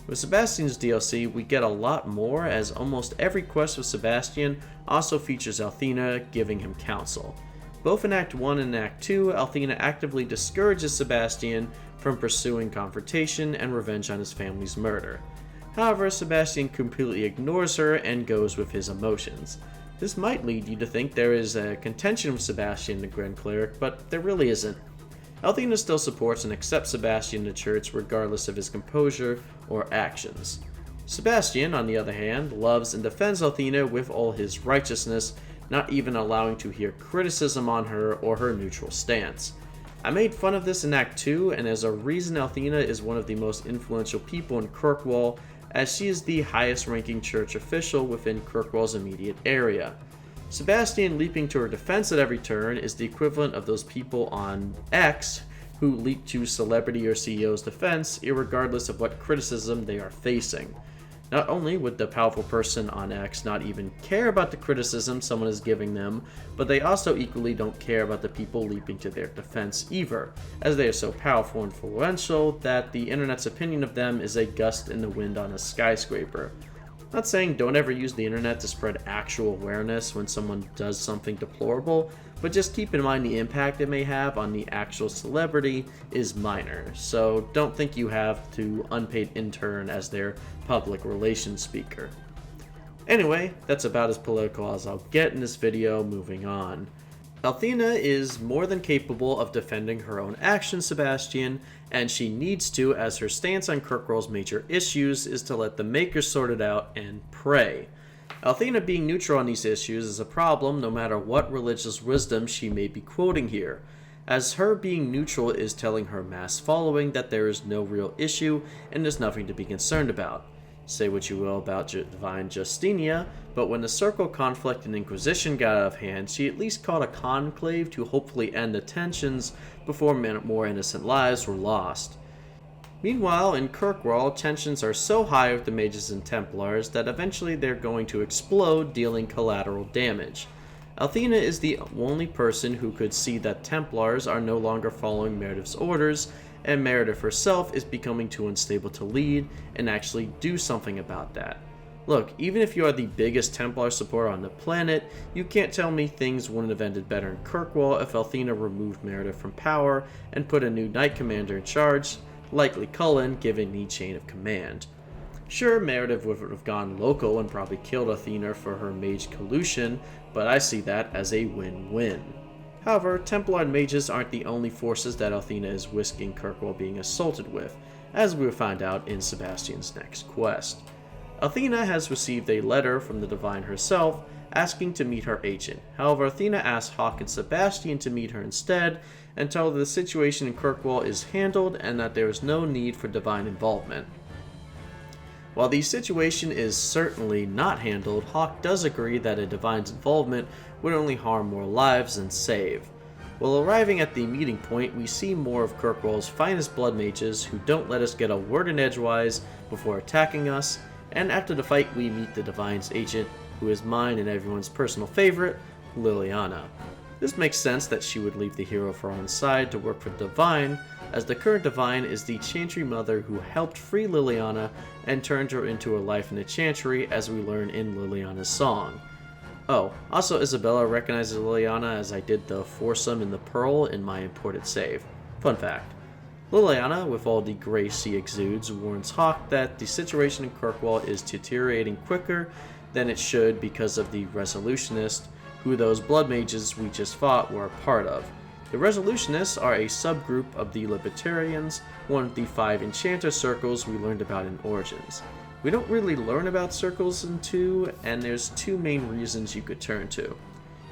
With Sebastion's DLC, we get a lot more, as almost every quest with Sebastion also features Althena giving him counsel. Both in Act 1 and Act 2, Althena actively discourages Sebastion from pursuing confrontation and revenge on his family's murder. However, Sebastion completely ignores her and goes with his emotions. This might lead you to think there is a contention with Sebastion and the Grand Cleric, but there really isn't. Althena still supports and accepts Sebastion in the church regardless of his composure or actions. Sebastion, on the other hand, loves and defends Althena with all his righteousness, not even allowing to hear criticism on her or her neutral stance. I made fun of this in Act 2, and as a reason Althena is one of the most influential people in Kirkwall, as she is the highest ranking church official within Kirkwall's immediate area. Sebastion leaping to her defense at every turn is the equivalent of those people on X who leap to celebrity or CEO's defense irregardless of what criticism they are facing. Not only would the powerful person on X not even care about the criticism someone is giving them, but they also equally don't care about the people leaping to their defense either, as they are so powerful and influential that the internet's opinion of them is a gust in the wind on a skyscraper. Not saying don't ever use the internet to spread actual awareness when someone does something deplorable, but just keep in mind the impact it may have on the actual celebrity is minor, so don't think you have to unpaid intern as their public relations speaker. Anyway, that's about as political as I'll get in this video. Moving on. Althena is more than capable of defending her own actions, Sebastion, and she needs to, as her stance on Kirkwall's major issues is to let the Makers sort it out and pray. Althena being neutral on these issues is a problem no matter what religious wisdom she may be quoting here, as her being neutral is telling her mass following that there is no real issue and there's nothing to be concerned about. Say what you will about Divine Justinia, but when the Circle conflict and Inquisition got out of hand, she at least called a conclave to hopefully end the tensions before more innocent lives were lost. Meanwhile, in Kirkwall, tensions are so high with the Mages and Templars that eventually they're going to explode, dealing collateral damage. Althena is the only person who could see that Templars are no longer following Meredith's orders, and Meredith herself is becoming too unstable to lead and actually do something about that. Look, even if you are the biggest Templar supporter on the planet, you can't tell me things wouldn't have ended better in Kirkwall if Althena removed Meredith from power and put a new Knight Commander in charge, likely Cullen, given the chain of command. Sure, Meredith would have gone local and probably killed Althena for her mage collusion, but I see that as a win-win. However, Templar and mages aren't the only forces that Althena is risking Kirkwall being assaulted with, as we will find out in Sebastion's next quest. Althena has received a letter from the Divine herself asking to meet her agent. However, Althena asks Hawke and Sebastion to meet her instead and tell her the situation in Kirkwall is handled and that there is no need for Divine involvement. While the situation is certainly not handled, Hawke does agree that a Divine's involvement would only harm more lives than save. While arriving at the meeting point, we see more of Kirkwall's finest blood mages who don't let us get a word in edgewise before attacking us, and after the fight we meet the Divine's agent, who is mine and everyone's personal favorite, Liliana. This makes sense that she would leave the hero for her own side to work for the Divine, as the current Divine is the Chantry mother who helped free Liliana and turned her into a life in the Chantry, as we learn in Liliana's song. Oh, also Isabella recognizes Liliana as I did the foursome in the Pearl in my imported save. Fun fact. Liliana, with all the grace she exudes, warns Hawke that the situation in Kirkwall is deteriorating quicker than it should because of the Resolutionist, who those blood mages we just fought were a part of. The Resolutionists are a subgroup of the Libertarians, one of the 5 enchanter circles we learned about in Origins. We don't really learn about circles in 2, and there's 2 main reasons you could turn to.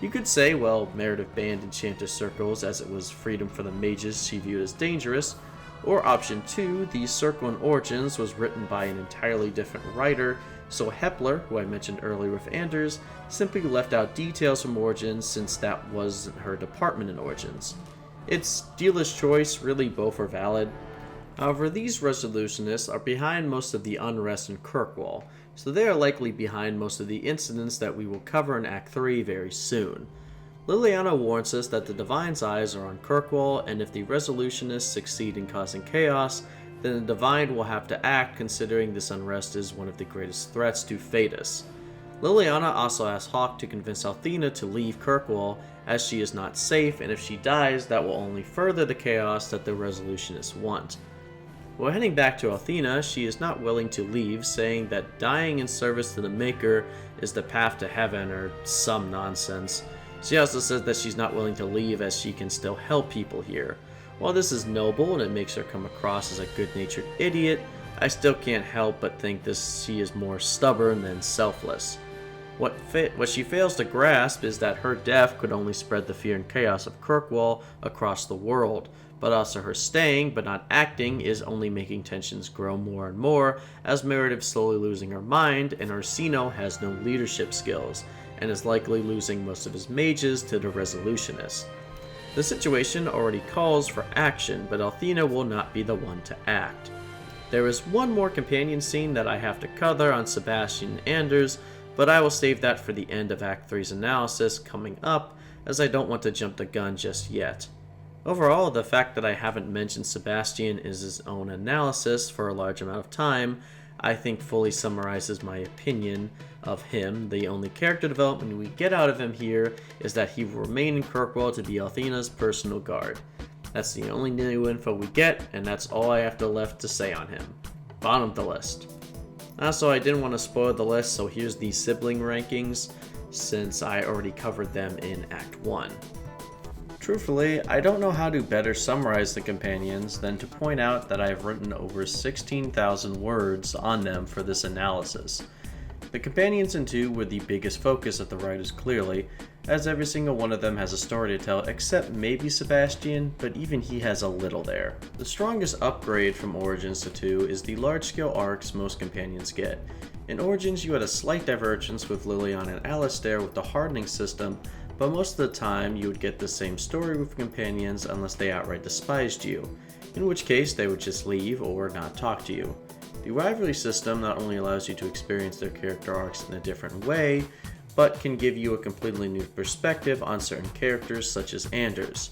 You could say, well, Meredith banned enchanter circles as it was freedom for the mages she viewed as dangerous, or option 2, the circle in Origins was written by an entirely different writer, so Hepler, who I mentioned earlier with Anders, simply left out details from Origins since that wasn't her department in Origins. It's dealer's choice, really both are valid. However, these Resolutionists are behind most of the unrest in Kirkwall, so they are likely behind most of the incidents that we will cover in Act 3 very soon. Liliana warns us that the Divine's eyes are on Kirkwall, and if the Resolutionists succeed in causing chaos, then the Divine will have to act, considering this unrest is one of the greatest threats to Fatus. Liliana also asks Hawke to convince Althena to leave Kirkwall, as she is not safe, and if she dies, that will only further the chaos that the Resolutionists want. While heading back to Althena, she is not willing to leave, saying that dying in service to the Maker is the path to heaven, or some nonsense. She also says that she's not willing to leave as she can still help people here. While this is noble and it makes her come across as a good-natured idiot, I still can't help but think she is more stubborn than selfless. What she fails to grasp is that her death could only spread the fear and chaos of Kirkwall across the world, but also her staying but not acting is only making tensions grow more and more, as Meredith slowly losing her mind and Orsino has no leadership skills, and is likely losing most of his mages to the Resolutionists. The situation already calls for action, but Althena will not be the one to act. There is one more companion scene that I have to cover on Sebastion and Anders, but I will save that for the end of Act 3's analysis coming up, as I don't want to jump the gun just yet. Overall, the fact that I haven't mentioned Sebastion in his own analysis for a large amount of time, I think fully summarizes my opinion of him. The only character development we get out of him here is that he will remain in Kirkwall to be Althena's personal guard. That's the only new info we get, and that's all I have left to say on him. Bottom of the list. Also, I didn't want to spoil the list, so here's the sibling rankings, since I already covered them in Act 1. Truthfully, I don't know how to better summarize the companions than to point out that I have written over 16,000 words on them for this analysis. The companions in 2 were the biggest focus of the writers clearly, as every single one of them has a story to tell except maybe Sebastion, but even he has a little there. The strongest upgrade from Origins to 2 is the large-scale arcs most companions get. In Origins you had a slight divergence with Liliana and Alistair with the hardening system, but most of the time you would get the same story with companions unless they outright despised you, in which case they would just leave or not talk to you. The rivalry system not only allows you to experience their character arcs in a different way, but can give you a completely new perspective on certain characters such as Anders.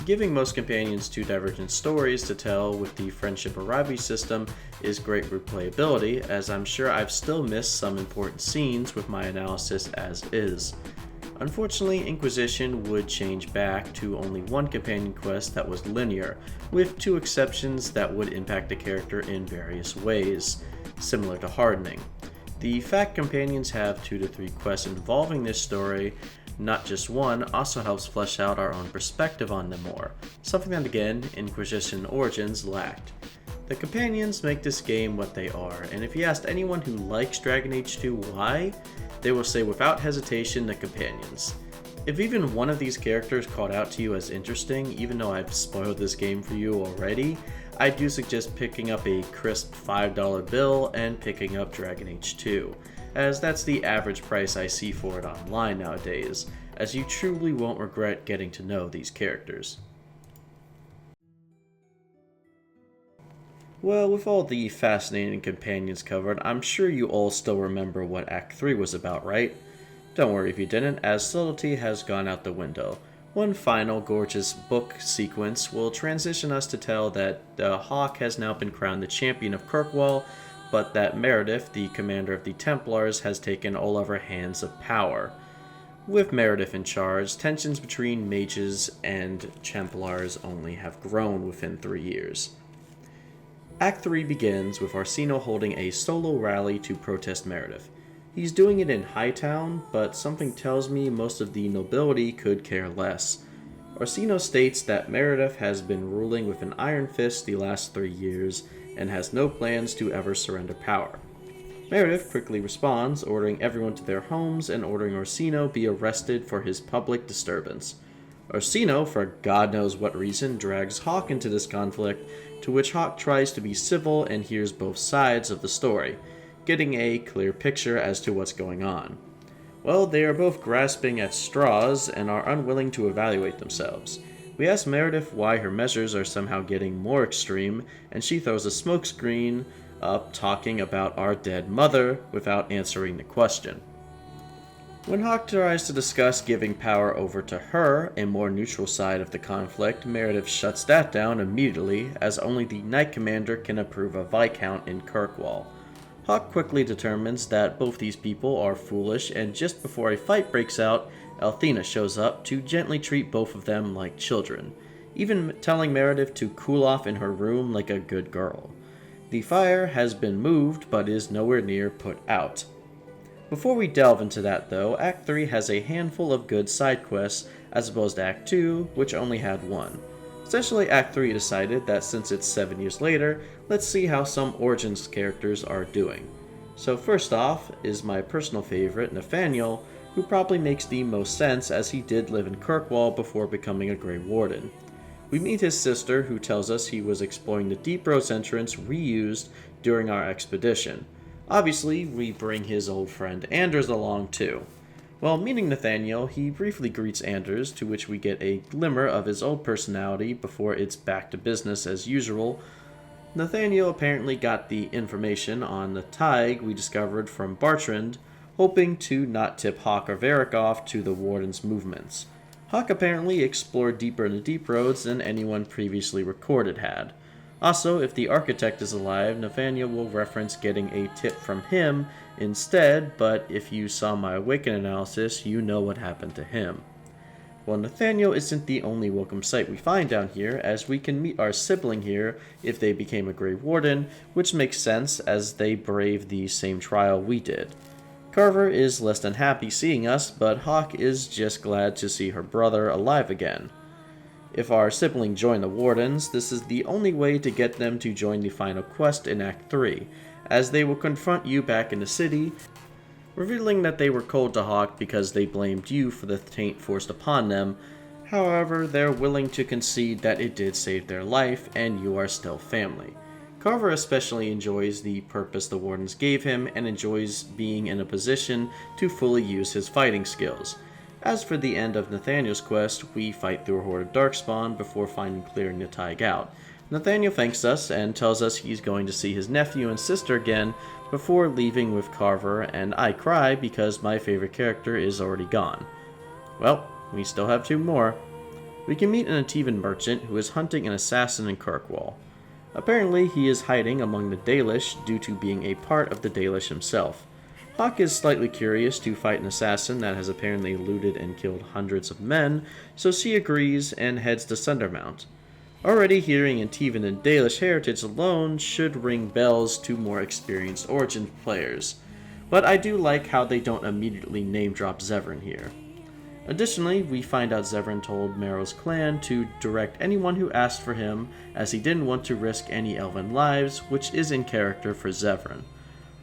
Giving most companions 2 divergent stories to tell with the friendship or rivalry system is great replayability, as I'm sure I've still missed some important scenes with my analysis as is. Unfortunately, Inquisition would change back to only one companion quest that was linear, with 2 exceptions that would impact the character in various ways, similar to hardening. The fact companions have 2 to 3 quests involving this story, not just one, also helps flesh out our own perspective on them more, something that again, Inquisition Origins lacked. The companions make this game what they are, and if you asked anyone who likes Dragon Age 2 why, they will say without hesitation the companions. If even one of these characters caught out to you as interesting, even though I've spoiled this game for you already, I do suggest picking up a crisp $5 bill and picking up Dragon Age 2, as that's the average price I see for it online nowadays, as you truly won't regret getting to know these characters. Well, with all the fascinating companions covered, I'm sure you all still remember what Act 3 was about, right? Don't worry if you didn't, as subtlety has gone out the window. One final gorgeous book sequence will transition us to tell that Hawke has now been crowned the champion of Kirkwall, but that Meredith, the commander of the Templars, has taken all of her hands of power. With Meredith in charge, tensions between mages and Templars only have grown within 3 years. Act 3 begins with Orsino holding a solo rally to protest Meredith. He's doing it in Hightown, but something tells me most of the nobility could care less. Orsino states that Meredith has been ruling with an iron fist the last 3 years and has no plans to ever surrender power. Meredith quickly responds, ordering everyone to their homes and ordering Orsino be arrested for his public disturbance. Orsino, for God knows what reason, drags Hawke into this conflict, to which Hawke tries to be civil and hears both sides of the story, getting a clear picture as to what's going on. Well, they are both grasping at straws and are unwilling to evaluate themselves. We ask Meredith why her measures are somehow getting more extreme, and she throws a smokescreen up talking about our dead mother without answering the question. When Hawke tries to discuss giving power over to her, a more neutral side of the conflict, Meredith shuts that down immediately, as only the Knight Commander can approve a Viscount in Kirkwall. Hawke quickly determines that both these people are foolish, and just before a fight breaks out, Althena shows up to gently treat both of them like children, even telling Meredith to cool off in her room like a good girl. The fire has been moved, but is nowhere near put out. Before we delve into that though, Act 3 has a handful of good side quests, as opposed to Act 2, which only had one. Essentially, Act 3 decided that since it's 7 years later, let's see how some Origins characters are doing. So first off is my personal favorite, Nathaniel, who probably makes the most sense as he did live in Kirkwall before becoming a Grey Warden. We meet his sister, who tells us he was exploring the Deep Roads entrance reused during our expedition. Obviously, we bring his old friend Anders along too. While meeting Nathaniel, he briefly greets Anders, to which we get a glimmer of his old personality before it's back to business as usual. Nathaniel apparently got the information on the Tig we discovered from Bartrand, hoping to not tip Hawke or Varric off to the Warden's movements. Hawke apparently explored deeper in the Deep Roads than anyone previously recorded had. Also, if the Architect is alive, Nathaniel will reference getting a tip from him instead, but if you saw my Awaken analysis, you know what happened to him. Well, Nathaniel isn't the only welcome sight we find down here, as we can meet our sibling here if they became a Grey Warden, which makes sense as they braved the same trial we did. Carver is less than happy seeing us, but Hawke is just glad to see her brother alive again. If our sibling join the Wardens, this is the only way to get them to join the final quest in Act 3, as they will confront you back in the city, revealing that they were cold to Hawke because they blamed you for the taint forced upon them. However, they're willing to concede that it did save their life, and you are still family. Carver especially enjoys the purpose the Wardens gave him, and enjoys being in a position to fully use his fighting skills. As for the end of Nathaniel's quest, we fight through a horde of Darkspawn before finally clearing the Tig out. Nathaniel thanks us and tells us he's going to see his nephew and sister again before leaving with Carver, and I cry because my favorite character is already gone. Well, we still have 2 more. We can meet an Ativan merchant who is hunting an assassin in Kirkwall. Apparently he is hiding among the Dalish due to being a part of the Dalish himself. Hawke is slightly curious to fight an assassin that has apparently looted and killed hundreds of men, so she agrees and heads to Sundermount. Already hearing Ativan and Dalish heritage alone should ring bells to more experienced Origin players, but I do like how they don't immediately name drop Zevran here. Additionally, we find out Zevran told Merril's clan to direct anyone who asked for him, as he didn't want to risk any elven lives, which is in character for Zevran.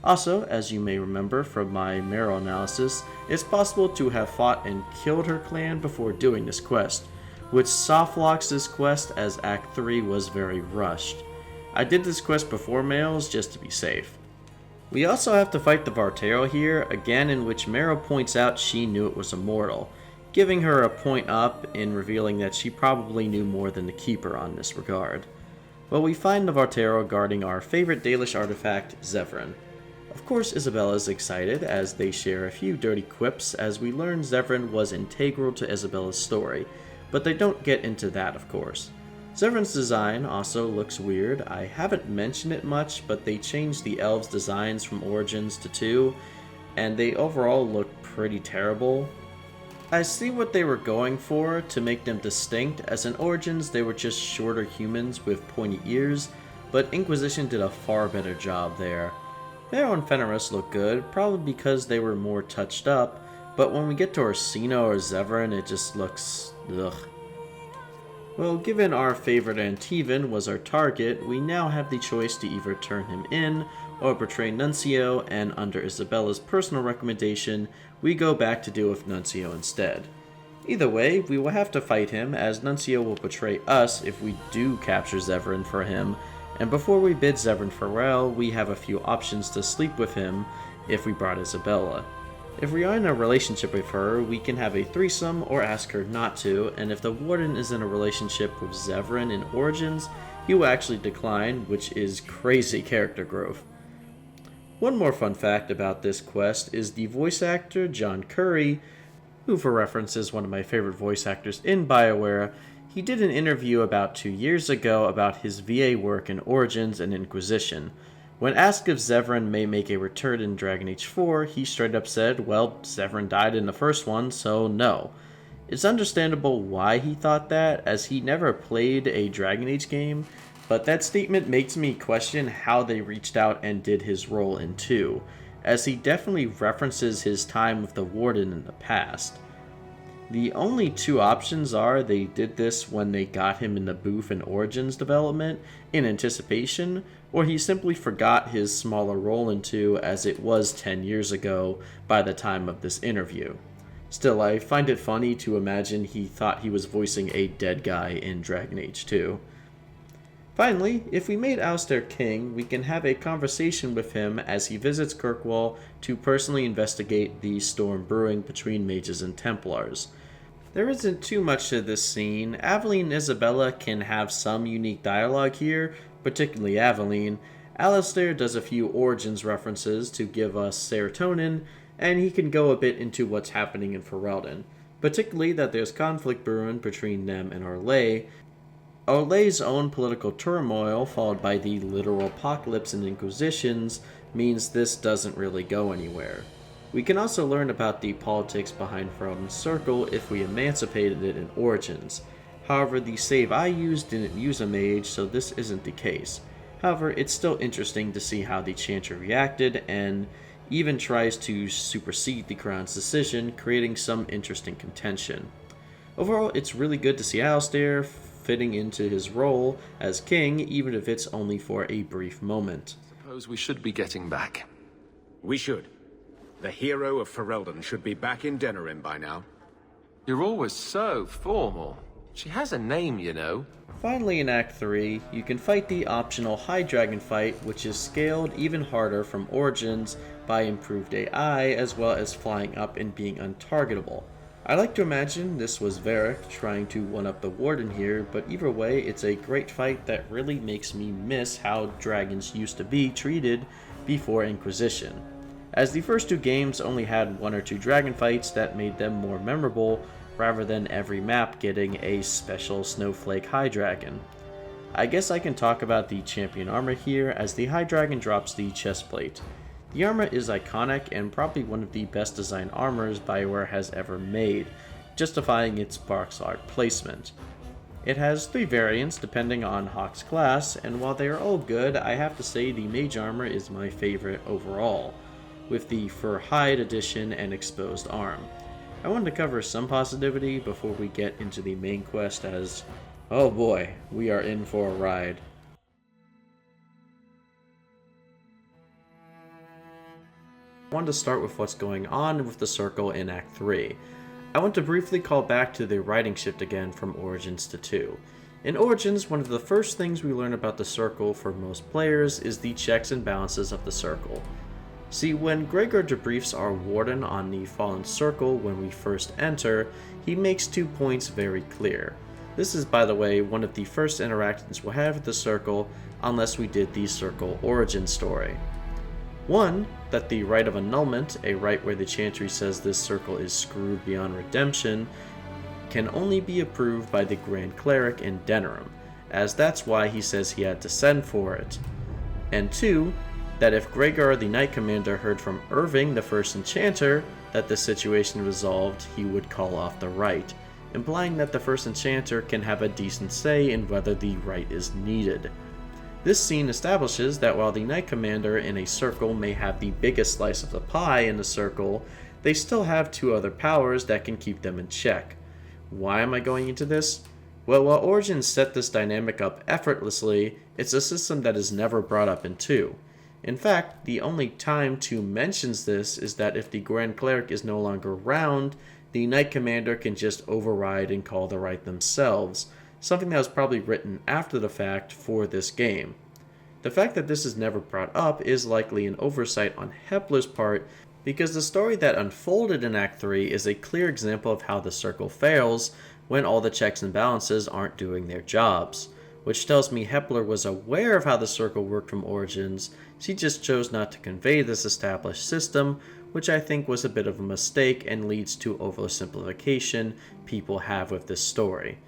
Also, as you may remember from my Merril analysis, it's possible to have fought and killed her clan before doing this quest, which softlocks this quest as Act 3 was very rushed. I did this quest before Merril's just to be safe. We also have to fight the Vartero here, again in which Merril points out she knew it was immortal, giving her a point up in revealing that she probably knew more than the Keeper on this regard. Well, we find the Vartero guarding our favorite Dalish artifact, Zevran. Of course, Isabella is excited as they share a few dirty quips as we learn Zevran was integral to Isabella's story, but they don't get into that, of course. Zevran's design also looks weird. I haven't mentioned it much, but they changed the elves' designs from Origins to 2, and they overall look pretty terrible. I see what they were going for to make them distinct, as in Origins they were just shorter humans with pointy ears, but Inquisition did a far better job there. Merril and Fenris look good, probably because they were more touched up, but when we get to Orsino or Zevran, it just looks ugh. Well, given our favorite Antivan was our target, we now have the choice to either turn him in or betray Nuncio, and under Isabella's personal recommendation, we go back to deal with Nuncio instead. Either way, we will have to fight him, as Nuncio will betray us if we do capture Zevran for him, and before we bid Zevran farewell, we have a few options to sleep with him if we brought Isabella. If we are in a relationship with her, we can have a threesome or ask her not to, and if the Warden is in a relationship with Zevran in Origins, he will actually decline, which is crazy character growth. One more fun fact about this quest is the voice actor John Curry, who for reference is one of my favorite voice actors in BioWare. He did an interview about 2 years ago about his VA work in Origins and Inquisition. When asked if Zevran may make a return in Dragon Age 4, he straight up said, well, Zevran died in the first one, so no. It's understandable why he thought that, as he never played a Dragon Age game, but that statement makes me question how they reached out and did his role in 2, as he definitely references his time with the Warden in the past. The only two options are they did this when they got him in the booth in Origins development in anticipation, or he simply forgot his smaller role in 2 as it was 10 years ago by the time of this interview. Still, I find it funny to imagine he thought he was voicing a dead guy in Dragon Age 2. Finally, if we made Alistair king, we can have a conversation with him as he visits Kirkwall to personally investigate the storm brewing between Mages and Templars. There isn't too much to this scene. Aveline and Isabella can have some unique dialogue here, particularly Aveline. Alistair does a few Origins references to give us serotonin, and he can go a bit into what's happening in Ferelden, particularly that there's conflict brewing between them and Orlais. Orlais's own political turmoil, followed by the literal apocalypse and inquisitions, means this doesn't really go anywhere. We can also learn about the politics behind Ferelden's Circle if we emancipated it in Origins. However, the save I used didn't use a mage, so this isn't the case. However, it's still interesting to see how the Chantry reacted, and even tries to supersede the Crown's decision, creating some interesting contention. Overall, it's really good to see Alistair fitting into his role as king, even if it's only for a brief moment. Suppose we should be getting back. We should. The hero of Ferelden should be back in Denerim by now. You're always so formal. She has a name, you know. Finally, in Act 3, you can fight the optional High Dragon fight, which is scaled even harder from Origins by improved AI, as well as flying up and being untargetable. I like to imagine this was Varric trying to one-up the Warden here, but either way, it's a great fight that really makes me miss how dragons used to be treated before Inquisition, as the first 2 games only had 1 or 2 dragon fights that made them more memorable, rather than every map getting a special snowflake High Dragon. I guess I can talk about the champion armor here, as the High Dragon drops the chestplate. The armor is iconic and probably one of the best designed armors BioWare has ever made, justifying its box art placement. It has 3 variants depending on Hawk's class, and while they are all good, I have to say the mage armor is my favorite overall, with the fur hide edition and exposed arm. I wanted to cover some positivity before we get into the main quest, as, oh boy, we are in for a ride. I wanted to start with what's going on with the Circle in Act 3. I want to briefly call back to the writing shift again from Origins to 2. In Origins, one of the first things we learn about the Circle for most players is the checks and balances of the Circle. See, when Gregor debriefs our Warden on the Fallen Circle when we first enter, he makes 2 points very clear. This is, by the way, one of the first interactions we'll have with the Circle, unless we did the Circle origin story. 1, that the Rite of Annulment, a rite where the Chantry says this circle is screwed beyond redemption, can only be approved by the Grand Cleric in Denerim, as that's why he says he had to send for it. And 2, that if Gregor the Knight Commander heard from Irving, the first Enchanter, that the situation resolved, he would call off the rite, implying that the first Enchanter can have a decent say in whether the rite is needed. This scene establishes that while the Knight Commander in a circle may have the biggest slice of the pie in the circle, they still have 2 other powers that can keep them in check. Why am I going into this? Well, while Origins set this dynamic up effortlessly, it's a system that is never brought up in 2. In fact, the only time 2 mentions this is that if the Grand Cleric is no longer around, the Knight Commander can just override and call the right themselves, something that was probably written after the fact for this game. The fact that this is never brought up is likely an oversight on Hepler's part, because the story that unfolded in Act 3 is a clear example of how the circle fails when all the checks and balances aren't doing their jobs, which tells me Hepler was aware of how the circle worked from Origins, she just chose not to convey this established system, which I think was a bit of a mistake and leads to oversimplification people have with this story.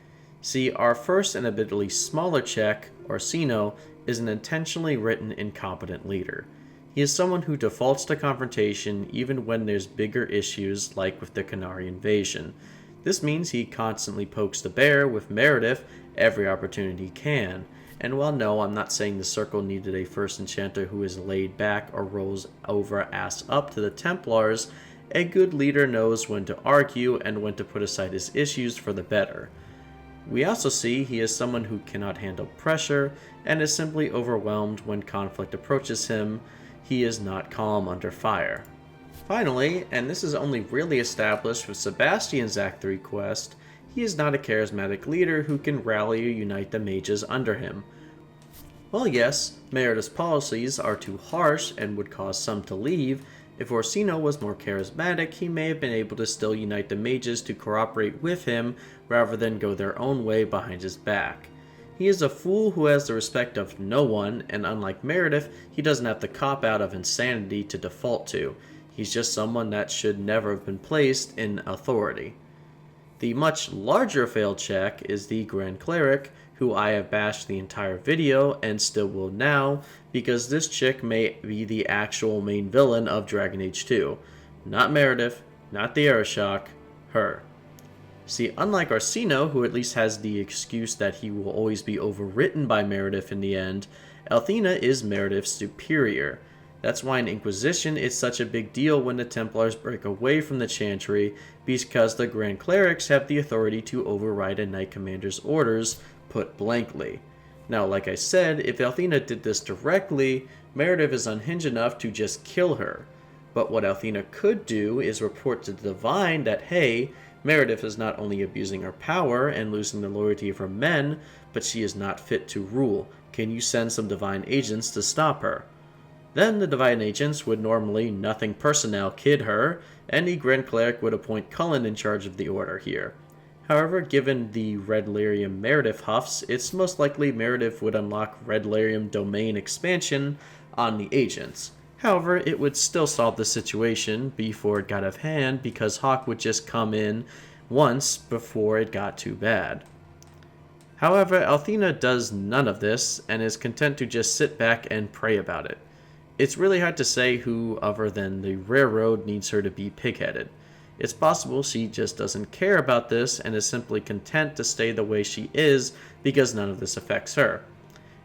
See, our first and admittedly smaller check, Orsino, is an intentionally written incompetent leader. He is someone who defaults to confrontation even when there's bigger issues like with the Qunari invasion. This means he constantly pokes the bear with Meredith every opportunity he can. And while no, I'm not saying the Circle needed a first enchanter who is laid back or rolls over ass up to the Templars, a good leader knows when to argue and when to put aside his issues for the better. We also see he is someone who cannot handle pressure and is simply overwhelmed when conflict approaches him. He is not calm under fire. Finally, and this is only really established with Sebastion's Act 3 quest, he is not a charismatic leader who can rally or unite the mages under him. While yes, Meredith's policies are too harsh and would cause some to leave, if Orsino was more charismatic, he may have been able to still unite the mages to cooperate with him rather than go their own way behind his back. He is a fool who has the respect of no one, and unlike Meredith, he doesn't have the cop-out of insanity to default to. He's just someone that should never have been placed in authority. The much larger failed check is the Grand Cleric, who I have bashed the entire video and still will now, because this chick may be the actual main villain of Dragon Age 2. Not Meredith, not the Arashock, her. See, unlike Orsino, who at least has the excuse that he will always be overwritten by Meredith in the end, Althena is Meredith's superior. That's why in Inquisition it's such a big deal when the Templars break away from the Chantry, because the Grand Clerics have the authority to override a Knight Commander's orders, put blankly. Now, like I said, if Althena did this directly, Meredith is unhinged enough to just kill her. But what Althena could do is report to the Divine that, hey, Meredith is not only abusing her power and losing the loyalty of her men, but she is not fit to rule. Can you send some Divine agents to stop her? Then the Divine agents would normally nothing personnel kid her, and the Grand Cleric would appoint Cullen in charge of the order here. However, given the Red Lyrium Meredith huffs, it's most likely Meredith would unlock Red Lyrium domain expansion on the agents. However, it would still solve the situation before it got out of hand, because Hawk would just come in once before it got too bad. However, Althena does none of this and is content to just sit back and pray about it. It's really hard to say who other than the Railroad needs her to be pig-headed. It's possible she just doesn't care about this and is simply content to stay the way she is because none of this affects her.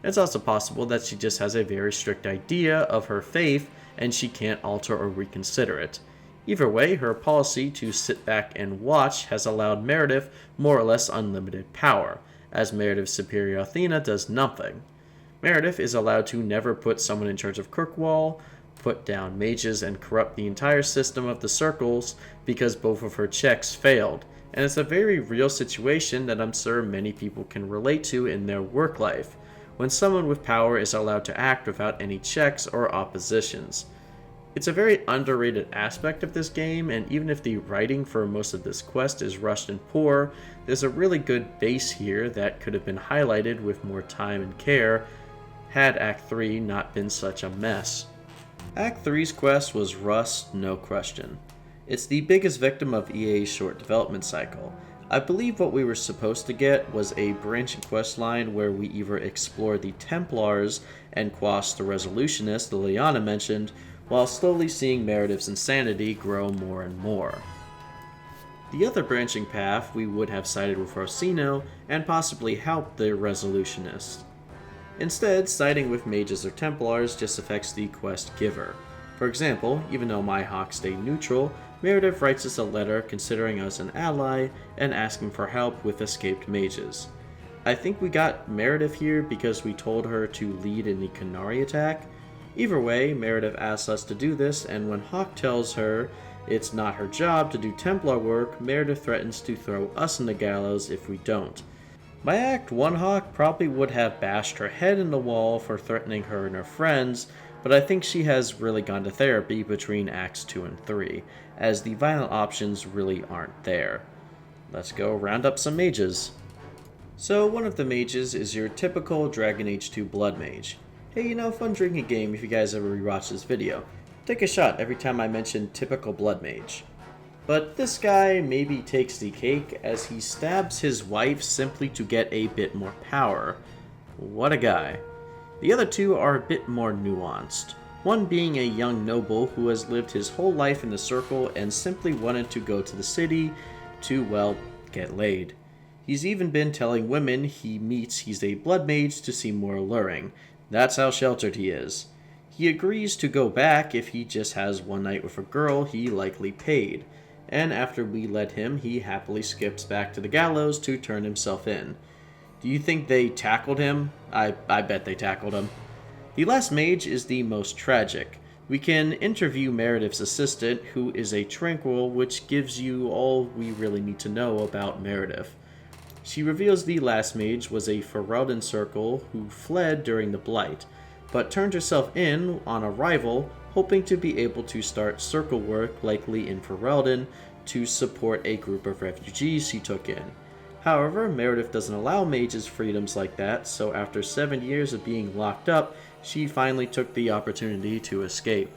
It's also possible that she just has a very strict idea of her faith and she can't alter or reconsider it. Either way, her policy to sit back and watch has allowed Meredith more or less unlimited power, as Meredith's superior Althena does nothing. Meredith is allowed to never put someone in charge of Kirkwall, put down mages, and corrupt the entire system of the circles because both of her checks failed, and it's a very real situation that I'm sure many people can relate to in their work life, when someone with power is allowed to act without any checks or oppositions. It's a very underrated aspect of this game, and even if the writing for most of this quest is rushed and poor, there's a really good base here that could have been highlighted with more time and care had Act 3 not been such a mess. Act 3's quest was rust, no question. It's the biggest victim of EA's short development cycle. I believe what we were supposed to get was a branching quest line where we either explore the Templars and quash the Resolutionists Liliana mentioned, while slowly seeing Meredith's insanity grow more and more. The other branching path we would have sided with Orsino and possibly helped the Resolutionists. Instead, siding with Mages or Templars just affects the quest giver. For example, even though my Hawk stayed neutral, Meredith writes us a letter considering us an ally and asking for help with escaped mages. I think we got Meredith here because we told her to lead in the Qunari attack. Either way, Meredith asks us to do this, and when Hawke tells her it's not her job to do Templar work, Meredith threatens to throw us in the gallows if we don't. By Act 1, Hawke probably would have bashed her head in the wall for threatening her and her friends, but I think she has really gone to therapy between Acts 2 and 3, as the violent options really aren't there. Let's go round up some mages. So one of the mages is your typical Dragon Age 2 Blood Mage. Hey, you know, fun drinking game if you guys ever rewatch this video. Take a shot every time I mention typical Blood Mage. But this guy maybe takes the cake as he stabs his wife simply to get a bit more power. What a guy. The other two are a bit more nuanced. One being a young noble who has lived his whole life in the circle and simply wanted to go to the city to, well, get laid. He's even been telling women he meets he's a blood mage to seem more alluring. That's how sheltered he is. He agrees to go back if he just has one night with a girl he likely paid. And after we let him, he happily skips back to the gallows to turn himself in. Do you think they tackled him? I bet they tackled him. The last mage is the most tragic. We can interview Meredith's assistant, who is a tranquil, which gives you all we really need to know about Meredith. She reveals the last mage was a Ferelden circle who fled during the Blight, but turned herself in on arrival, hoping to be able to start circle work, likely in Ferelden, to support a group of refugees she took in. However, Meredith doesn't allow mages freedoms like that, so after 7 years of being locked up, she finally took the opportunity to escape.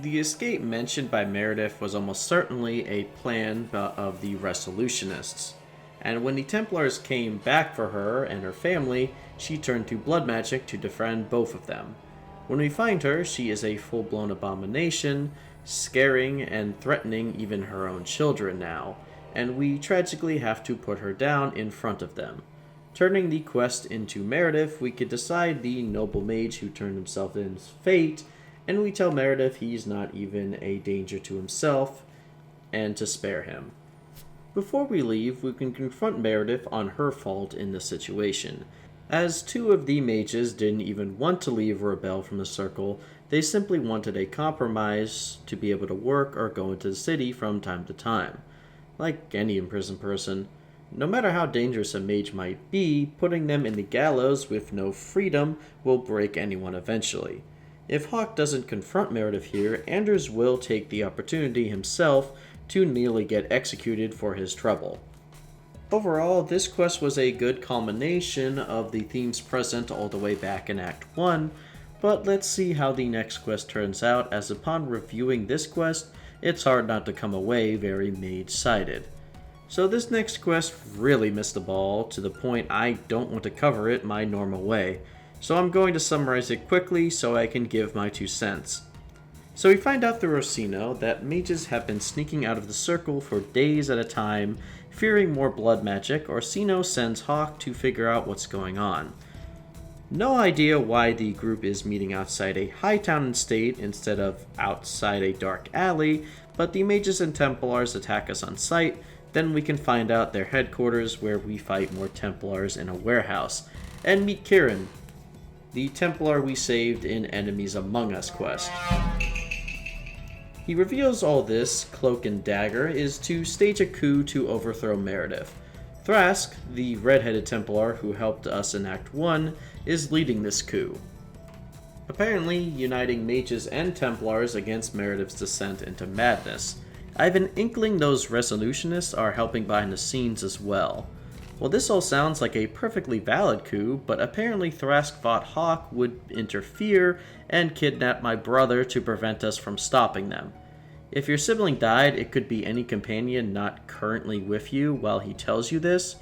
The escape mentioned by Meredith was almost certainly a plan of the Resolutionists, and when the Templars came back for her and her family, she turned to blood magic to defend both of them. When we find her, she is a full-blown abomination, scaring and threatening even her own children now, and we tragically have to put her down in front of them. Turning the quest into Meredith, we could decide the noble mage who turned himself in's fate, and we tell Meredith he's not even a danger to himself, and to spare him. Before we leave, we can confront Meredith on her fault in the situation. As two of the mages didn't even want to leave or rebel from the circle, they simply wanted a compromise to be able to work or go into the city from time to time. Like any imprisoned person, no matter how dangerous a mage might be, putting them in the gallows with no freedom will break anyone eventually. If Hawke doesn't confront Meredith here, Anders will take the opportunity himself to nearly get executed for his trouble. Overall, this quest was a good culmination of the themes present all the way back in Act 1, but let's see how the next quest turns out, as upon reviewing this quest, it's hard not to come away very mage-sided. So this next quest really missed the ball, to the point I don't want to cover it my normal way, so I'm going to summarize it quickly so I can give my 2 cents. So we find out through Orsino that mages have been sneaking out of the circle for days at a time. Fearing more blood magic, Orsino sends Hawke to figure out what's going on. No idea why the group is meeting outside a high town and state instead of outside a dark alley, but the Mages and Templars attack us on sight. Then we can find out their headquarters, where we fight more Templars in a warehouse, and meet Kieran, the Templar we saved in Enemies Among Us quest. He reveals all this, cloak and dagger, is to stage a coup to overthrow Meredith. Thrask, the red-headed Templar who helped us in Act 1, is leading this coup, apparently uniting mages and Templars against Meredith's descent into madness. I have an inkling those Resolutionists are helping behind the scenes as well. Well, this all sounds like a perfectly valid coup, but apparently Thrask thought Hawke would interfere and kidnap my brother to prevent us from stopping them. If your sibling died, it could be any companion not currently with you while he tells you this.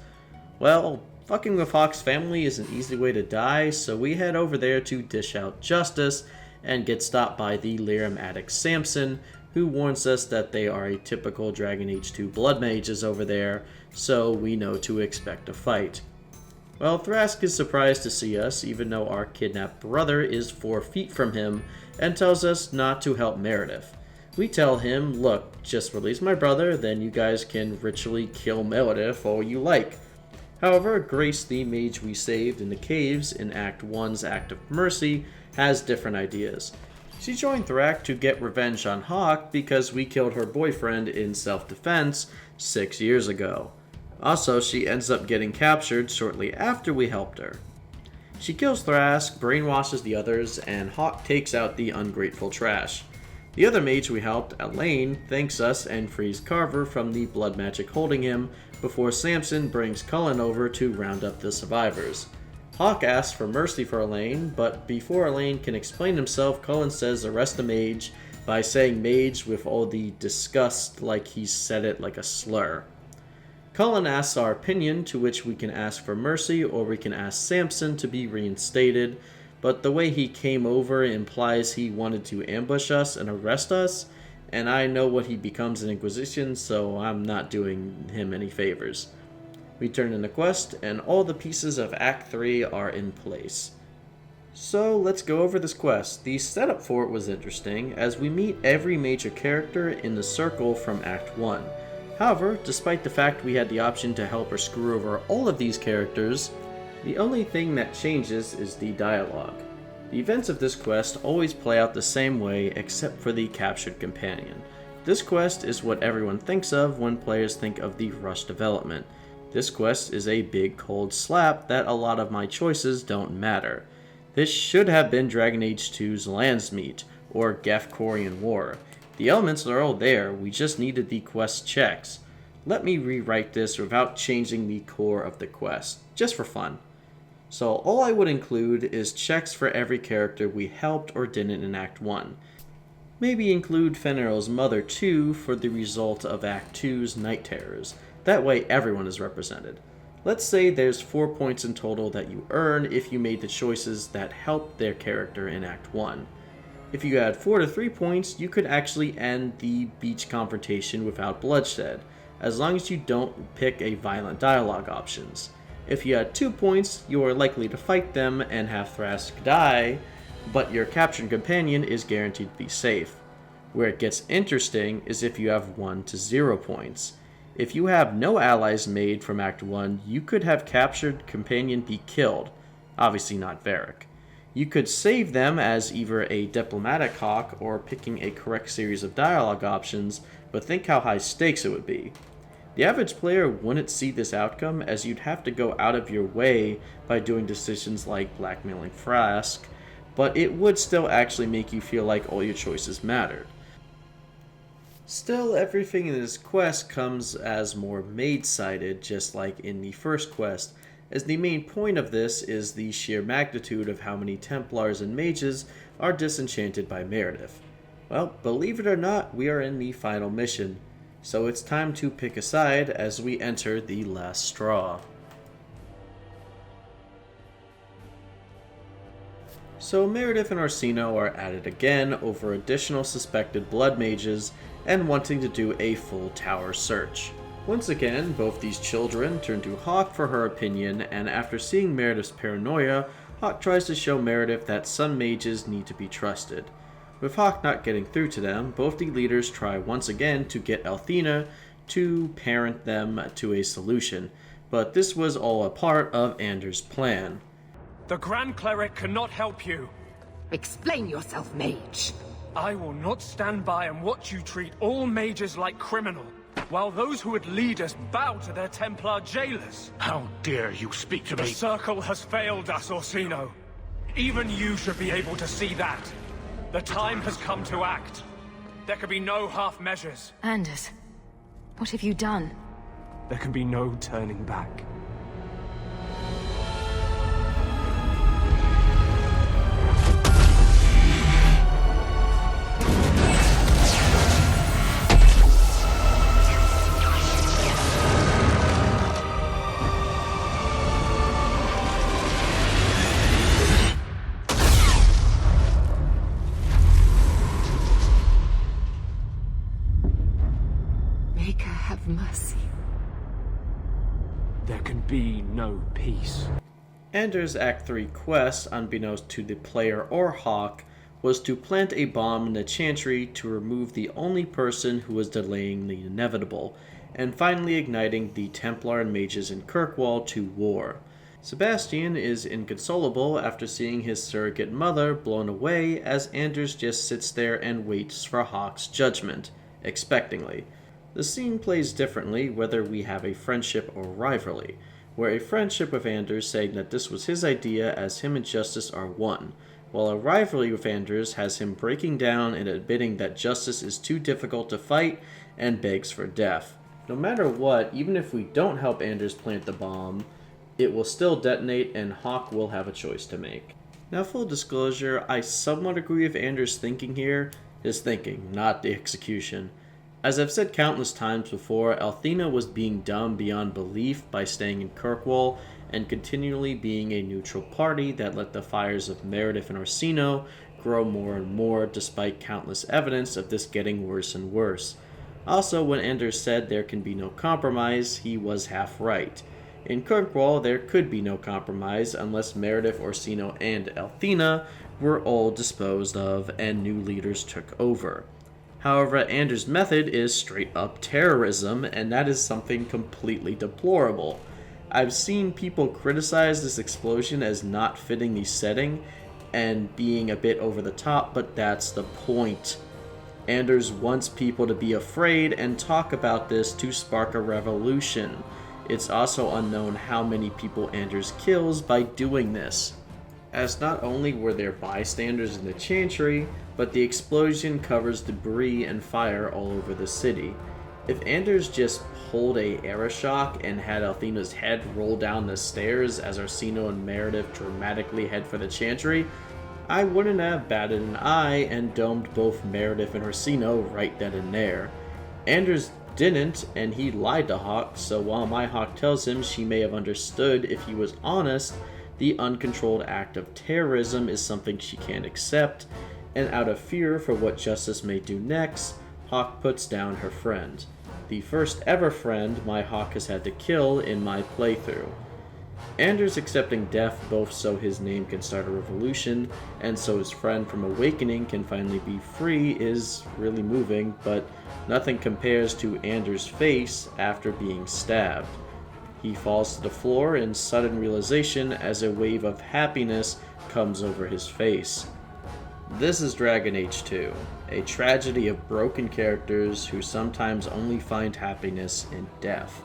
Well, fucking with Hawke's family is an easy way to die, so we head over there to dish out justice and get stopped by the Lyrium addict Samson, who warns us that they are a typical Dragon Age 2 blood mages over there, so we know to expect a fight. Well, Thrask is surprised to see us, even though our kidnapped brother is 4 feet from him, and tells us not to help Meredith. We tell him, look, just release my brother, then you guys can ritually kill Meredith all you like. However, Grace, the mage we saved in the caves in Act 1's Act of Mercy, has different ideas. She joined Thrak to get revenge on Hawke because we killed her boyfriend in self-defense 6 years ago. Also, she ends up getting captured shortly after we helped her. She kills Thrask, brainwashes the others, and Hawke takes out the ungrateful trash. The other mage we helped, Elaine, thanks us and frees Carver from the blood magic holding him before Samson brings Cullen over to round up the survivors. Hawke asks for mercy for Elaine, but before Elaine can explain himself, Cullen says arrest the mage by saying mage with all the disgust like he said it like a slur. Cullen asks our opinion, to which we can ask for mercy or we can ask Samson to be reinstated, but the way he came over implies he wanted to ambush us and arrest us, and I know what he becomes in Inquisition, so I'm not doing him any favors. We turn in the quest, and all the pieces of Act 3 are in place. So let's go over this quest. The setup for it was interesting, as we meet every major character in the circle from Act 1. However, despite the fact we had the option to help or screw over all of these characters, the only thing that changes is the dialogue. The events of this quest always play out the same way except for the captured companion. This quest is what everyone thinks of when players think of the rush development. This quest is a big cold slap that a lot of my choices don't matter. This should have been Dragon Age 2's Landsmeet, or Geth-Corian War. The elements are all there, we just needed the quest checks. Let me rewrite this without changing the core of the quest, just for fun. So all I would include is checks for every character we helped or didn't in Act 1. Maybe include Fenrir's mother too for the result of Act 2's Night Terrors. That way everyone is represented. Let's say there's 4 points in total that you earn if you made the choices that helped their character in Act 1. If you add 4 to 3 points, you could actually end the beach confrontation without bloodshed, as long as you don't pick a violent dialogue options. If you add 2 points, you are likely to fight them and have Thrask die, but your captured companion is guaranteed to be safe. Where it gets interesting is if you have 1 to 0 points. If you have no allies made from Act 1, you could have captured companion be killed, obviously not Varric. You could save them as either a diplomatic hawk or picking a correct series of dialogue options, but think how high stakes it would be. The average player wouldn't see this outcome, as you'd have to go out of your way by doing decisions like blackmailing Thrask, but it would still actually make you feel like all your choices mattered. Still, everything in this quest comes as more mage-sided, just like in the first quest, as the main point of this is the sheer magnitude of how many Templars and mages are disenchanted by Meredith. Well, believe it or not, we are in the final mission, so it's time to pick a side as we enter the last straw. So Meredith and Orsino are at it again over additional suspected blood mages and wanting to do a full tower search. Once again, both these children turn to Hawke for her opinion, and after seeing Meredith's paranoia, Hawke tries to show Meredith that some mages need to be trusted. With Hawke not getting through to them, both the leaders try once again to get Althena to parent them to a solution, but this was all a part of Anders' plan. The Grand Cleric cannot help you. Explain yourself, mage. I will not stand by and watch you treat all mages like criminal, while those who would lead us bow to their Templar jailers. How dare you speak to me? The Circle has failed us, Orsino. Even you should be able to see that. The time has come to act. There can be no half measures. Anders, what have you done? There can be no turning back. There can be no peace. Anders' Act 3 quest, unbeknownst to the player or Hawke, was to plant a bomb in the chantry to remove the only person who was delaying the inevitable, and finally igniting the Templar and Mages in Kirkwall to war. Sebastion is inconsolable after seeing his surrogate mother blown away as Anders just sits there and waits for Hawke's judgment, expectingly. The scene plays differently whether we have a friendship or rivalry, where a friendship with Anders saying that this was his idea as him and Justice are one, while a rivalry with Anders has him breaking down and admitting that Justice is too difficult to fight and begs for death. No matter what, even if we don't help Anders plant the bomb, it will still detonate and Hawke will have a choice to make. Now, full disclosure, I somewhat agree with Anders' thinking here. His thinking, not the execution. As I've said countless times before, Althena was being dumb beyond belief by staying in Kirkwall and continually being a neutral party that let the fires of Meredith and Orsino grow more and more despite countless evidence of this getting worse and worse. Also, when Anders said there can be no compromise, he was half right. In Kirkwall, there could be no compromise unless Meredith, Orsino, and Althena were all disposed of and new leaders took over. However, Anders' method is straight-up terrorism, and that is something completely deplorable. I've seen people criticize this explosion as not fitting the setting and being a bit over the top, but that's the point. Anders wants people to be afraid and talk about this to spark a revolution. It's also unknown how many people Anders kills by doing this, as not only were there bystanders in the chantry, but the explosion covers debris and fire all over the city. If Anders just pulled a Aeroshock and had Althena's head roll down the stairs as Orsino and Meredith dramatically head for the chantry, I wouldn't have batted an eye and domed both Meredith and Orsino right then and there. Anders didn't, and he lied to Hawke, so while my Hawke tells him she may have understood if he was honest, the uncontrolled act of terrorism is something she can't accept, and out of fear for what Justice may do next, Hawke puts down her friend. The first ever friend my Hawke has had to kill in my playthrough. Anders accepting death both so his name can start a revolution, and so his friend from Awakening can finally be free is really moving, but nothing compares to Anders' face after being stabbed. He falls to the floor in sudden realization as a wave of happiness comes over his face. This is Dragon Age 2, a tragedy of broken characters who sometimes only find happiness in death.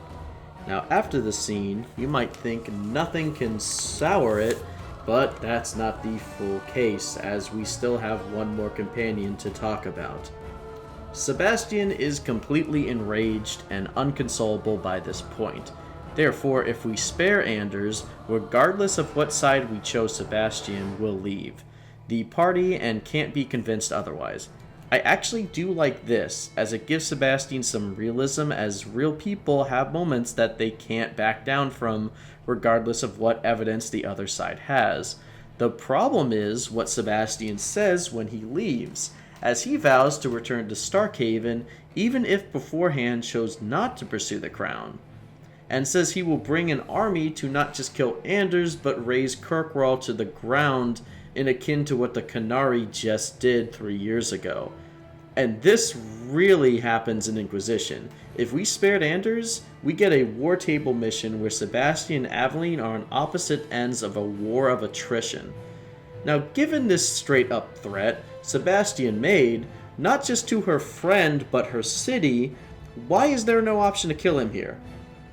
Now, after the scene, you might think nothing can sour it, but that's not the full case, as we still have one more companion to talk about. Sebastion is completely enraged and unconsolable by this point. Therefore, if we spare Anders, regardless of what side we chose, Sebastion will leave the party and can't be convinced otherwise. I actually do like this, as it gives Sebastion some realism, as real people have moments that they can't back down from, regardless of what evidence the other side has. The problem is what Sebastion says when he leaves, as he vows to return to Starkhaven, even if beforehand chose not to pursue the crown, and says he will bring an army to not just kill Anders, but raze Kirkwall to the ground, in akin to what the Qunari just did 3 years ago. And this really happens in Inquisition. If we spared Anders, we get a war table mission where Sebastion and Aveline are on opposite ends of a war of attrition. Now, given this straight up threat Sebastion made, not just to her friend, but her city, why is there no option to kill him here?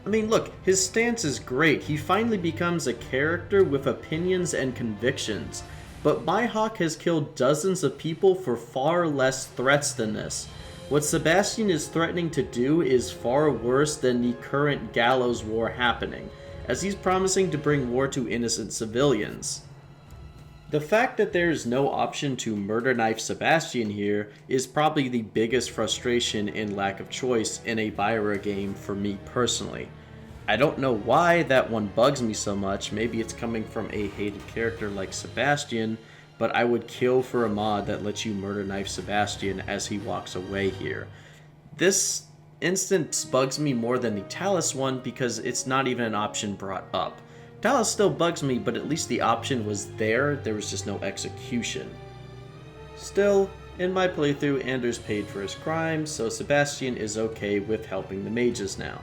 I mean, look, his stance is great. He finally becomes a character with opinions and convictions. But my Hawke has killed dozens of people for far less threats than this. What Sebastion is threatening to do is far worse than the current Gallows War happening, as he's promising to bring war to innocent civilians. The fact that there is no option to murder knife Sebastion here is probably the biggest frustration in lack of choice in a Bioware game for me personally. I don't know why that one bugs me so much. Maybe it's coming from a hated character like Sebastion, but I would kill for a mod that lets you murder knife Sebastion as he walks away here. This instance bugs me more than the Talus one because it's not even an option brought up. Talus still bugs me, but at least the option was there. There was just no execution. Still, In my playthrough, Anders paid for his crimes, so Sebastion is okay with helping the mages now.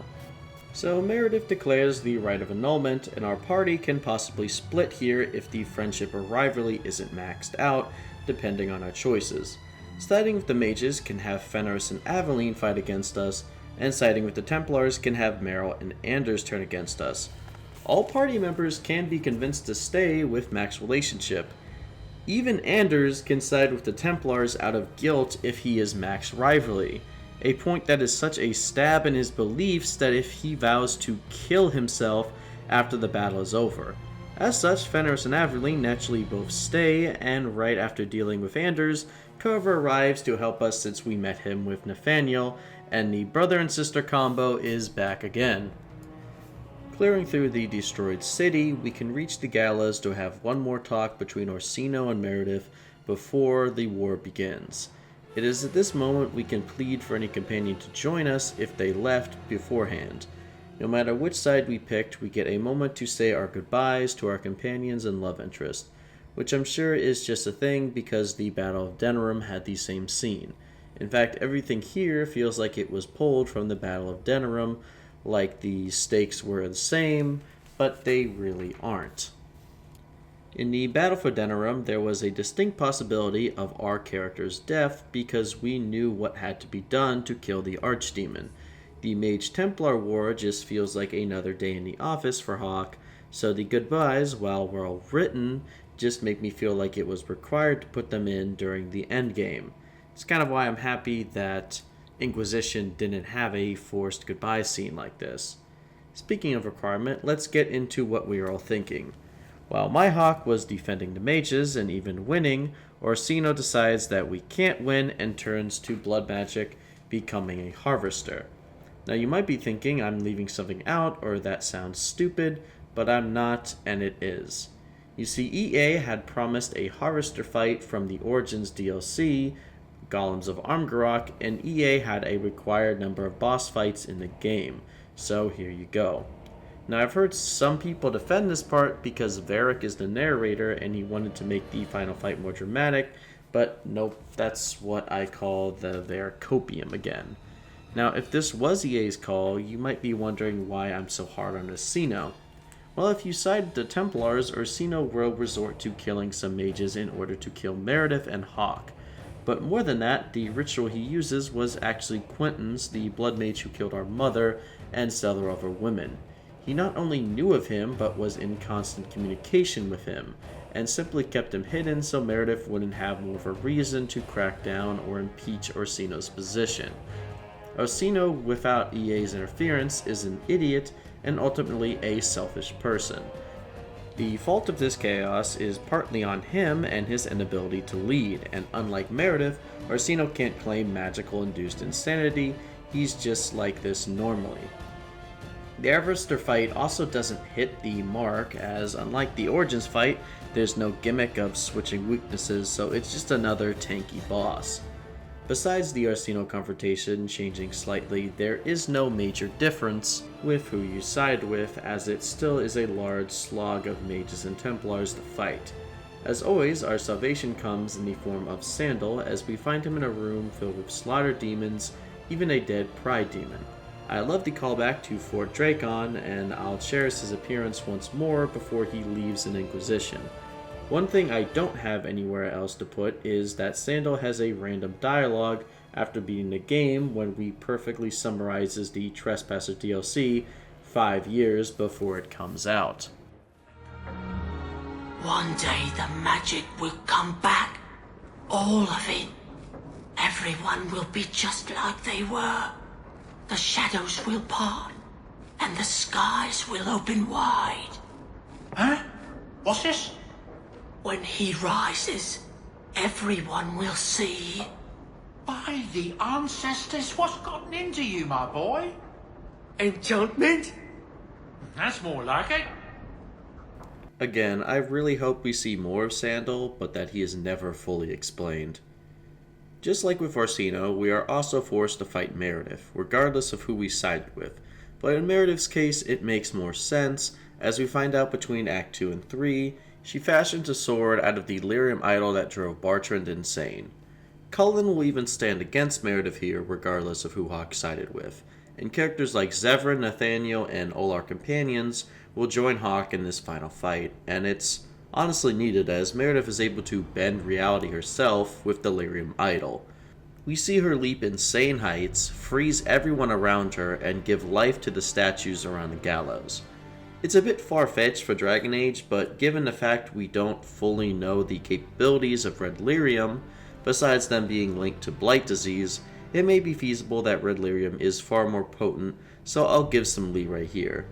So Meredith declares the right of annulment, and our party can possibly split here if the friendship or rivalry isn't maxed out, depending on our choices. Siding with the mages can have Fenris and Aveline fight against us, and siding with the Templars can have Merril and Anders turn against us. All party members can be convinced to stay with max relationship. Even Anders can side with the Templars out of guilt if he is max rivalry, a point that is such a stab in his beliefs that if he vows to kill himself after the battle is over. As such, Fenris and Aveline naturally both stay, and right after dealing with Anders, Carver arrives to help us since we met him with Nathaniel, and the brother and sister combo is back again. Clearing through the destroyed city, we can reach the galas to have one more talk between Orsino and Meredith before the war begins. It is at this moment we can plead for any companion to join us if they left beforehand. No matter which side we picked, we get a moment to say our goodbyes to our companions and love interest, which I'm sure is just a thing because the Battle of Denerim had the same scene. In fact, everything here feels like it was pulled from the Battle of Denerim, like the stakes were the same, but they really aren't. In the Battle for Denerim, there was a distinct possibility of our character's death because we knew what had to be done to kill the Archdemon. The Mage-Templar War just feels like another day in the office for Hawke, so the goodbyes, while well written, just make me feel like it was required to put them in during the endgame. It's kind of why I'm happy that Inquisition didn't have a forced goodbye scene like this. Speaking of requirement, let's get into what we are all thinking. While my Hawke was defending the mages and even winning, Orsino decides that we can't win and turns to blood magic, becoming a harvester. Now you might be thinking I'm leaving something out or that sounds stupid, but I'm not, and it is. You see, EA had promised a harvester fight from the Origins DLC, Golems of Armgarok, and EA had a required number of boss fights in the game, so here you go. Now I've heard some people defend this part because Varric is the narrator and he wanted to make the final fight more dramatic, but nope, that's what I call the Varricopium again. Now if this was EA's call, you might be wondering why I'm so hard on Orsino. Well, if you side with the Templars, Orsino will resort to killing some mages in order to kill Meredith and Hawke. But more than that, the ritual he uses was actually Quentin's, the blood mage who killed our mother and several other women. He not only knew of him, but was in constant communication with him, and simply kept him hidden so Meredith wouldn't have more of a reason to crack down or impeach Orsino's position. Orsino, without EA's interference, is an idiot and ultimately a selfish person. The fault of this chaos is partly on him and his inability to lead, and unlike Meredith, Orsino can't claim magical-induced insanity, he's just like this normally. The Harvester fight also doesn't hit the mark, as unlike the Origins fight, there's no gimmick of switching weaknesses, so it's just another tanky boss. Besides the Orsino confrontation changing slightly, there is no major difference with who you side with, as it still is a large slog of Mages and Templars to fight. As always, our salvation comes in the form of Sandal, as we find him in a room filled with slaughtered demons, even a dead Pride demon. I love the callback to Fort Dracon, and I'll cherish his appearance once more before he leaves in Inquisition. One thing I don't have anywhere else to put is that Sandal has a random dialogue after beating the game when he perfectly summarizes the Trespasser DLC 5 years before it comes out. One day the magic will come back. All of it. Everyone will be just like they were. The shadows will part, and the skies will open wide. Huh? What's this? When he rises, everyone will see. By the ancestors, what's gotten into you, my boy? Enchantment? That's more like it. Again, I really hope we see more of Sandal, but that he is never fully explained. Just like with Orsino, we are also forced to fight Meredith, regardless of who we sided with. But in Meredith's case, it makes more sense, as we find out between Act 2 and 3, she fashions a sword out of the lyrium idol that drove Bartrand insane. Cullen will even stand against Meredith here regardless of who Hawke sided with, and characters like Zevran, Nathaniel, and all our companions will join Hawke in this final fight, and it's honestly needed as Meredith is able to bend reality herself with Delirium Idol. We see her leap insane heights, freeze everyone around her, and give life to the statues around the gallows. It's a bit far-fetched for Dragon Age, but given the fact we don't fully know the capabilities of Red Lyrium, besides them being linked to Blight Disease, it may be feasible that Red Lyrium is far more potent, so I'll give some leeway here.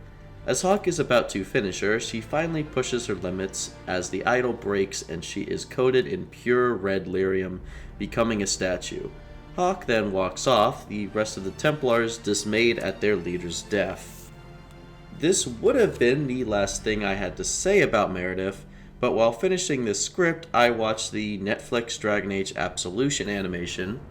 As Hawke is about to finish her, she finally pushes her limits as the idol breaks and she is coated in pure Red Lyrium, becoming a statue. Hawke then walks off, the rest of the Templars dismayed at their leader's death. This would have been the last thing I had to say about Meredith, but while finishing this script, I watched the Netflix Dragon Age Absolution animation.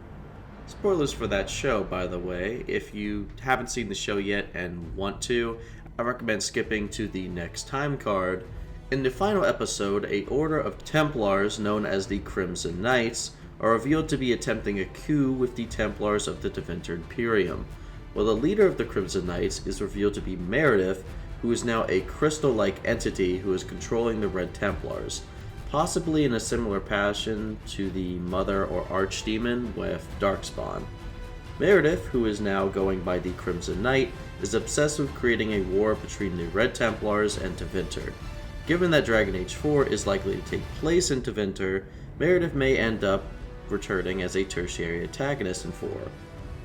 Spoilers for that show, by the way. If you haven't seen the show yet and want to, I recommend skipping to the next time card. In the final episode, a order of Templars known as the Crimson Knights are revealed to be attempting a coup with the Templars of the Tevinter Imperium, while the leader of the Crimson Knights is revealed to be Meredith, who is now a crystal-like entity who is controlling the Red Templars, possibly in a similar fashion to the Mother or Archdemon with Darkspawn. Meredith, who is now going by the Crimson Knight, is obsessed with creating a war between the Red Templars and Tevinter. Given that Dragon Age 4 is likely to take place in Tevinter, Meredith may end up returning as a tertiary antagonist in 4.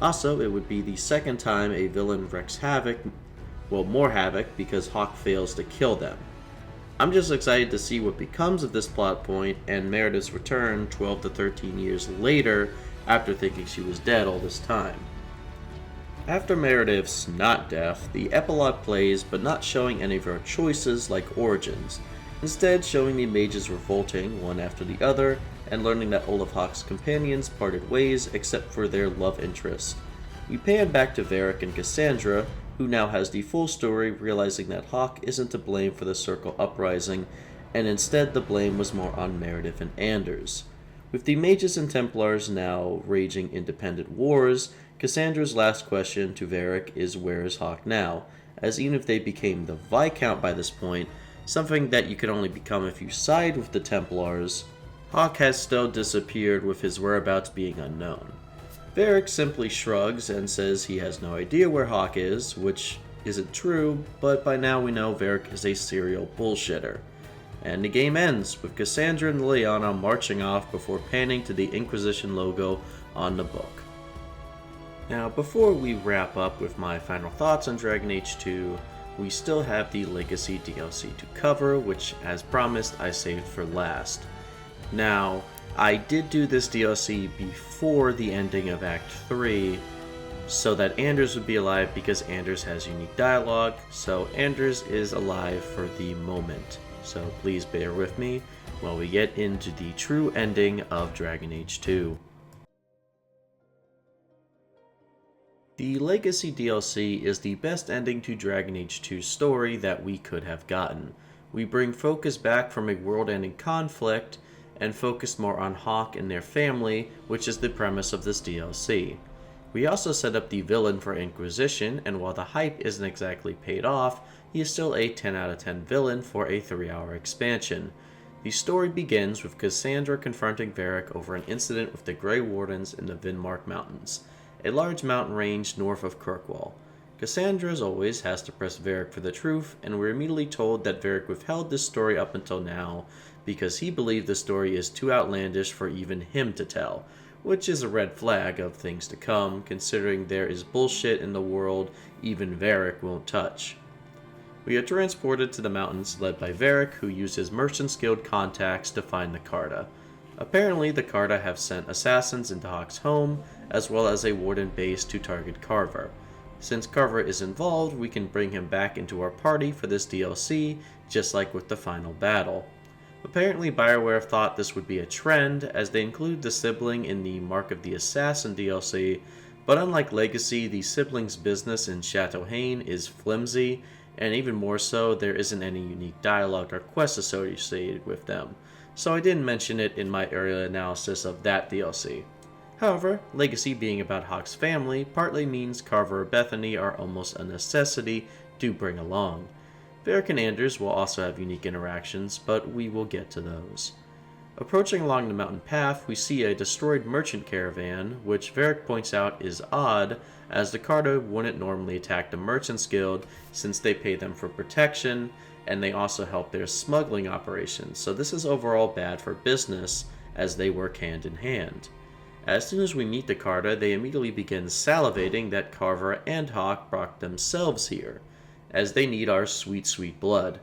Also, it would be the second time a villain wreaks havoc, well, more havoc, because Hawke fails to kill them. I'm just excited to see what becomes of this plot point and Meredith's return 12 to 13 years later after thinking she was dead all this time. After Meredith's not death, the epilogue plays but not showing any of her choices like origins, instead showing the mages revolting one after the other and learning that all of Hawke's companions parted ways except for their love interest. We pan back to Varric and Cassandra, who now has the full story, realizing that Hawke isn't to blame for the Circle uprising, and instead the blame was more on Meredith and Anders. With the Mages and Templars now raging independent wars, Cassandra's last question to Varric is where is Hawke now, as even if they became the Viscount by this point, something that you can only become if you side with the Templars, Hawke has still disappeared with his whereabouts being unknown. Varric simply shrugs and says he has no idea where Hawke is, which isn't true, but by now we know Varric is a serial bullshitter. And the game ends with Cassandra and Liliana marching off before panning to the Inquisition logo on the book. Now, before we wrap up with my final thoughts on Dragon Age 2, we still have the Legacy DLC to cover, which, as promised, I saved for last. Now, I did do this DLC before the ending of Act 3, so that Anders would be alive because Anders has unique dialogue, so Anders is alive for the moment. So please bear with me while we get into the true ending of Dragon Age 2. The Legacy DLC is the best ending to Dragon Age 2's story that we could have gotten. We bring focus back from a world-ending conflict and focus more on Hawke and their family, which is the premise of this DLC. We also set up the villain for Inquisition, and while the hype isn't exactly paid off, he is still a 10 out of 10 villain for a 3-hour expansion. The story begins with Cassandra confronting Varric over an incident with the Grey Wardens in the Vinmark Mountains, a large mountain range north of Kirkwall. Cassandra, as always, has to press Varric for the truth, and we're immediately told that Varric withheld this story up until now because he believed the story is too outlandish for even him to tell, which is a red flag of things to come, considering there is bullshit in the world even Varric won't touch. We are transported to the mountains led by Varric, who used his Merchants Guild contacts to find the Carta. Apparently, the Carta have sent assassins into Hawke's home, as well as a warden base to target Carver. Since Carver is involved, we can bring him back into our party for this DLC, just like with the final battle. Apparently, BioWare thought this would be a trend, as they include the sibling in the Mark of the Assassin DLC, but unlike Legacy, the sibling's business in Chateau Haine is flimsy, and even more so, there isn't any unique dialogue or quests associated with them, so I didn't mention it in my earlier analysis of that DLC. However, Legacy being about Hawke's family partly means Carver or Bethany are almost a necessity to bring along. Varric and Anders will also have unique interactions, but we will get to those. Approaching along the mountain path, we see a destroyed merchant caravan, which Varric points out is odd, as the Carta wouldn't normally attack the Merchants Guild since they pay them for protection, and they also help their smuggling operations, so this is overall bad for business, as they work hand in hand. As soon as we meet the Carta, they immediately begin salivating that Carver and Hawke brought themselves here, as they need our sweet, sweet blood.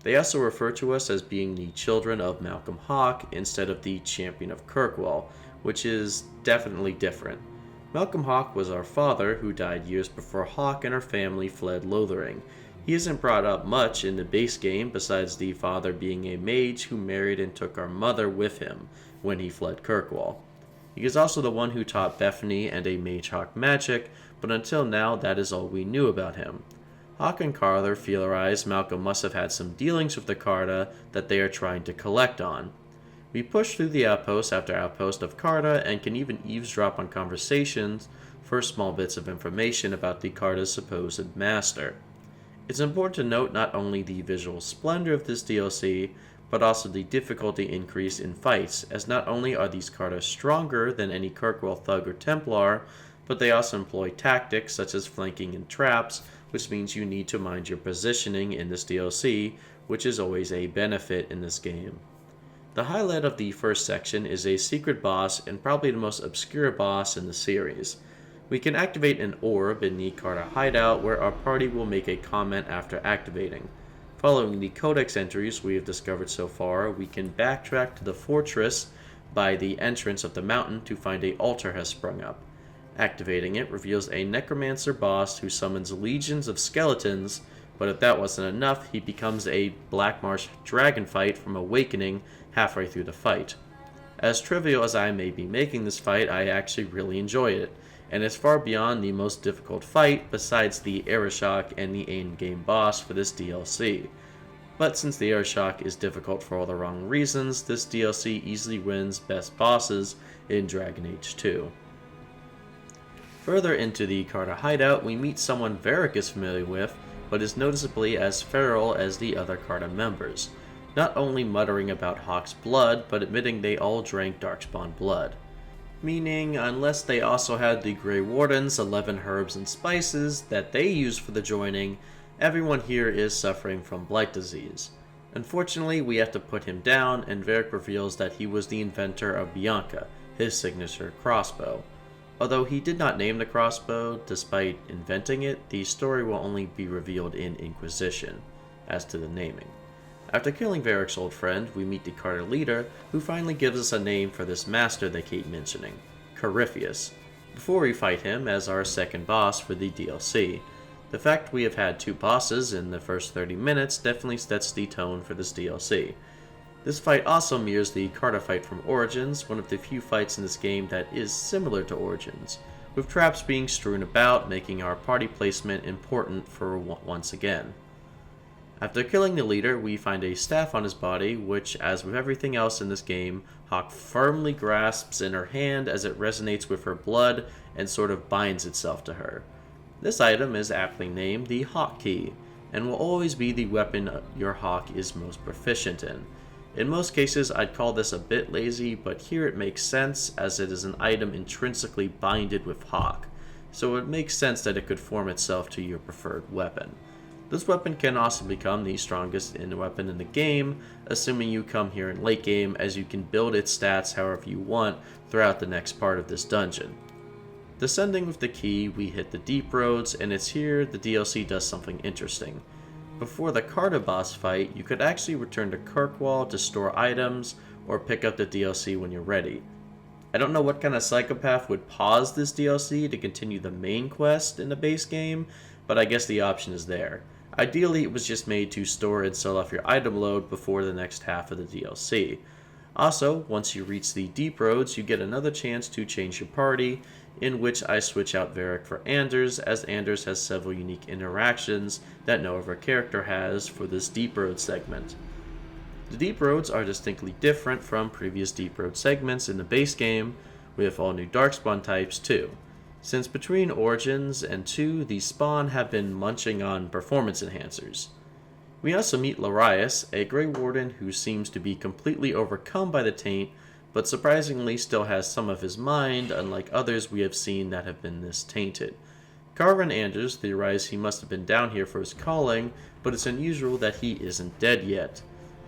They also refer to us as being the children of Malcolm Hawke instead of the champion of Kirkwall, which is definitely different. Malcolm Hawke was our father, who died years before Hawke and her family fled Lothering. He isn't brought up much in the base game besides the father being a mage who married and took our mother with him when he fled Kirkwall. He is also the one who taught Bethany and a mage Hawke magic, but until now that is all we knew about him. Hawke and Carver theorize Malcolm must have had some dealings with the Carta that they are trying to collect on. We push through the outpost after outpost of Carta and can even eavesdrop on conversations for small bits of information about the Carta's supposed master. It's important to note not only the visual splendor of this DLC, but also the difficulty increase in fights, as not only are these Carta stronger than any Kirkwall Thug or Templar, but they also employ tactics such as flanking and traps, which means you need to mind your positioning in this DLC, which is always a benefit in this game. The highlight of the first section is a secret boss and probably the most obscure boss in the series. We can activate an orb in the Carta hideout where our party will make a comment after activating. Following the codex entries we have discovered so far, we can backtrack to the fortress by the entrance of the mountain to find an altar has sprung up. Activating it reveals a necromancer boss who summons legions of skeletons, but if that wasn't enough, he becomes a Black Marsh dragon fight from Awakening halfway through the fight. As trivial as I may be making this fight, I actually really enjoy it, and it's far beyond the most difficult fight besides the Aeroshock and the in-game boss for this DLC. But since the Aeroshock is difficult for all the wrong reasons, this DLC easily wins Best Bosses in Dragon Age 2. Further into the Carta hideout, we meet someone Varric is familiar with, but is noticeably as feral as the other Carta members, not only muttering about Hawke's blood, but admitting they all drank Darkspawn blood. Meaning, unless they also had the Grey Warden's 11 herbs and spices that they used for the joining, everyone here is suffering from blight disease. Unfortunately, we have to put him down, and Varric reveals that he was the inventor of Bianca, his signature crossbow. Although he did not name the crossbow, despite inventing it, the story will only be revealed in Inquisition, as to the naming. After killing Varric's old friend, we meet the Carta leader, who finally gives us a name for this master they keep mentioning, Corypheus, before we fight him as our second boss for the DLC. The fact we have had two bosses in the first 30 minutes definitely sets the tone for this DLC. This fight also mirrors the Carta fight from Origins, one of the few fights in this game that is similar to Origins, with traps being strewn about, making our party placement important for once again. After killing the leader, we find a staff on his body, which, as with everything else in this game, Hawke firmly grasps in her hand as it resonates with her blood and sort of binds itself to her. This item is aptly named the Hawke Key, and will always be the weapon your Hawke is most proficient in. In most cases, I'd call this a bit lazy, but here it makes sense as it is an item intrinsically binded with Hawke, so it makes sense that it could form itself to your preferred weapon. This weapon can also become the strongest weapon in the game, assuming you come here in late game, as you can build its stats however you want throughout the next part of this dungeon. Descending with the key, we hit the deep roads, and it's here the DLC does something interesting. Before the Carta boss fight, you could actually return to Kirkwall to store items, or pick up the DLC when you're ready. I don't know what kind of psychopath would pause this DLC to continue the main quest in the base game, but I guess the option is there. Ideally, it was just made to store and sell off your item load before the next half of the DLC. Also, once you reach the deep roads, you get another chance to change your party, in which I switch out Varric for Anders, as Anders has several unique interactions that no other character has for this deep road segment. The deep roads are distinctly different from previous deep road segments in the base game, with all new Darkspawn types too, since between Origins and 2, the spawn have been munching on performance enhancers. We also meet Larius, a Grey Warden who seems to be completely overcome by the taint, but surprisingly still has some of his mind, unlike others we have seen that have been this tainted. Carver and Anders theorize he must have been down here for his calling, but it's unusual that he isn't dead yet.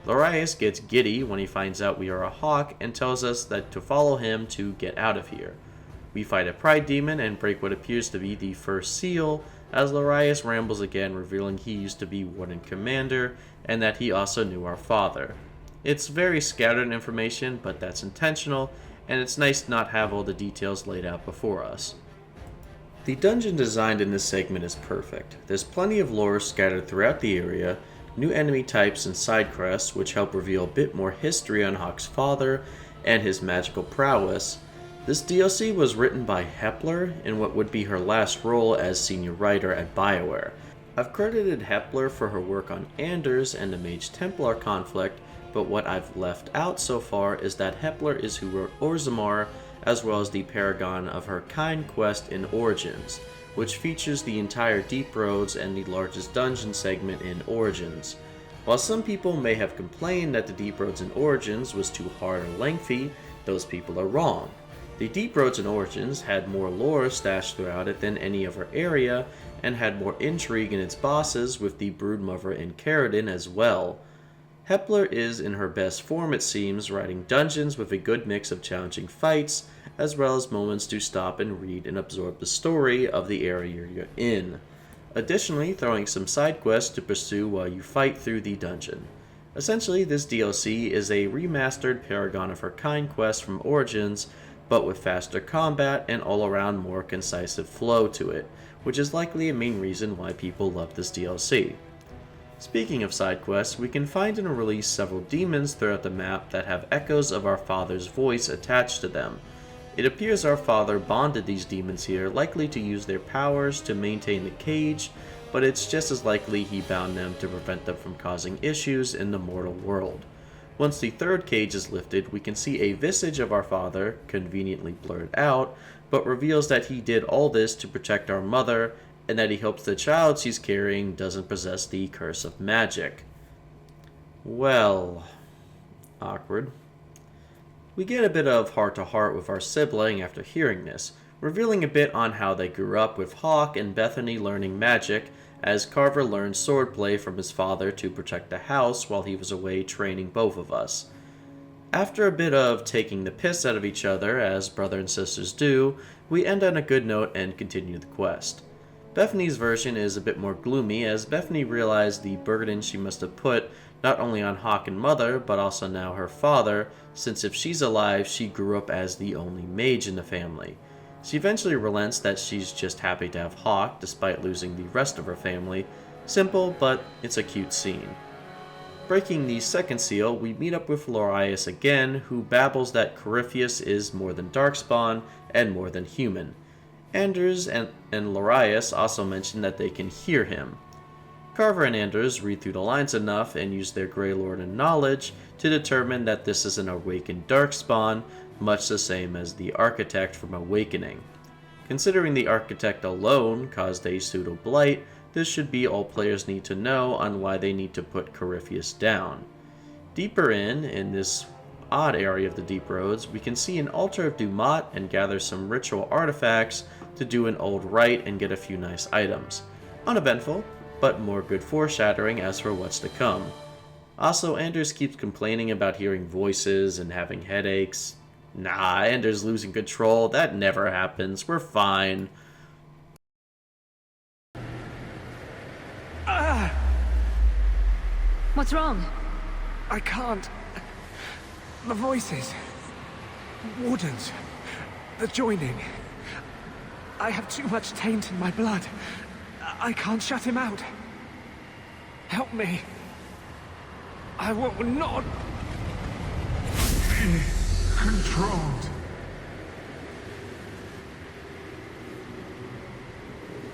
Larius gets giddy when he finds out we are a hawk and tells us that to follow him to get out of here. We fight a pride demon and break what appears to be the first seal, as Larius rambles again, revealing he used to be Warden Commander and that he also knew our father. It's very scattered information, but that's intentional, and it's nice to not have all the details laid out before us. The dungeon designed in this segment is perfect. There's plenty of lore scattered throughout the area, new enemy types and side quests which help reveal a bit more history on Hawk's father and his magical prowess. This DLC was written by Hepler in what would be her last role as senior writer at BioWare. I've credited Hepler for her work on Anders and the Mage-Templar conflict, but what I've left out so far is that Hepler is who wrote Orzammar, as well as the Paragon of Her Kind quest in Origins, which features the entire Deep Roads and the largest dungeon segment in Origins. While some people may have complained that the Deep Roads in Origins was too hard or lengthy, those people are wrong. The Deep Roads in Origins had more lore stashed throughout it than any other area, and had more intrigue in its bosses with the Broodmother and Caridin as well. Hepler is in her best form, it seems, writing dungeons with a good mix of challenging fights, as well as moments to stop and read and absorb the story of the area you're in. Additionally, throwing some side quests to pursue while you fight through the dungeon. Essentially, this DLC is a remastered Paragon of Her Kind quest from Origins, but with faster combat and all-around more concise flow to it, which is likely a main reason why people love this DLC. Speaking of side quests, we can find and release several demons throughout the map that have echoes of our father's voice attached to them. It appears our father bonded these demons here, likely to use their powers to maintain the cage, but it's just as likely he bound them to prevent them from causing issues in the mortal world. Once the third cage is lifted, we can see a visage of our father, conveniently blurred out, but reveals that he did all this to protect our mother, and that he hopes the child she's carrying doesn't possess the curse of magic. Well, awkward. We get a bit of heart-to-heart with our sibling after hearing this, revealing a bit on how they grew up with Hawk and Bethany learning magic, as Carver learned swordplay from his father to protect the house while he was away training both of us. After a bit of taking the piss out of each other, as brother and sisters do, we end on a good note and continue the quest. Bethany's version is a bit more gloomy, as Bethany realized the burden she must have put not only on Hawk and Mother, but also now her father, since if she's alive, she grew up as the only mage in the family. She eventually relents that she's just happy to have Hawk, despite losing the rest of her family. Simple, but it's a cute scene. Breaking the second seal, we meet up with Larius again, who babbles that Corypheus is more than Darkspawn and more than human. Anders and Larius also mention that they can hear him. Carver and Anders read through the lines enough and use their Grey Lord and knowledge to determine that this is an awakened Darkspawn, much the same as the Architect from Awakening. Considering the Architect alone caused a pseudo-blight, this should be all players need to know on why they need to put Corypheus down. Deeper in this odd area of the Deep Roads, we can see an altar of Dumat and gather some ritual artifacts to do an old rite and get a few nice items. Uneventful, but more good foreshadowing as for what's to come. Also, Anders keeps complaining about hearing voices and having headaches. Nah, Anders losing control, that never happens, we're fine. What's wrong? I can't. The voices. Wardens. The joining. I have too much taint in my blood. I can't shut him out. Help me. I will not be controlled.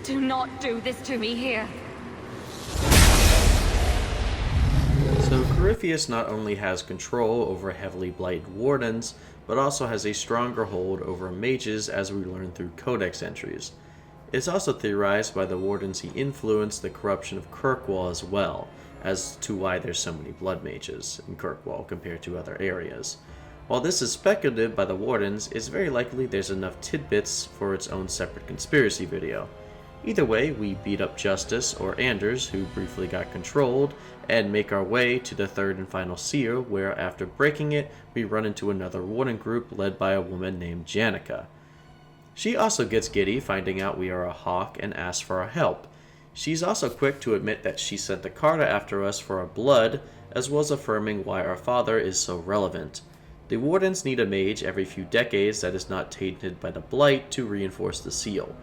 Do not do this to me here. So Corypheus not only has control over heavily blighted wardens, but also has a stronger hold over mages as we learn through codex entries. It's also theorized by the Wardens he influenced the corruption of Kirkwall as well, as to why there's so many blood mages in Kirkwall compared to other areas. While this is speculative by the Wardens, it's very likely there's enough tidbits for its own separate conspiracy video. Either way, we beat up Justice, or Anders, who briefly got controlled, and make our way to the third and final seal, where after breaking it, we run into another Warden group led by a woman named Janica. She also gets giddy finding out we are a hawk and asks for our help. She's also quick to admit that she sent the Carta after us for our blood, as well as affirming why our father is so relevant. The Wardens need a mage every few decades that is not tainted by the Blight to reinforce the seal.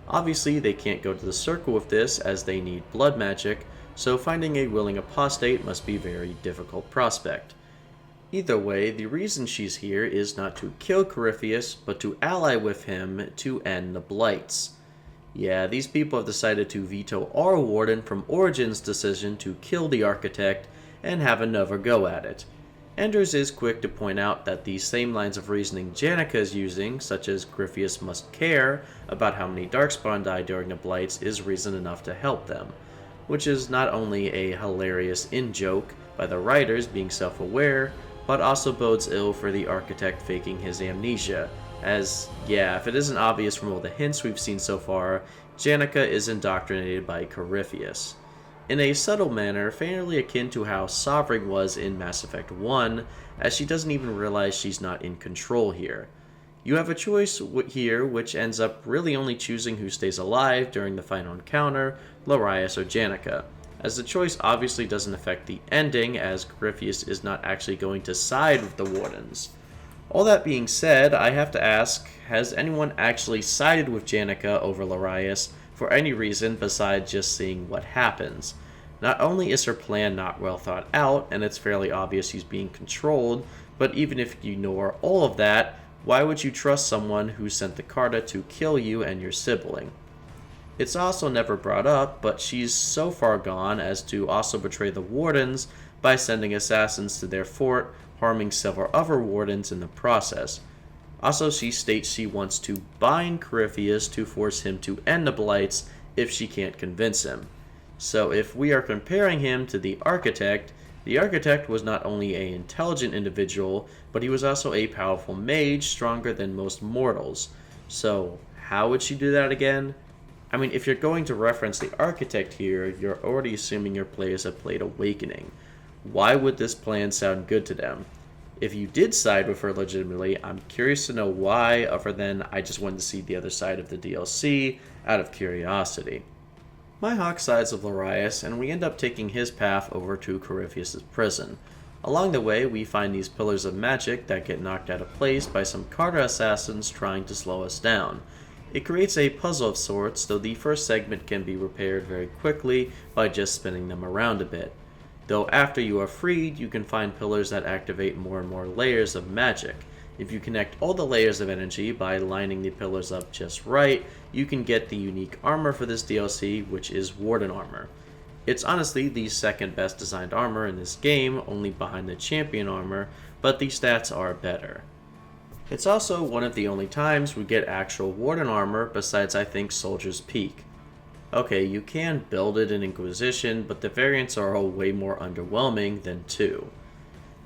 Obviously, they can't go to the Circle with this as they need blood magic, so finding a willing apostate must be a very difficult prospect. Either way, the reason she's here is not to kill Corypheus, but to ally with him to end the Blights. Yeah, these people have decided to veto our Warden from Origin's decision to kill the Architect and have another go at it. Anders is quick to point out that these same lines of reasoning Janica is using, such as Corypheus must care about how many Darkspawn die during the Blights, is reason enough to help them, which is not only a hilarious in-joke by the writers being self-aware, but also bodes ill for the Architect faking his amnesia, as, yeah, if it isn't obvious from all the hints we've seen so far, Janica is indoctrinated by Corypheus. In a subtle manner, fairly akin to how Sovereign was in Mass Effect 1, as she doesn't even realize she's not in control here. You have a choice here which ends up really only choosing who stays alive during the final encounter, Larius or Janica, as the choice obviously doesn't affect the ending, as Corypheus is not actually going to side with the Wardens. All that being said, I have to ask, has anyone actually sided with Janica over Larius for any reason besides just seeing what happens? Not only is her plan not well thought out, and it's fairly obvious she's being controlled, but even if you ignore all of that, why would you trust someone who sent the Carta to kill you and your sibling? It's also never brought up, but she's so far gone as to also betray the Wardens by sending assassins to their fort, harming several other Wardens in the process. Also, she states she wants to bind Corypheus to force him to end the Blights if she can't convince him. So if we are comparing him to the Architect was not only an intelligent individual, but he was also a powerful mage, stronger than most mortals. So how would she do that again? I mean, if you're going to reference the Architect here, you're already assuming your players have played Awakening. Why would this plan sound good to them? If you did side with her legitimately, I'm curious to know why, other than I just wanted to see the other side of the DLC out of curiosity. My hawk sides with Larius, and we end up taking his path over to Corypheus' prison. Along the way, we find these pillars of magic that get knocked out of place by some Carta assassins trying to slow us down. It creates a puzzle of sorts, though the first segment can be repaired very quickly by just spinning them around a bit. Though after you are freed, you can find pillars that activate more and more layers of magic. If you connect all the layers of energy by lining the pillars up just right, you can get the unique armor for this DLC, which is Warden armor. It's honestly the second best designed armor in this game, only behind the champion armor, but the stats are better. It's also one of the only times we get actual Warden armor besides I think Soldier's Peak. Okay, you can build it in Inquisition, but the variants are all way more underwhelming than 2.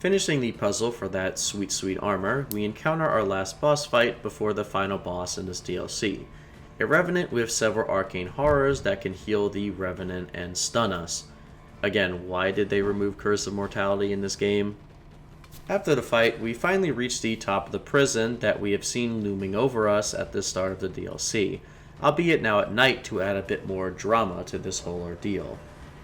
Finishing the puzzle for that sweet armor, we encounter our last boss fight before the final boss in this DLC. A Revenant with several arcane horrors that can heal the Revenant and stun us. Again, why did they remove Curse of Mortality in this game? After the fight, we finally reach the top of the prison that we have seen looming over us at the start of the DLC, albeit now at night to add a bit more drama to this whole ordeal.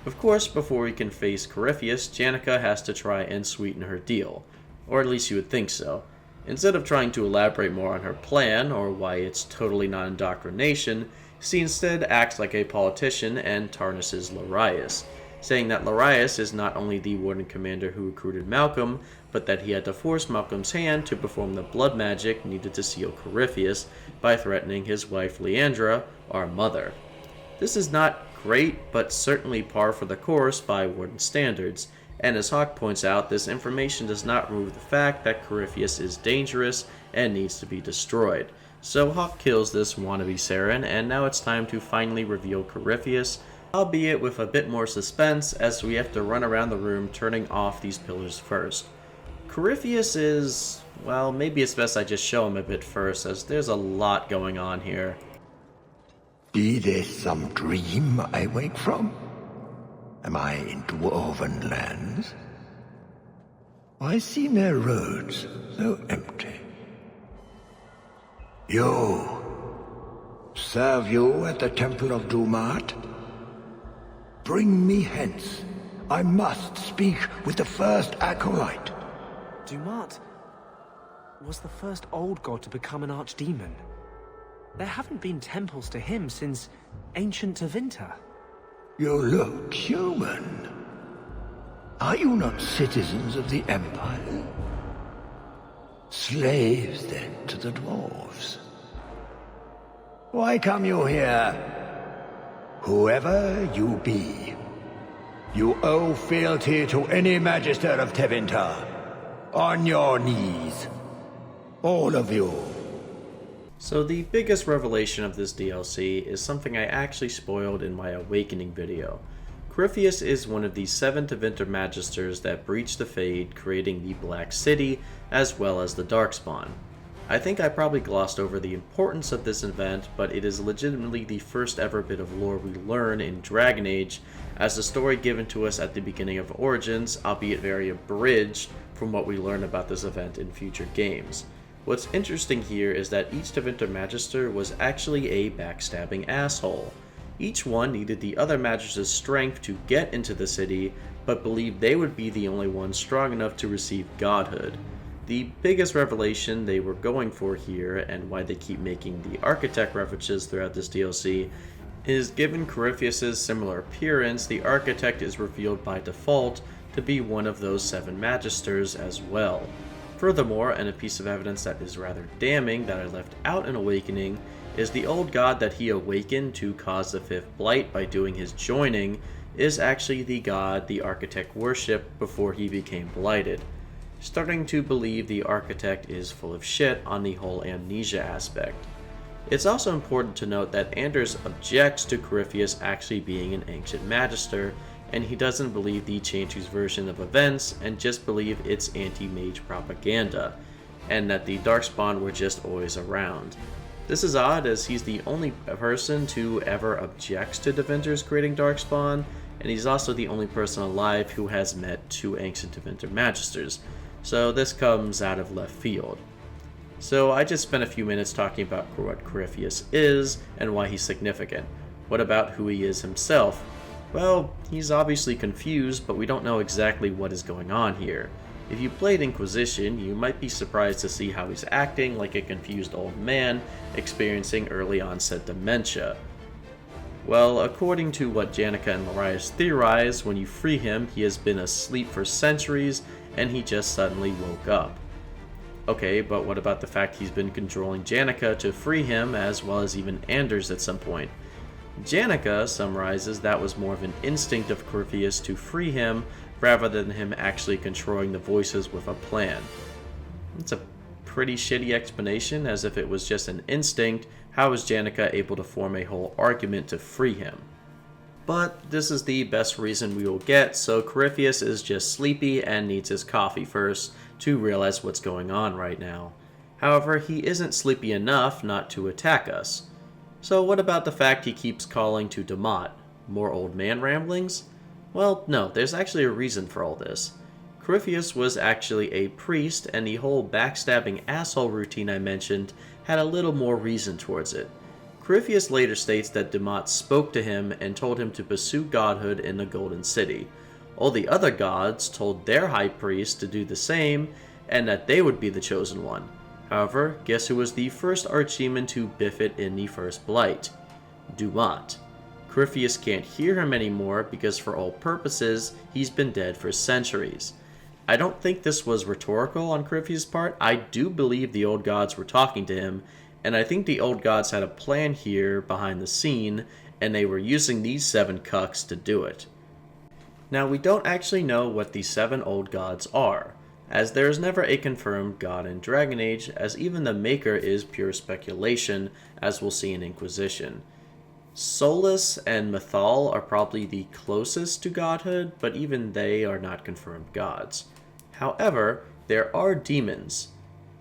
Of course, before we can face Corypheus, Janica has to try and sweeten her deal, or at least you would think so. Instead of trying to elaborate more on her plan, or why it's totally not indoctrination, she instead acts like a politician and tarnishes Larius, saying that Larius is not only the Warden Commander who recruited Malcolm, but that he had to force Malcolm's hand to perform the blood magic needed to seal Corypheus by threatening his wife Leandra, our mother. This is not great, but certainly par for the course by Warden standards, and as Hawke points out, this information does not remove the fact that Corypheus is dangerous and needs to be destroyed. So Hawke kills this wannabe Saren, and now it's time to finally reveal Corypheus, albeit with a bit more suspense as we have to run around the room turning off these pillars first. Corypheus is, well, maybe it's best I just show him a bit first, as there's a lot going on here. Be this some dream I wake from? Am I in dwarven lands? Why seem their roads so empty? You! Serve you at the Temple of Dumat? Bring me hence. I must speak with the first acolyte. Dumat was the first old god to become an archdemon. There haven't been temples to him since ancient Tevinter. You look human. Are you not citizens of the Empire? Slaves, then, to the dwarves. Why come you here? Whoever you be, you owe fealty to any Magister of Tevinter. On your knees. All of you. So the biggest revelation of this DLC is something I actually spoiled in my Awakening video. Corypheus is one of the 7 Tevinter Magisters that breached the Fade, creating the Black City, as well as the Darkspawn. I think I probably glossed over the importance of this event, but it is legitimately the first ever bit of lore we learn in Dragon Age, as the story given to us at the beginning of Origins, albeit very abridged from what we learn about this event in future games. What's interesting here is that each Tevinter Magister was actually a backstabbing asshole. Each one needed the other Magister's strength to get into the city, but believed they would be the only ones strong enough to receive godhood. The biggest revelation they were going for here, and why they keep making the Architect references throughout this DLC, is given Corypheus' similar appearance, the Architect is revealed by default to be one of those 7 Magisters as well. Furthermore, and a piece of evidence that is rather damning that I left out in Awakening, is the old god that he awakened to cause the 5th Blight by doing his joining is actually the god the Architect worshipped before he became blighted. Starting to believe the Architect is full of shit on the whole amnesia aspect. It's also important to note that Anders objects to Corypheus actually being an ancient magister, and he doesn't believe the Chantry's version of events and just believe it's anti-mage propaganda, and that the Darkspawn were just always around. This is odd, as he's the only person to ever objects to Tevinters creating Darkspawn, and he's also the only person alive who has met 2 ancient Tevinter Magisters, so this comes out of left field. So I just spent a few minutes talking about what Corypheus is and why he's significant. What about who he is himself? Well, he's obviously confused, but we don't know exactly what is going on here. If you played Inquisition, you might be surprised to see how he's acting like a confused old man experiencing early onset dementia. Well, according to what Janica and Larius theorize, when you free him, he has been asleep for centuries and he just suddenly woke up. Okay, but what about the fact he's been controlling Janica to free him, as well as even Anders at some point? Janica summarizes that was more of an instinct of Corypheus to free him, rather than him actually controlling the voices with a plan. It's a pretty shitty explanation, as if it was just an instinct, how was Janica able to form a whole argument to free him? But this is the best reason we will get, so Corypheus is just sleepy and needs his coffee first to realize what's going on right now. However, he isn't sleepy enough not to attack us. So what about the fact he keeps calling to Dumat? More old man ramblings? Well, no, there's actually a reason for all this. Corypheus was actually a priest, and the whole backstabbing asshole routine I mentioned had a little more reason towards it. Corypheus later states that Dumat spoke to him and told him to pursue godhood in the Golden City. All the other gods told their high priest to do the same, and that they would be the chosen one. However, guess who was the first archdemon to biff it in the first Blight? Dumat. Corypheus can't hear him anymore because for all purposes, he's been dead for centuries. I don't think this was rhetorical on Corypheus' part. I do believe the old gods were talking to him, and I think the old gods had a plan here behind the scene, and they were using these 7 cucks to do it. Now, we don't actually know what the 7 old gods are, as there is never a confirmed god in Dragon Age, as even the Maker is pure speculation, as we'll see in Inquisition. Solus and Mythal are probably the closest to godhood, but even they are not confirmed gods. However, there are demons.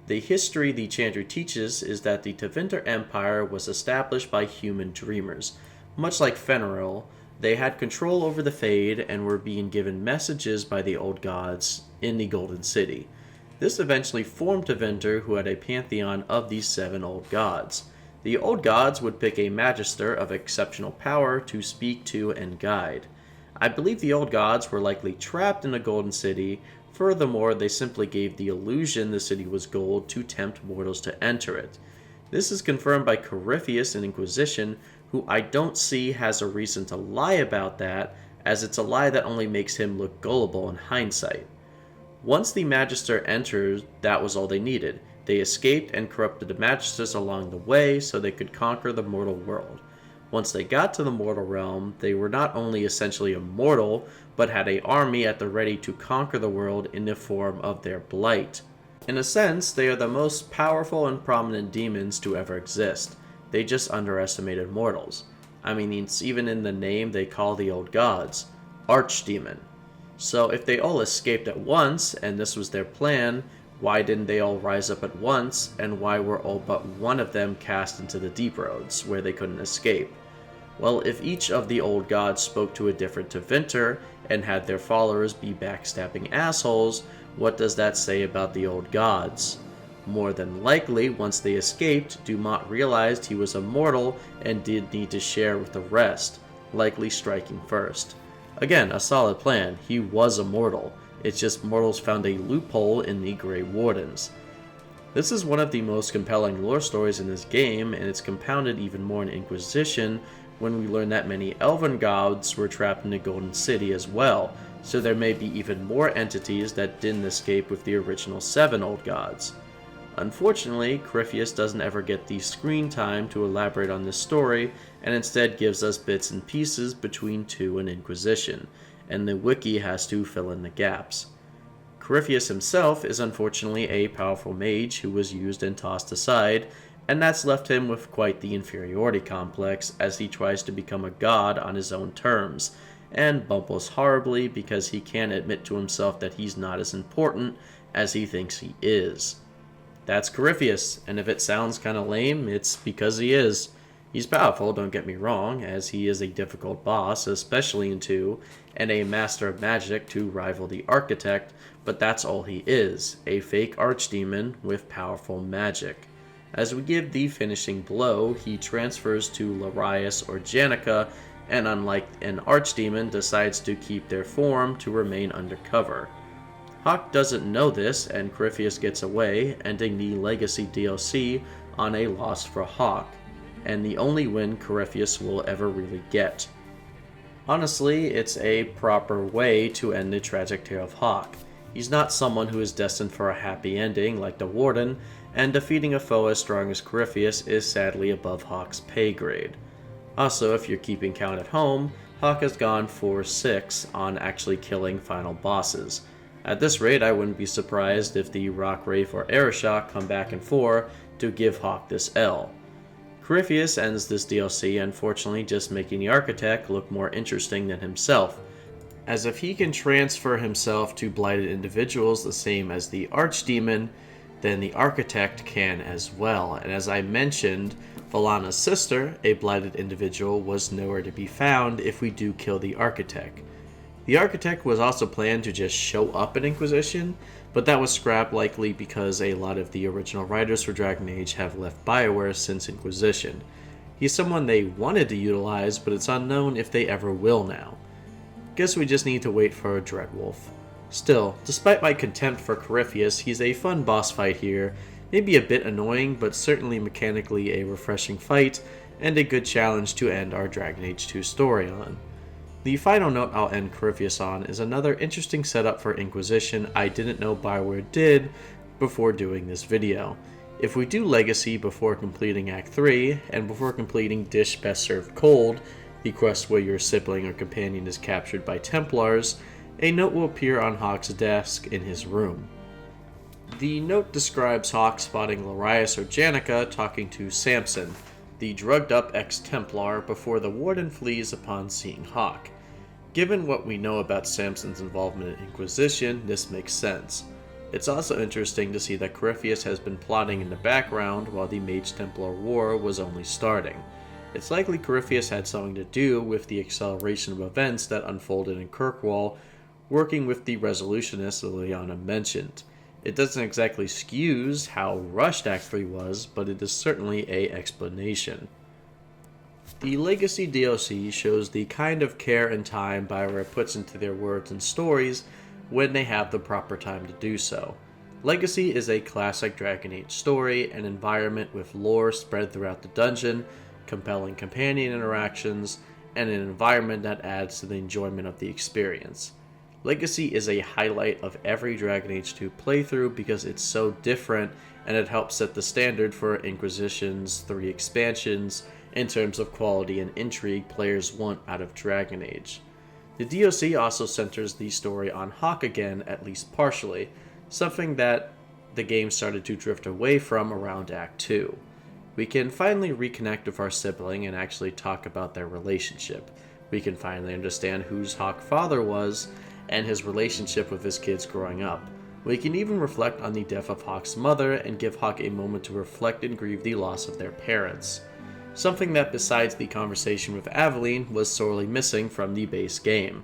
The history the Chantry teaches is that the Tevinter Empire was established by human dreamers. Much like Fenris, they had control over the Fade and were being given messages by the old gods in the Golden City. This eventually formed Tevinter, who had a pantheon of these 7 old gods. The old gods would pick a magister of exceptional power to speak to and guide. I believe the old gods were likely trapped in the Golden City. Furthermore, they simply gave the illusion the city was gold to tempt mortals to enter it. This is confirmed by Corypheus in Inquisition, who I don't see has a reason to lie about that, as it's a lie that only makes him look gullible in hindsight. Once the Magister entered, that was all they needed. They escaped and corrupted the Magisters along the way so they could conquer the mortal world. Once they got to the mortal realm, they were not only essentially immortal, but had an army at the ready to conquer the world in the form of their blight. In a sense, they are the most powerful and prominent demons to ever exist. They just underestimated mortals. I mean, it's even in the name they call the old gods, Archdemon. So if they all escaped at once, and this was their plan, why didn't they all rise up at once, and why were all but one of them cast into the deep roads, where they couldn't escape? Well, if each of the old gods spoke to a different Tevinter, and had their followers be backstabbing assholes, what does that say about the old gods? More than likely, once they escaped, Dumont realized he was immortal and did need to share with the rest, likely striking first. Again, a solid plan. He was immortal. It's just mortals found a loophole in the Grey Wardens. This is one of the most compelling lore stories in this game, and it's compounded even more in Inquisition when we learn that many elven gods were trapped in the Golden City as well, so there may be even more entities that didn't escape with the original 7 old gods. Unfortunately, Corypheus doesn't ever get the screen time to elaborate on this story, and instead gives us bits and pieces between 2 and Inquisition, and the wiki has to fill in the gaps. Corypheus himself is unfortunately a powerful mage who was used and tossed aside, and that's left him with quite the inferiority complex as he tries to become a god on his own terms, and bumbles horribly because he can't admit to himself that he's not as important as he thinks he is. That's Corypheus, and if it sounds kinda lame, it's because he is. He's powerful, don't get me wrong, as he is a difficult boss, especially in 2, and a master of magic to rival the Architect, but that's all he is, a fake archdemon with powerful magic. As we give the finishing blow, he transfers to Larius or Janica, and unlike an archdemon, decides to keep their form to remain undercover. Hawk doesn't know this, and Corypheus gets away, ending the Legacy DLC on a loss for Hawk, and the only win Corypheus will ever really get. Honestly, it's a proper way to end the tragic tale of Hawk. He's not someone who is destined for a happy ending like the Warden, and defeating a foe as strong as Corypheus is sadly above Hawk's pay grade. Also, if you're keeping count at home, Hawk has gone 4-6 on actually killing final bosses. At this rate, I wouldn't be surprised if the Rock Wraith or Aeroshock come back in 4 to give Hawk this L. Corypheus ends this DLC, unfortunately just making the Architect look more interesting than himself, as if he can transfer himself to blighted individuals the same as the Archdemon, then the Architect can as well, and as I mentioned, Valana's sister, a blighted individual, was nowhere to be found if we do kill the Architect. The Architect was also planned to just show up in Inquisition, but that was scrapped likely because a lot of the original writers for Dragon Age have left BioWare since Inquisition. He's someone they wanted to utilize, but it's unknown if they ever will now. Guess we just need to wait for a Dreadwolf. Still, despite my contempt for Corypheus, he's a fun boss fight here, maybe a bit annoying, but certainly mechanically a refreshing fight, and a good challenge to end our Dragon Age 2 story on. The final note I'll end Corypheus on is another interesting setup for Inquisition I didn't know BioWare did before doing this video. If we do Legacy before completing Act 3, and before completing Dish Best Served Cold, the quest where your sibling or companion is captured by Templars, a note will appear on Hawke's desk in his room. The note describes Hawke spotting Larius or Janica talking to Samson, the drugged-up ex-Templar, before the Warden flees upon seeing Hawke. Given what we know about Samson's involvement in Inquisition, this makes sense. It's also interesting to see that Corypheus has been plotting in the background while the Mage-Templar War was only starting. It's likely Corypheus had something to do with the acceleration of events that unfolded in Kirkwall, working with the resolutionists Liliana mentioned. It doesn't exactly excuse how rushed Act 3 was, but it is certainly an explanation. The Legacy DLC shows the kind of care and time Bioware puts into their words and stories when they have the proper time to do so. Legacy is a classic Dragon Age story, an environment with lore spread throughout the dungeon, compelling companion interactions, and an environment that adds to the enjoyment of the experience. Legacy is a highlight of every Dragon Age 2 playthrough because it's so different, and it helps set the standard for Inquisition's 3 expansions in terms of quality and intrigue players want out of Dragon Age. The DLC also centers the story on Hawke again, at least partially, something that the game started to drift away from around Act 2. We can finally reconnect with our sibling and actually talk about their relationship. We can finally understand whose Hawke's father was, and his relationship with his kids growing up. We can even reflect on the death of Hawke's mother and give Hawke a moment to reflect and grieve the loss of their parents. Something that, besides the conversation with Aveline, was sorely missing from the base game.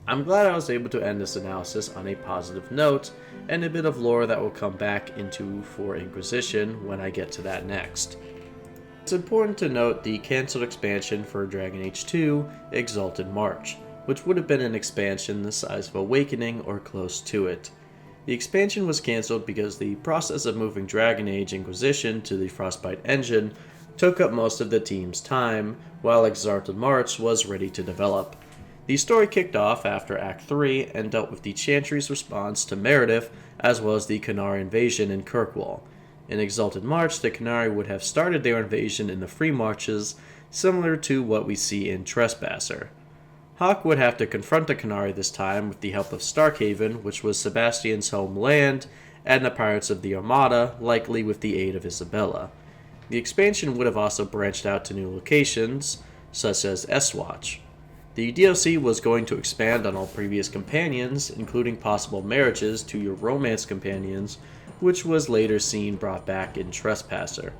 I'm glad I was able to end this analysis on a positive note, and a bit of lore that will come back into for Inquisition when I get to that next. It's important to note the cancelled expansion for Dragon Age 2, Exalted March, which would have been an expansion the size of Awakening or close to it. The expansion was cancelled because the process of moving Dragon Age Inquisition to the Frostbite engine took up most of the team's time, while Exalted March was ready to develop. The story kicked off after Act 3 and dealt with the Chantry's response to Meredith, as well as the Qunari invasion in Kirkwall. In Exalted March, the Qunari would have started their invasion in the Free Marches, similar to what we see in Trespasser. Hawke would have to confront the Qunari this time with the help of Starkhaven, which was Sebastion's homeland, and the pirates of the Armada, likely with the aid of Isabella. The expansion would have also branched out to new locations, such as Eswatch. The DLC was going to expand on all previous companions, including possible marriages to your romance companions, which was later seen brought back in Trespasser.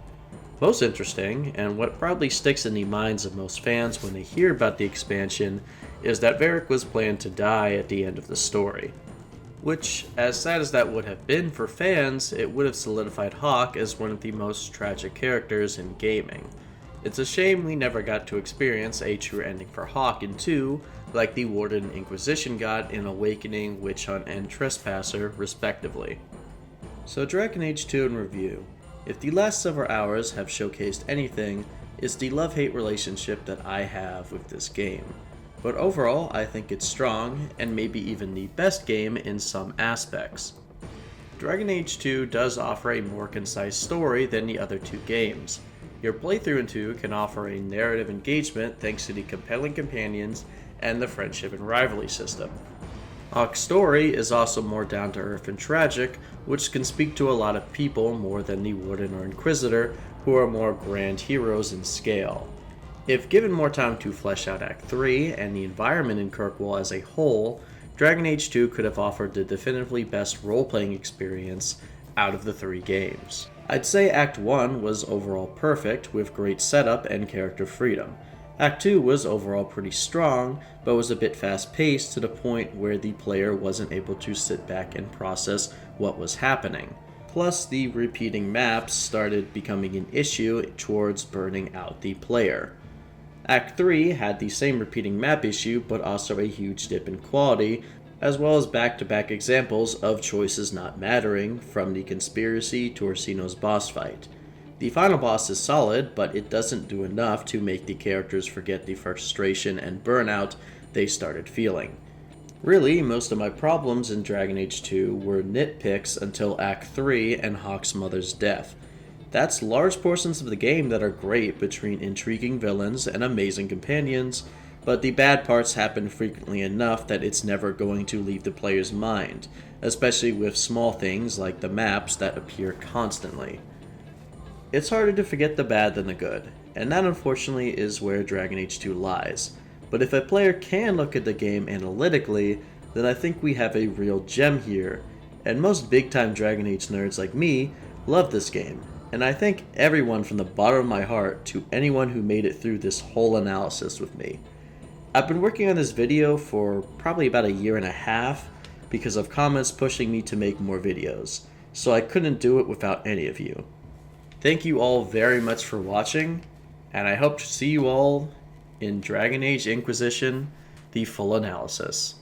Most interesting, and what probably sticks in the minds of most fans when they hear about the expansion, is that Varric was planned to die at the end of the story. Which, as sad as that would have been for fans, it would have solidified Hawke as one of the most tragic characters in gaming. It's a shame we never got to experience a true ending for Hawke in 2, like the Warden Inquisition got in Awakening, Witch Hunt, and Trespasser, respectively. So Dragon Age 2 in review. If the last several hours have showcased anything, it's the love-hate relationship that I have with this game. But overall, I think it's strong, and maybe even the best game in some aspects. Dragon Age 2 does offer a more concise story than the other 2 games. Your playthrough in 2 can offer a narrative engagement thanks to the compelling companions and the friendship and rivalry system. Hawke's story is also more down-to-earth and tragic, which can speak to a lot of people more than the Warden or Inquisitor, who are more grand heroes in scale. If given more time to flesh out Act 3 and the environment in Kirkwall as a whole, Dragon Age 2 could have offered the definitively best role-playing experience out of the 3 games. I'd say Act 1 was overall perfect, with great setup and character freedom. Act 2 was overall pretty strong, but was a bit fast-paced to the point where the player wasn't able to sit back and process what was happening. Plus, the repeating maps started becoming an issue towards burning out the player. Act 3 had the same repeating map issue, but also a huge dip in quality, as well as back-to-back examples of choices not mattering, from the conspiracy to Orsino's boss fight. The final boss is solid, but it doesn't do enough to make the characters forget the frustration and burnout they started feeling. Really, most of my problems in Dragon Age 2 were nitpicks until Act 3 and Hawke's mother's death. That's large portions of the game that are great between intriguing villains and amazing companions, but the bad parts happen frequently enough that it's never going to leave the player's mind, especially with small things like the maps that appear constantly. It's harder to forget the bad than the good, and that unfortunately is where Dragon Age 2 lies. But if a player can look at the game analytically, then I think we have a real gem here, and most big-time Dragon Age nerds like me love this game, and I thank everyone from the bottom of my heart to anyone who made it through this whole analysis with me. I've been working on this video for probably about a year and a half because of comments pushing me to make more videos, so I couldn't do it without any of you. Thank you all very much for watching, and I hope to see you all in Dragon Age Inquisition, the full analysis.